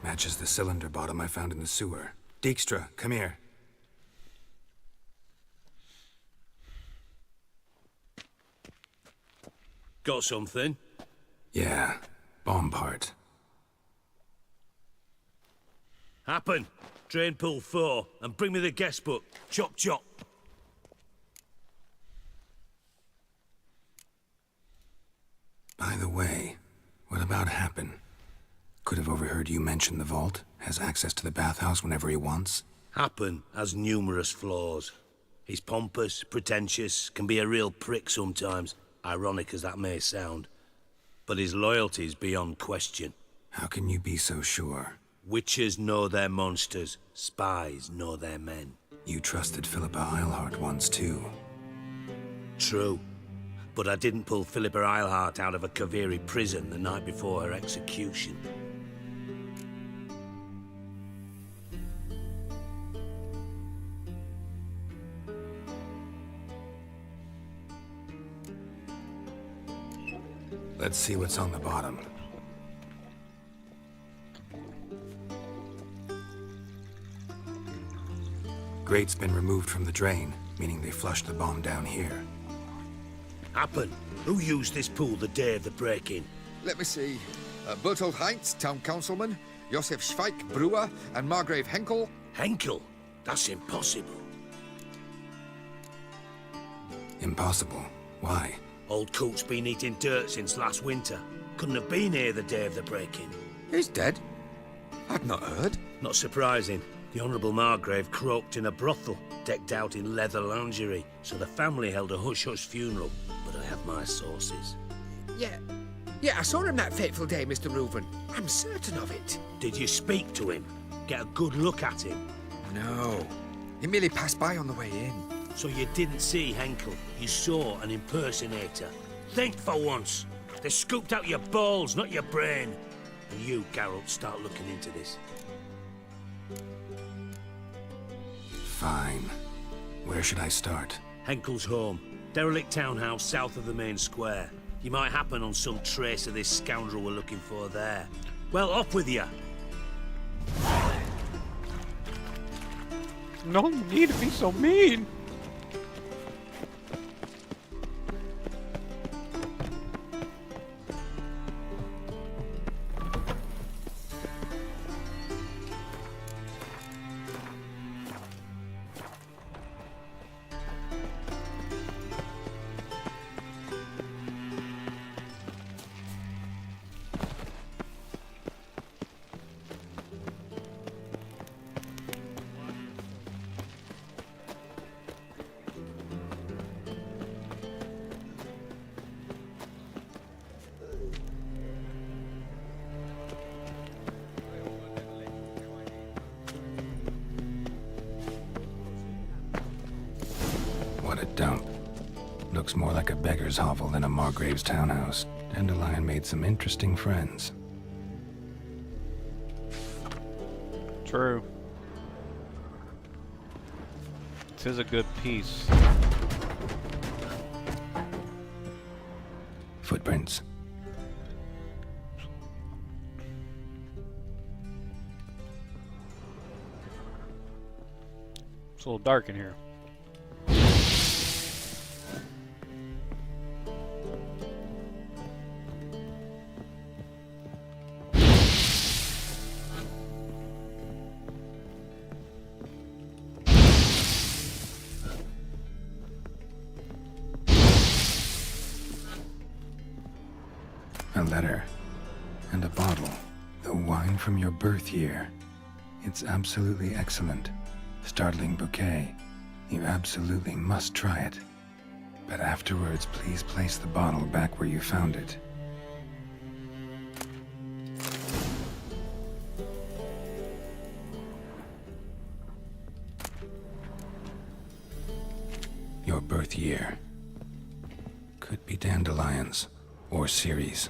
Matches the cylinder bottom I found in the sewer. Dijkstra, come here. Got something? Yeah, bomb part. Happen. Drain pool 4, and bring me the guest book. Chop chop. By the way, what about Happen? Could have overheard you mention the vault. Has access to the bathhouse whenever he wants. Happen has numerous flaws. He's pompous, pretentious, can be a real prick sometimes, ironic as that may sound. But his loyalty's beyond question. How can you be so sure? Witches know their monsters, spies know their men. You trusted Philippa Eilhart once too. True. But I didn't pull Philippa Eilhart out of a Kaviri prison the night before her execution. Let's see what's on the bottom. Grate's been removed from the drain, meaning they flushed the bomb down here. Happen. Who used this pool the day of the break-in? Let me see. Bertold Heinz, town councilman, Josef Schweik, brewer, and Margrave Henkel. Henkel? That's impossible. Impossible? Why? Old Coot's been eating dirt since last winter. Couldn't have been here the day of the break-in. He's dead? I'd not heard. Not surprising. The Honourable Margrave croaked in a brothel, decked out in leather lingerie, so the family held a hush-hush funeral. But I have my sources. Yeah, I saw him that fateful day, Mr. Reuven. I'm certain of it. Did you speak to him? Get a good look at him? No. He merely passed by on the way in. So you didn't see Henkel. You saw an impersonator. Think for once. They scooped out your balls, not your brain. And you, Geralt, start looking into this. Fine. Where should I start? Henkel's home. Derelict townhouse south of the main square. You might happen on some trace of this scoundrel we're looking for there. Well, up with you. No need to be so mean. What a dump. Looks more like a beggar's hovel than a Margrave's townhouse. Dandelion made some interesting friends. True. This is a good piece. Footprints. It's a little dark in here. A letter. And a bottle. The wine from your birth year. It's absolutely excellent. Startling bouquet. You absolutely must try it. But afterwards, please place the bottle back where you found it. Your birth year. Could be dandelions or Ceres.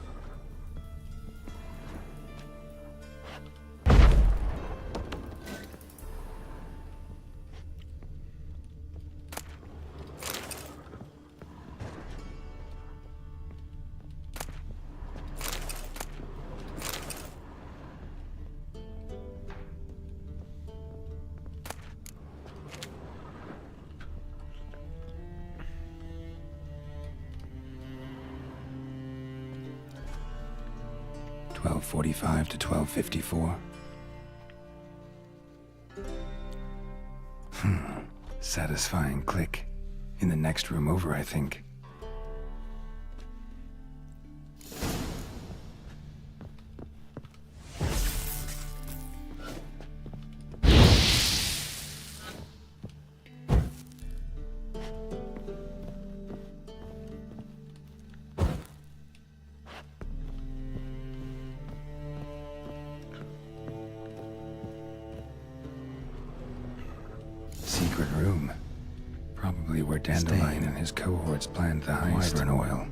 .45 to 12:54. Satisfying click. In the next room over, I think. Secret room. Probably where Dandelion and his cohorts planned the heist. Wyvern oil.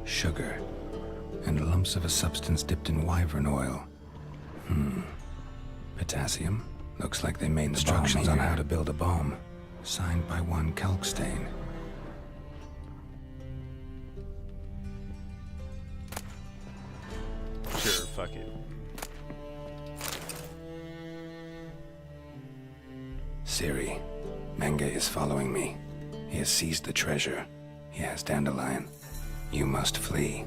Sugar. And lumps of a substance dipped in wyvern oil. Potassium. Looks like they made instructions on how to build a bomb. Signed by one Kalkstain. Sure, fuck it. Ciri, Menge is following me. He has seized the treasure. He has Dandelion. You must flee.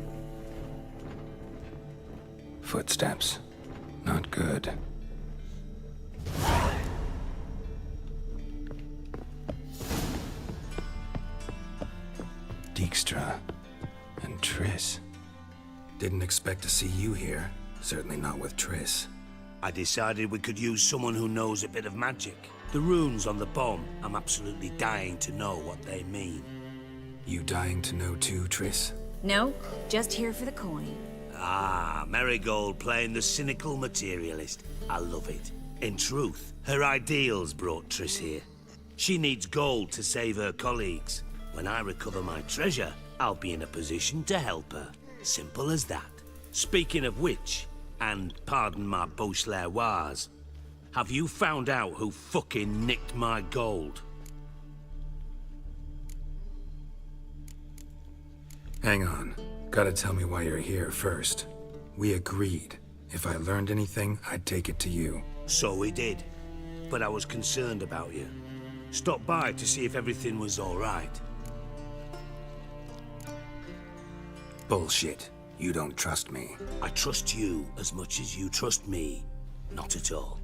Footsteps. Not good. Dijkstra. And Triss. Didn't expect to see you here. Certainly not with Triss. I decided we could use someone who knows a bit of magic. The runes on the bomb, I'm absolutely dying to know what they mean. You dying to know too, Triss? No, just here for the coin. Ah, Marigold playing the cynical materialist. I love it. In truth, her ideals brought Triss here. She needs gold to save her colleagues. When I recover my treasure, I'll be in a position to help her. Simple as that. Speaking of which, and pardon my Beauclervois, have you found out who fucking nicked my gold? Hang on. Gotta tell me why you're here first. We agreed. If I learned anything, I'd take it to you. So we did. But I was concerned about you. Stopped by to see if everything was all right. Bullshit. You don't trust me. I trust you as much as you trust me. Not at all.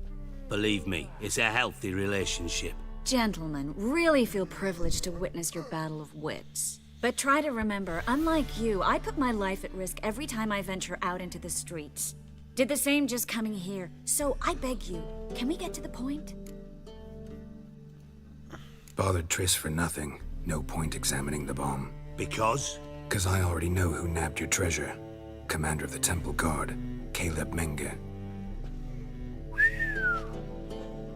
Believe me, it's a healthy relationship. Gentlemen, really feel privileged to witness your battle of wits. But try to remember, unlike you, I put my life at risk every time I venture out into the streets. Did the same just coming here. So I beg you, can we get to the point? Bothered Triss for nothing. No point examining the bomb. Because? 'Cause I already know who nabbed your treasure. Commander of the Temple Guard, Caleb Menge.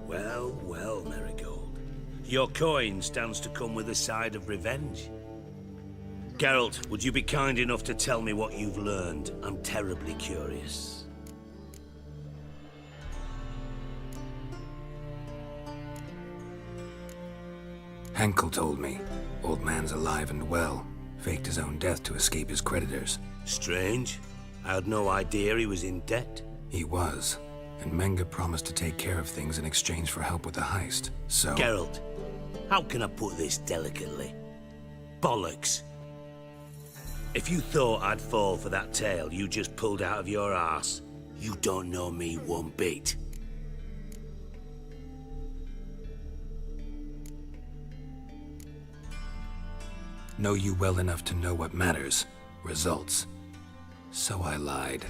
Well, well, Marigold. Your coin stands to come with a side of revenge. Geralt, would you be kind enough to tell me what you've learned? I'm terribly curious. Henkel told me. Old man's alive and well. Faked his own death to escape his creditors. Strange. I had no idea he was in debt. He was. And Menge promised to take care of things in exchange for help with the heist. So... Geralt, how can I put this delicately? Bollocks. If you thought I'd fall for that tale you just pulled out of your arse, you don't know me one bit. Know you well enough to know what matters. Results. So I lied.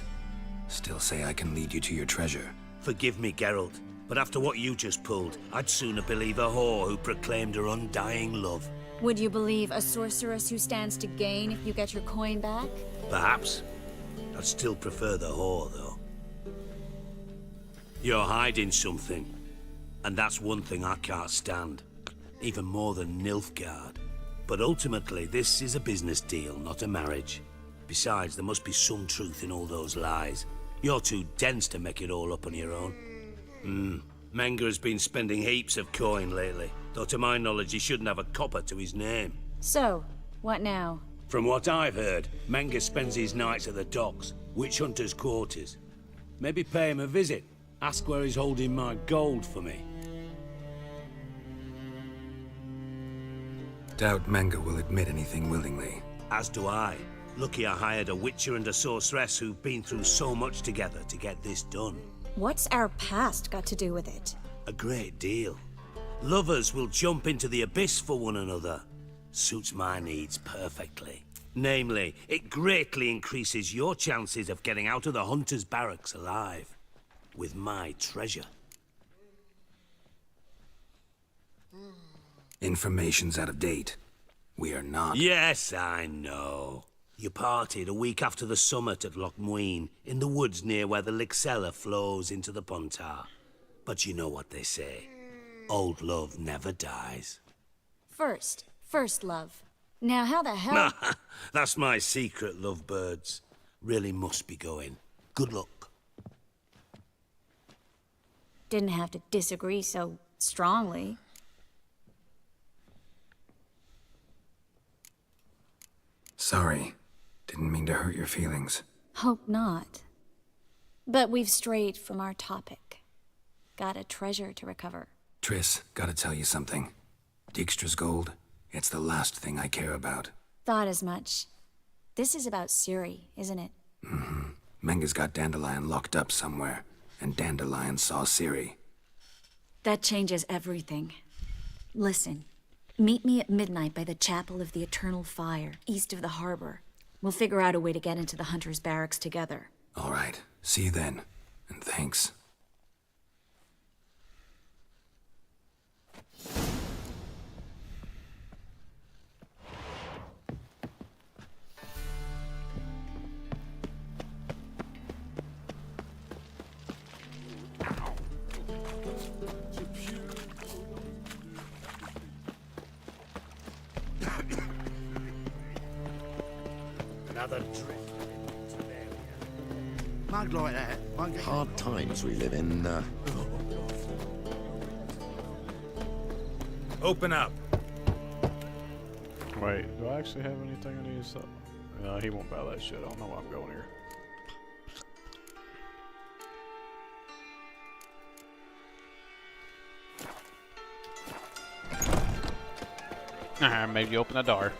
Still say I can lead you to your treasure. Forgive me, Geralt, but after what you just pulled, I'd sooner believe a whore who proclaimed her undying love. Would you believe a sorceress who stands to gain if you get your coin back? Perhaps. I'd still prefer the whore, though. You're hiding something, and that's one thing I can't stand. Even more than Nilfgaard. But ultimately, this is a business deal, not a marriage. Besides, there must be some truth in all those lies. You're too dense to make it all up on your own. Menga has been spending heaps of coin lately, though to my knowledge he shouldn't have a copper to his name. So, what now? From what I've heard, Menga spends his nights at the docks, witch hunters' quarters. Maybe pay him a visit. Ask where he's holding my gold for me. Doubt Menga will admit anything willingly. As do I. Lucky I hired a witcher and a sorceress who've been through so much together to get this done. What's our past got to do with it? A great deal. Lovers will jump into the abyss for one another. Suits my needs perfectly. Namely, it greatly increases your chances of getting out of the hunter's barracks alive. With my treasure. Information's out of date. We are not. Yes, I know. You parted a week after the summit at Loch Muine, in the woods near where the Lixella flows into the Pontar. But you know what they say. Old love never dies. First love. Now how the hell... That's my secret, lovebirds. Really must be going. Good luck. Didn't have to disagree so strongly. Sorry. Didn't mean to hurt your feelings. Hope not. But we've strayed from our topic. Got a treasure to recover. Triss, gotta tell you something. Dijkstra's gold, it's the last thing I care about. Thought as much. This is about Ciri, isn't it? Menga's got Dandelion locked up somewhere, and Dandelion saw Ciri. That changes everything. Listen, meet me at midnight by the Chapel of the Eternal Fire, east of the harbor. We'll figure out a way to get into the Hunter's barracks together. All right, see you then, and thanks. Another trick. Mug like that. Hard times we live in. Open up. Wait, do I actually have anything I need to sell? No, he won't buy that shit. I don't know why I'm going here. Maybe open the door.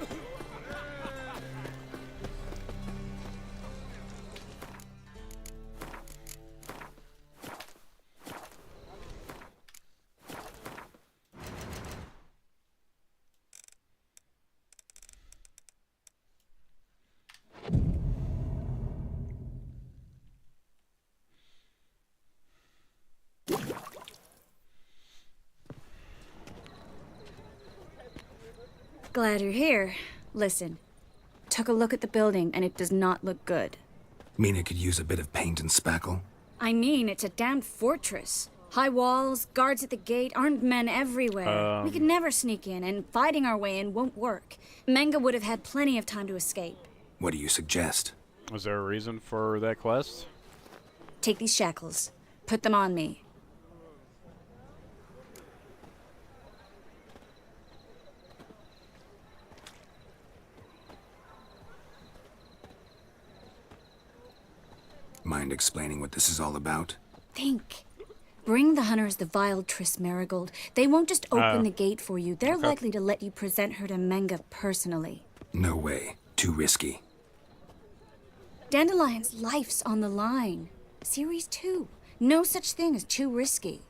Glad you're here. Listen, took a look at the building and it does not look good. Mean it could use a bit of paint and spackle? I mean, it's a damned fortress. High walls, guards at the gate, armed men everywhere. We could never sneak in, and fighting our way in won't work. Menga would have had plenty of time to escape. What do you suggest? Was there a reason for that quest? Take these shackles. Put them on me. Mind explaining what this is all about? Think. Bring the hunters the vile Triss Marigold. They won't just open the gate for you. They're likely to let you present her to Menga personally. No way. Too risky. Dandelion's life's on the line. Ciri's too. No such thing as too risky.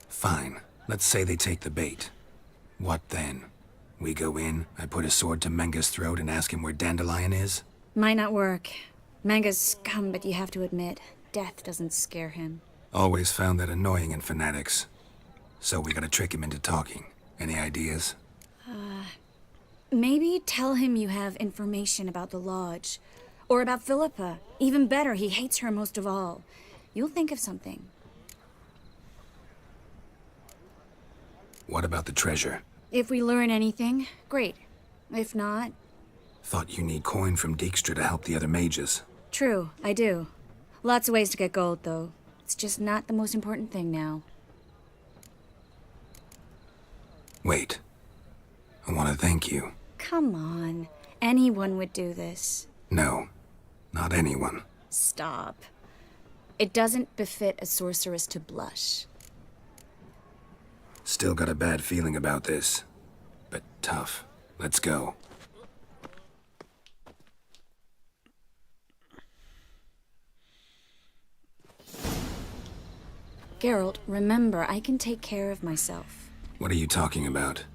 Fine. Let's say they take the bait. What then? We go in, I put a sword to Menga's throat and ask him where Dandelion is? Might not work. Manga's scum, but you have to admit, death doesn't scare him. Always found that annoying in fanatics. So we gotta trick him into talking. Any ideas? Maybe tell him you have information about the Lodge. Or about Philippa. Even better, he hates her most of all. You'll think of something. What about the treasure? If we learn anything, great. If not... Thought you need coin from Dijkstra to help the other mages. True, I do. Lots of ways to get gold, though. It's just not the most important thing now. Wait. I want to thank you. Come on. Anyone would do this. No. Not anyone. Stop. It doesn't befit a sorceress to blush. Still got a bad feeling about this. But tough. Let's go. Geralt, remember, I can take care of myself. What are you talking about?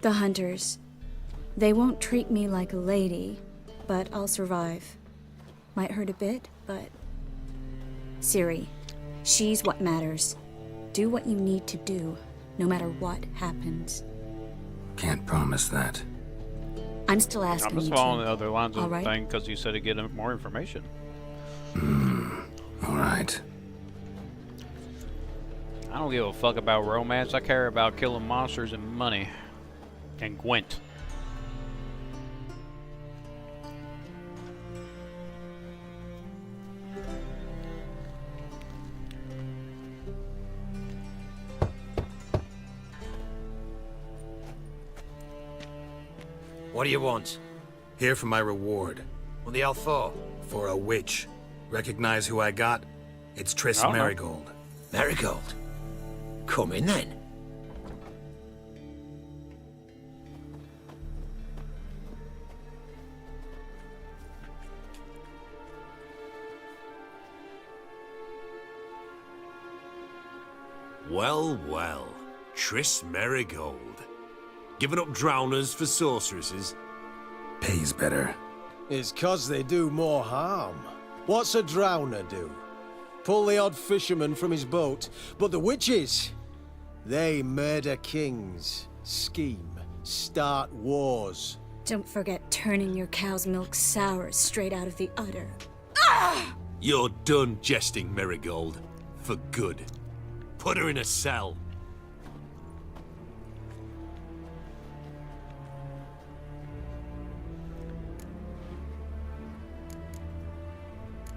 The hunters. They won't treat me like a lady, but I'll survive. Might hurt a bit, but... Ciri, she's what matters. Do what you need to do, no matter what happens. Can't promise that. I'm still asking I'm just you following to. the other lines of All the right? thing because you said to get more information. All right. I don't give a fuck about romance. I care about killing monsters and money. And Gwent. What do you want? Here for my reward. What the hell for? For a witch. Recognize who I got? It's Triss I don't know. Marigold. Marigold? Come in then. Well, well. Triss Marigold. Giving up drowners for sorceresses? Pays better. It's 'cause they do more harm. What's a drowner do? Pull the odd fisherman from his boat. But the witches, they murder kings, scheme, start wars. Don't forget turning your cow's milk sour straight out of the udder. You're done jesting, Marigold. For good. Put her in a cell.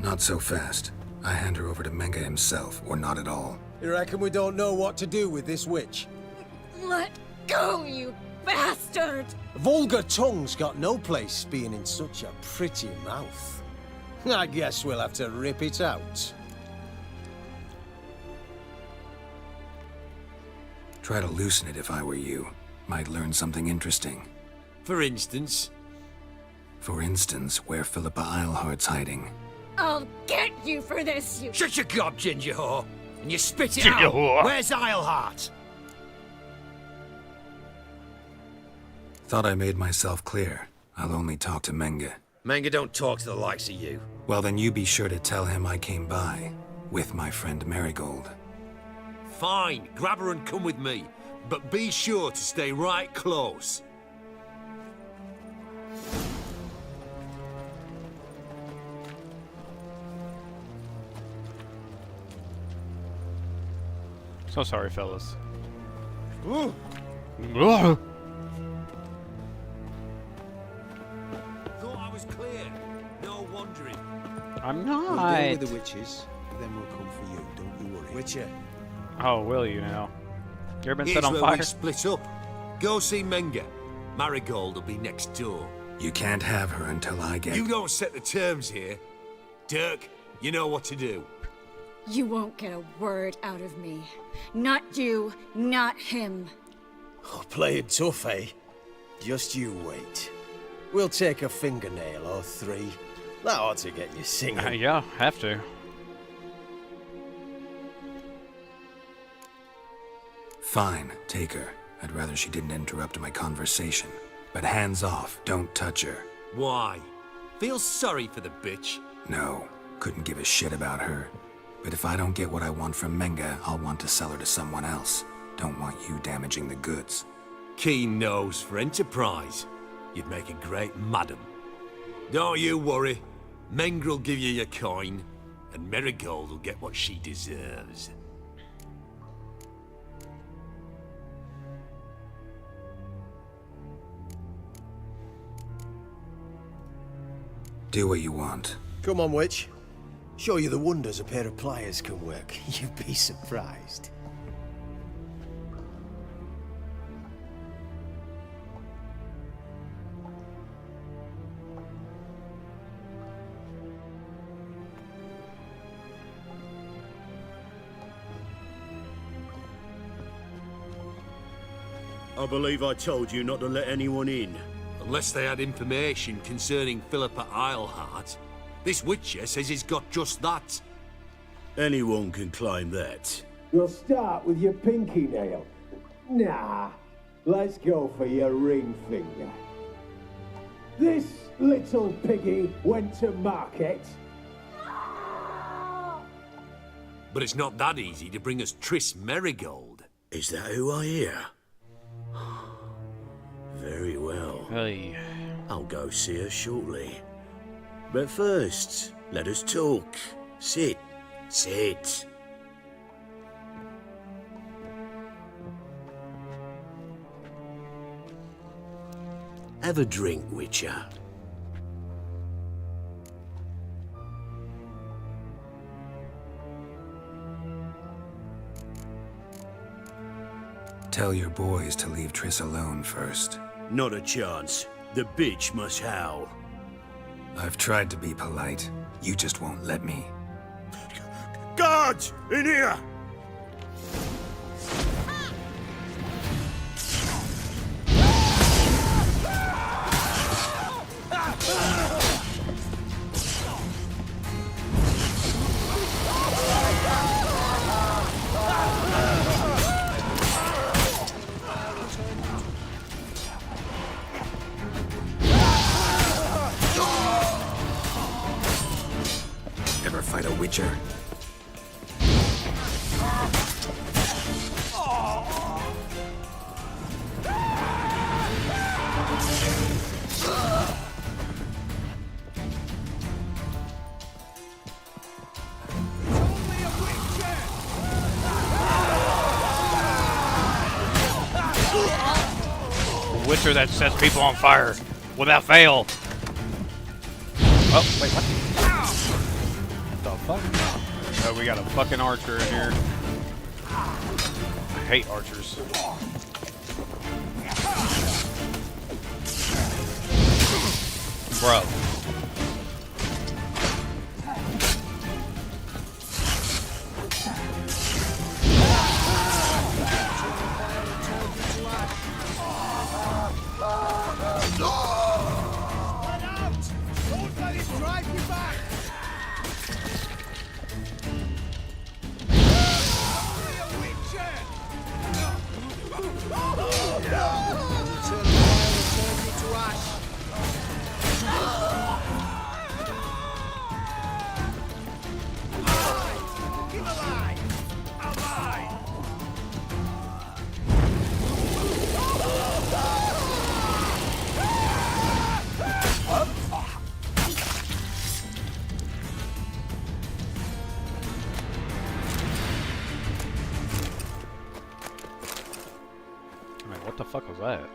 Not so fast. I hand her over to Menga himself, or not at all. You reckon we don't know what to do with this witch? Let go, you bastard! Vulgar tongue's got no place being in such a pretty mouth. I guess we'll have to rip it out. Try to loosen it if I were you. Might learn something interesting. For instance? For instance, where Philippa Eilhart's hiding. I'll get you for this, you... Shut your gob, ginger whore! And you spit it Ginger out! whore. Where's Eilhart? Thought I made myself clear. I'll only talk to Menga. Menga don't talk to the likes of you. Well, then you be sure to tell him I came by. With my friend Marigold. Fine, grab her and come with me. But be sure to stay right close. So sorry, fellas. Ooh. Ugh. Thought I was clear. No wandering. I'm We'll not. deal with the witches, then we'll come for you, don't you worry. Witcher. Oh, will you now? You ever been Here's set on where fire? we split up. Go see Menga. Marigold will be next door. You can't have her until I get... You don't set the terms here. Dirk, you know what to do. You won't get a word out of me. Not you, not him. Oh, playing tough, eh? Just you wait. We'll take a fingernail or three. That ought to get you singing. Yeah, have to. Fine, take her. I'd rather she didn't interrupt my conversation. But hands off, don't touch her. Why? Feel sorry for the bitch? No, couldn't give a shit about her. But if I don't get what I want from Menga, I'll want to sell her to someone else. Don't want you damaging the goods. Keen nose for enterprise. You'd make a great madam. Don't you worry. Mengrel give you your coin, and Marigold will get what she deserves. Do what you want. Come on, witch. Show you the wonders a pair of pliers can work. You'd be surprised. I believe I told you not to let anyone in. Unless they had information concerning Philippa Eilhart. This witcher says he's got just that. Anyone can claim that. You'll start with your pinky nail. Nah, let's go for your ring finger. This little piggy went to market. But it's not that easy to bring us Triss Merigold. Is that who I hear? Very well. Hey. I'll go see her shortly. But first, let us talk. Sit. Sit. Have a drink, Witcher. Tell your boys to leave Triss alone first. Not a chance. The bitch must howl. I've tried to be polite. You just won't let me. Guards! In here! Ever fight a witcher? A witcher that sets people on fire without fail. Oh, wait, what? The fuck? Oh, we got a fucking archer in here. I hate archers. Bro. What the fuck was that?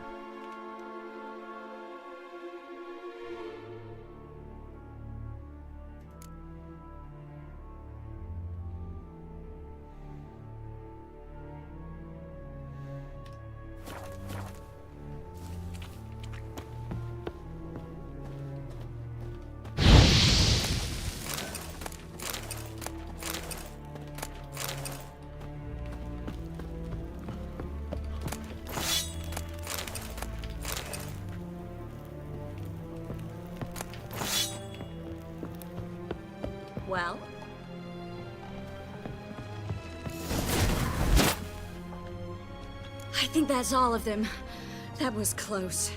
Well? I think that's all of them. That was close.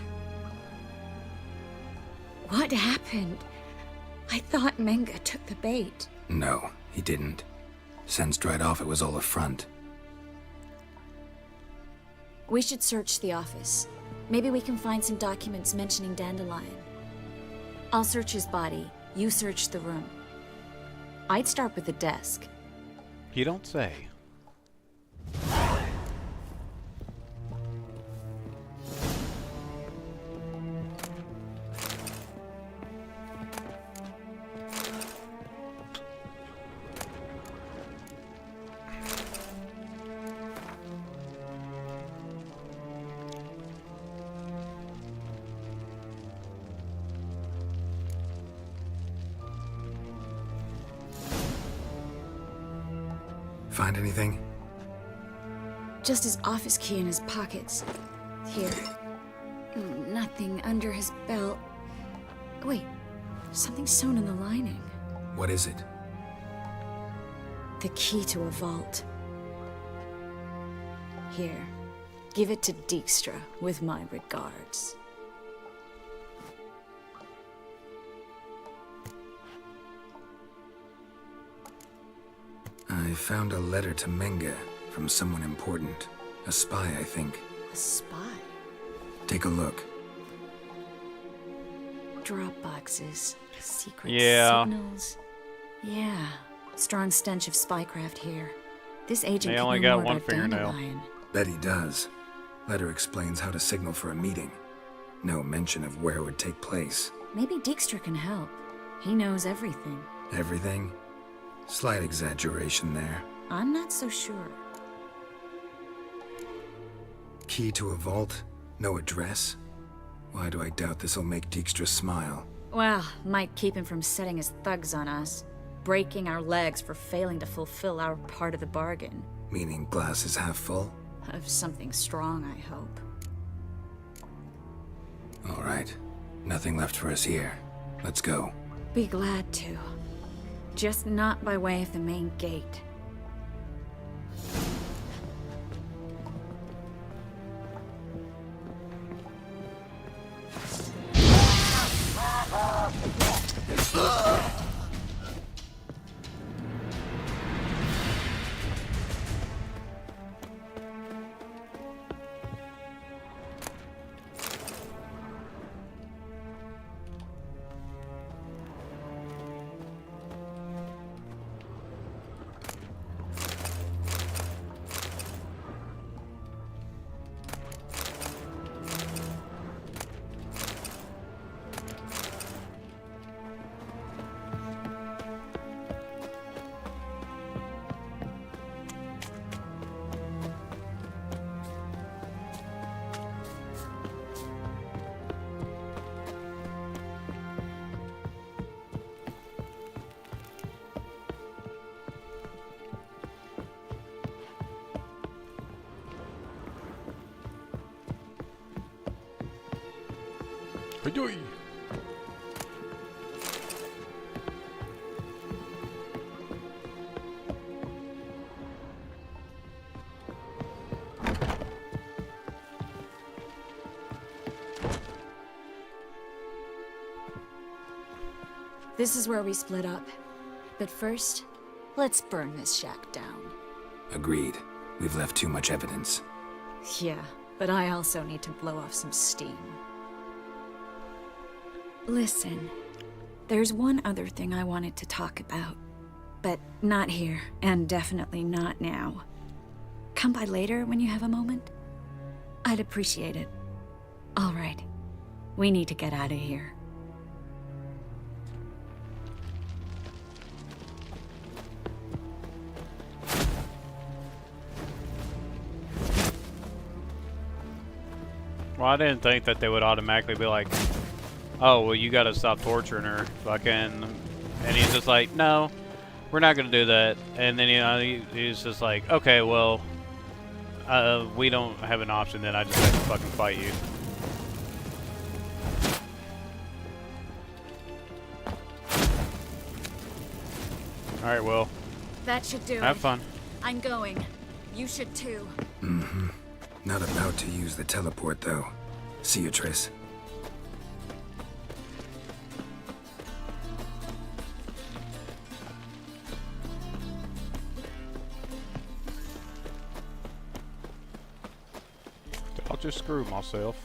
What happened? I thought Menga took the bait. No, he didn't. Sensed right off it was all a front. We should search the office. Maybe we can find some documents mentioning Dandelion. I'll search his body. You search the room. I'd start with the desk. You don't say. Find anything? Just his office key in his pockets. Here. Nothing under his belt. Wait, something sewn in the lining. What is it? The key to a vault. Here. Give it to Dijkstra with my regards. I found a letter to Menga from someone important. A spy, I think. A spy? Take a look. Drop boxes, secret signals. Yeah, strong stench of spycraft here. This agent They could only know got more one about fingernail. Dandelion. Bet he does. Letter explains how to signal for a meeting. No mention of where it would take place. Maybe Dijkstra can help. He knows everything. Everything? Slight exaggeration there. I'm not so sure. Key to a vault? No address? Why do I doubt this'll make Dijkstra smile? Well, might keep him from setting his thugs on us. Breaking our legs for failing to fulfill our part of the bargain. Meaning glass is half full? Of something strong, I hope. All right. Nothing left for us here. Let's go. Be glad to. Just not by way of the main gate. Adoy. This is where we split up. But first, let's burn this shack down. Agreed. We've left too much evidence. Yeah, but I also need to blow off some steam. Listen, there's one other thing I wanted to talk about. But not here, and definitely not now. Come by later when you have a moment? I'd appreciate it. All right. We need to get out of here. Well, I didn't think that they would automatically be like, oh, well, you gotta stop torturing her, fucking. And he's just like, no, we're not gonna do that. And then, you know, he's just like, okay, well, we don't have an option, then I just have to fucking fight you. Alright, well. That should do it. Have fun. I'm going. You should too. Mm-hmm. Not about to use the teleport, though. See you, Triss. I'll just screw myself.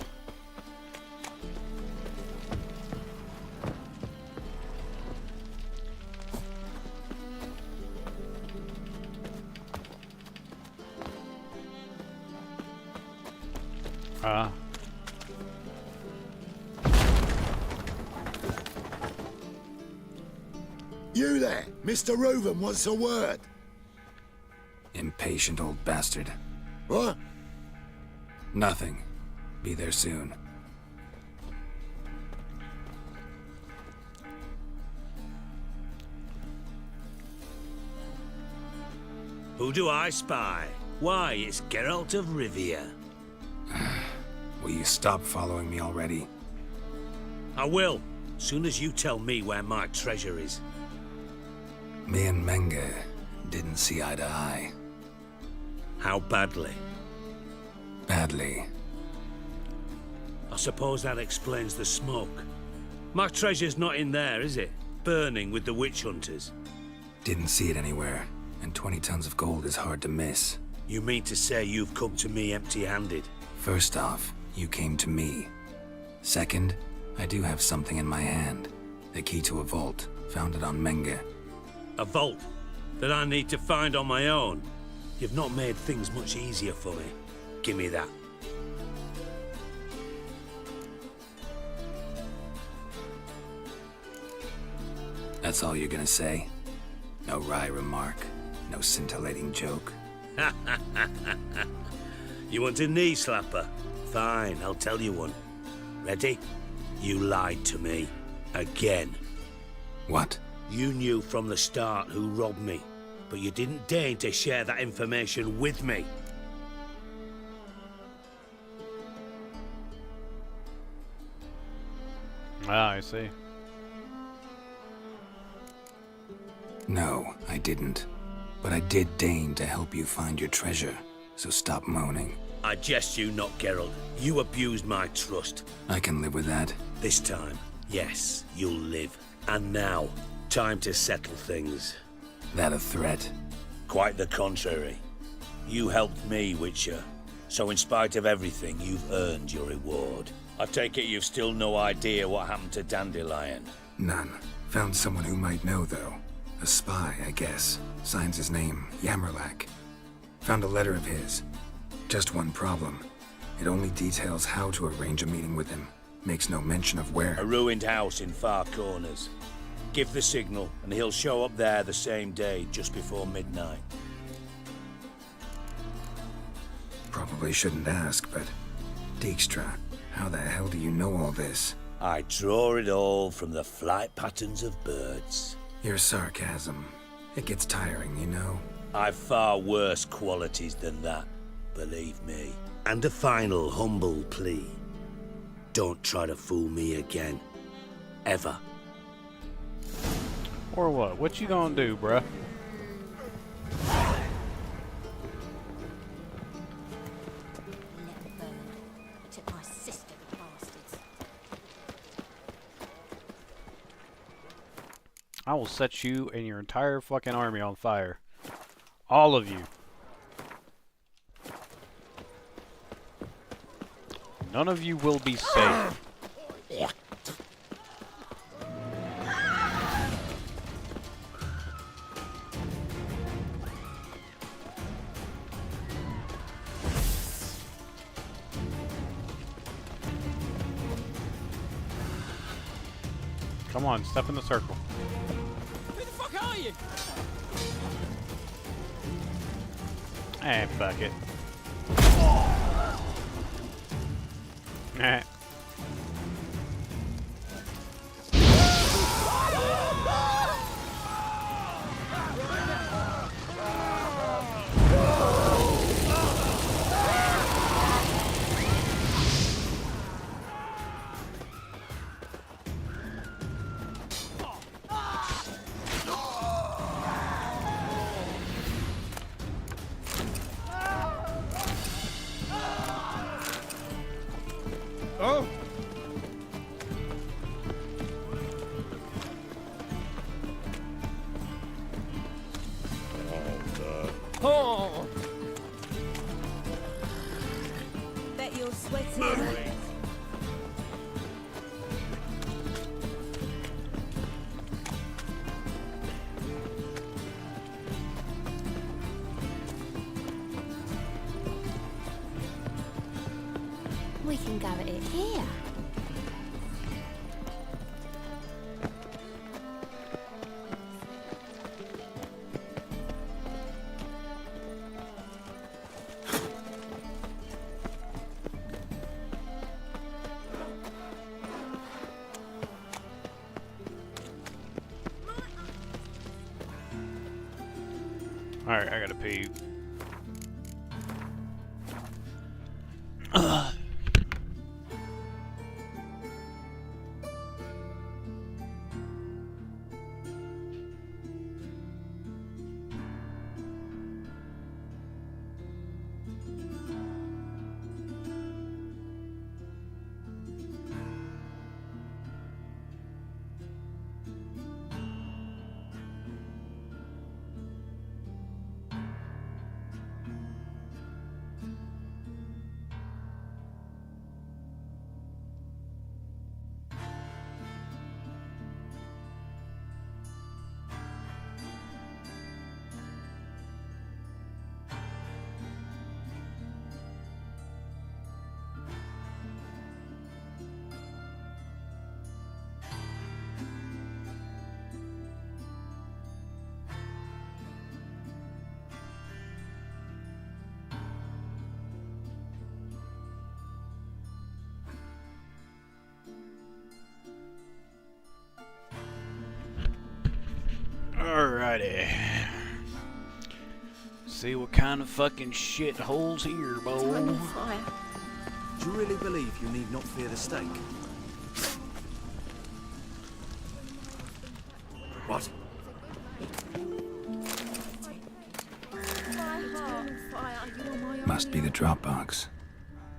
You there, Mr. Reuven wants a word. Impatient old bastard. What? Nothing. Be there soon. Who do I spy? Why, it's Geralt of Rivia. Will you stop following me already? I will, soon as you tell me where my treasure is. Me and Menge didn't see eye to eye. How badly? Badly. I suppose that explains the smoke. My treasure's not in there, is it? Burning with the witch hunters. Didn't see it anywhere, and 20 tons of gold is hard to miss. You mean to say you've come to me empty-handed? First off, you came to me. Second, I do have something in my hand. The key to a vault, found it on Menge. A vault that I need to find on my own? You've not made things much easier for me. Give me that. That's all you're gonna say? No wry remark, no scintillating joke? You want a knee slapper? Fine, I'll tell you one. Ready? You lied to me. Again. What? You knew from the start who robbed me, but you didn't deign to share that information with me. Ah, I see. No, I didn't. But I did deign to help you find your treasure, so stop moaning. I jest you not, Geralt. You abused my trust. I can live with that. This time, yes, you'll live. And now, time to settle things. That a threat? Quite the contrary. You helped me, Witcher. So in spite of everything, you've earned your reward. I take it you've still no idea what happened to Dandelion? None. Found someone who might know, though. A spy, I guess. Signs his name, Yamerlak. Found a letter of his. Just one problem. It only details how to arrange a meeting with him. Makes no mention of where. A ruined house in Far Corners. Give the signal, and he'll show up there the same day, just before midnight. Probably shouldn't ask, but... Dijkstra, how the hell do you know all this? I draw it all from the flight patterns of birds. Your sarcasm. It gets tiring, you know? I've far worse qualities than that, believe me. And a final humble plea. Don't try to fool me again. Ever. Or what? What you gonna do, bruh? Took my sister, the bastards. I will set you and your entire fucking army on fire. All of you. None of you will be safe. Come on, step in the circle. Who the fuck are you? And fuck it. Nah. Oh! Bet you're sweating. We can go at it here. Alright, I gotta pee. Alrighty. See what kind of fucking shit holes here, boy. Do you really believe you need not fear the stake? What? Must be the drop box.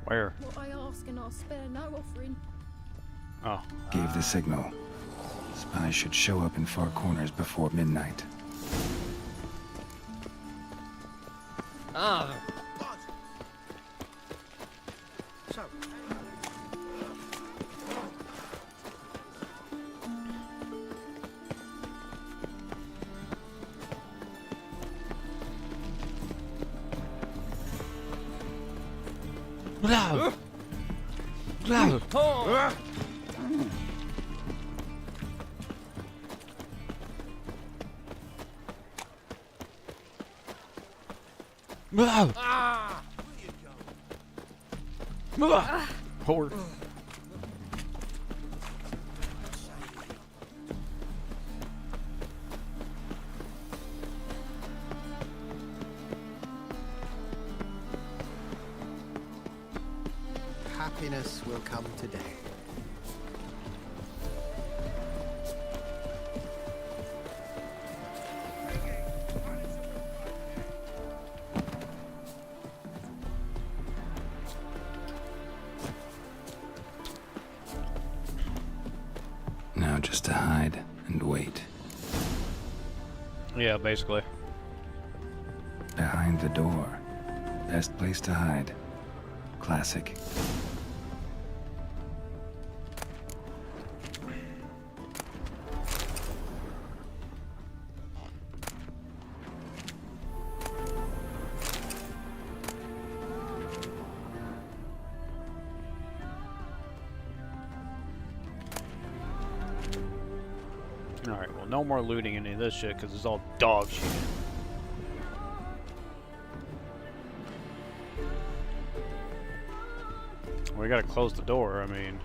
Where? What I ask and I'll spare no offering. Oh. Gave the signal. Spies should show up in far corners before midnight. Ah. So. Blah. Blah. Oh. Blah. Ah. Blah. Whore. Happiness will come today. Now just to hide and wait. Yeah, basically. Behind the door. Best place to hide. Classic. Alright, well, no more looting any of this shit because it's all dog shit. We gotta close the door, I mean.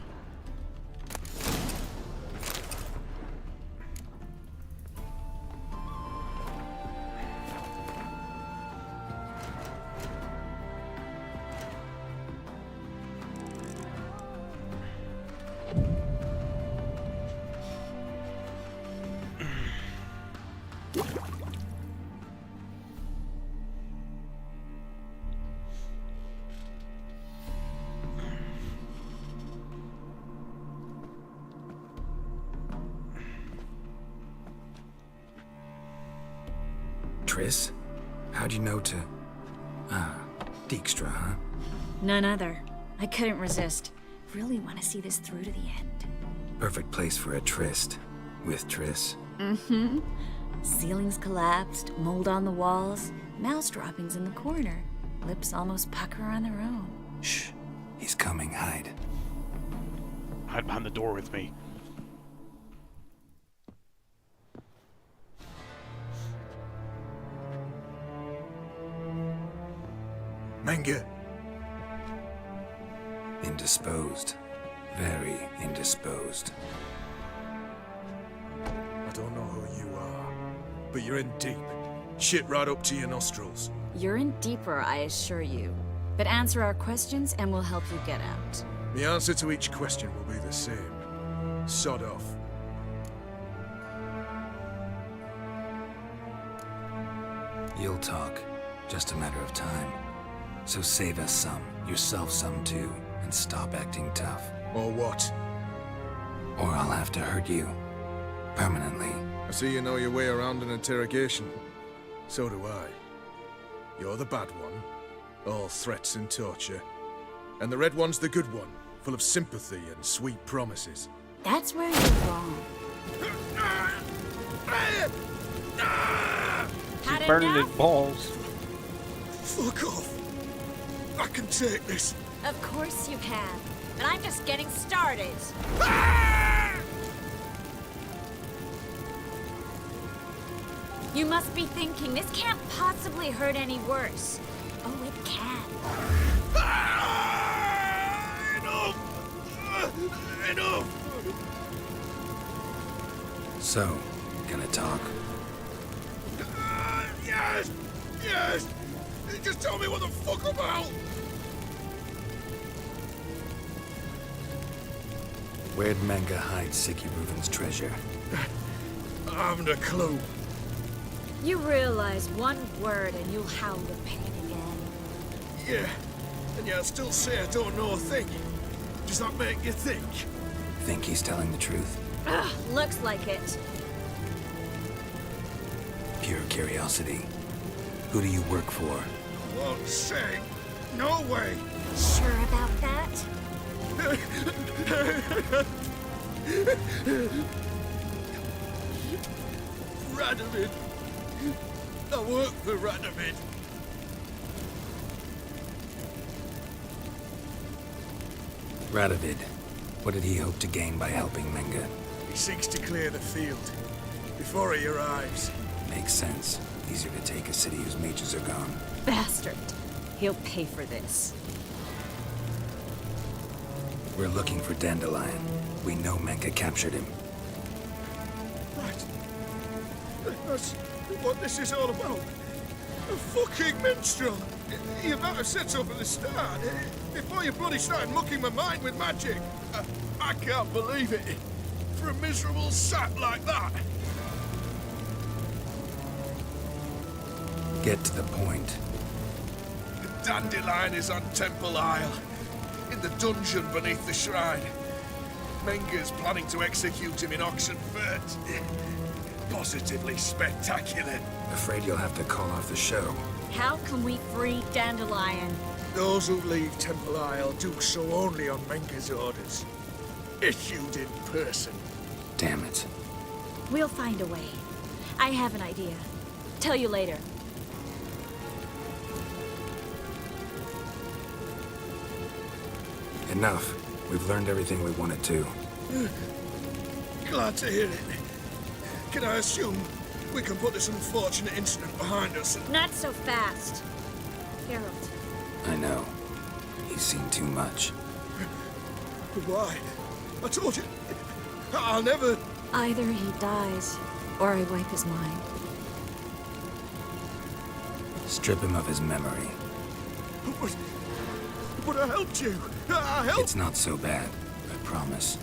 Triss? How'd you know to... Dijkstra, huh? None other. I couldn't resist. Really want to see this through to the end. Perfect place for a tryst. With Triss. Mm-hmm. Ceilings collapsed, mold on the walls, mouse droppings in the corner. Lips almost pucker on their own. Shh. He's coming. Hide. Hide behind the door with me. Menge. Indisposed. Very indisposed. I don't know who you are, but you're in deep. Shit right up to your nostrils. You're in deeper, I assure you. But answer our questions and we'll help you get out. The answer to each question will be the same. Sod off. You'll talk. Just a matter of time. So save us some, yourself some too, and stop acting tough. Or what? Or I'll have to hurt you. Permanently. I see you know your way around an interrogation. So do I. You're the bad one, all threats and torture. And the red one's the good one, full of sympathy and sweet promises. That's where you're wrong. She's burning his balls. Fuck off. I can take this. Of course you can. But I'm just getting started. You must be thinking, this can't possibly hurt any worse. Oh, it can. Enough! Enough! So, gonna talk? Yes! Yes! Just tell me what the fuck about! Where'd Menge hide Sicky Reuven's treasure? I haven't a clue. You realize one word and you'll howl with pain again. Yeah, and yet I still say I don't know a thing. Does that make you think? Think he's telling the truth? Ugh, looks like it. Pure curiosity. Who do you work for? I won't say. No way. Sure about that? Radovid. I work for Radovid. Radovid. What did he hope to gain by helping Menge? He seeks to clear the field before he arrives. Makes sense. Easier to take a city whose mages are gone. Bastard. He'll pay for this. We're looking for Dandelion. We know Menge captured him. Right. That's what this is all about. A fucking minstrel. You might have said so from the start. Before you bloody started mucking my mind with magic. I can't believe it. For a miserable sap like that. Get to the point. Dandelion is on Temple Isle. In the dungeon beneath the shrine. Menge's planning to execute him in Oxenfurt. Positively spectacular. Afraid you'll have to call off the show. How can we free Dandelion? Those who leave Temple Isle do so only on Menge's orders. Issued in person. Damn it. We'll find a way. I have an idea. Tell you later. Enough. We've learned everything we wanted to. Glad to hear it. Can I assume we can put this unfortunate incident behind us and... Not so fast. Harold. I know. He's seen too much. Why? I told you. I'll never... Either he dies, or I wipe his mind. Strip him of his memory. But I helped you. I helped... It's not so bad. I promise.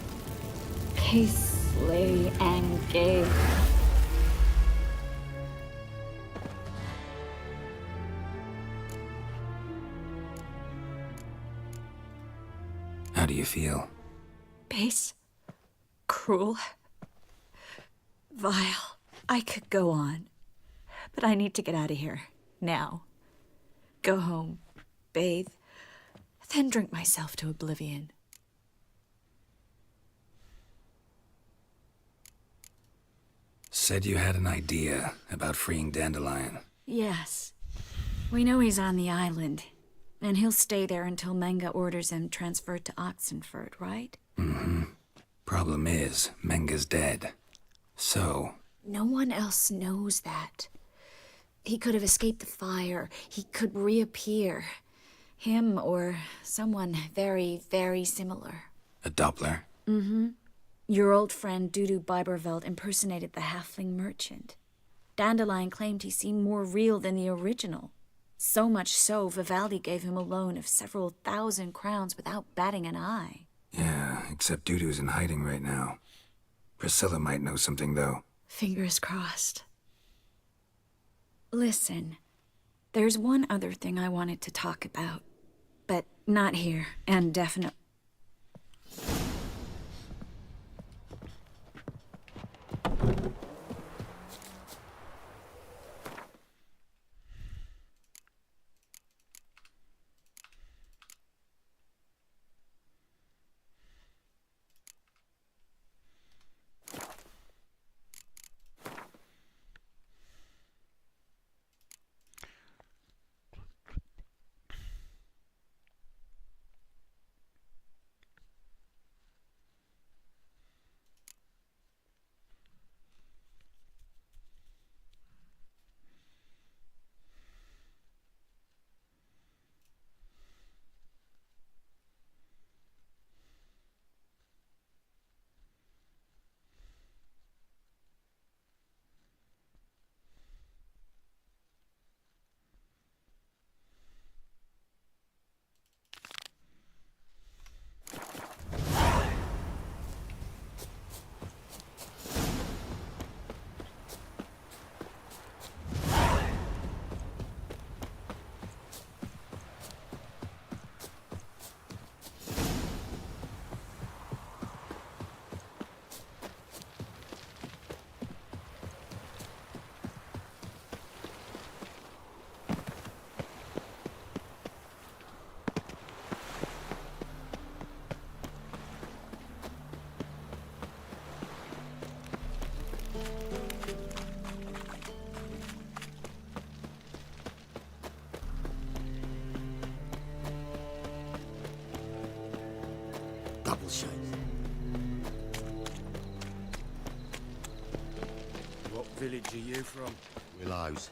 Casely and Gay. How do you feel? Base. Cruel. Vile. I could go on. But I need to get out of here. Now, go home, bathe, then drink myself to oblivion. Said you had an idea about freeing Dandelion. Yes. We know he's on the island, and he'll stay there until Menga orders him transferred to Oxenford, right? Mm-hmm. Problem is, Menga's dead. So... No one else knows that. He could have escaped the fire. He could reappear. Him or someone very, very similar. A Doppler? Mm-hmm. Your old friend Dudu Biberveld impersonated the halfling merchant. Dandelion claimed he seemed more real than the original. So much so, Vivaldi gave him a loan of several 1,000 crowns without batting an eye. Yeah, except Dudu's in hiding right now. Priscilla might know something, though. Fingers crossed. Listen, there's one other thing I wanted to talk about, but not here, and definitely... Double shave. What village are you from? Willows.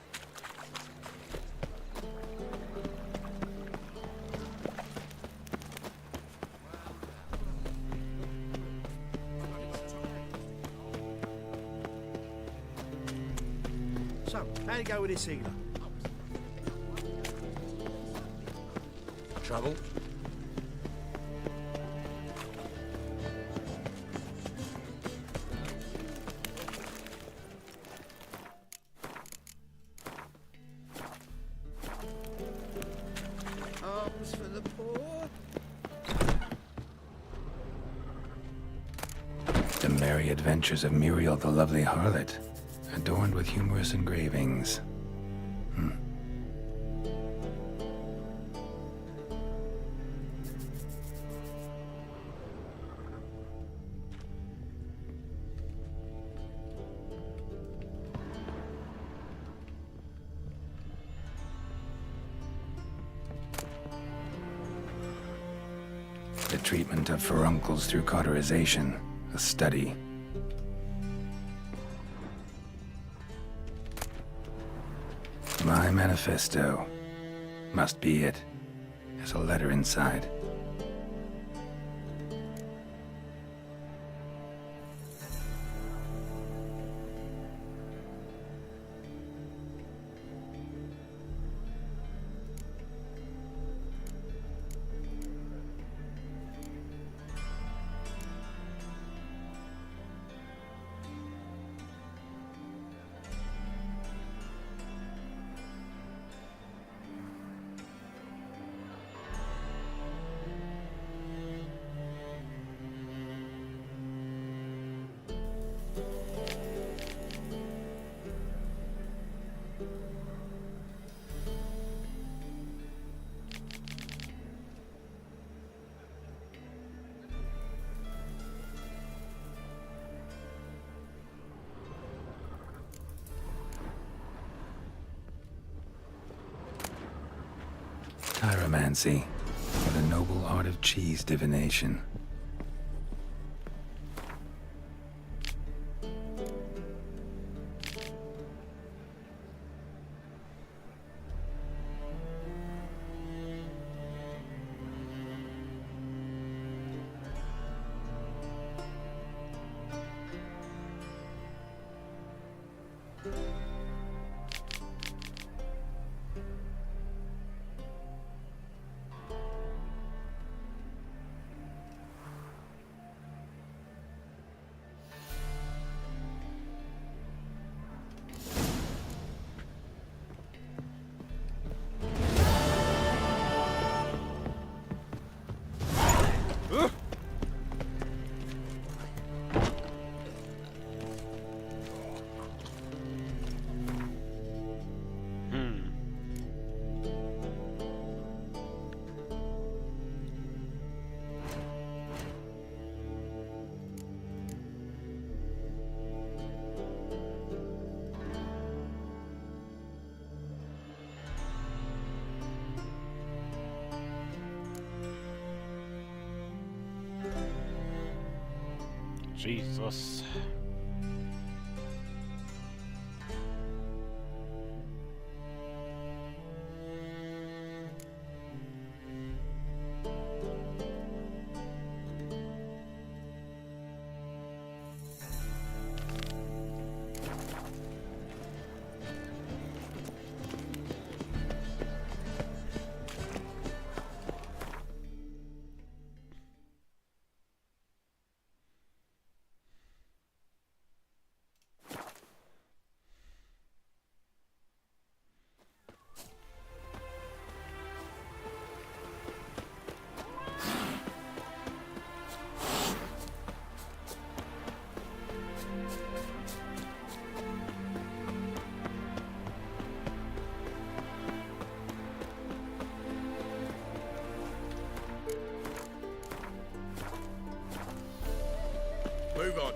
So, how'd it go with this healer? Trouble? Arms for the poor. The Merry Adventures of Muriel the Lovely Harlot, adorned with humorous engravings. The treatment of furuncles through cauterization, a study. My manifesto. Must be it. There's a letter inside. necromancy, or the noble art of cheese divination. Jesus. Move on.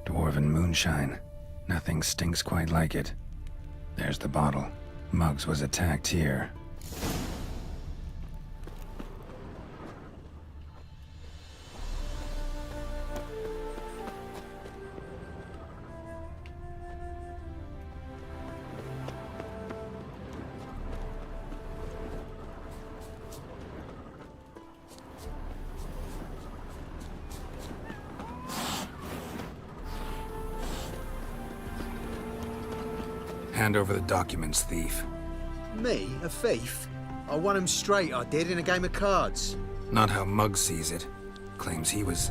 Dwarven moonshine. Nothing stinks quite like it. There's the bottle. Muggs was attacked here. Hand over the documents, thief. Me? A thief? I won him straight, I did, in a game of cards. Not how Muggs sees it. Claims he was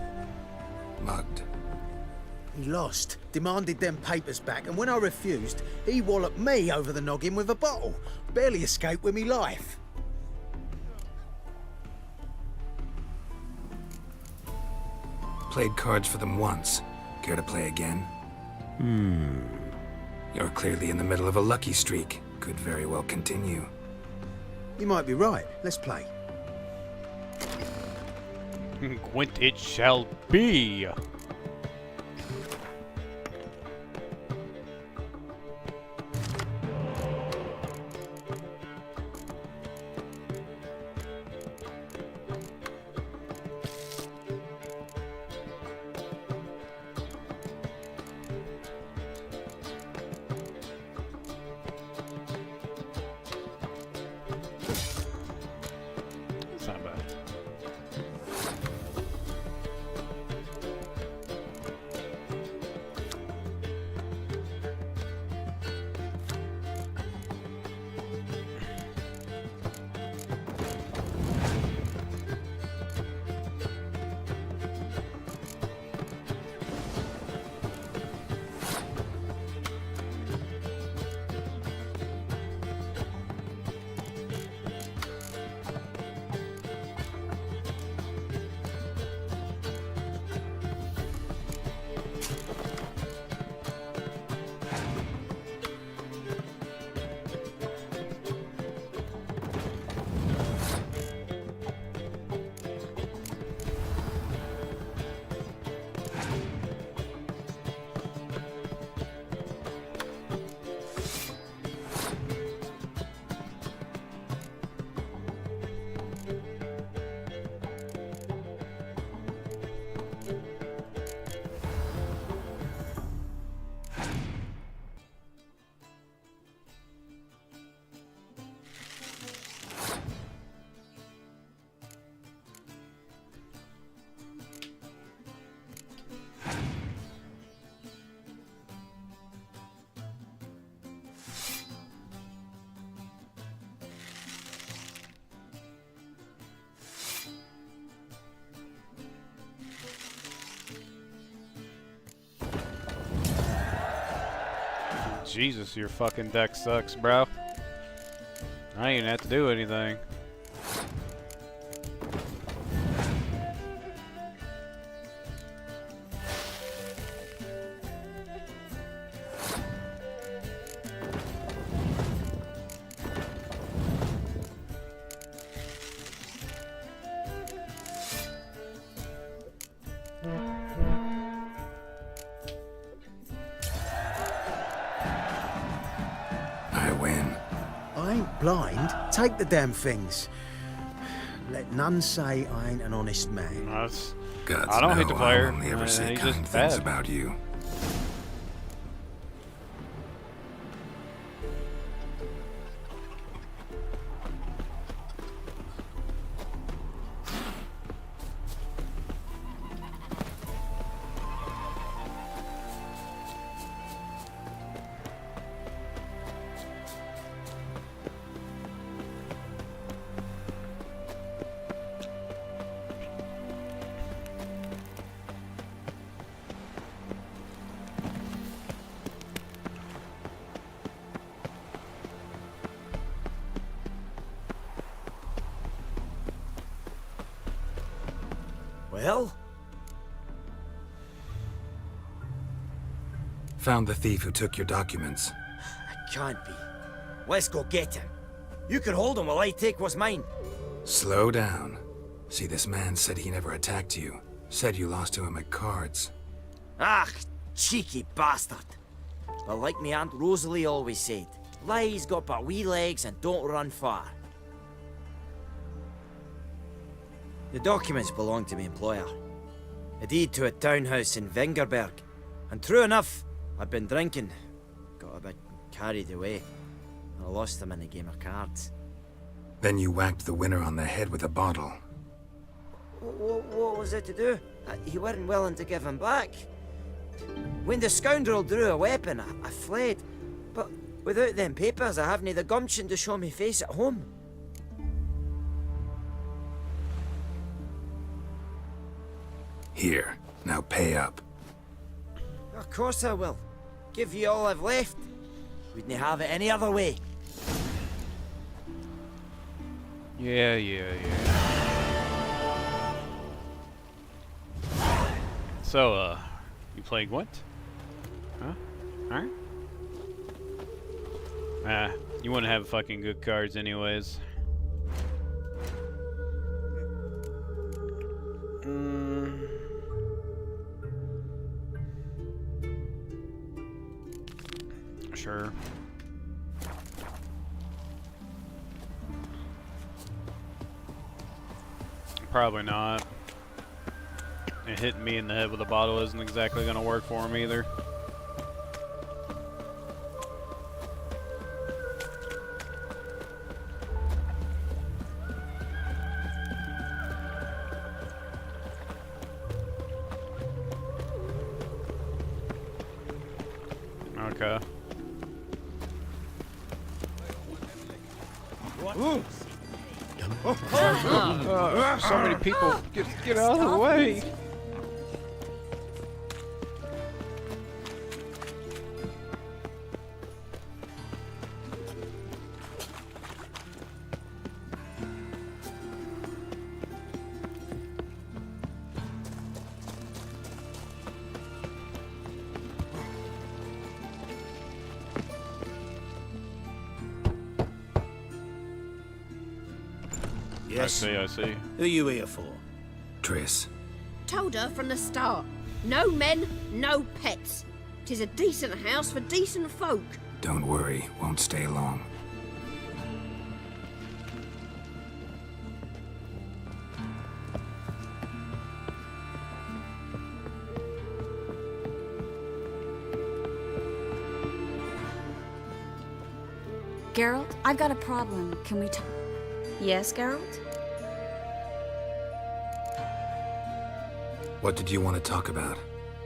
mugged. He lost, demanded them papers back, and when I refused, he walloped me over the noggin with a bottle. Barely escaped with me life. Played cards for them once. Care to play again? You're clearly in the middle of a lucky streak. Could very well continue. You might be right. Let's play. Gwent it shall be. It's not bad. Jesus, your fucking deck sucks, bro. I ain't even have to do anything. Blind? Take the damn things. Let none say I ain't an honest man. Gods I don't hate the know player. I only ever say he's kind just things bad. about you. Well? Found the thief who took your documents. It can't be. Let's go get him. You can hold him while I take what's mine. Slow down. See, this man said he never attacked you. Said you lost to him at cards. Ah, cheeky bastard. But like me Aunt Rosalie always said, lies got but wee legs and don't run far. The documents belong to my employer. A deed to a townhouse in Vengerberg. And true enough, I'd been drinking. Got a bit carried away. And I lost them in a game of cards. Then you whacked the winner on the head with a bottle. What was it to do? You weren't willing to give him back. When the scoundrel drew a weapon, I fled. But without them papers, I haven't the gumption to show me face at home. Here, now pay up. Of course I will. Give you all I've left. Wouldn't have it any other way. Yeah. So, you play Gwent? Huh? Alright. You wouldn't have fucking good cards anyways. Sure. Probably not. And hitting me in the head with a bottle isn't exactly gonna work for him either. Okay. So many people. Get out of the way. Yes. I see. Who you here for? Triss. Told her from the start. No men, no pets. 'Tis a decent house for decent folk. Don't worry, won't stay long. Geralt, I've got a problem. Can we talk? Yes, Geralt? What did you want to talk about?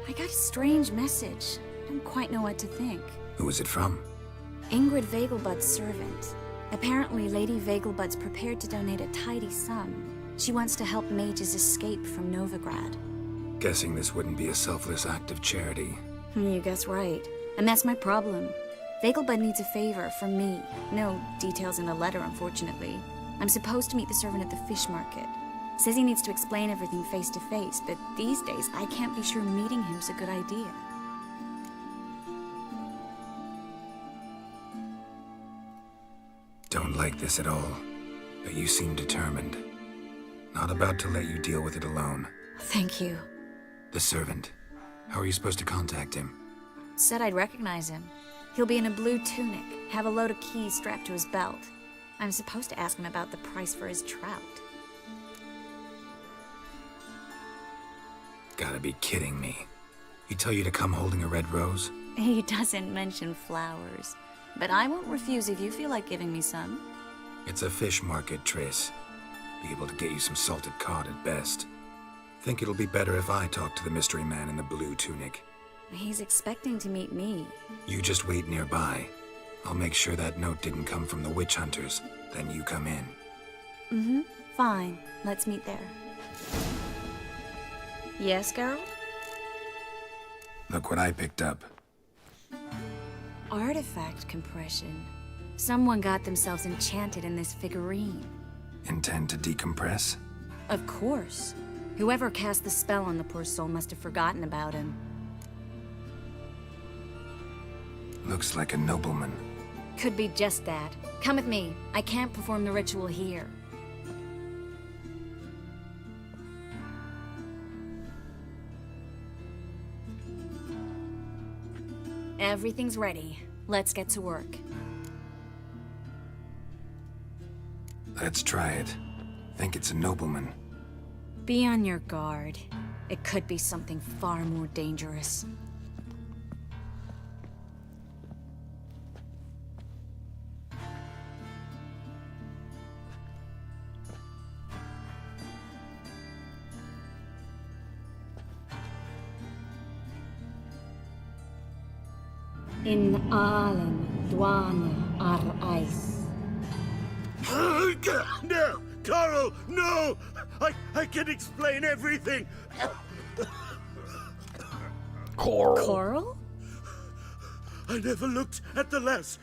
I got a strange message. Don't quite know what to think. Who was it from? Ingrid Vegelbud's servant. Apparently, Lady Vegelbud's prepared to donate a tidy sum. She wants to help mages escape from Novigrad. Guessing this wouldn't be a selfless act of charity. You guess right. And that's my problem. Vegelbud needs a favor from me. No details in the letter, unfortunately. I'm supposed to meet the servant at the fish market. Says he needs to explain everything face to face, but these days I can't be sure meeting him's a good idea. Don't like this at all, but you seem determined. Not about to let you deal with it alone. Thank you. The servant. How are you supposed to contact him? Said I'd recognize him. He'll be in a blue tunic, have a load of keys strapped to his belt. I'm supposed to ask him about the price for his trout. Gotta be kidding me. He tell you to come holding a red rose? He doesn't mention flowers, but I won't refuse if you feel like giving me some. It's a fish market, Triss. Be able to get you some salted cod at best. Think it'll be better if I talk to the mystery man in the blue tunic. He's expecting to meet me. You just wait nearby. I'll make sure that note didn't come from the witch hunters. Then you come in. Mm-hmm. Fine. Let's meet there. Yes, girl? Look what I picked up. Artifact compression. Someone got themselves enchanted in this figurine. Intend to decompress? Of course. Whoever cast the spell on the poor soul must have forgotten about him. Looks like a nobleman. Could be just that. Come with me. I can't perform the ritual here. Everything's ready. Let's get to work. Let's try it. Think it's a nobleman. Be on your guard. It could be something far more dangerous. In allen dwane ar eis. No! Coral, no! I can explain everything! Coral? Coral? I never looked at the lass.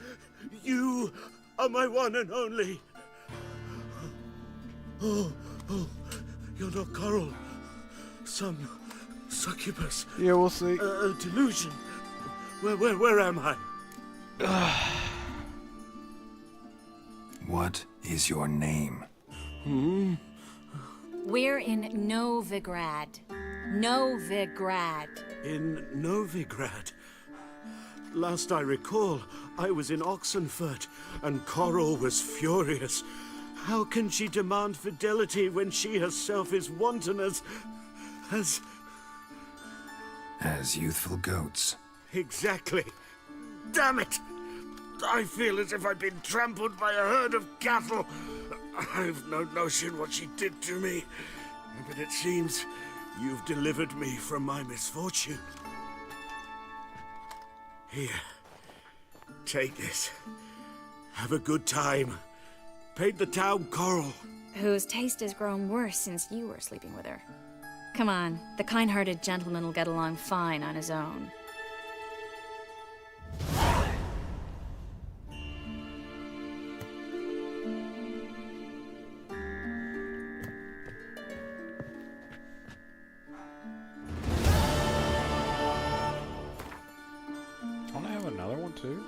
You are my one and only. Oh, you're not Coral. Some succubus. Yeah, we'll see. Delusion. Where am I? What is your name? We're in Novigrad. Novigrad. In Novigrad. Last I recall, I was in Oxenfurt, and Coral was furious. How can she demand fidelity when she herself is wanton as youthful goats. Exactly. Damn it! I feel as if I've been trampled by a herd of cattle. I've no notion what she did to me, but it seems you've delivered me from my misfortune. Here, take this. Have a good time. Paint the town Coral. Whose taste has grown worse since you were sleeping with her. Come on, the kind-hearted gentleman will get along fine on his own. Don't I have another one too?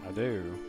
I do.